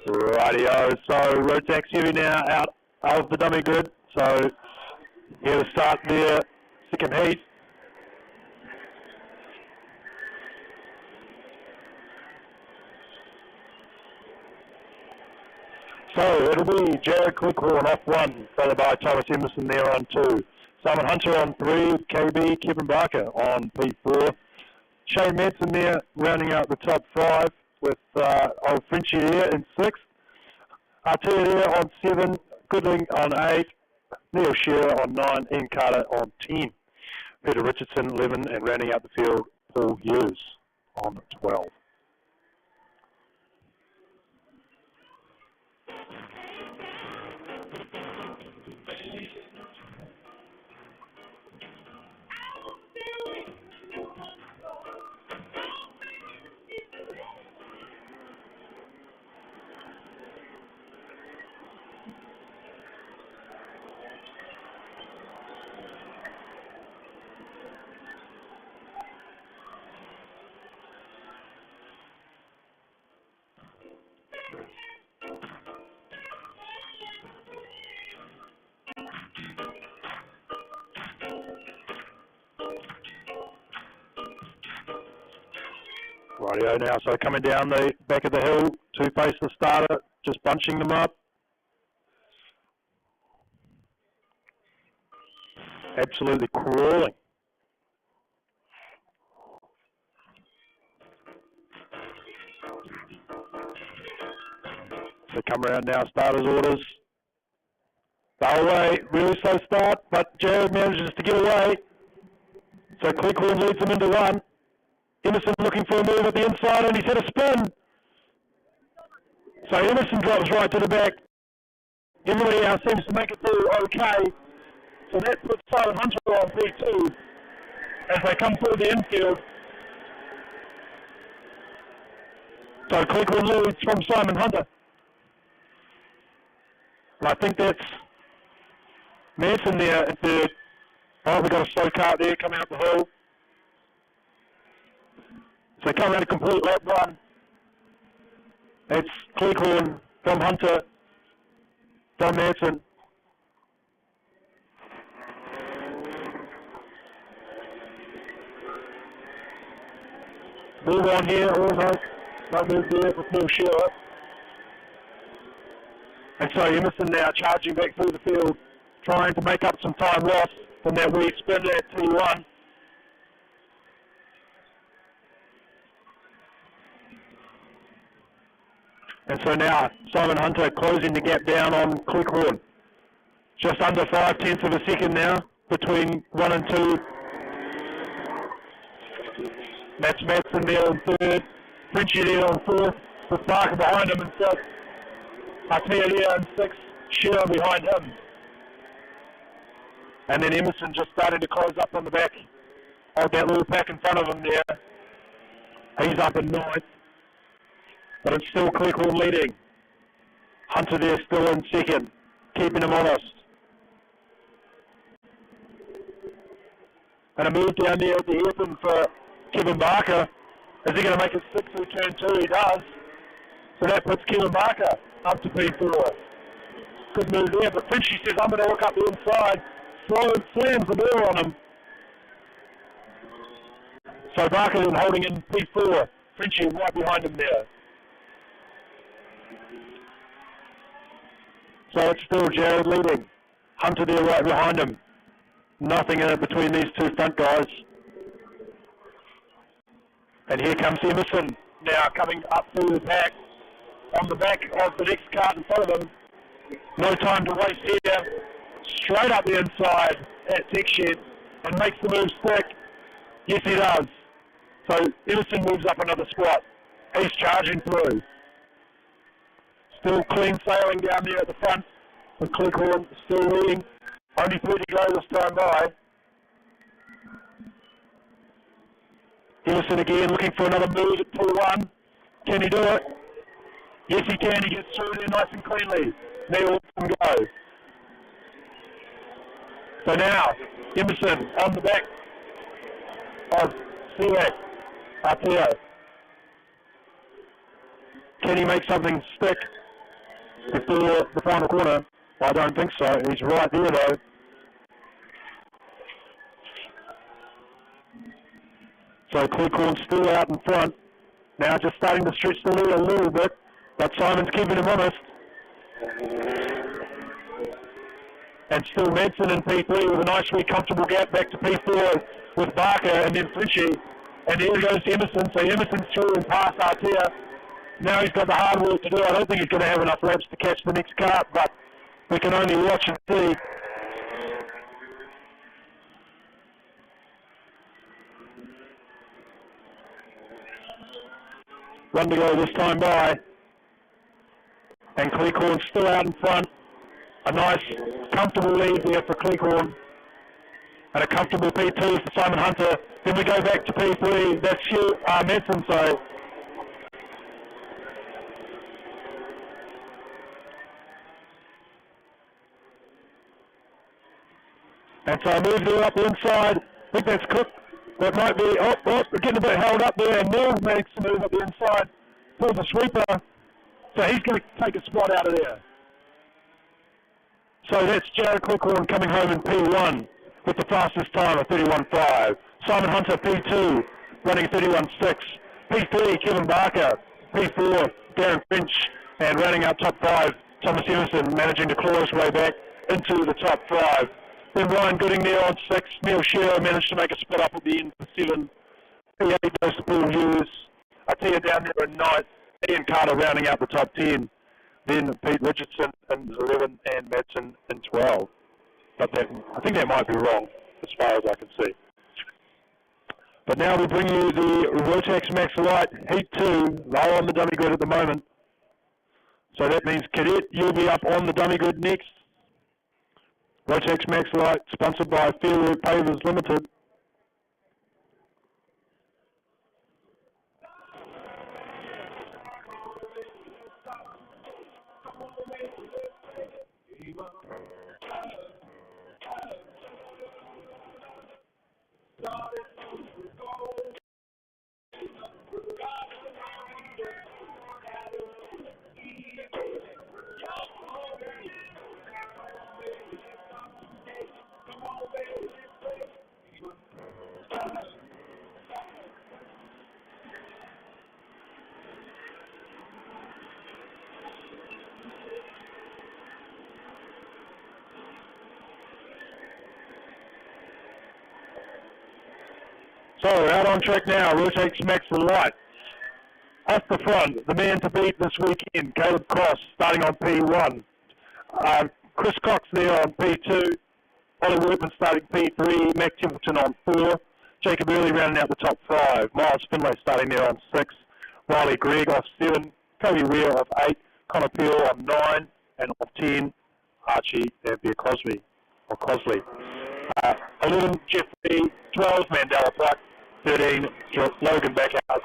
S2: Rightio, so Rotex heavy now out of the dummy grid, so here to start their second heat. So it'll be Jared Clickhorn off 1, followed by Thomas Emerson there on 2. Simon Hunter on 3, KB, Kevin Barker on P4. Shane Madsen there rounding out the top 5 with old Frenchie there in 6th. Artea there on 7, Goodling on 8, Neil Shearer on 9, Ian Carter on 10. Peter Richardson 11, and rounding out the field, Paul Hughes on 12. Rightio now, so coming down the back of the hill to face the starter, just bunching them up. Absolutely crawling. So come around now, starters orders. They're away, really slow start, but Jared manages to get away. So Cleghorn leads them into one. Emerson looking for a move at the inside, and he's had a spin. So Emerson drops right to the back. Everybody else seems to make it through okay. So that puts Silent Hunter on P2 as they come through the infield. So Cleghorn leads from Simon Hunter. And I think that's Manson there at third. Oh, we've got a slow cart there coming up the hill. So come around a complete lap one. It's Cleghorn from Hunter, from Manson. Move on here, almost. No move there with no sure. And so Emerson now charging back through the field, trying to make up some time lost from that weak spin at T1. And so now Simon Hunter closing the gap down on Cleghorn. Just under 5/10 of a second now between 1 and 2. That's Madsen there in third. Frenchie there on fourth, with Barker behind him in fifth. Artea there in sixth, Shearer behind him. And then Emerson just starting to close up on the back of that little pack in front of him there. He's up in ninth. But it's still Cleghorn leading. Hunter there still in second, keeping him honest. And a move down there at the hairpin for Kevin Barker. Is he going to make it 6 through turn 2? He does. So that puts Kevin Barker up to P4. Good move there, but Frenchie says, I'm going to look up the inside. Slams the door on him. So Barker then holding in P4. Frenchie right behind him there. So it's still Jared leading. Hunter there right behind him. Nothing in it between these two front guys. And here comes Emerson now coming up through the pack on the back of the next cart in front of him. No time to waste here. Straight up the inside at Tech Shed and makes the move stick. Yes, he does. So Emerson moves up another spot. He's charging through. Still clean sailing down there at the front. With Cleghorn still leading. Only 3 to go this time by. Emerson again looking for another move at pull 1. Can he do it? Yes, he can. He gets through there nice and cleanly. Now lets him go. So now, Emerson on the back of Seawack Artea. Can he make something stick before the final corner? I don't think so. He's right there though. So Cleghorn's still out in front. Now just starting to stretch the lead a little bit, but Simon's keeping him honest. And still Manson in P3 with a nice, really comfortable gap back to P4 with Barker and then Frenchie. And here goes Emerson. So Emerson's through and past Artea. Now he's got the hard work to do. I don't think he's going to have enough laps to catch the next cart, but we can only watch and see. One to go this time by. And Cleghorn's still out in front. A nice, comfortable lead there for Cleghorn. And a comfortable P2 for Simon Hunter. Then we go back to P3. That's Manson, so. And so I move there up the inside. I think that's Cook. That might be, we're getting a bit held up there. And Mills makes the move up the inside. Pulls a sweeper. So he's going to take a spot out of there. So that's Jared Cleghorn coming home in P1 with the fastest time of 31.5. Simon Hunter P2 running 31.6. P3, Kevin Barker. P4, Darren Finch. And rounding out top 5, Thomas Emerson, managing to claw his way back into the top 5. Then Ryan Gooding there on 6. Neil Shearer managed to make a split up at the end for 7. P8 goes to Paul Hughes. Atia down there in 9th. Ian Carter rounding out the top 10. Then Pete Richardson in 11 and Madsen in 12. But I think that might be wrong as far as I can see. But now we bring you the Rotax Max Light Heat 2, low on the dummy grid at the moment. So that means Cadet, you'll be up on the dummy grid next. Rotax Max Light, sponsored by Fairwork Pavers Limited. So, out on track now, Rotex Max Light. Off the front, the man to beat this weekend, Caleb Cross, starting on P1. Chris Cox there on P2. Ollie Workman starting P3. Mac Templeton on 4. Jacob Early rounding out the top 5. Miles Finlay starting there on 6. Riley Gregg off 7. Cody Weir off 8. Connor Peel on 9. And off 10, Archie Dampier Crosby, or Crosley. 11, Jeffrey. 12, Mandela Pluck. 13, Logan Backhouse.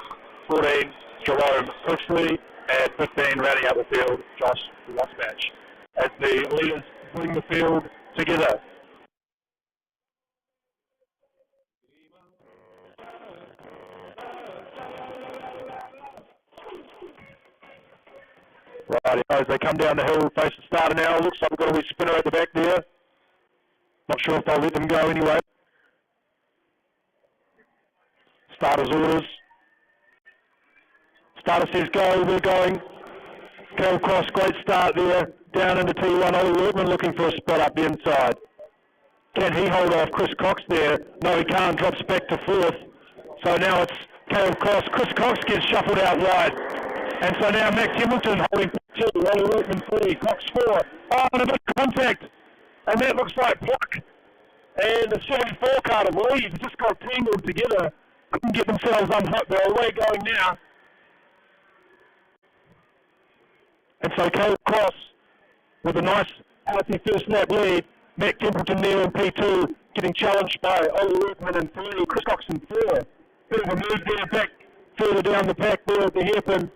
S2: 14, Jerome Crossley. And 15, rounding out the field, Josh Lossmatch. As the leaders putting the field together. Right, as they come down the hill, face the starter now. Looks like we've got a wee spinner at the back there. Not sure if they'll let them go anyway. Starter's orders. Starter says go, we're going. Caleb Cross, great start there. Down into T1, Ollie Workman looking for a spot up the inside. Can he hold off Chris Cox there? No, he can't. Drops back to 4th. So now it's Caleb Cross. Chris Cox gets shuffled out wide. And so now Mac Hamilton holding 2, Ollie Workman 3, Cox 4. Oh, and a bit of contact. And that looks like Pluck. And the 74 car, I believe, just got tangled together. Couldn't get themselves unhooked. They're away going now. And so Caleb Cross with a nice, healthy first lap lead. Mac Templeton there in P2, getting challenged by Ollie Workman in 3, Chris Cox in 4. Bit of a move there back, further down the pack there at the hairpin.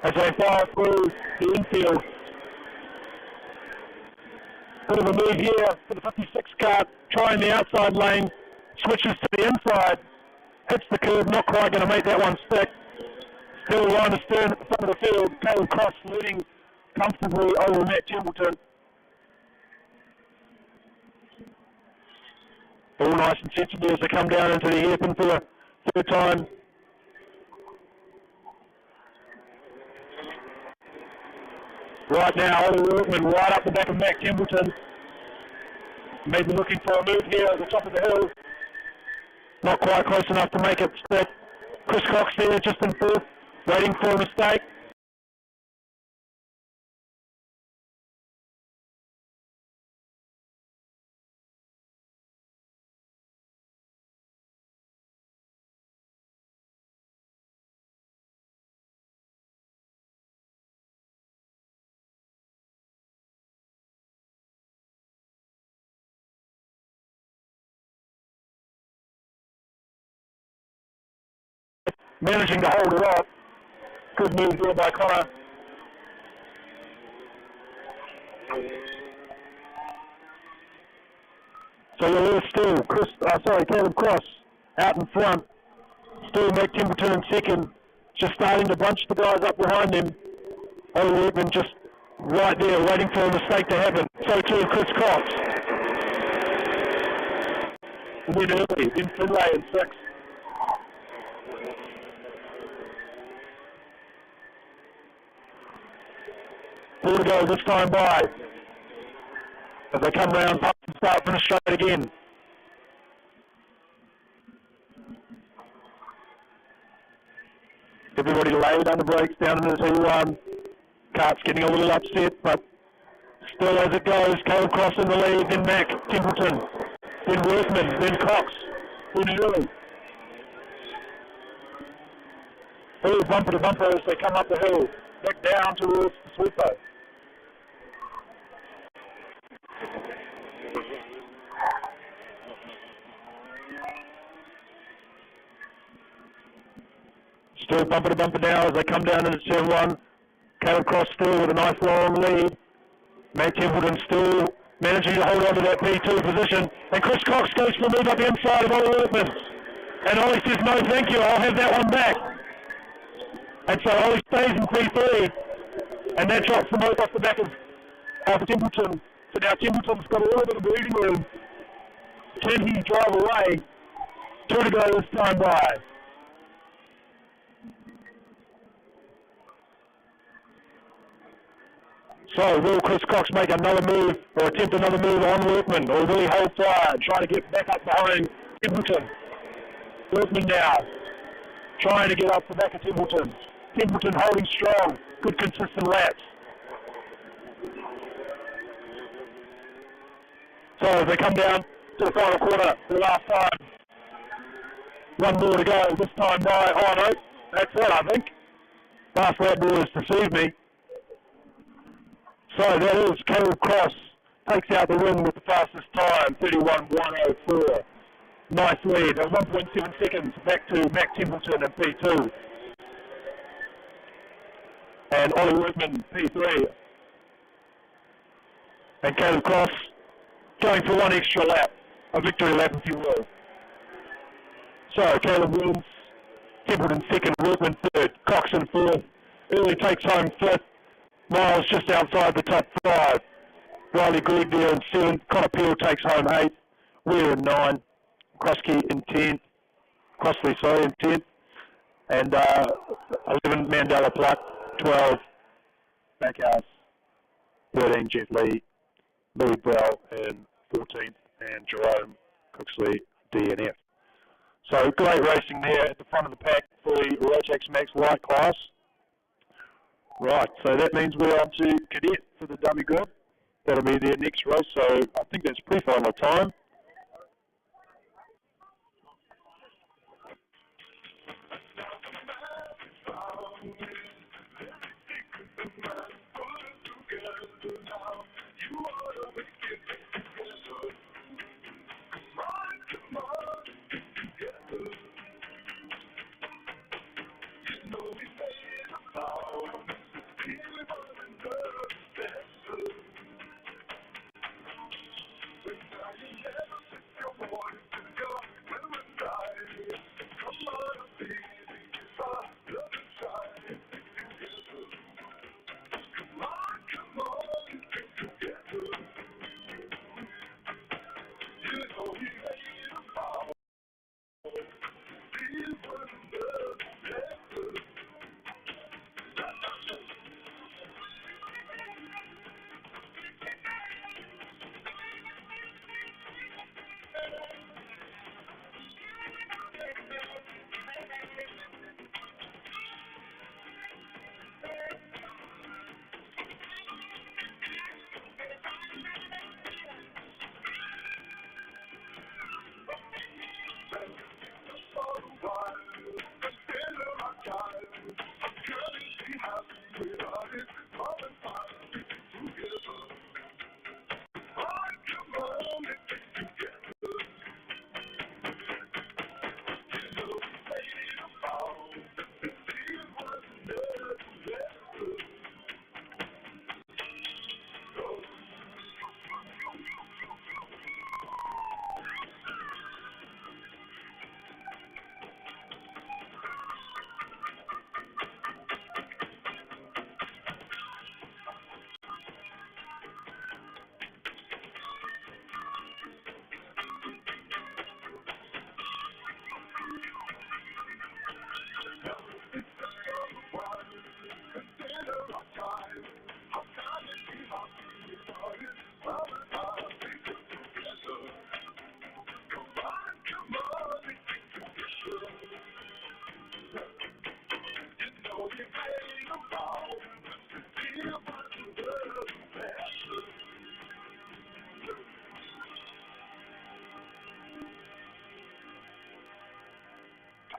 S2: As they fire through the infield. Bit of a move here for the 56 car, trying the outside lane, switches to the inside, hits the curve, not quite going to make that one stick. Still line astern at the front of the field, Caleb Cross leading comfortably over Matt Templeton. All nice and sensible as they come down into the hairpin for the third time. Right now, Ollie Workman right up the back of Mac Templeton. Maybe looking for a move here at the top of the hill. Not quite close enough to make it stick. Chris Cox there just in 4th, waiting for a mistake. Managing to hold it off. Good move there by Connor. So you're there still, Caleb Cross out in front. Still Mac Templeton in 2nd. Just starting to bunch the guys up behind him. Ollie Workman just right there waiting for a mistake to happen. So too Chris Cox. And then early, then Finlay in 6th. 4 to go this time by. As they come round, start, finish straight again. Everybody laid under brakes down into T1. Kart's getting a little upset, but still as it goes, Caleb Cross in the lead, then Mac, Templeton, then Workman, then Cox, then Early. Hill bumper to bumper as they come up the hill, back down towards the sweeper. Still bumper to bumper now as they come down into turn 1. Caleb Cross still with a nice long lead. Matt Templeton still managing to hold on to that P2 position. And Chris Cox goes for a move up the inside of Ollie Workman. And Ollie says, no thank you, I'll have that one back. And so Ollie stays in P3. And that drops the move off the back of Templeton. So now Templeton's got a little bit of breathing room. Can he drive away? 2 to go this time by. So will Chris Cox make another move or attempt another move on Workman, or will he hold fire and try to get back up behind Templeton? Workman now trying to get up the back of Templeton. Templeton holding strong, good consistent laps. So as they come down to the final quarter for the last time, 1 more to go this time by, oh no, that's it I think. Last lap boys deceived me. So that is Caleb Cross takes out the win with the fastest time, 31.104. Nice lead, 1.7 seconds back to Mac Templeton in P2. And Ollie Workman, P3. And Caleb Cross going for 1 extra lap, a victory lap if you will. So Caleb wins, Templeton second, Workman third, Cox in fourth. Early takes home fifth. Miles just outside the top 5. Riley Gregg there in 7th. Connor Peel takes home 8th. Weir in 9. Crossley in 10th. In 10th. And 11 Mandela Pluck. 12 Backhouse. 13 Jet Lee. Louis Bell in 14th. And Jerome Cooksley DNF. So great racing there at the front of the pack for the Rotex Max Light class. Right, so that means we're on to Cadet for the dummy good. That'll be their next race, so I think that's pre-final time.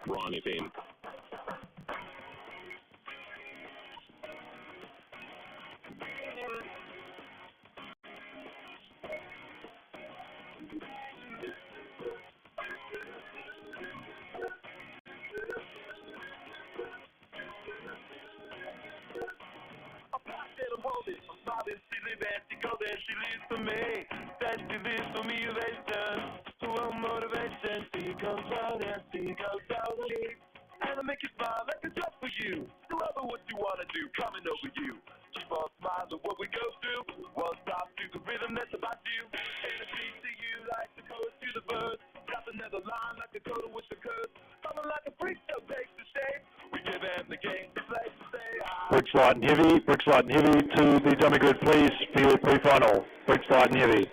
S5: Ron FM.
S3: She lives for me, that she lives for me, motivation. Well, motivation, she comes out and she goes down the lead. And I make you smile like a job for you. Whoever what you want to do, coming over you. Keep on smiling what we go through. One stop to the rhythm that's about you. And a beat to you like the chorus to the verse. Got another line like the coda with the curse. Coming like a freak show takes the shape. We give them the game, the place to stay.
S2: Briggs light and heavy. Briggs light and heavy to the dummy grid, please, for your pre-final. Briggs light and heavy.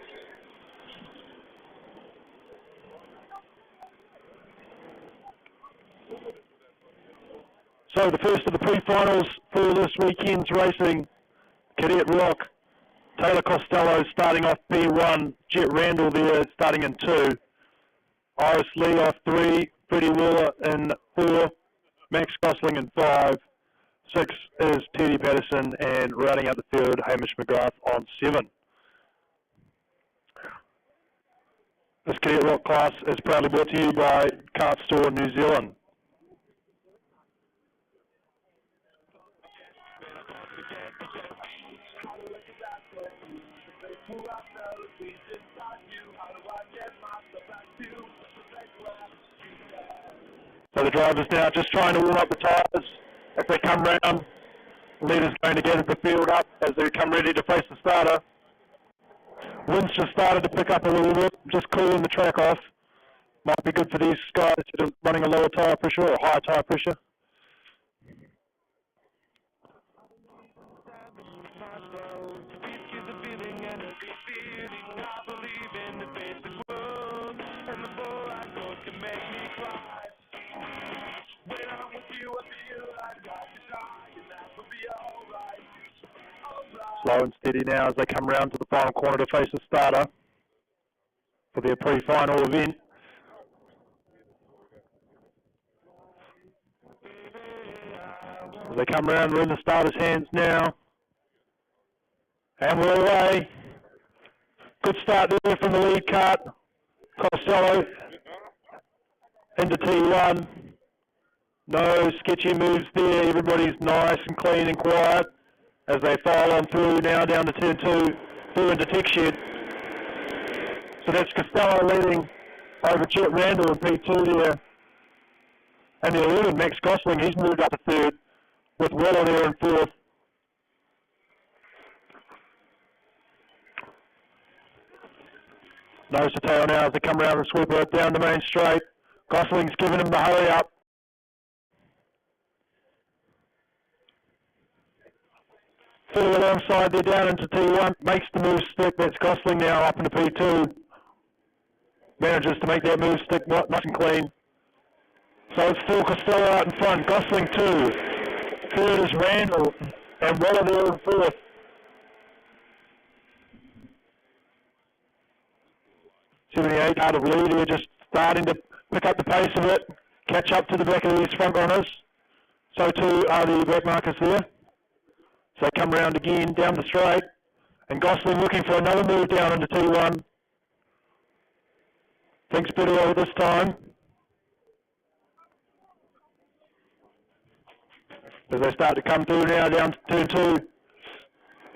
S2: So the first of the pre-finals for this weekend's racing, Cadet Rock, Taylor Costello starting off P1, Jet Randall there starting in 2, Iris Lee off 3, Freddie Wheeler in 4, Max Gosling in 5, 6 is Teddy Patterson, and rounding out the third, Hamish McGrath on 7. This Cadet Rock class is proudly brought to you by Kartsport New Zealand. So the drivers now just trying to warm up the tyres as they come round. The leader's going to get the field up as they come ready to face the starter. Wind's just started to pick up a little bit, just cooling the track off. Might be good for these guys that are running a lower tyre pressure or higher tyre pressure. Slow and steady now as they come round to the final corner to face the starter for their pre-final event. As they come round, we're in the starter's hands now. And we're away. Good start there from the lead kart. Costello into T1. No sketchy moves there. Everybody's nice and clean and quiet as they file on through now down to turn 2, through into tech shed. So that's Costello leading over Jet Randall in P2 there. And the 11, Max Gosling, he's moved up to third with Weller there in fourth. Nose to tail now as they come around and sweep it down the main straight. Gosling's giving him the hurry up. Full alongside there down into T1, makes the move stick. That's Gosling now up into P2. Manages to make that move stick nice and clean. So it's full Costello out in front. Gosling 2. Third is Randall. And Weller there in fourth. .78 out of lead here, just starting to pick up the pace of it. Catch up to the back of these front runners. So too are the back markers there. So they come round again down the straight, and Gosling looking for another move down into T1. Thinks better over this time. As they start to come through now down to turn 2.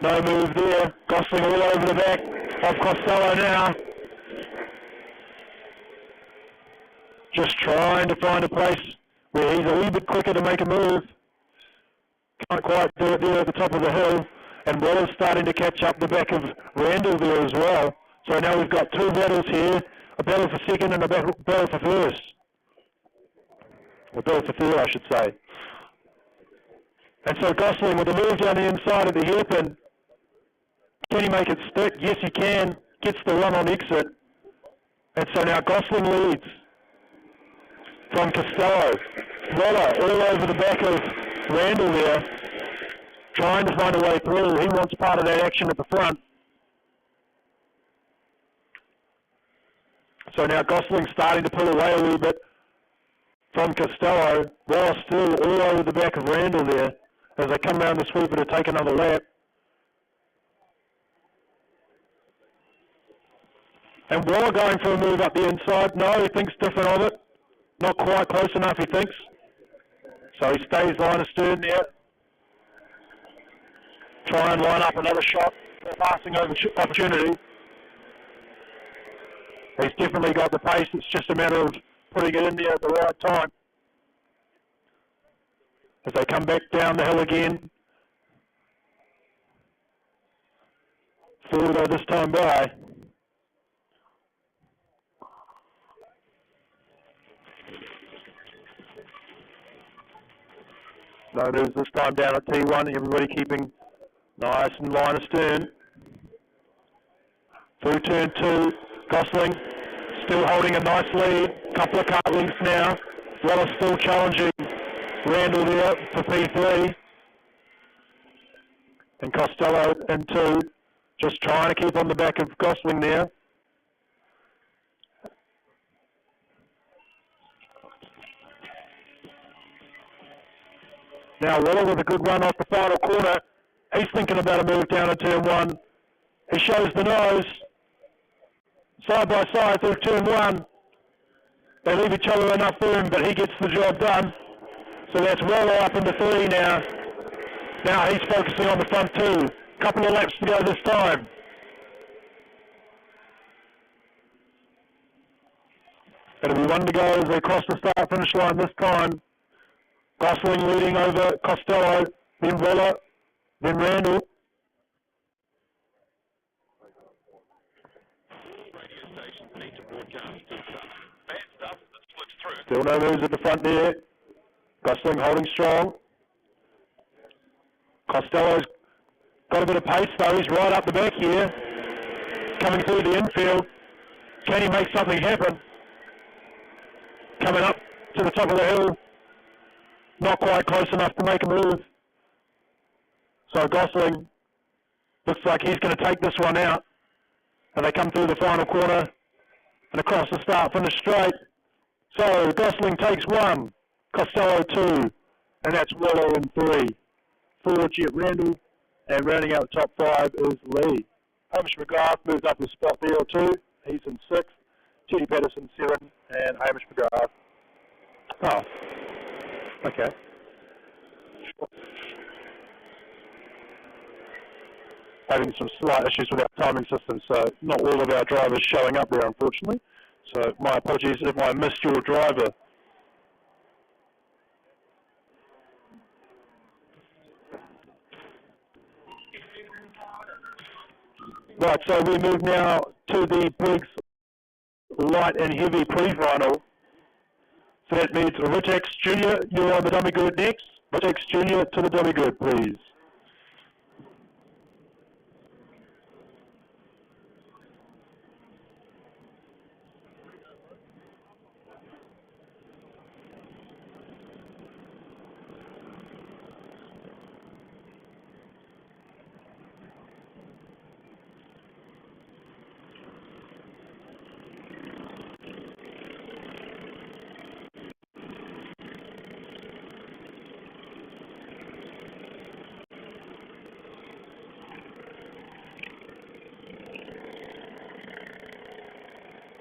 S2: No move there. Gosling all over the back of Costello now. Just trying to find a place where he's a little bit quicker to make a move. Can't quite do it there at the top of the hill, and Weller's starting to catch up the back of Randall there as well. So now we've got 2 battles here, a battle for second and a battle for first. Or battle for third, I should say. And so Gosling with a move down the inside of the hairpin. Can he make it stick? Yes, he can. Gets the run on exit. And so now Gosling leads from Costello. Weller all over the back of Randall there, trying to find a way through. He wants part of that action at the front. So now Gosling's starting to pull away a little bit from Costello. Wallace still all over the back of Randall there as they come around the sweeper to take another lap. And Waller going for a move up the inside. No, he thinks different of it. Not quite close enough, he thinks. So he stays line of stern there. Try and line up another shot for a passing opportunity. He's definitely got the pace. It's just a matter of putting it in there at the right time. As they come back down the hill again. Forward this time by. No news this time down at T1. Everybody keeping nice and line of stern. Through turn 2. Gosling still holding a nice lead. Couple of car lengths now. Wallace still challenging Randall there for P3. And Costello in 2. Just trying to keep on the back of Gosling there. Now Waller with a good run off the final corner. He's thinking about a move down in turn 1. He shows the nose. Side by side through turn 1. They leave each other enough room, but he gets the job done. So that's Waller up into 3 now. Now he's focusing on the front 2. Couple of laps to go this time. It'll be 1 to go as they cross the start-finish line this time. Gosling leading over Costello, then Waller, then Randall. Still no moves at the front there. Gosling holding strong. Costello's got a bit of pace though. He's right up the back here. Coming through the infield. Can he make something happen? Coming up to the top of the hill. Not quite close enough to make a move. So Gosling looks like he's going to take this one out. And they come through the final corner and across the start finish straight. So Gosling takes 1, Costello 2, and that's Waller in 3. 4, Jet Randall, and rounding out the top 5 is Lee. Hamish McGrath moves up his spot there or 2. He's in 6th. Teddy Patterson 7, and Hamish McGrath. Oh. Okay. Having some slight issues with our timing system, so not all of our drivers showing up there, unfortunately. So my apologies if I missed your driver. Right, so we move now to the Briggs light and heavy pre-final. So that means Rotex Junior, you're on the dummy grid next. Rotex Junior to the dummy grid, please.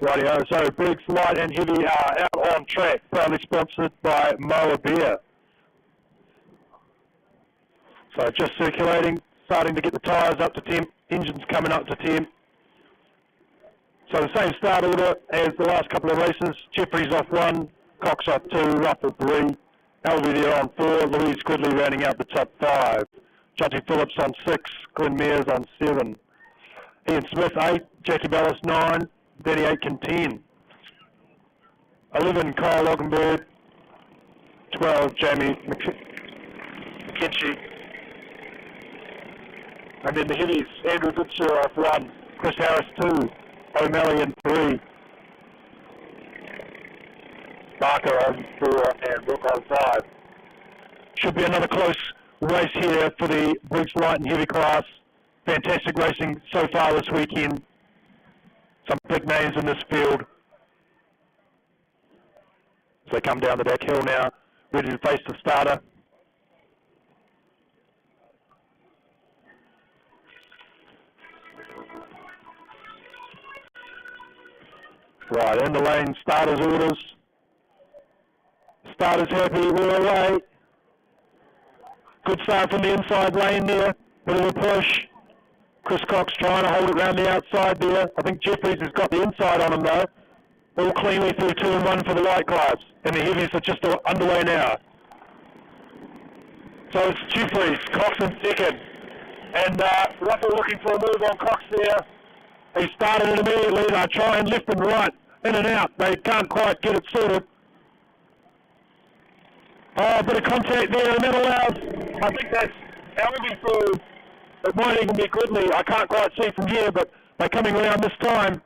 S2: Rightio, so Briggs light and heavy are out on track, proudly sponsored by Moa Beer. So just circulating, starting to get the tyres up to temp, engines coming up to temp. So the same start order as the last couple of races. Jeffries off 1, Cox off 2, Ruffle 3, Alvey there on 4, Louise Goodley rounding out the top 5. Jonty Phillips on 6, Glenn Mears on 7. Ian Smith 8, Jackie Bellis 9, Danny Aitken 10. 11, Kyle Loganberg. 12, Jamie McKinchy. And then the heavies, Andrew Goodshaw off 1, Chris Harris 2, O'Malley in 3. Barker on 4 and Brooke on 5. Should be another close race here for the Briggs light and heavy class. Fantastic racing so far this weekend. Some big names in this field. As they come down the back hill now, ready to face the starter. Right, in the lane, starter's orders. Starter's happy, we're away. Good start from the inside lane there, bit of a push. Chris Cox trying to hold it round the outside there. I think Jeffries has got the inside on him though. All cleanly through 2 and 1 for the light class. And the heavies are just underway now. So it's Jeffries, Cox in second. And Russell looking for a move on Cox there. He started it immediately. They're trying left and right, in and out. They can't quite get it sorted. Oh, a bit of contact there, and that allows, I think that's Alvey through. It might even be Gridley. I can't quite see from here, but they're coming around this time.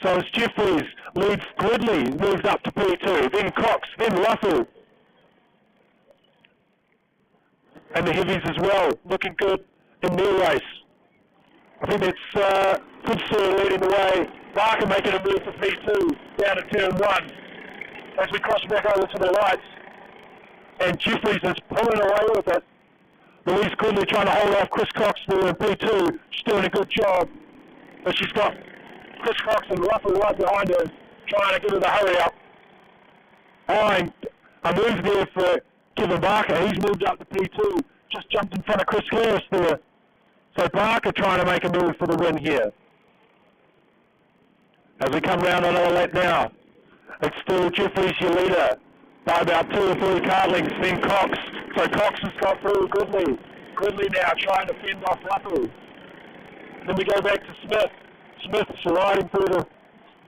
S2: So it's Jeffries leads Gridley, moves up to P2, then Cox, then Russell. And the heavies as well, looking good in their race. I think that's good sort leading the way. Barker making a move for P2, down to turn 1. As we cross back over to the lights. And Jeffries is pulling away with it. Louise Gridley trying to hold off Chris Cox there in P2. She's doing a good job. But she's got Chris Cox and Russell right behind her, trying to give her the hurry up. Oh, and a move there for Kevin Barker. He's moved up to P2. Just jumped in front of Chris Harris there. So Barker trying to make a move for the win here. As we come round another lap now, it's still Jeffries your leader by about 2 or 3 cartlings, then Cox. So Cox has got through Gridley. Gridley now trying to fend off Russell. Then we go back to Smith. Smith's riding through the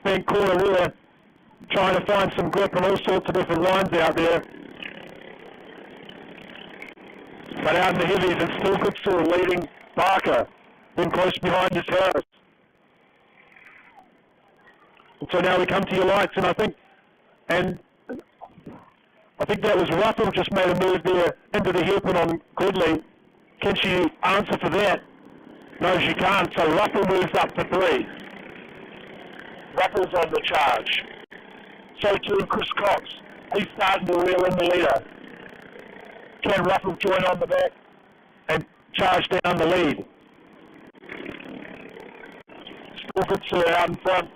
S2: bank corner there, trying to find some grip and all sorts of different lines out there. But out in the heavies, it's still Goodsall leading Barker. Then close behind is Harris. And so now we come to your lights, and I think that was Russell just made a move there into the hairpin on Gridley. Can she answer for that? No, she can't. So Russell moves up to 3. Russell's on the charge. So too Chris Cox. He's starting to reel in the leader. Can Russell join on the back and charge down the lead? Still Goodsall out in front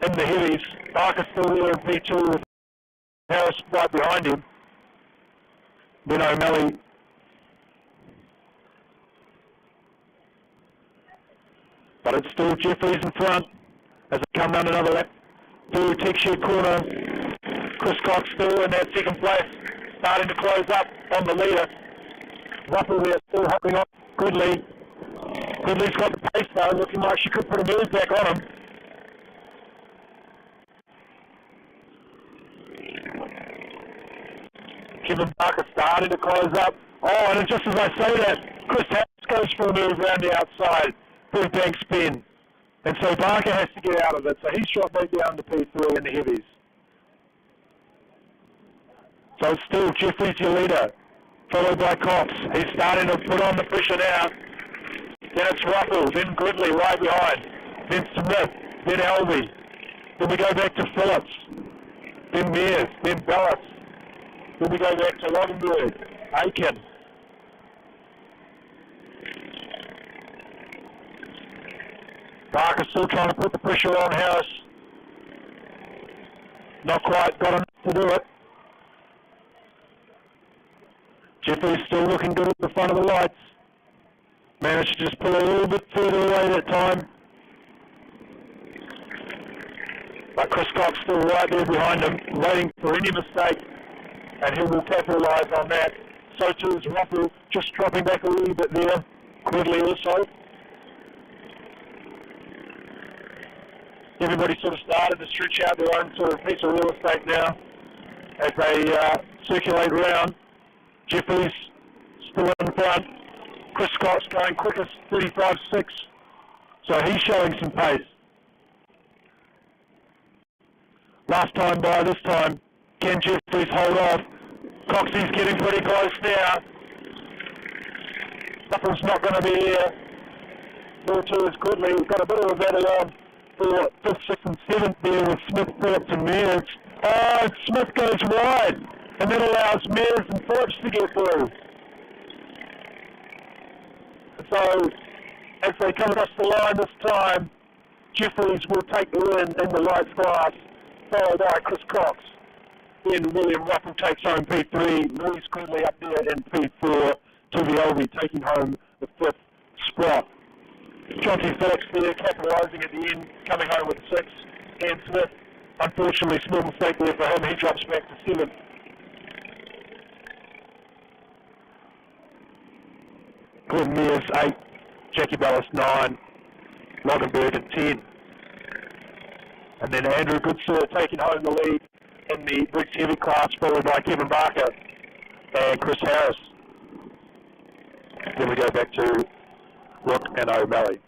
S2: in the heavies. Barker's still there in P2 with Harris right behind him. Then O'Malley. But it's still Jeffries in front as they come down another lap. Through tech shed corner. Chris Cox still in that second place. Starting to close up on the leader. Russell there still hopping off Gridley. Gridley's got the pace though, looking like she could put a move back on him. Kevin Barker starting to close up. Oh, and just as I say that, Chris Harris goes for a move around the outside. Big bank spin. And so Barker has to get out of it. So he's shot back down to P3 in the heavies. So it's still Jeffries your leader, followed by Cox. He's starting to put on the pressure now. Then it's Russell, then Gridley right behind. Then Smith, then Elvey. Then we go back to Phillips. Then Mears, then Bellis. Then we go back to Rothenberg, Aiken. Barker still trying to put the pressure on Harris. Not quite got enough to do it. Jeffries still looking good at the front of the lights. Managed to just pull a little bit further away that time. But Chris Cox still right there behind him, waiting for any mistake. And he will capitalise on that. So too is Russell, just dropping back a little bit there. Gridley also. Everybody sort of started to stretch out their own sort of piece of real estate now as they circulate around. Jeffries still in front. Chris Cox going quickest, 35.6. So he's showing some pace. Last time by this time, can Jeffries hold off? Coxie's getting pretty close now. Nothing's not going to be here. 4-2 is quickly. We've got a bit of a battle on for 5th, 6th and 7th there with Smith, Phillips and Mears. Oh, Smith goes wide, and that allows Mears and Phillips to get through. So, as they come across the line this time, Jeffries will take the win in the lights class, followed by Chris Cox. Then William Ruffle takes home P3, Louis Quigley up there in P4, Toby Elvey taking home the 5th spot. Jonty Phillips there capitalising at the end, coming home with 6. Dan Smith, unfortunately, small mistake there for him, he drops back to 7th. Glenn Mears 8, Jackie Ballas 9, Loganberg at 10. And then Andrew Goodsir taking home the lead in the Briggs Heavy class, followed by Kevin Barker and Chris Harris. Then we go back to Rook and O'Malley.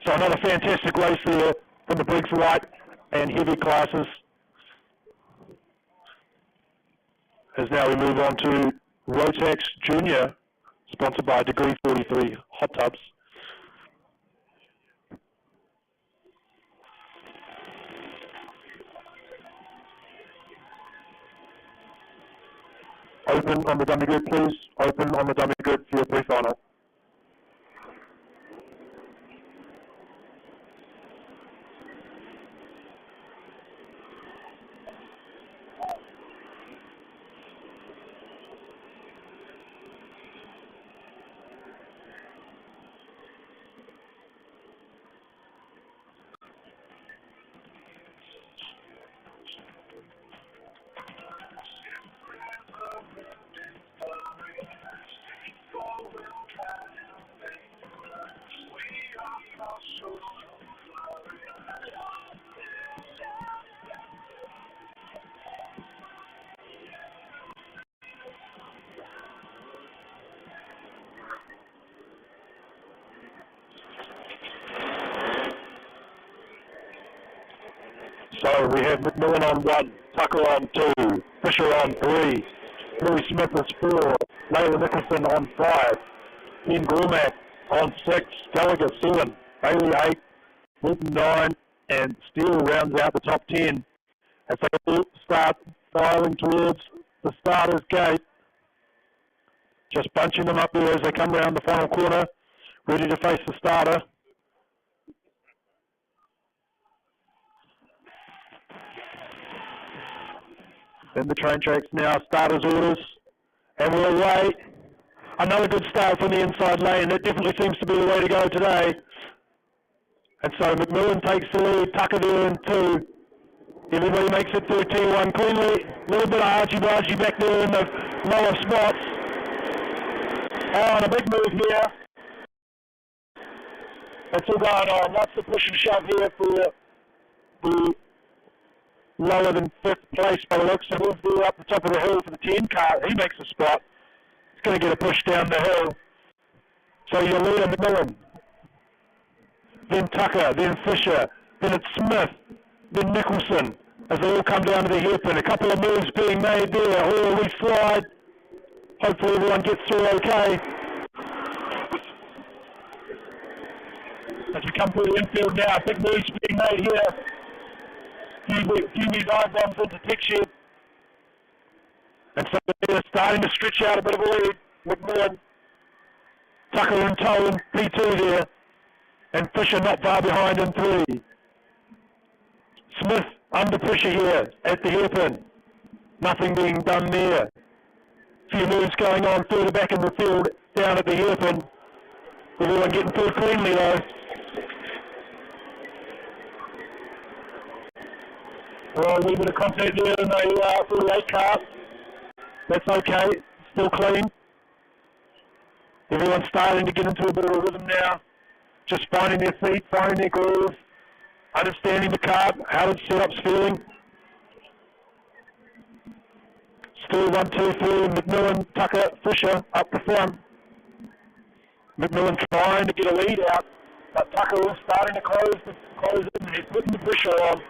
S2: So another fantastic race there from the Briggs Light and Heavy classes. As now we move on to Rotex Junior, sponsored by Degree 43 Hot Tubs. Open on the dummy grid, please. Open on the dummy grid for your pre-final. So we have McMillan on 1, Tucker on 2, Fisher on 3, Louis Smith is 4, Layla Nicholson on 5, Ian Gormack on 6, Gallagher 7, Bailey 8, Wilton 9, and Steele rounds out the top 10 as they all start filing towards the starter's gate. Just bunching them up there as they come around the final corner, ready to face the starter. Then the train tracks now, starters orders, and we're away. Another good start from the inside lane. That definitely seems to be the way to go today. And so McMillan takes the lead, Tucker there in 2. Everybody makes it through T1 cleanly. A little bit of argy-bargy back there in the lower spots. Oh, and a big move here. That's all going on. Lots of push and shove here for the lower than 5th place by the looks of it. There up the top of the hill for the 10 car. He makes a spot. He's going to get a push down the hill. So your leader, McMillan. Then Tucker, then Fisher, then it's Smith, then Nicholson, as they all come down to the hairpin. A couple of moves being made there. Oh, we slide. Hopefully everyone gets through okay. As we come through the infield now, big moves being made here. Few dive bombs into tech shed. And so they're starting to stretch out a bit of a lead. McMillan, Tucker and Toll in P2 there. And Fisher not far behind in 3. Smith under pressure here at the hairpin. Nothing being done there. Few moves going on further back in the field down at the hairpin. Everyone getting through cleanly though. Oh, a wee bit of contact there in the full late car. That's okay. Still clean. Everyone's starting to get into a bit of a rhythm now. Just finding their feet, finding their groove, understanding the car, how the setup's feeling. Still 1, 2, 3, McMillan, Tucker, Fisher up the front. McMillan trying to get a lead out, but Tucker is starting to close in. He's putting the pressure on.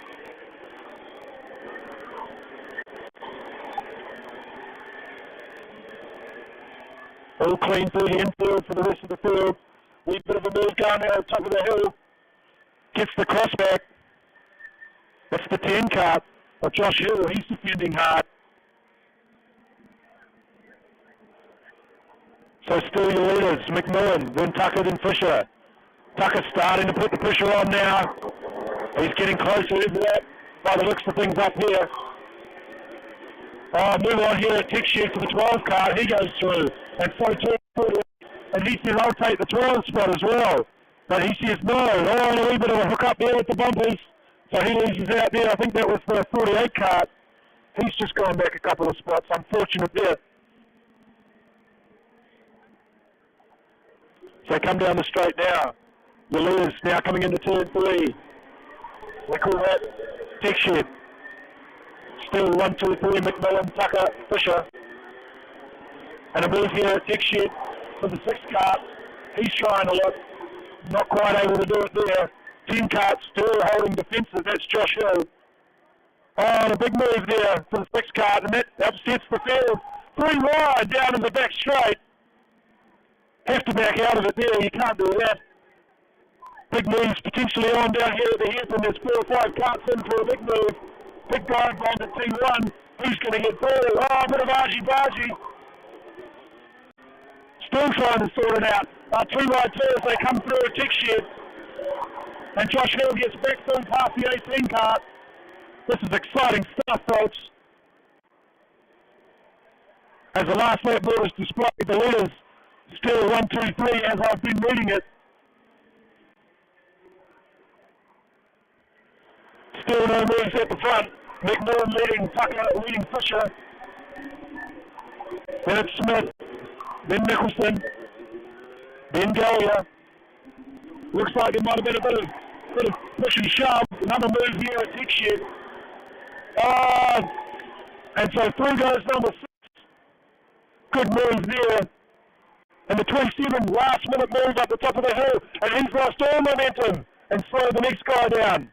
S2: All clean through the infield for the rest of the field. Wee bit of a move going there at the top of the hill. Gets the crossback. That's the 10 cart of Josh Hill. He's defending hard. So still your leaders, McMillan, then Tucker, then Fisher. Tucker starting to put the pressure on now. He's getting closer into that by the looks of things up here. Move on here at Texture for the 12 car. He goes through. And so too. And he says, I'll take the 12 spot as well. But he says, no. Oh, and a wee bit of a hook up there with the bumpers. So he loses out there. I think that was the 48 car. He's just gone back a couple of spots. Unfortunate there. So come down the straight now. The leaders now coming into turn 3. We call that Texture. Still 1, 2, 3, McMillan, Tucker, Fisher. And a move here at Texture for the 6th cart. He's trying a lot. Not quite able to do it there. 10 carts still holding defensive. That's Josh Hill. Oh, and a big move there for the 6th cart. And that upsets the field. 3 wide down in the back straight. Have to back out of it there. You can't do that. Big moves potentially on down here at the head. And there's 4 or 5 carts in for a big move. Big dive on to T1. Who's going to get through? Oh, a bit of argy-bargy. Still trying to sort it out. 2 wide 2 as they come through a tick shed. And Josh Hill gets back through past the 18 cart. This is exciting stuff, folks. As the last lap board is displayed, the leaders still 1, 2, 3 as I've been reading it. Still no moves at the front. McMillan leading, Tucker leading Fisher. Then it's Smith. Then Nicholson. Then Golia. Looks like it might have been a bit of push and shove. Another move here at Tick Shed. And so through goes number 6. Good move there. And the 27 last minute move up the top of the hill. And he's lost all momentum and slowed the next guy down.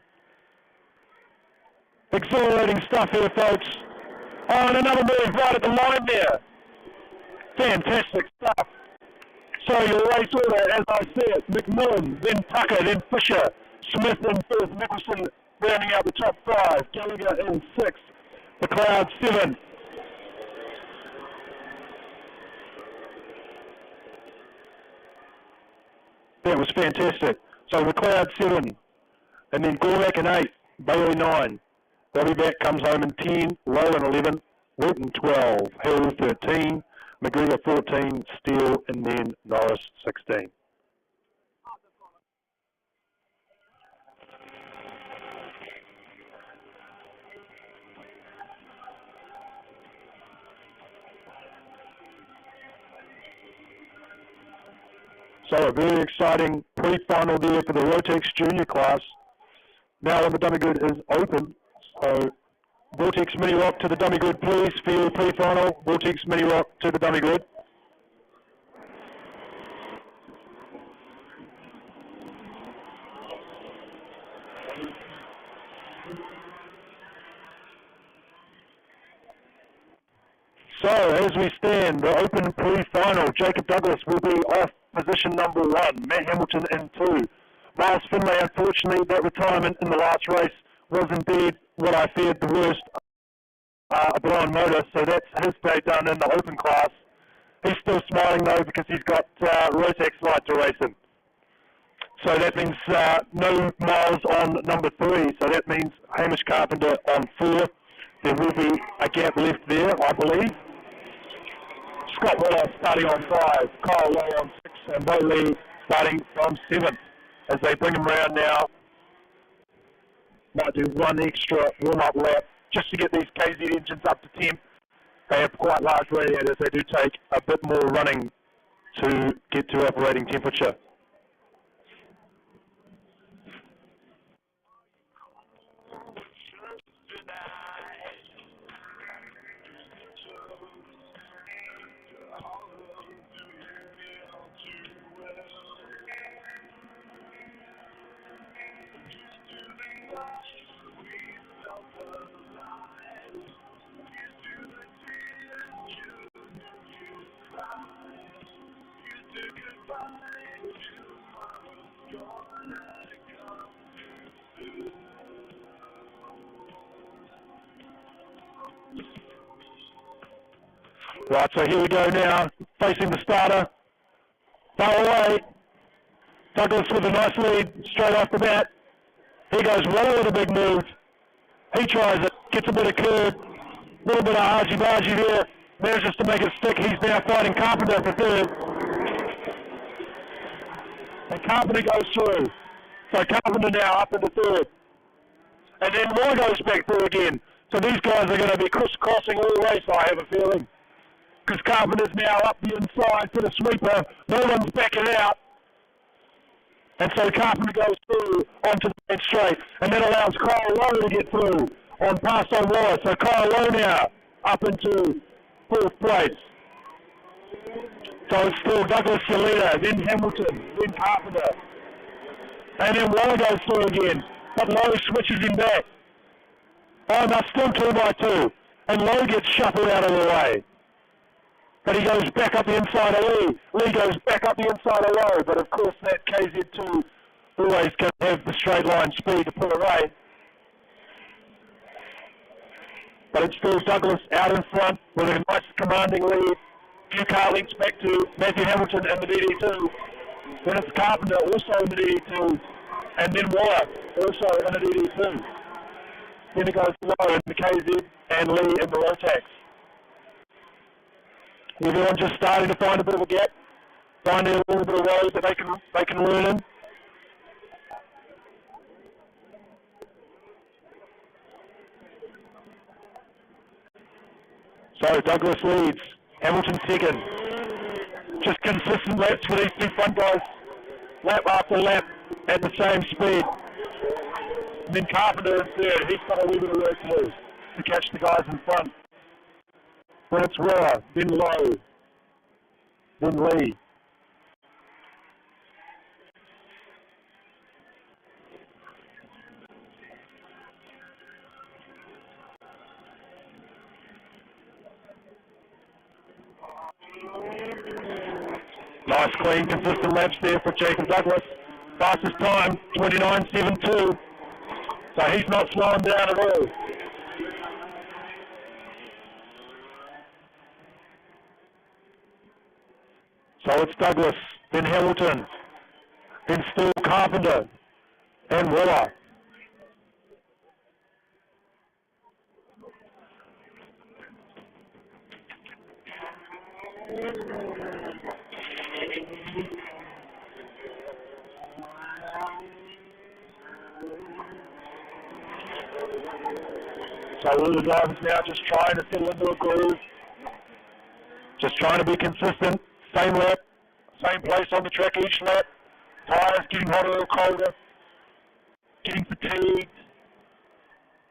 S2: Exhilarating stuff here, folks. Oh, and another move right at the line there. Fantastic stuff. So your race order, as I said, McMillan, then Tucker, then Fisher, Smith in 5th, Nicholson rounding out the top 5, Gallagher in 6th, the Cloud 7. That was fantastic. So the Cloud 7, and then Gormack in 8, Bailey 9. Bobby Back comes home in 10, Rowan 11, Wilton 12, Hill 13, McGregor 14, Steele, and then Norris 16. So a very exciting pre-final there for the Rotex junior class. Now when the dummy grid is open, so Vortex Mini Rock to the dummy grid, please. Field pre-final. Vortex Mini Rock to the dummy grid. So as we stand, the open pre-final, Jacob Douglas will be off position number 1. Matt Hamilton in 2. Miles Finlay, unfortunately, that retirement in the last race was indeed what I feared the worst, a blown motor, so that's his day done in the open class. He's still smiling though because he's got Rotex light to race in. So that means no Miles on number 3, so that means Hamish Carpenter on 4. There will be a gap left there, I believe. Scott Waller starting on 5, Kyle Lowe on 6, and Bo Lee starting from 7th as they bring him around now. Might do one extra warm-up lap just to get these KZ engines up to temp. They have quite large radiators. They do take a bit more running to get to operating temperature. Right, so here we go now, facing the starter. Far away. Douglas with a nice lead straight off the bat. He goes well with a big move. He tries it, gets a bit of curve, a little bit of argy-bargy there, manages to make it stick. He's now fighting Carpenter for third. And Carpenter goes through. So Carpenter now up into third. And then Moore goes back through again. So these guys are going to be crisscrossing all the race, I have a feeling. Because Carpenter's now up the inside for the sweeper. No one's backing out. And so Carpenter goes through onto the main straight. And that allows Kyle Lowe to get through on Paso Waller. So Kyle Lowe now up into fourth place. So it's still Douglas your leader, then Hamilton, then Carpenter. And then Waller goes through again. But Lowe switches him back. Oh, no, still 2x2. And Lowe gets shuffled out of the way. But he goes back up the inside of Lee. Lee goes back up the inside of Lowe. But of course that KZ2 always going to have the straight line speed to pull away. But it's still Douglas out in front with a nice commanding lead. Few car links back to Matthew Hamilton and the DD2. Then it's Carpenter also in the DD2. And then Waller also in the DD2. Then it goes Lowe in the KZ and Lee in the Rotax. Everyone just starting to find a bit of a gap, finding a little bit of road that they can learn in. So Douglas leads, Hamilton second. Just consistent laps for these two front guys, lap after lap at the same speed. And then Carpenter in third, he's got a wee bit of work to do to catch the guys in front. When it's Roa, then Lowe, then Lee. Nice, clean, consistent laps there for Jacob Douglas. Fastest time, 29.72. So he's not slowing down at all. So it's Douglas, then Hamilton, then still Carpenter, and Waller. So all the drivers now just trying to settle into a groove, just trying to be consistent. Same lap, same place on the track each lap. Tyres getting hotter or colder, getting fatigued.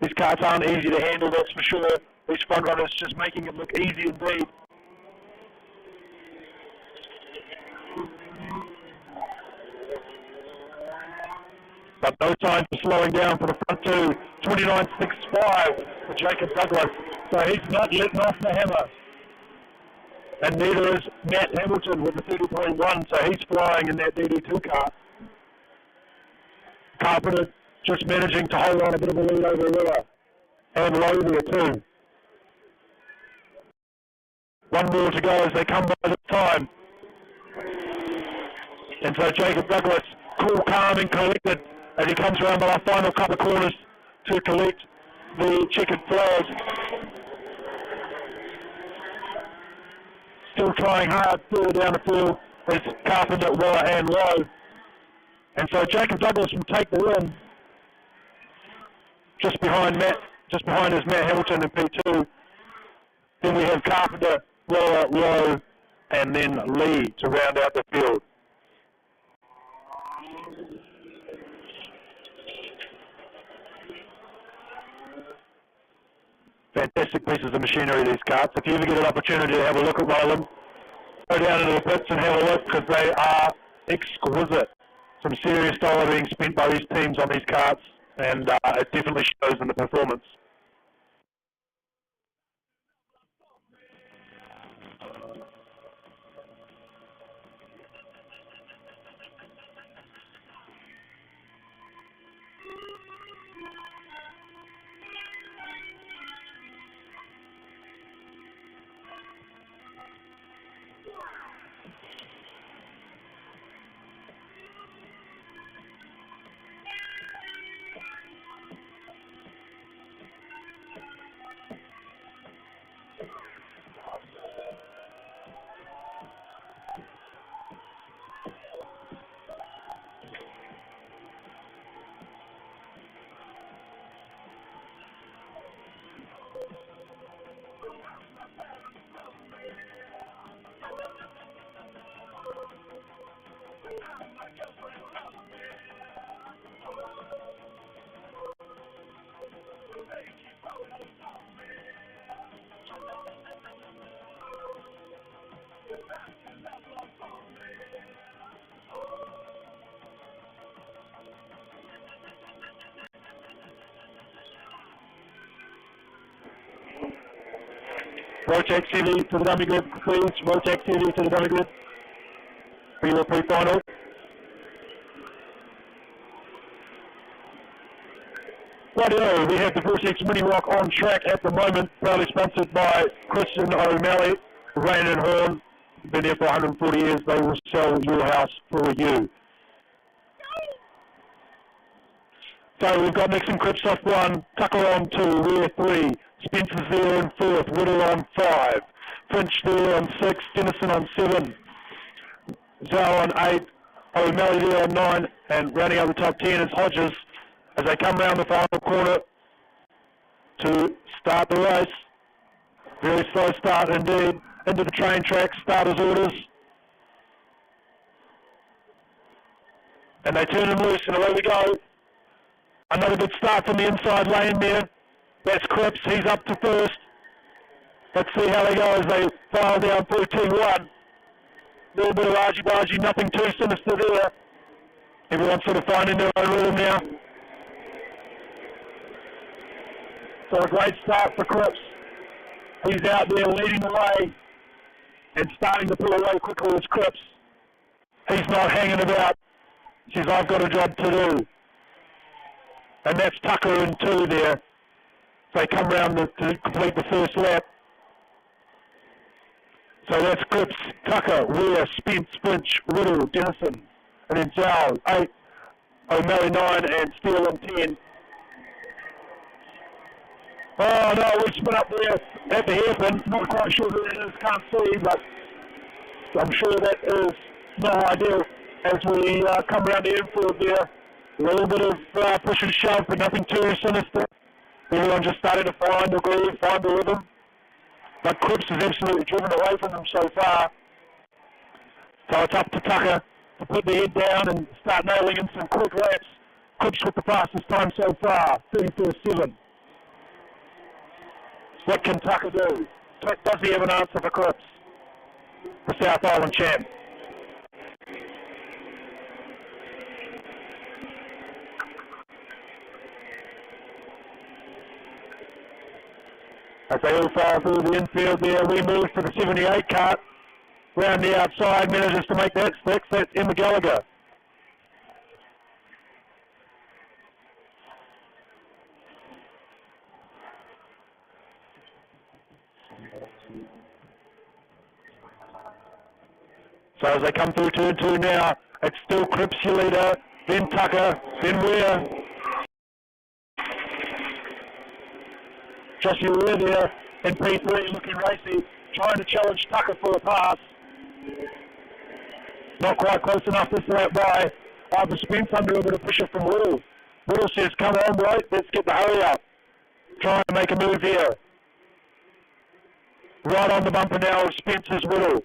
S2: These cars aren't easy to handle, that's for sure. These front runners just making it look easy indeed. But no time for slowing down for the front two. 29.65 for Jacob Douglas. So he's not letting off the hammer. And neither is Matt Hamilton with the 30.1, so he's flying in that DD2 car. Carpenter just managing to hold on a bit of a lead over Rilla. And Lowe there too. One more to go as they come by this time. And so Jacob Douglas, cool, calm and collected as he comes around by the final couple of corners to collect the checkered flag. Still trying hard further down the field as Carpenter, Waller and Lowe. And so Jacob Douglas will take the win. Just behind is Matt Hamilton in P2. Then we have Carpenter, Waller, Lowe, and then Lee to round out the field. Fantastic pieces of machinery, these carts. If you ever get an opportunity to have a look at one of them, go down into the pits and have a look because they are exquisite. Some serious dollar being spent by these teams on these carts, and it definitely shows in the performance. Rotex heavy to the dummy grid, please. Rotex heavy to the dummy grid for your pre-final. Rightio, we have the Vortex Mini Rock on track at the moment, proudly sponsored by Christian O'Malley, Rain and Horn. Been there for 140 years, they will sell your house for you. So we've got Nixon Cripps off 1, Tucker on 2, rear 3, Spencer's there in 4th, Whittle on 5, Finch there on 6, Dennison on 7, Zhao on 8, O'Malley there on 9, and rounding out the top 10 is Hodges as they come round the final corner to start the race. Very slow start indeed, into the train track, starters orders. And they turn him loose and away we go. Another good start from the inside lane there. That's Cripps, he's up to first. Let's see how they go as they file down through T1. A little bit of argy-bargy, nothing too sinister there. Everyone's sort of finding their own rhythm now. So a great start for Cripps. He's out there leading the way and starting to pull away quickly as Cripps. He's not hanging about. He says, I've got a job to do. And that's Tucker in 2 there. They come round to complete the first lap. So that's Cripps, Tucker, Weir, Spence, Finch, Riddle, Dennison. And then Zhao, 8, O'Malley 9, and Steele in 10. Oh no, we spin up there at the hairpin. Not quite sure who that is, can't see, but I'm sure that is no idea as we come around the infield there. A little bit of push and shove, but nothing too sinister. Everyone just starting to find the groove, find the rhythm. But Cripps has absolutely driven away from them so far. So it's up to Tucker to put the head down and start nailing in some quick laps. Cripps with the fastest time so far, 34.7. What can Tucker do? Does he have an answer for Cripps, the South Island champ? As they all file through the infield there, we move to the 78 cart. Round the outside, manages to make that stick. That's Emma Gallagher. So as they come through turn 2 now, it's still Cripps your leader, then Tucker, then Weir. Joshua Weir there in P3 looking racy, trying to challenge Tucker for a pass. Not quite close enough this lap by Ivor Spence under a bit of pressure from Whittle. Whittle says, come on, bro, let's get the hurry up. Trying to make a move here. Right on the bumper now of Spence's Whittle.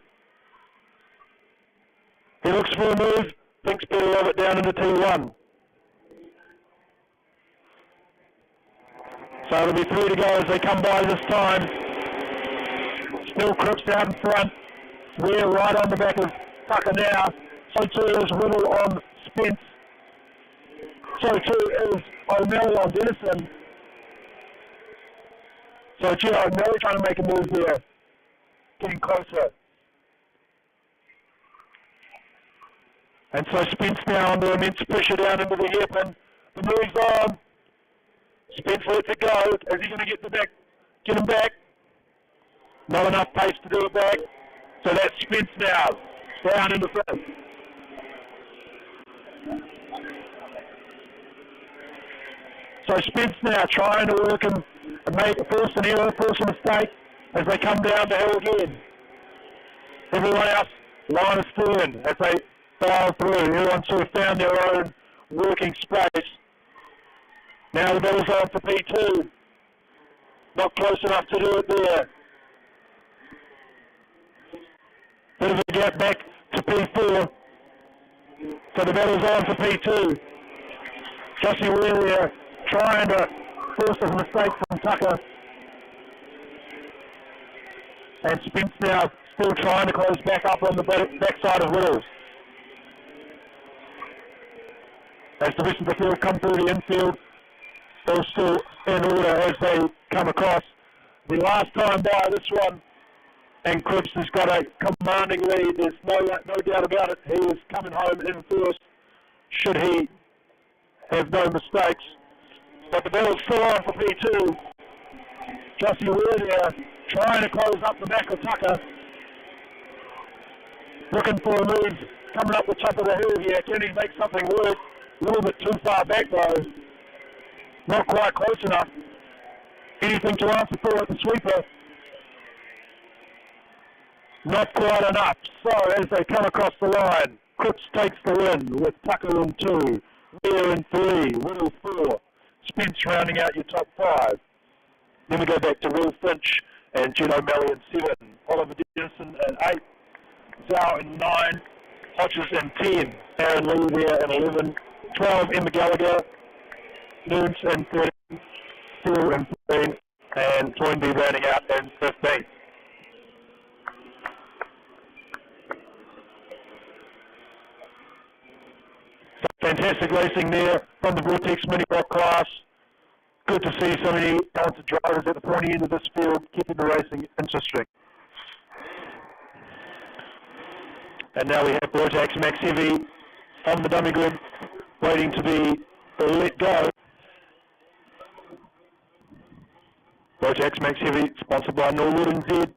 S2: He looks for a move, thinks better of it down into T1. So it'll be 3 to go as they come by this time. Still Cripps out in front. We're right on the back of Tucker now. So too is Whittle on Spence. So too is O'Malley on Dennison. So gee, O'Malley trying to make a move there. Getting closer. And so Spence now under immense pressure down into the hairpin. The move's on. Spence lets it go. Is he going to get him back? Not enough pace to do it back. So that's Spence now. Down in the front. So Spence now trying to work him and force an error, force a mistake as they come down the hill again. Everyone else, line is still in as they file through. Everyone sort of found their own working space. Now the battle's on for P2. Not close enough to do it there. Bit of a gap back to P4. So the battle's on for P2. Jossie Weir there trying to forces a mistake from Tucker. And Spence now still trying to close back up on the backside of Whittles. As the rest of the field come through the infield, they're still in order as they come across. The last time by this one, and Cripps has got a commanding lead. There's no doubt about it. He is coming home in first, should he have no mistakes. But the battle's still on for P2. Jossie Ward here, trying to close up the back of Tucker. Looking for a move, coming up the top of the hill here. Can he make something work? A little bit too far back though. Not quite close enough. Anything to answer for at the sweeper? Not quite enough. So as they come across the line, Cripps takes the win with Tucker in 2, Weir in 3, Whittle 4, Spence rounding out your top 5. Then we go back to Will Finch and Gino O'Malley in 7, Oliver Dennison at 8, Zhao in 9, Hodges in 10, Aaron Lee there in 11, 12 Emma Gallagher, Nunes in 13, Phil in 14, and Toynbee rounding out in 15. Fantastic racing there from the Vortex Mini Block class. Good to see so many talented drivers at the pointy end of this field, keeping the racing interesting. And now we have Rotax Max Heavy on the dummy grid, waiting to be let go. Rotax Max Heavy, sponsored by Norwood and Z.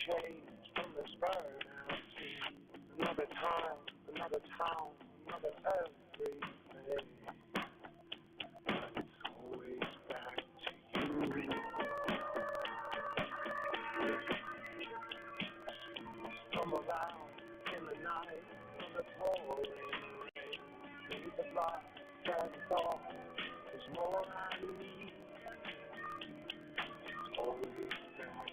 S3: Change from this burnout scene. Another time, another town, another everything. It's always back to you. Stumble out in the night of the pouring rain. Leave the block that thought is more I need. It's always back.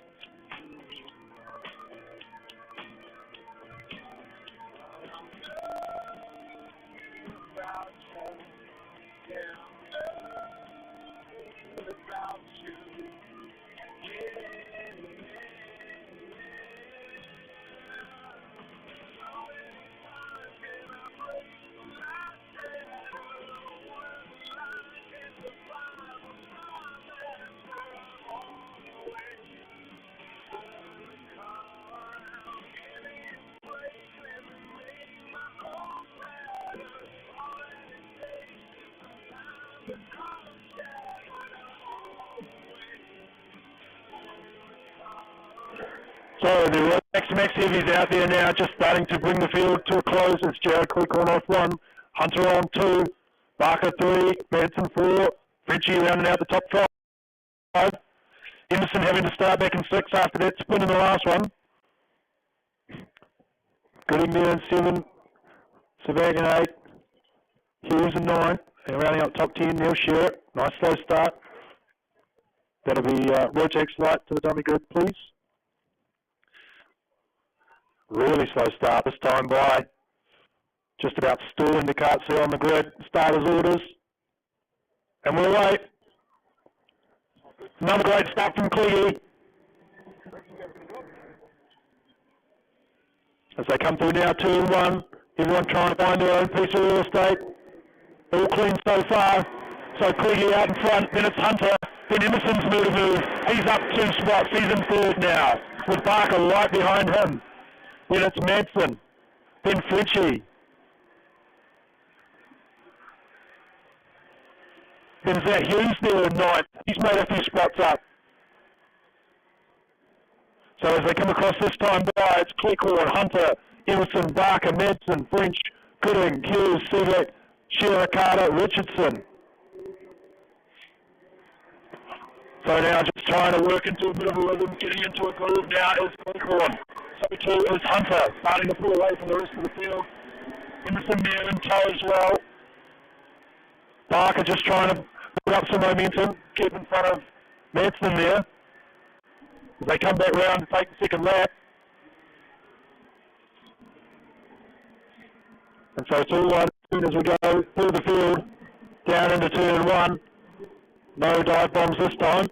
S2: So the Rotax Max Heavies out there now, just starting to bring the field to a close. It's Jared Clickhorn off 1, Hunter on 2, Barker 3, Manson 4, Frenchie rounding out the top 5. Emerson having to start back in 6 after that spin in the last one. Gooding there in 7, Savag in 8, Hughes in 9, and rounding out top 10, Neil Shearer. Nice slow start. That'll be Rotex light to the dummy grid, please. Really slow start this time by. Just about stalling the carts there on the grid. Starters orders. And we'll wait. Another great start from Cleggy. As they come through now, 2 and 1. Everyone trying to find their own piece of real estate. All clean so far. So Cleggy out in front. Then it's Hunter. Then Emerson's move. He's up 2 spots. He's in 3rd now. With Barker right behind him. Then it's Madsen, then Frenchie, then Zach Hughes there in 9th. He's made a few spots up. So as they come across this time by, it's Clickhorn, Hunter, Emerson, Barker, Madsen, French, Gooding, Hughes, Sevak, Shearer, Carter, Richardson. So now just trying to work into a bit of a rhythm, getting into a groove now is Clickhorn. So too is Hunter, starting to pull away from the rest of the field. Emerson there in tow as well. Barker just trying to build up some momentum, keep in front of Manson there. As they come back round to take the second lap. And so it's all right as we go through the field, down into turn one. No dive bombs this time.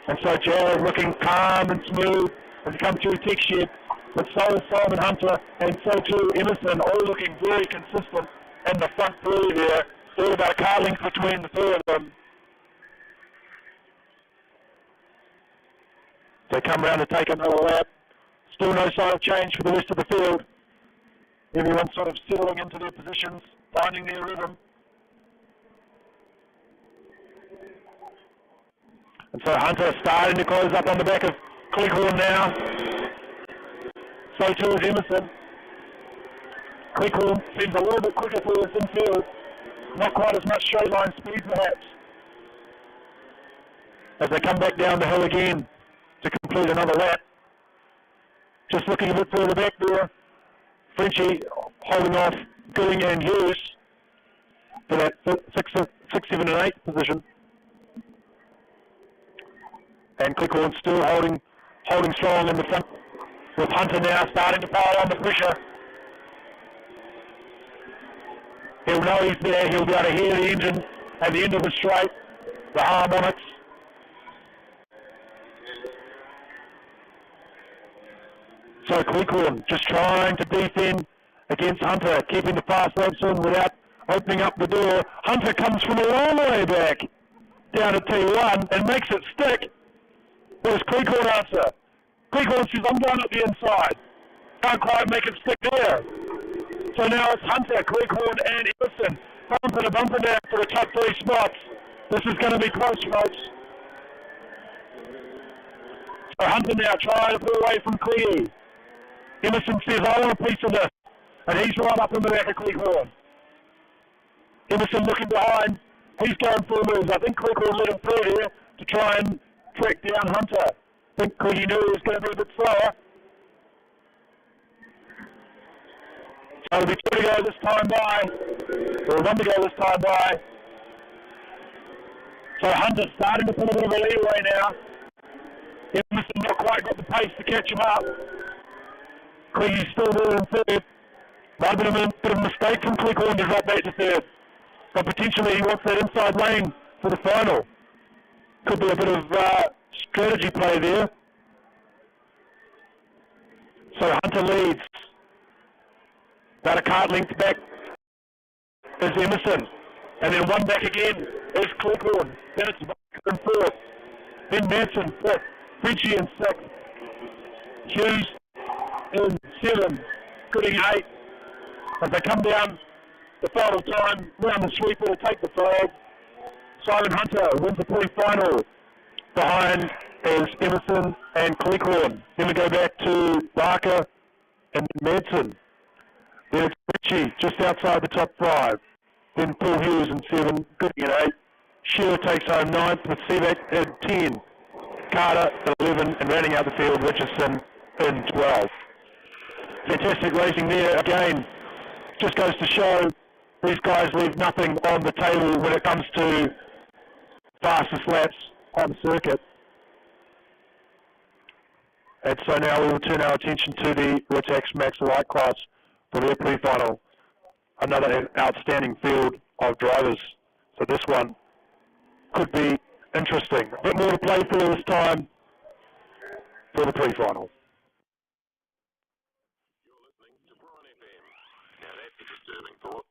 S2: And so Jared looking calm and smooth as he comes through tech shed. But so is Simon Hunter and so too Emerson, all looking very consistent in the front three there. All about a car length between the three of them. They come round to take another lap. Still no sign of change for the rest of the field. Everyone's sort of settling into their positions, finding their rhythm. And so Hunter starting to close up on the back of Cleghorn now. So too is Emerson. Cleghorn seems a little bit quicker for us in field. Not quite as much straight line speed perhaps. As they come back down the hill again to complete another lap. Just looking a bit further back there. Frenchie holding off Gooding and Hughes for that 6, 7 and 8 position. And Cleghorn still holding strong in the front, with Hunter now starting to pile on the pressure. He'll know he's there, he'll be able to hear the engine at the end of the straight, the harmonics. So Cleghorn just trying to defend against Hunter, keeping the fast laps in without opening up the door. Hunter comes from a long way back down to T1 and makes it stick. What does Cleghorn answer? Cleghorn says, I'm going up the inside. Can't quite make it stick there. So now it's Hunter, Cleghorn and Emerson. Bumper to bumper now for the top three spots. This is going to be close, folks. So Hunter now trying to pull away from Cleggy. Emerson says, I want a piece of this. And he's right up in the back of Cleghorn. Emerson looking behind. He's going for a move. I think Cleghorn let him through here to try and track down Hunter. I think Cleggy knew he was going to be a bit slower. So it'll be 2 to go this time by. Or 1 to go this time by. So Hunter's starting to pull a bit of a leeway now. Emerson not quite got the pace to catch him up. Cleggy's still there in third. Might have been a bit of a mistake from Cleghorn to drop back to third. But potentially he wants that inside lane for the final. Could be a bit of strategy play there. So Hunter leads. About a cart length back is Emerson. And then 1 back again is Cleghorn. Then it's Barker in fourth. Then Manson fifth. Frenchie in sixth. Hughes in 7. Gooding 8. As they come down the final time, round the sweeper to take the flag. Simon Hunter wins the pre-final. Behind is Emerson and Cleghorn. Then we go back to Barker and Manson. Then it's Richie just outside the top 5. Then Paul Hughes in 7, Gooding at 8. Shearer takes home 9th with Seaback at 10. Carter at 11, and rounding out the field, Richardson in 12. Fantastic racing there again. Just goes to show these guys leave nothing on the table when it comes to fastest laps on the circuit. And so now we will turn our attention to the Rotex Max Light class for their pre-final. Another outstanding field of drivers. So this one could be interesting. A bit more to play for this time for the pre-final.
S5: You're listening to Brian FM. Now that's a disturbing thought.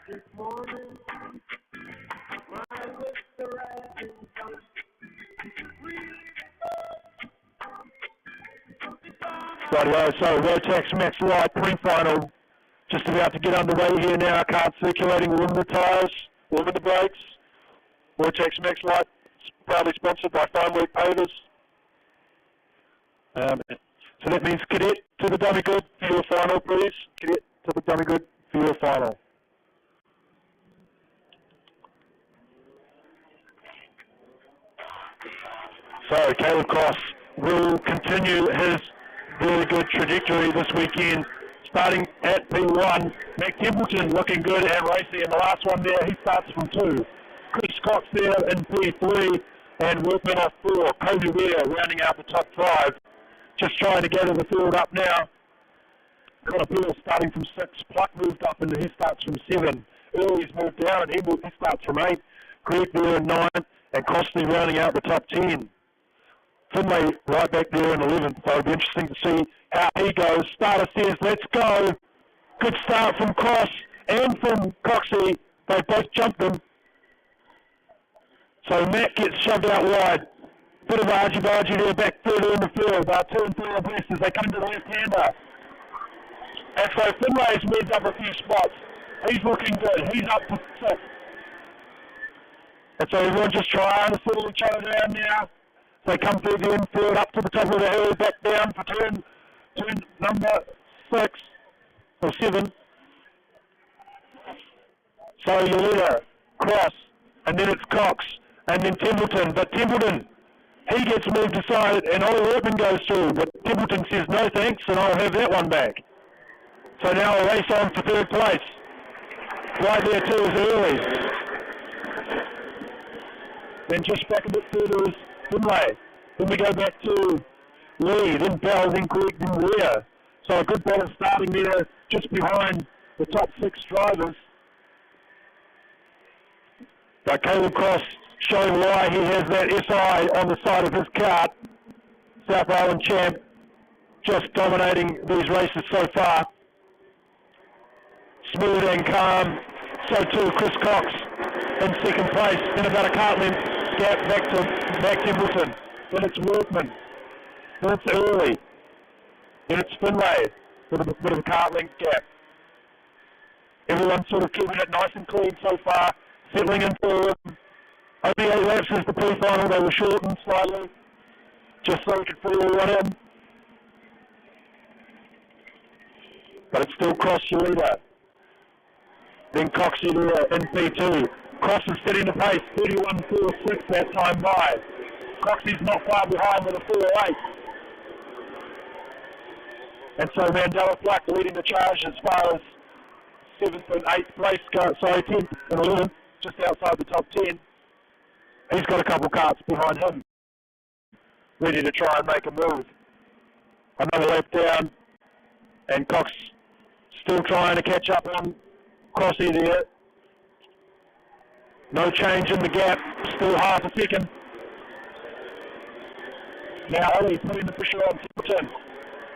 S3: This morning, mine with the rising sun, really good.
S2: Rightio, so Rotax Max Light pre-final just about to get underway here now. Cars circulating, warming the tyres, warming the brakes. Rotax Max Light proudly sponsored by Finework Pavers. So that means Cadet to the dummy good for your final, please. Cadet to the dummy good for your final. So Caleb Cross will continue his very good trajectory this weekend, starting at P1. Mac Templeton looking good and racing in the last one there. He starts from 2. Chris Cox there in P3 and Workman off 4. Cody Ware rounding out the top 5. Just trying to gather the field up now. Connor Pearl starting from 6. Pluck moved up and he starts from 7. Early's moved down and he starts from 8. Greg there in 9 and Costley rounding out the top 10. Finlay right back there in 11th, so it'll be interesting to see how he goes. Starter says, let's go. Good start from Cross and from Coxey. They both jumped him. So Matt gets shoved out wide. Bit of argy-bargy there back further in the field. 2 and 3 abreast as they come to the left-hander. And so Finlay's moved up a few spots. He's looking good. He's up to 6. And so everyone just trying to settle each other down now. They come through the infield, up to the top of the hill, back down for turn number 6 or 7. So your leader, Cross, and then it's Cox, and then Templeton. But Templeton, he gets moved aside, and Ollie Workman goes through. But Templeton says, no thanks, and I'll have that one back. So now a race on for 3rd place. Right there too is Early. Then just back a bit further is Finlay. Then we go back to Lee, then Bell, then Greg, then Ware. So a good battle starting there just behind the top 6 drivers. But Caleb Cross showing why he has that SI on the side of his cart. South Island champ just dominating these races so far. Smooth and calm. So too Chris Cox in 2nd place. Then about a cart length gap back to Mac Templeton. Then it's Workman. Then it's Early. Then it's Finlay with a bit of a cart length gap. Everyone's sort of keeping it nice and clean so far. Settling in for only 8 laps is the pre-final. They were shortened slightly just so we could fit everyone in. But it's still Cross your leader. Then Coxey there in P2. Cross is setting the pace, 31.46 that time by. Coxey's not far behind with a 4.08. And so Mandela Flack leading the charge as far as 7th and 8th place, 10th and 11th, just outside the top 10. He's got a couple carts behind him, ready to try and make a move. Another lap down, and Cox still trying to catch up on Crossy there. No change in the gap, still half a second. Now Ollie putting the pressure on Templeton.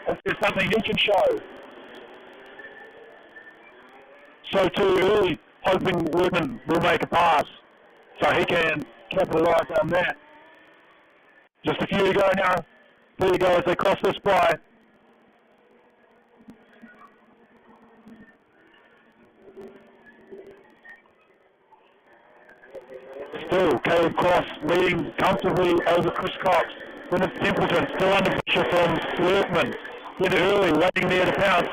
S2: If there's something he can show. So too Early, hoping Workman will make a pass so he can capitalise on that. Just a few to go now. There you go as they cross this by. Still, Caleb Cross leading comfortably over Chris Cox. Then it's Templeton, still under pressure from Workman. Then Early, waiting there to pounce.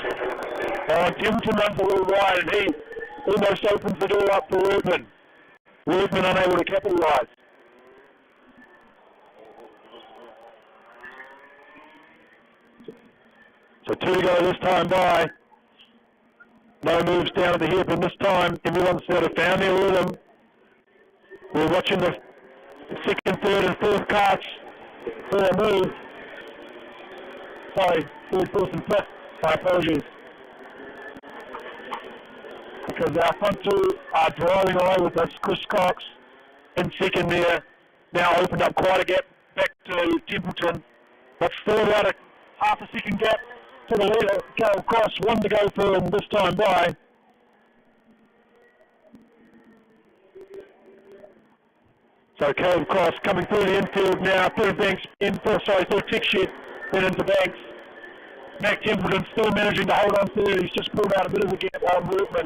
S2: And Templeton runs a little wide and he almost opens the door up for Workman. Workman unable to capitalise. So 2 to go this time by. No moves down at the hip, and this time everyone's sort of found their rhythm. We're watching the 2nd, 3rd and 4th carts for a move. Sorry, 3rd, 4th and 5th. My apologies. Because our front 2 are driving away with us. Chris Cox in 2nd there. Now opened up quite a gap back to Templeton. But still about a half a second gap to the leader. Caleb Cross, 1 to go for him this time by. So Caleb Cross coming through the infield now, through Banks, through Tech Shed, then into Banks. Mac Templeton still managing to hold on third. He's just pulled out a bit of a gap on Workman.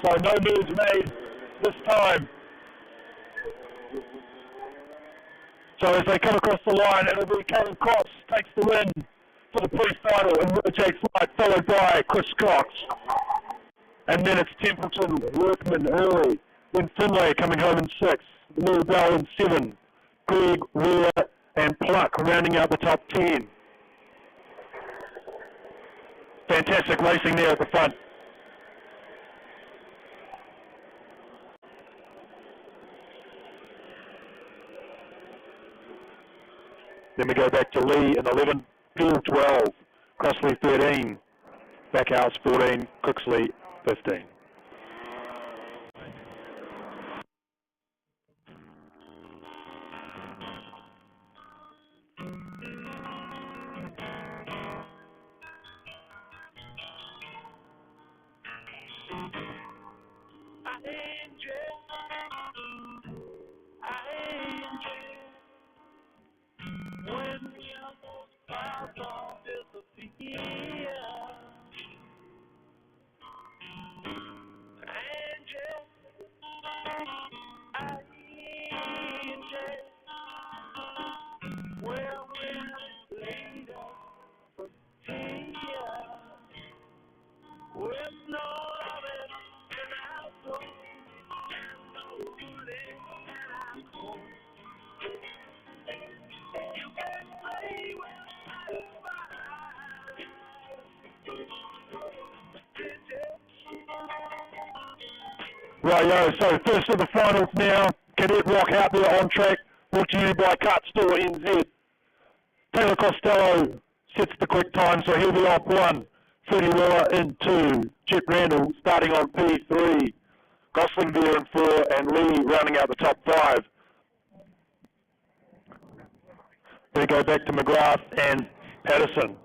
S2: So no moves made this time. So as they come across the line, it'll be Callum Cox takes the win for the pre-final in Rotax Light, followed by Chris Cox. And then it's Templeton, Workman early. Then Finlay coming home in 6. Lil Bell in 7. Greg, Ware and Pluck rounding out the top 10. Fantastic racing there at the front. Then we go back to Lee in 11, Peel 12, Crossley 13, Backhouse 14, Cooksley 15. Righto, so first of the finals now, Cadet Rock out there on track, brought to you by Kartsport NZ. Taylor Costello sets the quick time, so he'll be off 1. Freddie Weller in 2. Jet Randall starting on P3. Gosling there in 4, and Lee rounding out the top 5. We go back to McGrath and Patterson.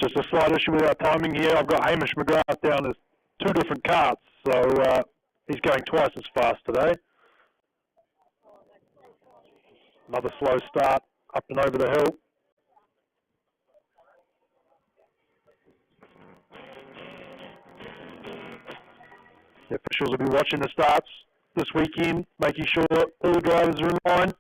S2: Just a slight issue with our timing here. I've got Hamish McGrath down as 2 different carts, so he's going twice as fast today. Another slow start up and over the hill. The officials will be watching the starts this weekend, making sure all the drivers are in line.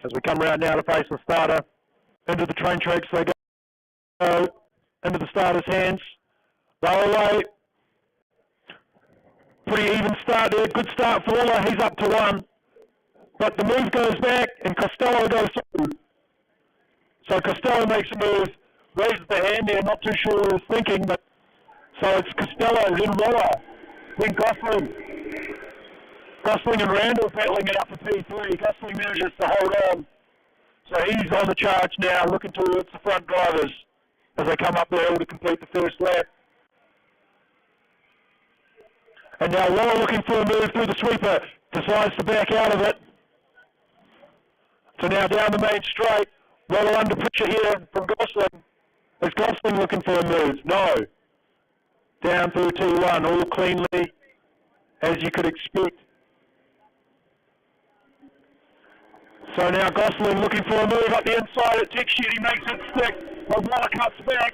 S2: As we come around now to face the starter, into the train tracks they go, into the starter's hands, roll away. Pretty even start there, good start for Waller, he's up to 1. But the move goes back and Costello goes through. So Costello makes a move, raises the hand there, not too sure what he was thinking, but so it's Costello, then Waller, then Gosling. Gosling and Randall battling it up for P3. Gosling manages to hold on. So he's on the charge now, looking towards the front drivers as they come up the hill to complete the first lap. And now Waller looking for a move through the sweeper, decides to back out of it. So now down the main straight, Waller under pressure here from Gosling. Is Gosling looking for a move? No. Down through T1, all cleanly, as you could expect. So now Gosling looking for a move up the inside at Tech Shed. He makes it stick, but Waller cuts back.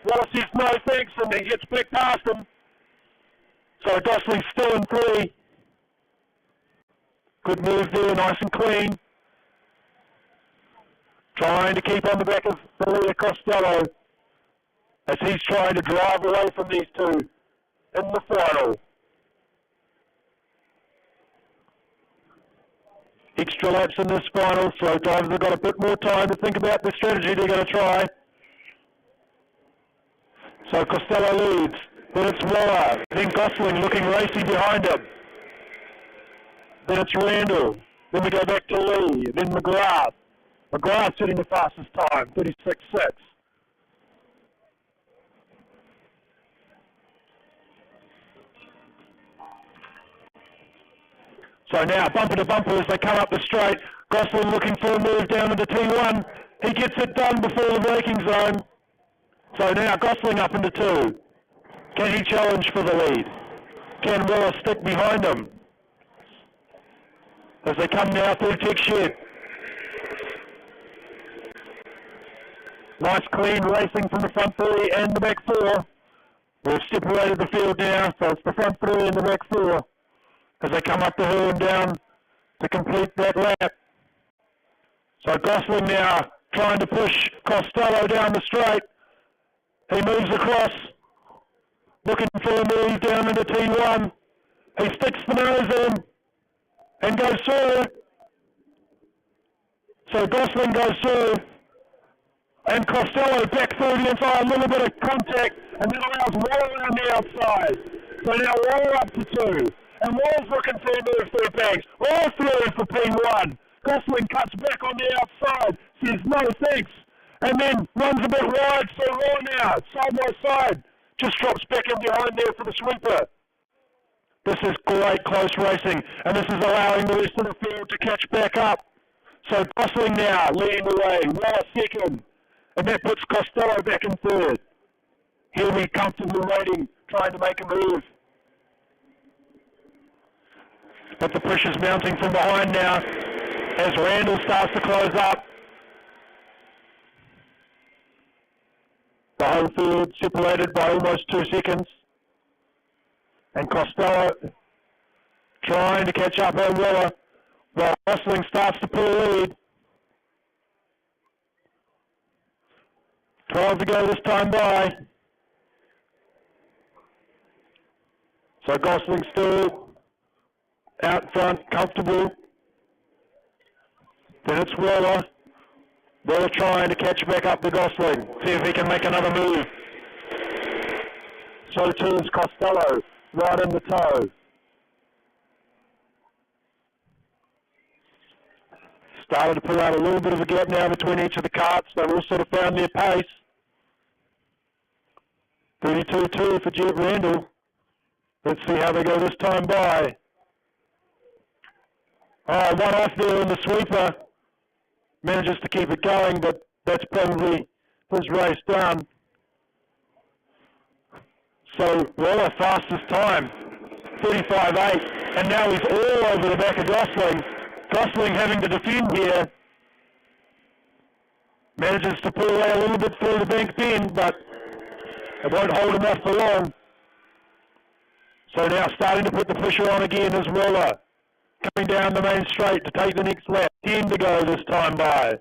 S2: Waller says no thanks, and he gets back past him. So Gosling's still in 3. Good move there, nice and clean. Trying to keep on the back of Malia Costello as he's trying to drive away from these two in the final. Extra laps in this final, so drivers have got a bit more time to think about the strategy they're going to try. So Costello leads, then it's Waller, then Gosling looking racy behind him. Then it's Randall, then we go back to Lee, then McGrath. McGrath setting the fastest time, 36.6. So now bumper to bumper as they come up the straight. Gosling looking for a move down into T1. He gets it done before the braking zone. So now Gosling up into 2. Can he challenge for the lead? Can Waller stick behind him? As they come now through Tech Shed. Nice clean racing from the front 3 and the back 4. We've separated the field now, so it's the front 3 and the back 4 as they come up the hill and down to complete that lap. So Gosling now trying to push Costello down the straight. He moves across, looking for a move down into T1. He sticks the nose in and goes through. So Gosling goes through. And Costello back through the inside, a little bit of contact, and that allows Waller on the outside. So now Waller up to 2. And Waller's looking for a move through Banks. All through for P1. Gosling cuts back on the outside, says no thanks, and then runs a bit wide for Raw now, side by side. Just drops back in behind there for the sweeper. This is great close racing, and this is allowing the rest of the field to catch back up. So Gosling now leading the way, Waller second. And that puts Costello back in 3rd. He'll be comfortably waiting, trying to make a move. But the pressure's mounting from behind now as Randall starts to close up. The home field separated by almost 2 seconds. And Costello trying to catch up on Waller while Gosling starts to pull lead. 12 to go this time by. So Gosling still out front, comfortable. Then it's Waller. Waller trying to catch back up to Gosling. See if he can make another move. So too is Costello, right in the toe. Started to pull out a little bit of a gap now between each of the carts. They've all sort of found their pace. 32-2 for Jet Randall. Let's see how they go this time by. Oh, one off there in the sweeper. Manages to keep it going, but that's probably his race done. So Waller fastest time, 35.8, and now he's all over the back of Gosling. Gosling having to defend here. Manages to pull away a little bit through the bank bend, but it won't hold him off for long. So now starting to put the pressure on again is Waller. Coming down the main straight to take the next lap. 10 to go this time by.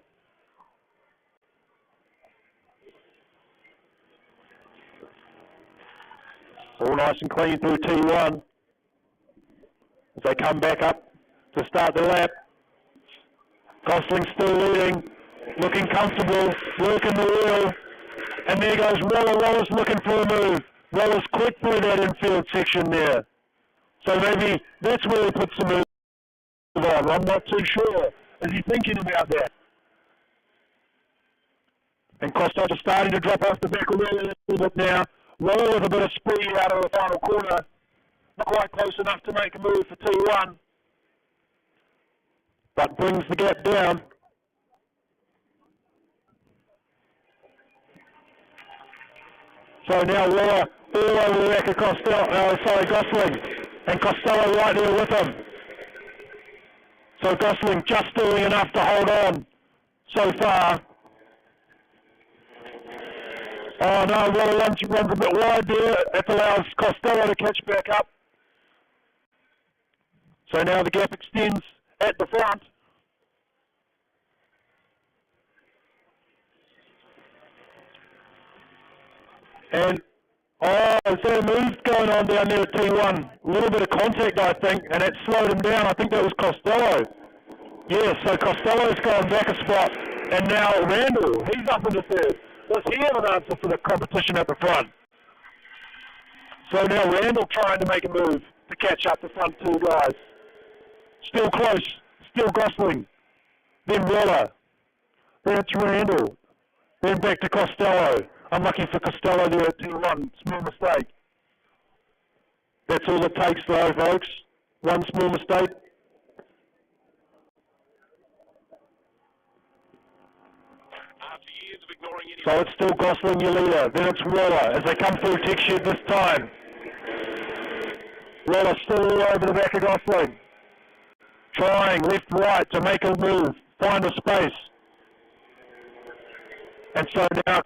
S2: All nice and clean through T1. As they come back up to start the lap. Gosling still leading, looking comfortable, working the wheel. And there goes Waller. Waller's looking for a move. Waller's quick through that infield section there. So maybe that's where he puts the move on. I'm not too sure. Is he thinking about that? And Costello starting to drop off the back of Waller a little bit now. Waller with a bit of speed out of the final corner. Not quite close enough to make a move for T1. But brings the gap down. So now Waller all over the back of Gosling. And Costello right there with him. So Gosling just doing enough to hold on so far. Oh no, Waller runs a bit wide there. That allows Costello to catch back up. So now the gap extends at the front. And, is there a move going on down there at T1? A little bit of contact, I think, and it slowed him down. I think that was Costello. Yeah, so Costello's gone back a spot. And now Randall, he's up in the 3rd. Does he have an answer for the competition at the front? So now Randall trying to make a move to catch up the front 2 guys. Still close. Still Gosling. Then Waller. Then it's Randall. Then back to Costello. Unlucky for Costello there at T1. Small mistake. That's all it takes though, folks. One small mistake
S5: ignoring any...
S2: So it's still Gosling, your leader. Then it's Waller as they come through tech shed this time. Waller still all over the back of Gosling. Trying left, right to make a move, find a space. And so now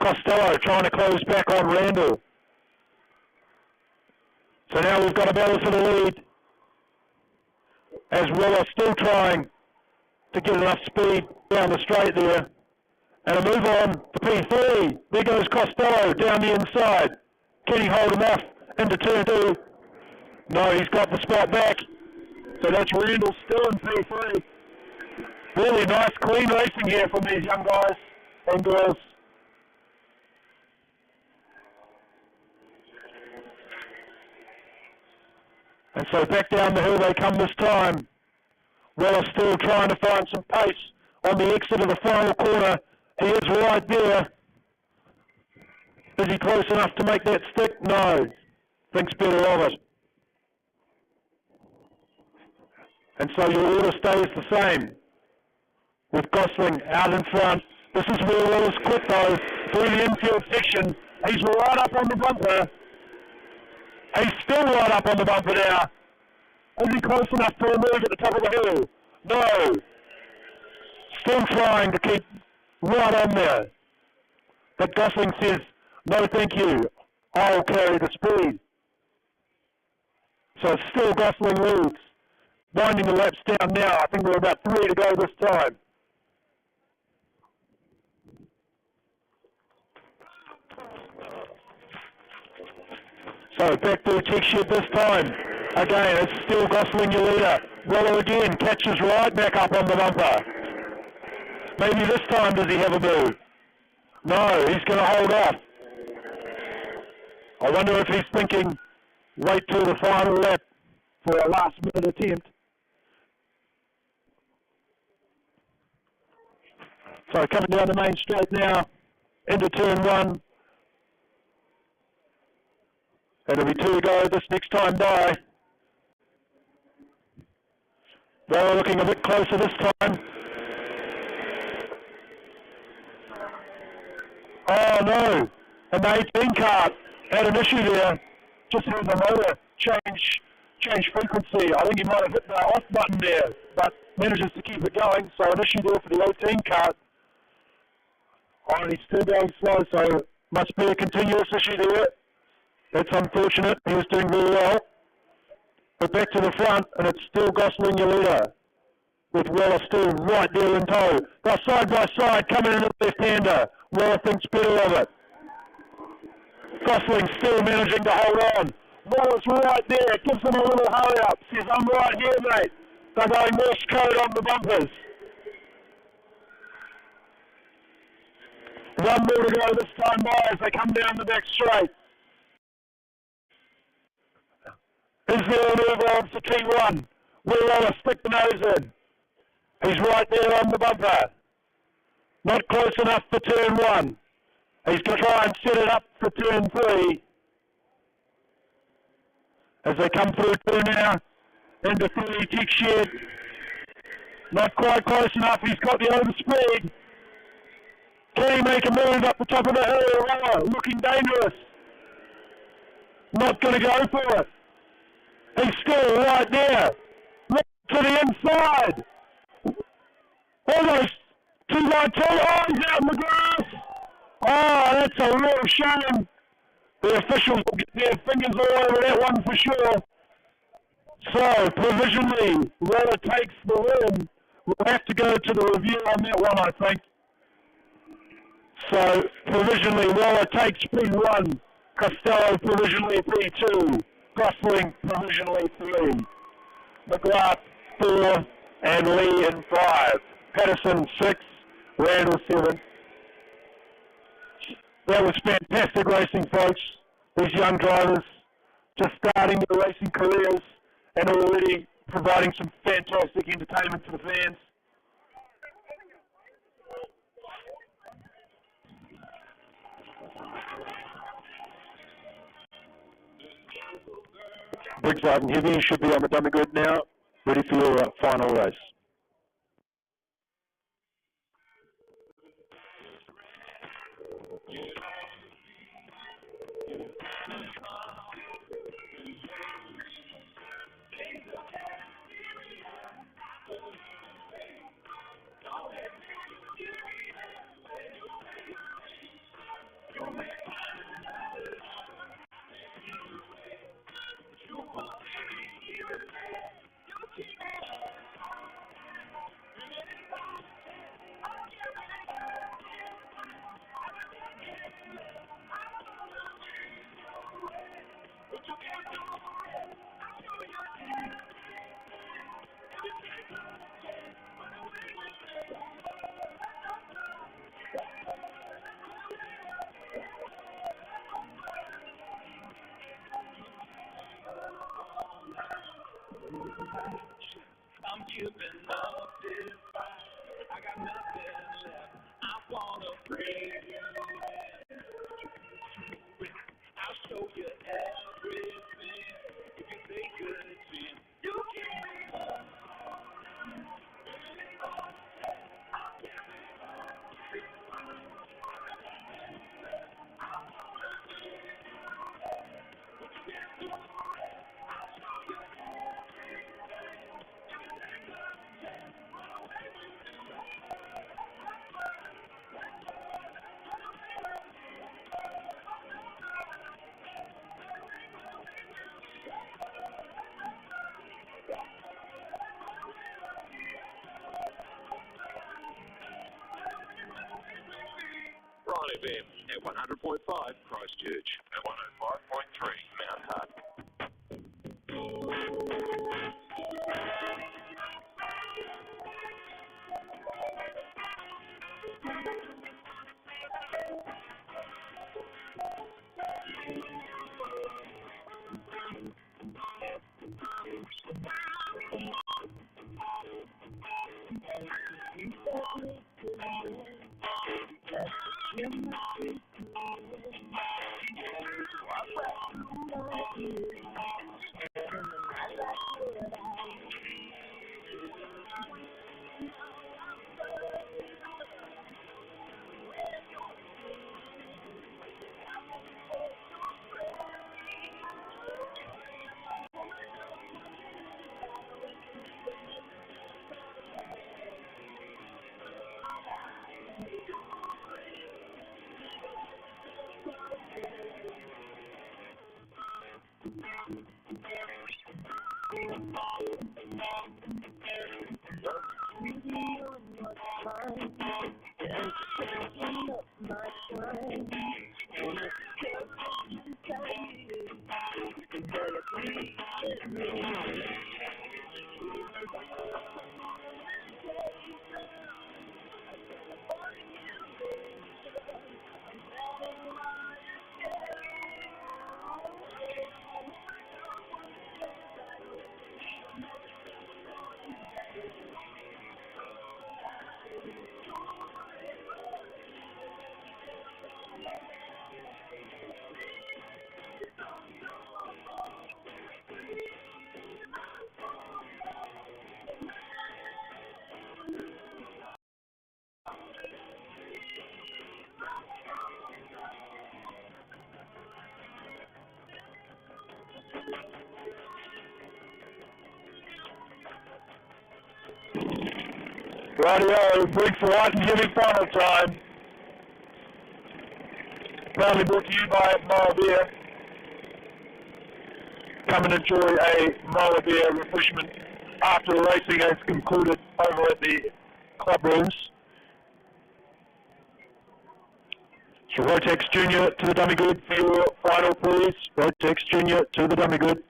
S2: Costello trying to close back on Randall. So now we've got a battle for the lead. As Waller still trying to get enough speed down the straight there. And a move on to P3. There goes Costello down the inside. Can he hold him off into turn 2? No, he's got the spot back. So that's Randall still in P3. Really nice, clean racing here from these young guys and girls. And so back down the hill they come this time. Waller still trying to find some pace on the exit of the final corner. He is right there. Is he close enough to make that stick? No. Thinks better of it. And so your order stays the same. With Gosling out in front. This is where Waller's quit though. Through the infield section. He's right up on the bumper. He's still right up on the bumper now. Is he close enough to move at the top of the hill? No. Still trying to keep right on there. But Gosling says, no thank you. I'll carry the speed. So still Gosling leads. Winding the laps down now. I think we're about 3 to go this time. So back to the tech shed this time. Again, it's still Gosling your leader. Waller again catches right back up on the bumper. Maybe this time does he have a move? No, he's going to hold off. I wonder if he's thinking, wait till the final lap for a last minute attempt. So coming down the main straight now, into turn 1. It'll be 2 to go this next time by. They're looking a bit closer this time. Oh no, and the 18 cart had an issue there. Just had the motor change frequency. I think he might have hit the off button there, but manages to keep it going. So an issue there for the 18 cart. Oh, and he's still going slow, so must be a continuous issue there. That's unfortunate. He was doing really well. But back to the front, and it's still Gosling your leader. With Waller still right there in tow. They're side by side, coming in the left-hander. Waller thinks better of it. Gosling still managing to hold on. Waller's right there, gives him a little hurry up. Says, I'm right here, mate. They're going Morse code on the bumpers. 1 more to go this time by as they come down the back straight. Is there a move on for T1? Will Waller stick the nose in? He's right there on the bumper. Not close enough for turn 1. He's going to try and set it up for turn 3. As they come through now into 30 tech shed. Not quite close enough. He's got the overspeed. Can he make a move up the top of the hill? Waller looking dangerous. Not going to go for it. He's still right there. Look to the inside. Almost 2 by 2. Oh, he's out in the grass. Oh, that's a real shame. The officials will get their fingers all over that one for sure. So, provisionally, Waller takes the win. We'll have to go to the review on that one, I think. So, provisionally, Waller takes P1. Costello provisionally P2. Gosling provisionally 3. McGrath 4. And Lee in 5. Patterson 6. Randall 7. That was fantastic racing, folks. These young drivers just starting their racing careers and already providing some fantastic entertainment to the fans. Briggs Light and Heavy should be on the dummy grid now, ready for your final race.
S3: I'm giving up this fight. I got nothing left. I wanna bring you in. I'll show you everything. If you say good things, you can.
S5: Brian FM at 100.5 Christchurch and 105.3 Mount Hutt.
S1: Radio, Briggs light and heavy final time. Proudly brought to you by Moa Beer. Come and enjoy a Moa Beer refreshment after the racing has concluded over at the club rooms. So Rotex Junior to the dummy good for your final, please. Rotex Junior to the dummy good.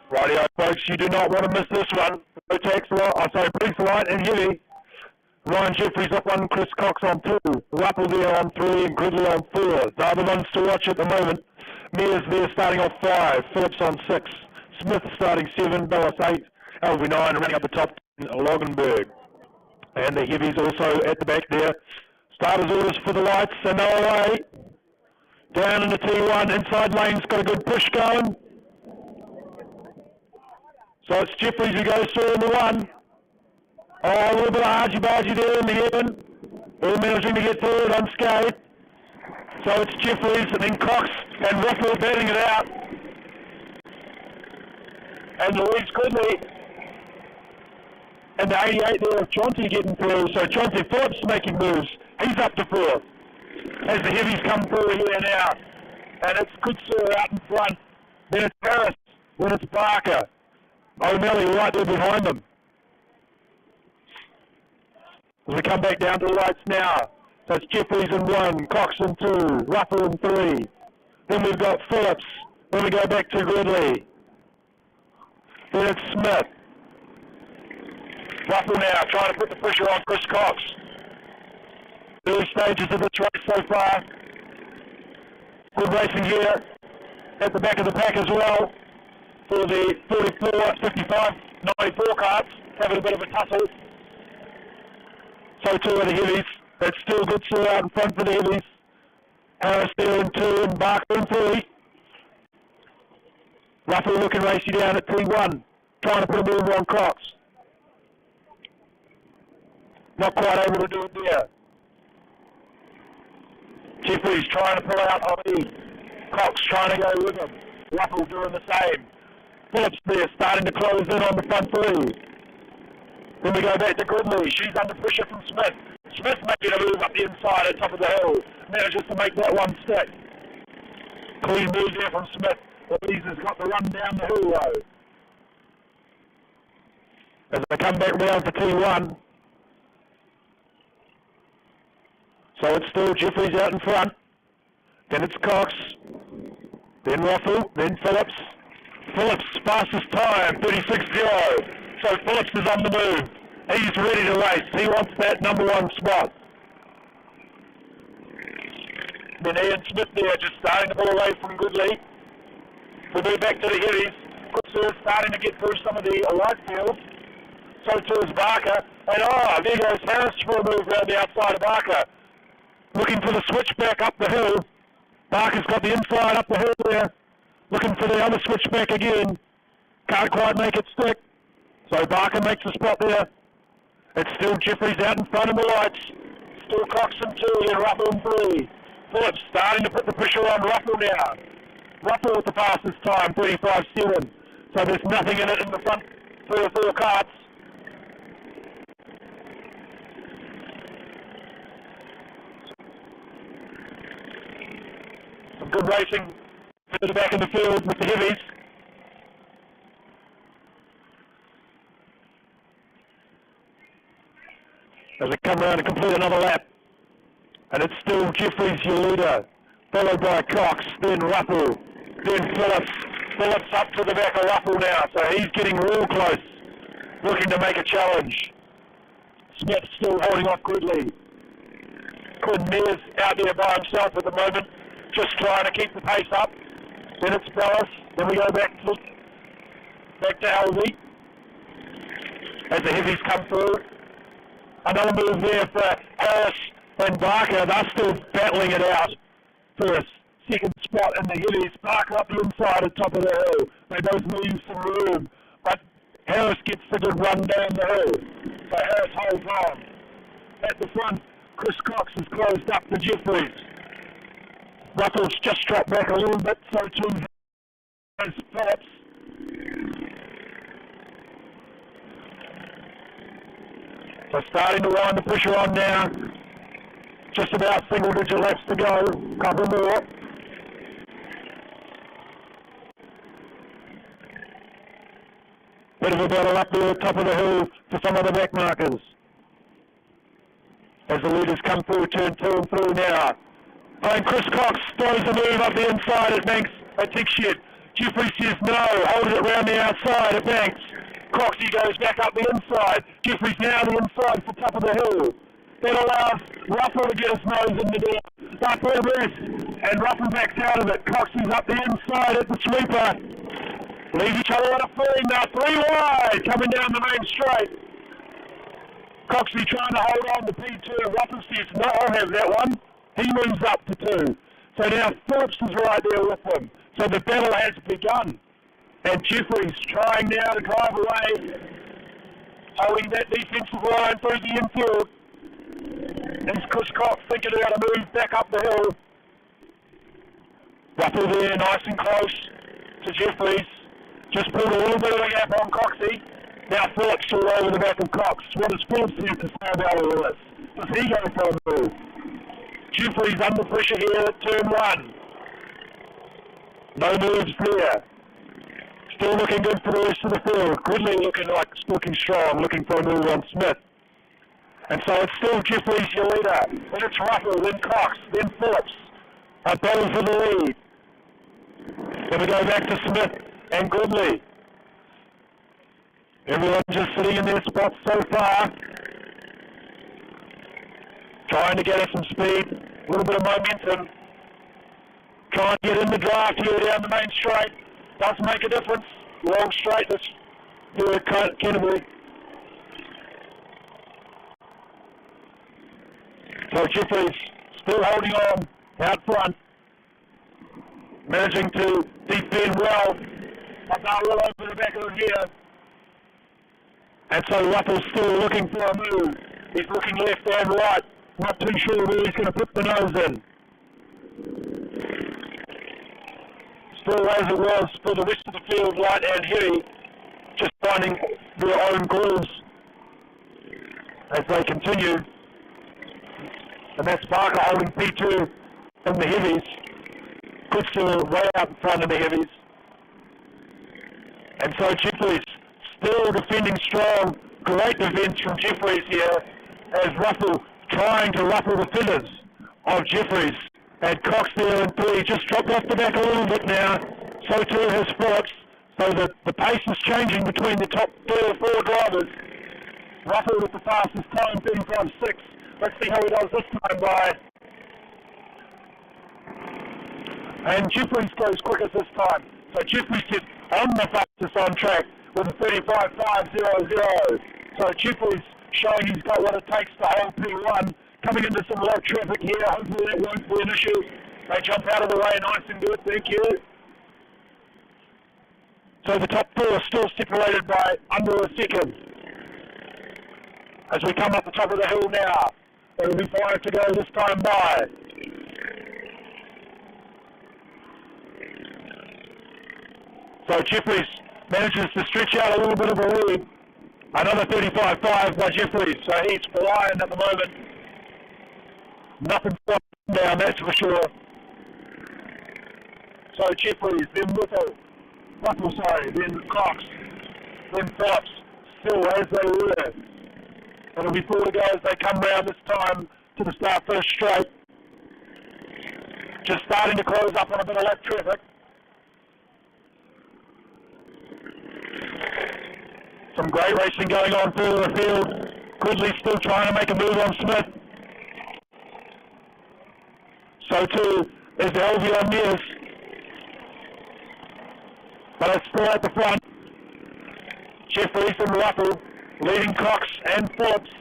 S1: Rightio, folks, you do not want to miss this one. Rotex, Briggs light and heavy. Ryan Jeffries up 1, Chris Cox on 2, Ruppel there on 3, and Gridley on 4. The other ones to watch at the moment. Mears there starting off 5, Phillips on 6, Smith starting 7, Bellis 8, Alvey 9, and running up the top 10, Loganberg. And the heavies also at the back there. Starters orders for the lights, and they're away. Down in the T1, inside lane's got a good push going.
S2: So it's Jeffries who goes through in the one. Oh, a little bit of argy-bargy there in the heaven. All managing to get through it unscathed. So it's Jeffries and then Cox and Ruffle batting it out. And Louise Goodley. And the 88 there of Chauncey getting through. So Chauncey Phillips making moves. He's up to fourth. As the heavies come through here now. And it's Kutsur out in front. Then it's Harris. Then it's Barker. O'Malley right there behind them. As we come back down to the lights now. So it's Jeffries in one, Cox in two, Ruffle in three. Then we've got Phillips. Then we go back to Ridley. Then it's Smith. Ruffle now trying to put the pressure on Chris Cox. Early stages of this race so far. Good racing here at the back of the pack as well for the 44, 55, 94 carts, having a bit of a tussle. So too are the heavies. That's still good sir out in front for the heavies. Harris there in two and Barker in three. Ruffle looking racy down at T1, trying to put a move on Cox. Not quite able to do it there. Jeffries trying to pull out Ollie. Cox trying to go with him. Ruffle doing the same. Phillips there starting to close in on the front three. Then we go back to Goodley. She's under pressure from Smith. Smith making a move up the inside at top of the hill. Manages to make that one stick. Clean move there from Smith. Louise has got the run down the hill though. As they come back round to T1. So it's still Jeffries out in front. Then it's Cox. Then Ruffle. Then Phillips. Phillips fastest time, 36.0. So Phillips is on the move. He's ready to race. He wants that number one spot. Then Ian Smith there just starting to pull away from Goodley. We move back to the heavies. Kutsur starting to get through some of the light field. So too is Barker. And there goes Harris for a move around the outside of Barker. Looking for the switchback up the hill. Barker's got the inside up the hill there. Looking for the other switchback again. Can't quite make it stick. So Barker makes a spot there. It's still Jeffries out in front of the lights. Still Cox in two and Ruffle in three. Phillips starting to put the pressure on Ruffle now. Ruffle with the fastest time, 35.7. So there's nothing in it in the front 3 or 4 carts. Some good racing to the back of the field with the heavies. As they come around and complete another lap. And it's still Jeffries, your leader, followed by Cox, then Ruffle, then Phillips. Phillips up to the back of Ruffle now, so he's getting real close, looking to make a challenge. Smith still holding off Goodley. Quinn Mears out there by himself at the moment, just trying to keep the pace up. Then it's Bellis, then we go back to Alvey. As the heavies come through. Another move there for Harris and Barker. They're still battling it out for a second spot in the heavies. Barker up the inside at top of the hill. They both leave some room, but Harris gets the good run down the hill. So Harris holds on. At the front, Chris Cox is closed up to Jeffries. Ruffle's just dropped back a little bit, so too has Phillips. So starting to wind the pressure on now. Just about single-digit laps to go. Couple more. Bit of a battle up there at top of the hill for some of the back markers. As the leaders come through, turn 2 and through now. And Chris Cox throws the move up the inside at Banks at Tickshed. Jeffries says no, holds it round the outside at Banks. Coxie goes back up the inside. Jeffries now the inside for top of the hill. That allows Ruffle to get his nose in the door. Start for a rest, and Ruffle backs out of it. Coxie's up the inside at the sweeper. Leave each other on a 3 now, 3 wide, coming down the main straight. Coxie trying to hold on to P2. Ruffle says, no, I'll have that one. He moves up to 2. So now Phillips is right there with him. So the battle has begun.
S1: And Jeffries trying now to drive away, holding that defensive line through the infield. And Chris Cox thinking about a move back up the hill. Ruffle there, nice and close to Jeffries. Just pulled a little bit of a gap on Coxie. Now Phillips all over the back of Cox. What does Phillips have to say about all this? Does he go for a move? Jeffries under pressure here at turn 1. No moves there. Still looking good for the rest of the field. Gridley looking strong, looking for a move on Smith. And so it's still Jeffries your leader. Then it's Ruffle, then Cox, then Phillips. A battle for the lead. Then we go back to Smith and Gridley. Everyone just sitting in their spots so far. Trying to get us some speed, a little bit of momentum. Trying to get in the draft here down the main straight. Does make a difference. Long straight this here at Canterbury. So Jeffries still holding on out front. Managing to defend well. About all over the back of the here. And so Ruffle's still looking for a move. He's looking left and right. Not too sure where he's going to put the nose in. Still as it was for the rest of the field, light and heavy, just finding their own grooves as they continue. And that's Barker holding P2 in the heavies. Goodstill way out in front of the heavies. And so Jeffries still defending strong. Great defense from Jeffries here as Ruffle trying to ruffle the feathers of Jeffries. And Cox there in 3 just dropped off the back a little bit now. So too has Phillips. So the pace is changing between the top 3 or 4 drivers. Ruffle with the fastest time, 35.6. Let's see how he does this time by. And Jeffries goes quickest this time. So Jeffries is on the fastest on track with a 35.500. So Jeffries showing he's got what it takes to hold P1. Coming into some low traffic here. Hopefully that won't be an issue. They jump out of the way nice and good. Thank you. So the top 4 are still separated by under a second. As we come up the top of the hill now. There will be 5 to go this time by. So Jeffries manages to stretch out a little bit of a lead. Another 35.5 by Jeffries. So he's flying at the moment. Nothing down, that's for sure. So Jeffries, then Ruffle, then Cox, then Phillips, still as they were. It'll be 4 to go as they come round this time to the start first straight. Just starting to close up on a bit of lap traffic. Some great racing going on through the field. Gridley still trying to make a move on Smith. So too is the LV on Mears. But it's still at the front. Jeffries and Ruffle leading Cox and Phillips.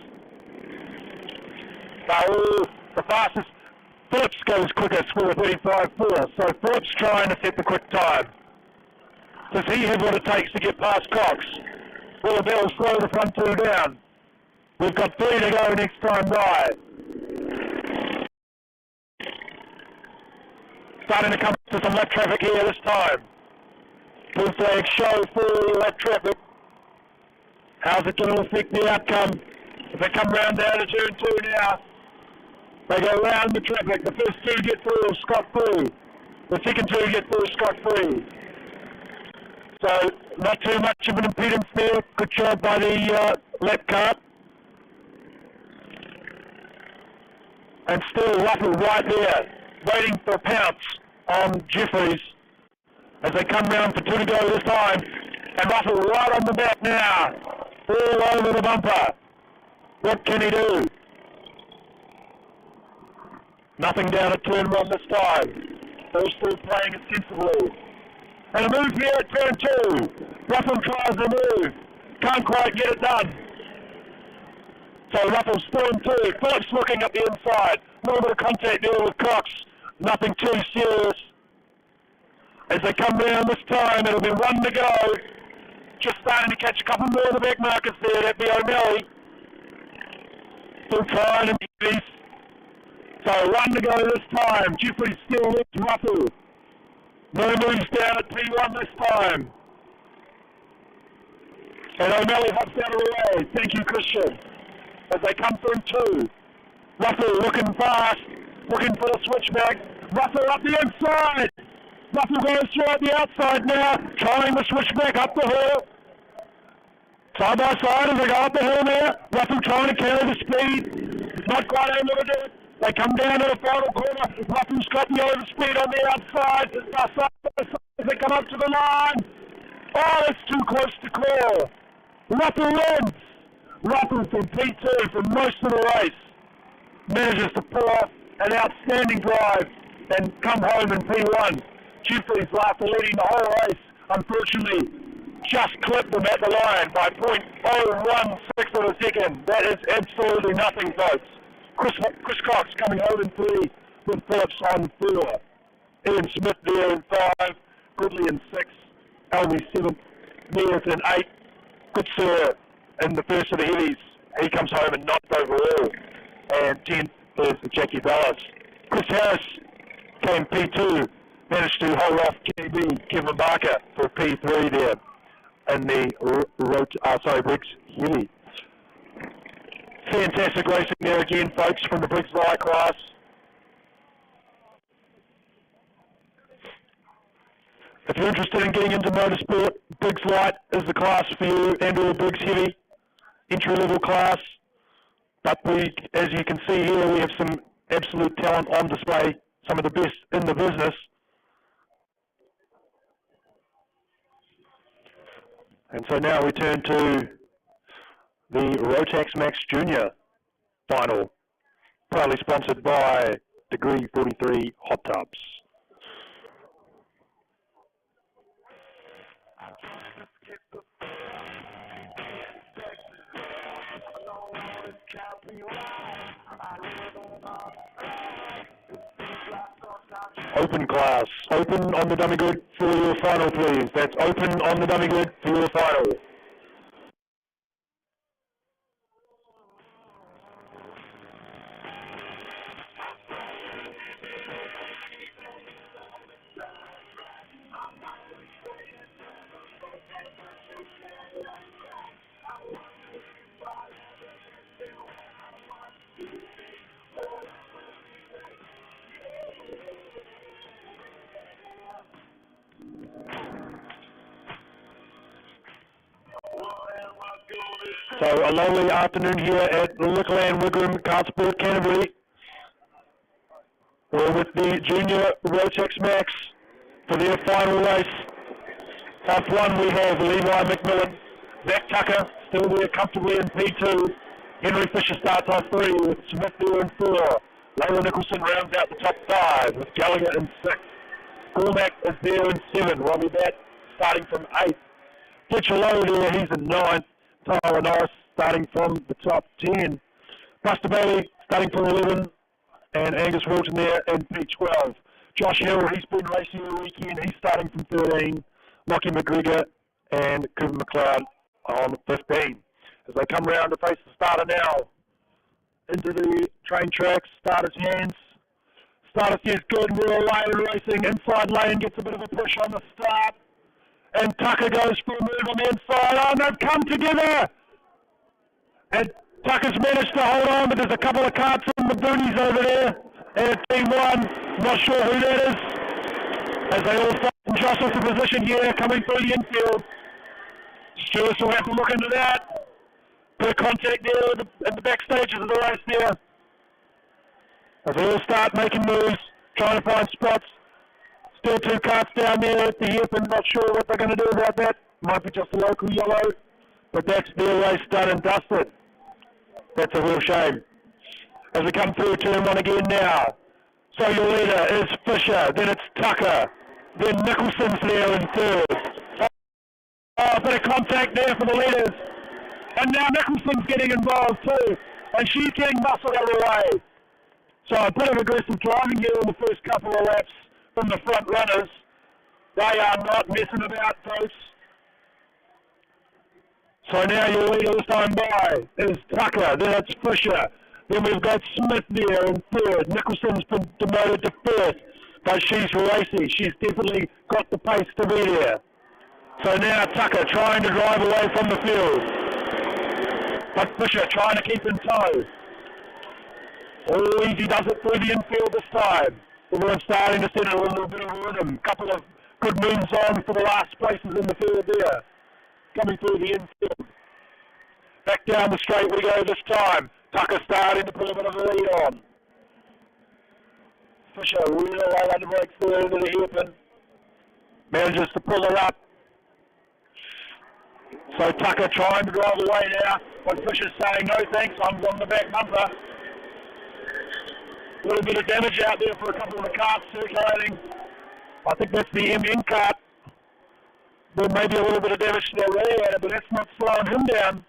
S1: So the fastest, Phillips goes quickest with a 35.4. So Phillips trying to set the quick time. Does he have what it takes to get past Cox? Will Bell slow the front 2 down? We've got 3 to go next time by. Starting to come to some lap traffic here this time. Blue flag show for lap traffic. How's it going to affect the outcome? If they come round down to turn 2 now, they go round the traffic. The first 2 get through scot-free. The second 2 get through scot-free. So not too much of an impedance there. Good job by the lap car. And still Ruffle right there, waiting for a pounce on Jeffries as they come round for 2 to go this time. And Ruffle right on the back now, all over the bumper. What can he do? Nothing down at turn 1 this time. They're still playing it sensibly. And a move here at turn 2. Ruffle tries a move. Can't quite get it done. So Ruffle's still in 2. Phillips looking up the inside. A little bit of contact there with Cox. Nothing too serious.
S2: As they come round this time, it'll be 1 to go. Just starting to catch a couple more of the back markers there. That'd be O'Malley. Still trying in the heavies. So 1 to go this time. Jeffrey still leads Russell. No moves down at P1 this time. And O'Malley hops out of the way. Thank you, Christian. As they come through 2. Russell looking fast. Looking for the switchback. Russell up the inside. Russell goes through the outside now. Trying the switchback up the hill. Side by side as they go up the hill there. Russell trying to carry the speed. Not quite able to do it. They come down to the final corner. Russell's got the overspeed on the outside. Side by side as they come up to the line. Oh, it's too close to call. Russell wins. Russell from P2 for most of the race. Manages to pull off an outstanding drive and come home in P1. Jeffries, after leading the whole race, unfortunately just clipped them at the line by 0.016 of a second. That is absolutely nothing, folks. Chris Cox coming home in 3 with Phillips on 4. Ian Smith there in 5, Goodley in 6, Albie 7, Mears in 8. Good sir in the first of the heavies. He comes home in 9th overall. And 10th is Jackie Ballas. Chris Harris came P2, managed to hold off KB Kevin Barker for P3 there in the Briggs heavy. Fantastic racing there again, folks, from the Briggs Light class. If you're interested in getting into motorsport, Briggs Light is the class for you, and/or Briggs Heavy, entry-level class. But as you can see here, we have some absolute talent on display, some of the best in the business. And so now we turn to the Rotax Max Junior final, proudly sponsored by Degree 43 Hot Tubs. Open class, open on the dummy grid for your final, please. That's open on the dummy grid for your final. So a lovely afternoon here at the LiquorLand Wigram Kartsport Canterbury. We're with the Junior Rotex Max for their final race. Off 1 we have Levi McMillan, Zach Tucker still there comfortably in P2. Henry Fisher starts on 3 with Smith there in 4. Layla Nicholson rounds out the top 5 with Gallagher in 6. Cormac is there in 7. Robbie Batt starting from 8. Fletcher Lowe there, he's in 9th. Tyler Norris starting from the top 10. Buster Bailey starting from 11. And Angus Wilton there in P12. Josh Hill, he's been racing all weekend. He's starting from 13. Lockie McGregor and Cooper McLeod on 15. As they come round to face the starter now. Into the train tracks, starter's hands. Starter says good, we're away racing. Inside lane gets a bit of a push on the start. And Tucker goes for a move on the inside. Oh, they've come together. And Tucker's managed to hold on, but there's a couple of carts in the booties over there. And it's P1, not sure who that is. As they all fight and jostle for position here, coming through the infield. Stewards will have to look into that. Put a contact there in the back stages of the race there. As they all start making moves, trying to find spots. Still 2 carts down there at the hip, and not sure what they're going to do about that. Might be just a local yellow, but that's their race done and dusted. That's a real shame. As we come through turn 1 again now. So your leader is Fisher, then it's Tucker, then Nicholson's there in 3rd. Oh, a bit of contact there for the leaders. And now Nicholson's getting involved too, and she's getting muscled out of the way. So a bit of aggressive driving here in the first couple of laps from the front runners. They are not messing about, folks. So now your leader this time by is Tucker, then it's Fisher. Then we've got Smith there in third. Nicholson's been demoted to fourth, but she's racy. She's definitely got the pace to be there. So now Tucker trying to drive away from the field. But Fisher trying to keep in tow. Oh, Easy does it through the infield this time. Everyone's starting to settle a little bit of rhythm. Couple of good moves on for the last places in the field there. Coming through the infield. Back down the straight we go this time. Tucker starting to put a bit of a lead on. Fisher really well under brakes there into the hairpin. Manages to pull her up. So Tucker trying to drive away now, but Fisher's saying no thanks, I'm on the back bumper. A little bit of damage out there for a couple of the carts circulating. I think that's the MN cart. There may be a little bit of damage to their radiator, but that's not slowing him down.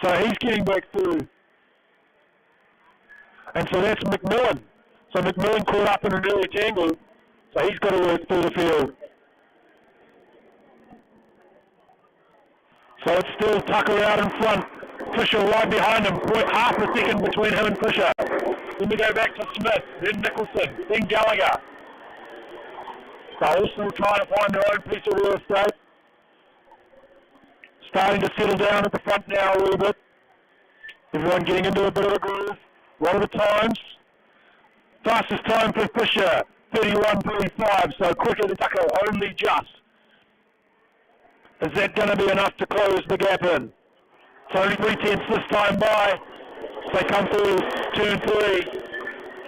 S2: So he's getting back through. And so that's McMillan. So McMillan caught up in an early tangle, so he's got to work through the field. So it's still Tucker out in front. Fisher right behind him, half a second between him and Fisher. Then we go back to Smith, then Nicholson, then Gallagher. So all still trying to find their own piece of real estate. Starting to settle down at the front now a little bit. Everyone getting into a bit of a groove. A lot of the times. Fastest time for Fisher, 31.35, so quicker than Tucker, only just. Is that going to be enough to close the gap in? So only 3/10 this time by. They come through 2 and 3.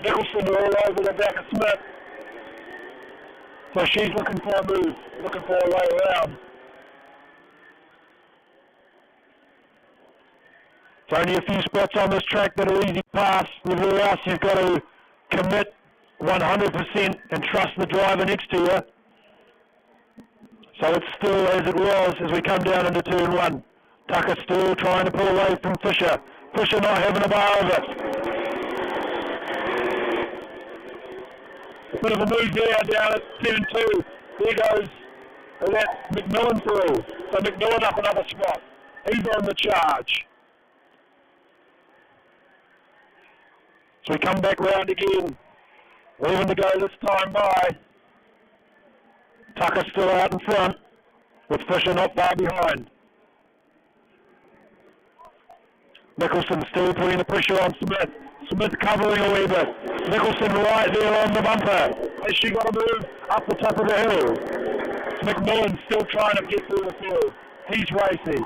S2: Nicholson all over the back of Smith. So she's looking for a move, looking for a way around. It's only a few spots on this track that are easy pass. Everywhere else you've got to commit 100% and trust the driver next to you. So it's still as it was as we come down into turn 1. Tucker still trying to pull away from Fisher. Fisher not having a bar of it. A bit of a move there down at 7-2. There goes that McMillan through. So McMillan up another spot. He's on the charge. So we come back round again. 11 to go this time by. Tucker still out in front, with Fisher not far behind. Nicholson still putting the pressure on Smith. Smith covering a wee bit. Nicholson right there on the bumper. Has she got to move up the top of the hill? McMillan still trying to get through the field. He's racing.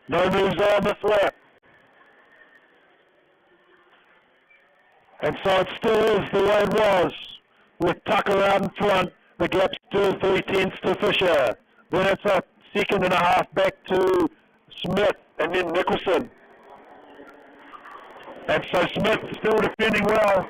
S2: No moves on this lap. And so it still is the way it was. With Tucker out in front, the gap still 3/10 to Fisher. Then it's a second and a half back to Smith and then Nicholson. And so Smith still defending well.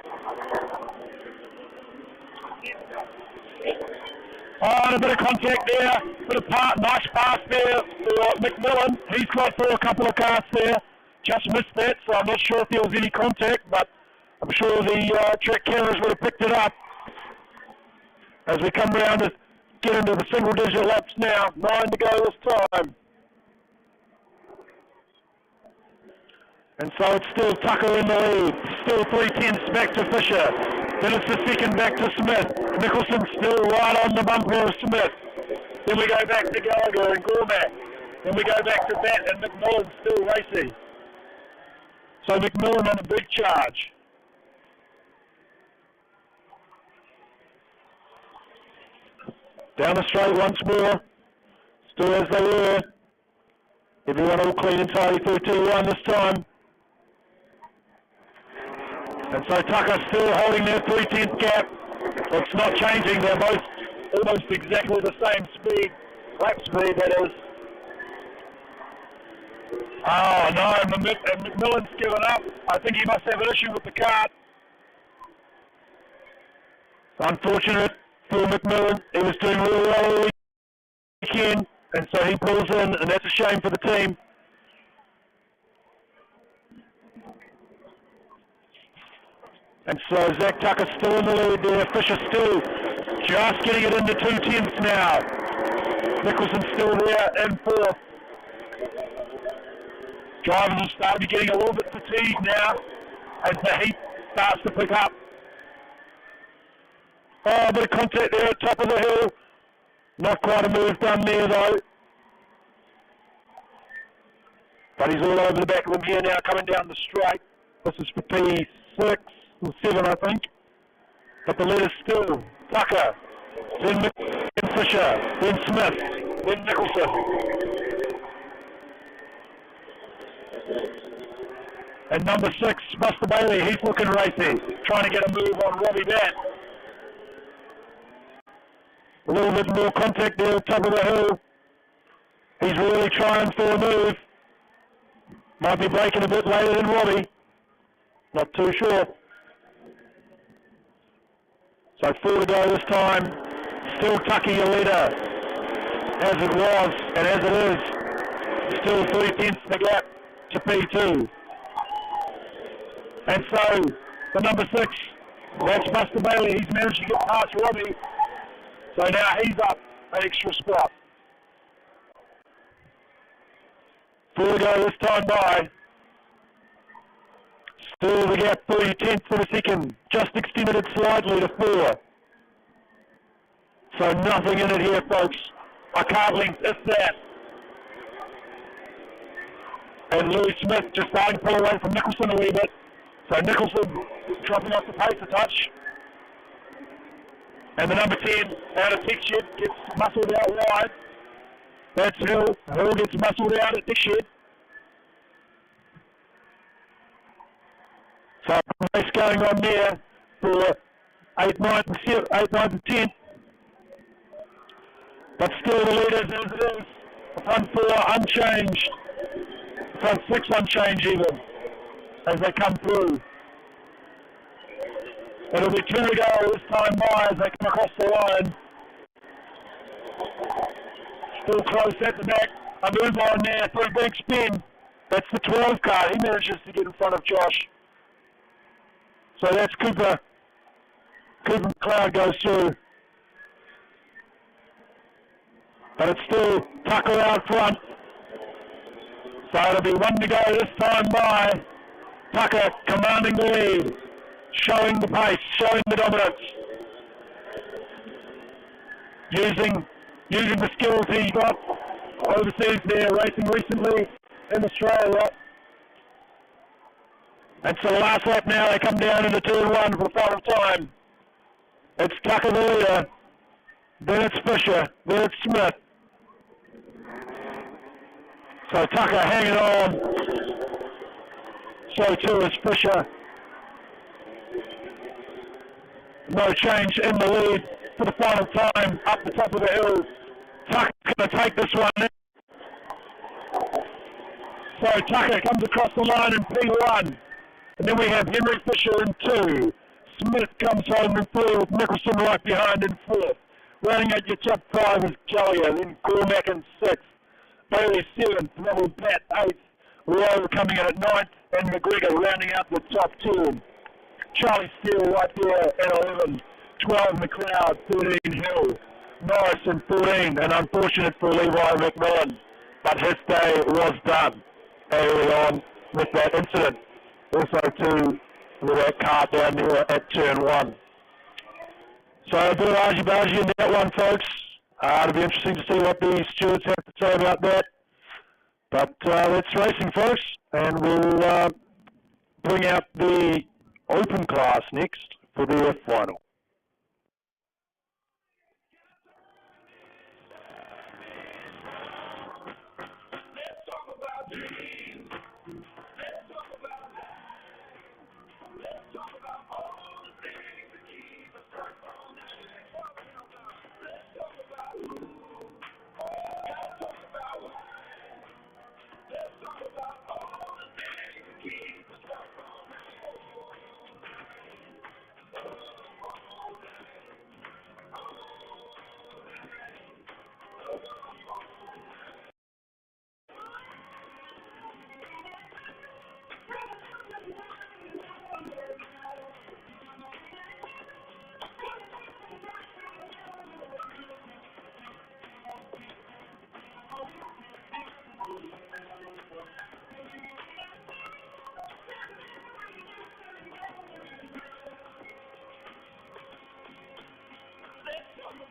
S2: Oh, and a bit of contact there. Bit of nice pass there for McMillan. He's got through a couple of carts there. Just missed that, so I'm not sure if there was any contact, but I'm sure the track cameras would have picked it up. As we come round to get into the single-digit laps now, 9 to go this time. And so it's still Tucker in the lead. Still 3/10 back to Fisher. Then it's the second back to Smith. Nicholson still right on the bumper of Smith. Then we go back to Gallagher and Gormack. Then we go back to Bat and McMillan still racing. So McMillan on a big charge. Down the straight once more, still as they were. Everyone all clean and tidy through 2-1 this time. And so Tucker still holding their 3/10 gap. It's not changing, they're both almost exactly the same speed, lap speed that is. Oh no, and McMillan's given up. I think he must have an issue with the kart. Unfortunate for McMillan, he was doing really well all weekend, and so he pulls in, and that's a shame for the team. And so Zach Tucker's still in the lead there. Fisher still just getting it into 2/10 now. Nicholson's still there in fourth. Drivers are starting to getting a little bit fatigued now as the heat starts to pick up. Oh, a bit of contact there at top of the hill. Not quite a move done there though. But he's all over the back of him here now, coming down the straight. This is for P6 or 7, I think. But the leader's still Tucker, then Fisher, then Smith, then Nicholson. And number 6, Buster Bailey, he's looking racy, trying to get a move on Robbie Batt. A little bit more contact there at the top of the hill. He's really trying for a move. Might be braking a bit later than Robbie. Not too sure. So 4 to go this time. Still Tucker your leader. As it was and as it is. Still 3/10 the gap to P2. And so the number 6, that's Buster Bailey. He's managed to get past Robbie. So now he's up an extra spot. 4 to go this time by. Still the gap 3/10 of a second. Just extended it slightly to 4. So nothing in it here, folks. A card length, if that. And Louis Smith just starting to pull away from Nicholson a wee bit. So Nicholson dropping off the pace a touch. And the number 10 out of Tech Shed gets muscled out wide. That's Hill. Hill gets muscled out at Tech Shed. So a race going on there for 8, 9, and 10. But still the leaders as it is. The front 4 unchanged. The front 6 unchanged even as they come through. It'll be 2 to go this time by as they come across the line. Still close at the back. A move on there for a big spin. That's the 12 car. He manages to get in front of Josh. So that's Cooper. Cooper McLeod goes through. But it's still Tucker out front. So it'll be 1 to go this time by. Tucker commanding the lead. Showing the pace, showing the dominance. Using the skills he got overseas there, racing recently in Australia. And so the last lap now, they come down into turn 1 for the final time. It's Tucker the leader, then it's Fisher, then it's Smith. So Tucker hanging on. So too is Fisher. No change in the lead for the final time up the top of the hill. Tucker's going to take this one in. So Tucker comes across the line in P1. And then we have Henry Fisher in 2. Smith comes home in 3 with Nicholson right behind in 4th. Rounding out your top 5 is Collier, then Cormack in 6th. Bailey 7th, Ronald Pat 8th. Lowe coming in at 9th, and McGregor rounding out the top 10. Charlie Steele right there at 11. 12 McLeod, 13 Hill. Norris in 14, and unfortunate for Levi McMillan. But his day was done early on with that incident. Also too with that car down there at turn 1. So a bit of argy-bargy in that one, folks. It'll be interesting to see what the stewards have to say about that. But that's racing, folks, and we'll bring out the open class next for their final.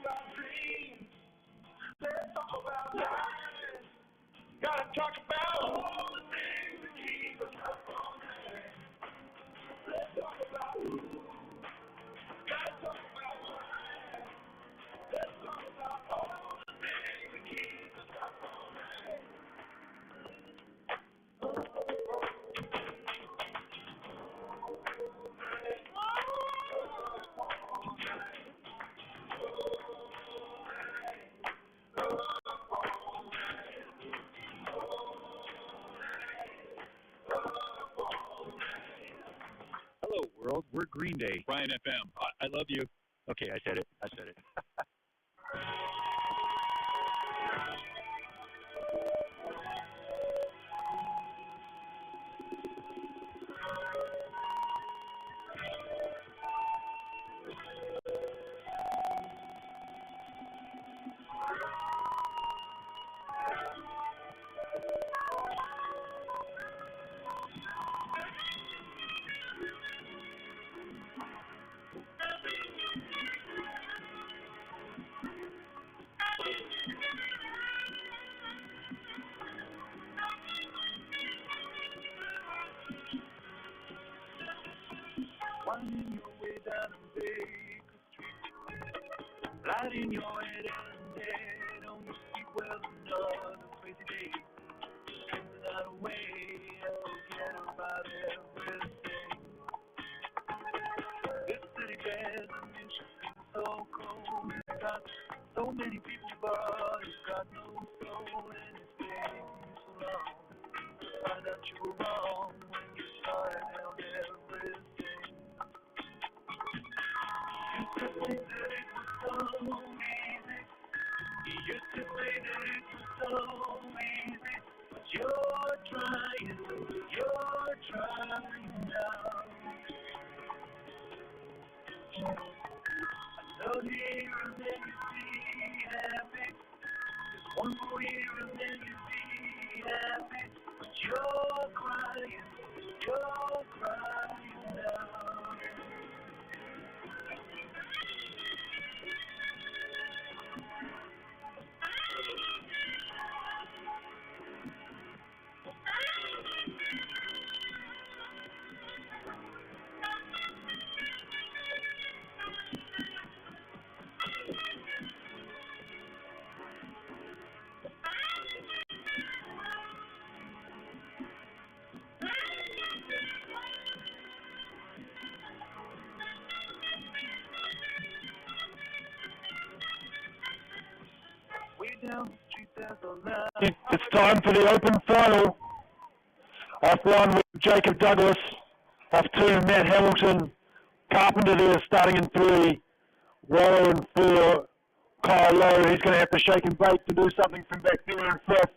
S3: about dreams. Let's talk about life. Gotta talk about all the things that keep us up all night. Let's talk about gotta talk about life. Let's talk about all the things that keep us up all night.
S8: Hello, world. We're Green Day. Brian FM. I love you. Okay, I said it.
S3: Winding your way down to Baker Street, lighting your head and dead on your seat. Well, another crazy day, tripping out away and forget about everything. This city bed and she's been so cold. It's got so many people, but it's got no soul, and it's been so long. Find out you were wrong when you started out everything. You used to think that it was so easy. You used to say that it was so easy. But you're trying now. Another year and then you be happy. Just one more year and then you be happy. But you're crying now. Down the street, there's a line.
S2: It's time for the open final. Off one with Jacob Douglas. Off two, Matt Hamilton. Carpenter there starting in three. Wallow in four. Kyle Lowe, he's going to have to shake and bake to do something from back there in fifth.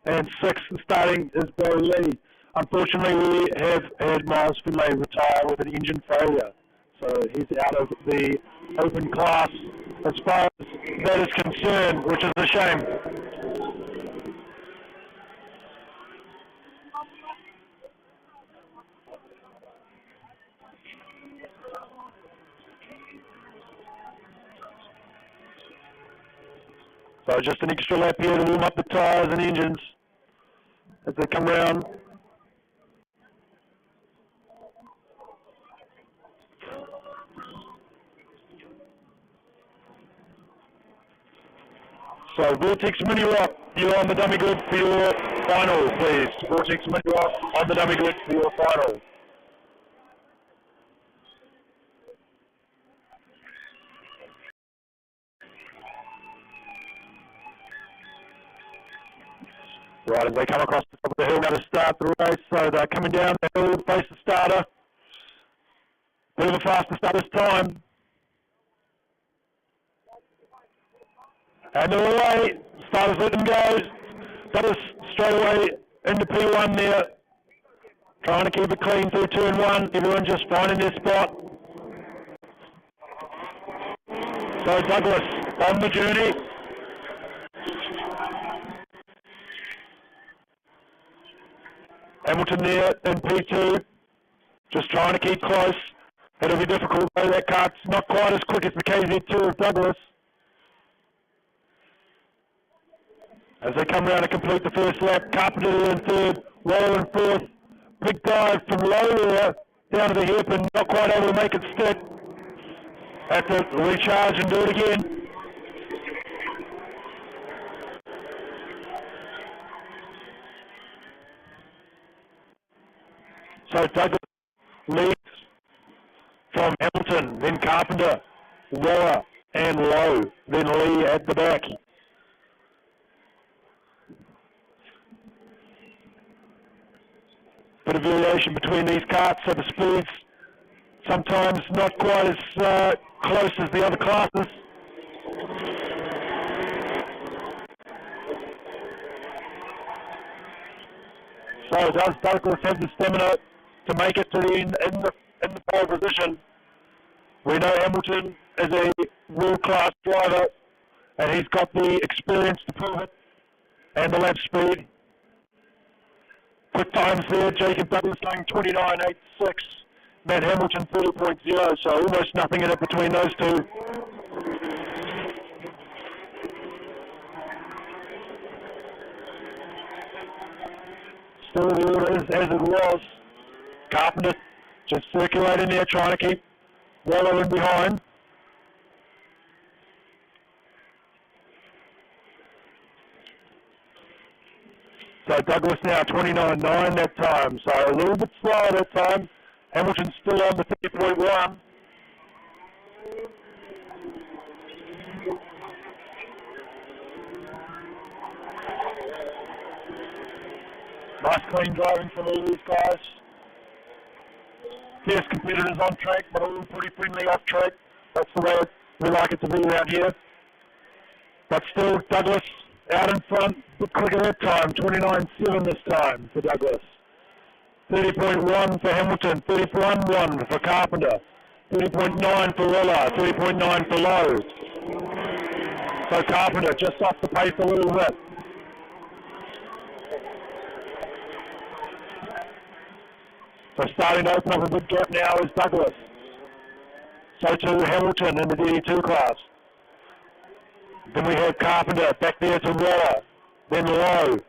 S2: And sixth starting is Bo Lee. Unfortunately, we have had Miles Finlay retire with an engine failure. So he's out of the open class as far as that is concerned, which is a shame. So just an extra lap here to warm up the tyres and engines as they come round. So Vortex Mini Rock, you're on the dummy grid for your final, please. Vortex Mini Rock on the dummy grid for your final. Right, as they come across the top of the hill now to start the race, so they're coming down the hill, face the starter. Bit of a faster start this time. And they're away. Starters let them go. Starters straight away into P1 there. Trying to keep it clean through 2 and 1. Everyone just finding their spot. So Douglas on the journey. Hamilton there in P2. Just trying to keep close. It'll be difficult though, that kart's not quite as quick as the KZ2 of Douglas. As they come around to complete the first lap, Carpenter in third, Waller in fourth. Big dive from low there, down to the hairpin, not quite able to make it stick. Have to recharge and do it again. So Douglas leads from Hamilton, then Carpenter, Waller and Lowe, then Lee at the back. Bit of variation between these karts, so the speeds sometimes not quite as close as the other classes. So does Douglas have the stamina to make it to the end in the pole position? We know Hamilton is a world-class driver, and he's got the experience to prove it, and the lap speed. Quick times there, Jacob Douglas going 29.86, Matt Hamilton 30.0, so almost nothing in it between those two. Still the order is as it was. Carpenter just circulating there, trying to keep Waller in behind. So Douglas now 29.9 that time, so a little bit slower that time. Hamilton's still on the 30.1. Nice clean driving from all these guys. Fierce competitors on track, but all pretty friendly off track. That's the way we like it to be around here. But still, Douglas out in front, a bit quicker that time, 29.7 this time for Douglas. 30.1 for Hamilton, 30.1 for Carpenter, 30.9 for Waller, 30.9 for Lowe. So Carpenter just off the pace a little bit. So starting to open up a big gap now is Douglas. So too Hamilton in the DD2 class. Then we have Carpenter back there to Waller, then Lowe.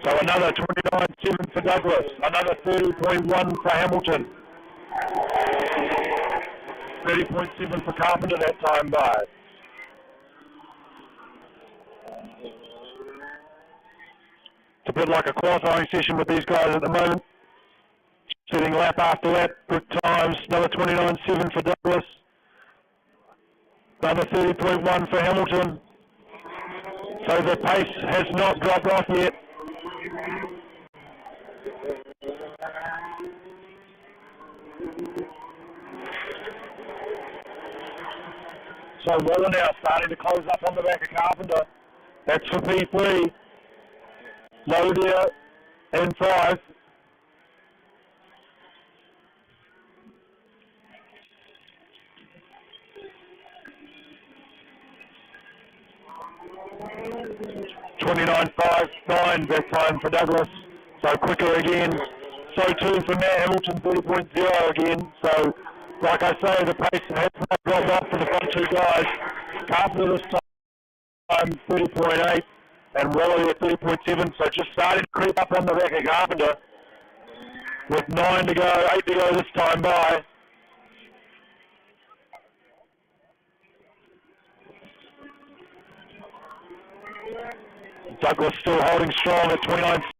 S2: So another 29.7 for Douglas, another 30.1 for Hamilton. 30.7 for Carpenter that time by. It's a bit like a qualifying session with these guys at the moment. Setting lap after lap, good times, another 29.7 for Douglas. Another 30.1 for Hamilton. So the pace has not dropped off yet. So Waller now starting to close up on the back of Carpenter. That's for P3. Low there in 5. .29.59 that time for Douglas. So quicker again. So too for Matt Hamilton, 30.0 again. So like I say, the pace has not dropped off for the front two guys. Carpenter this time 30.8 and Waller at 30.7. So just starting to creep up on the back of Carpenter with 9 to go, 8 to go this time by. Douglas still holding strong at 29.6.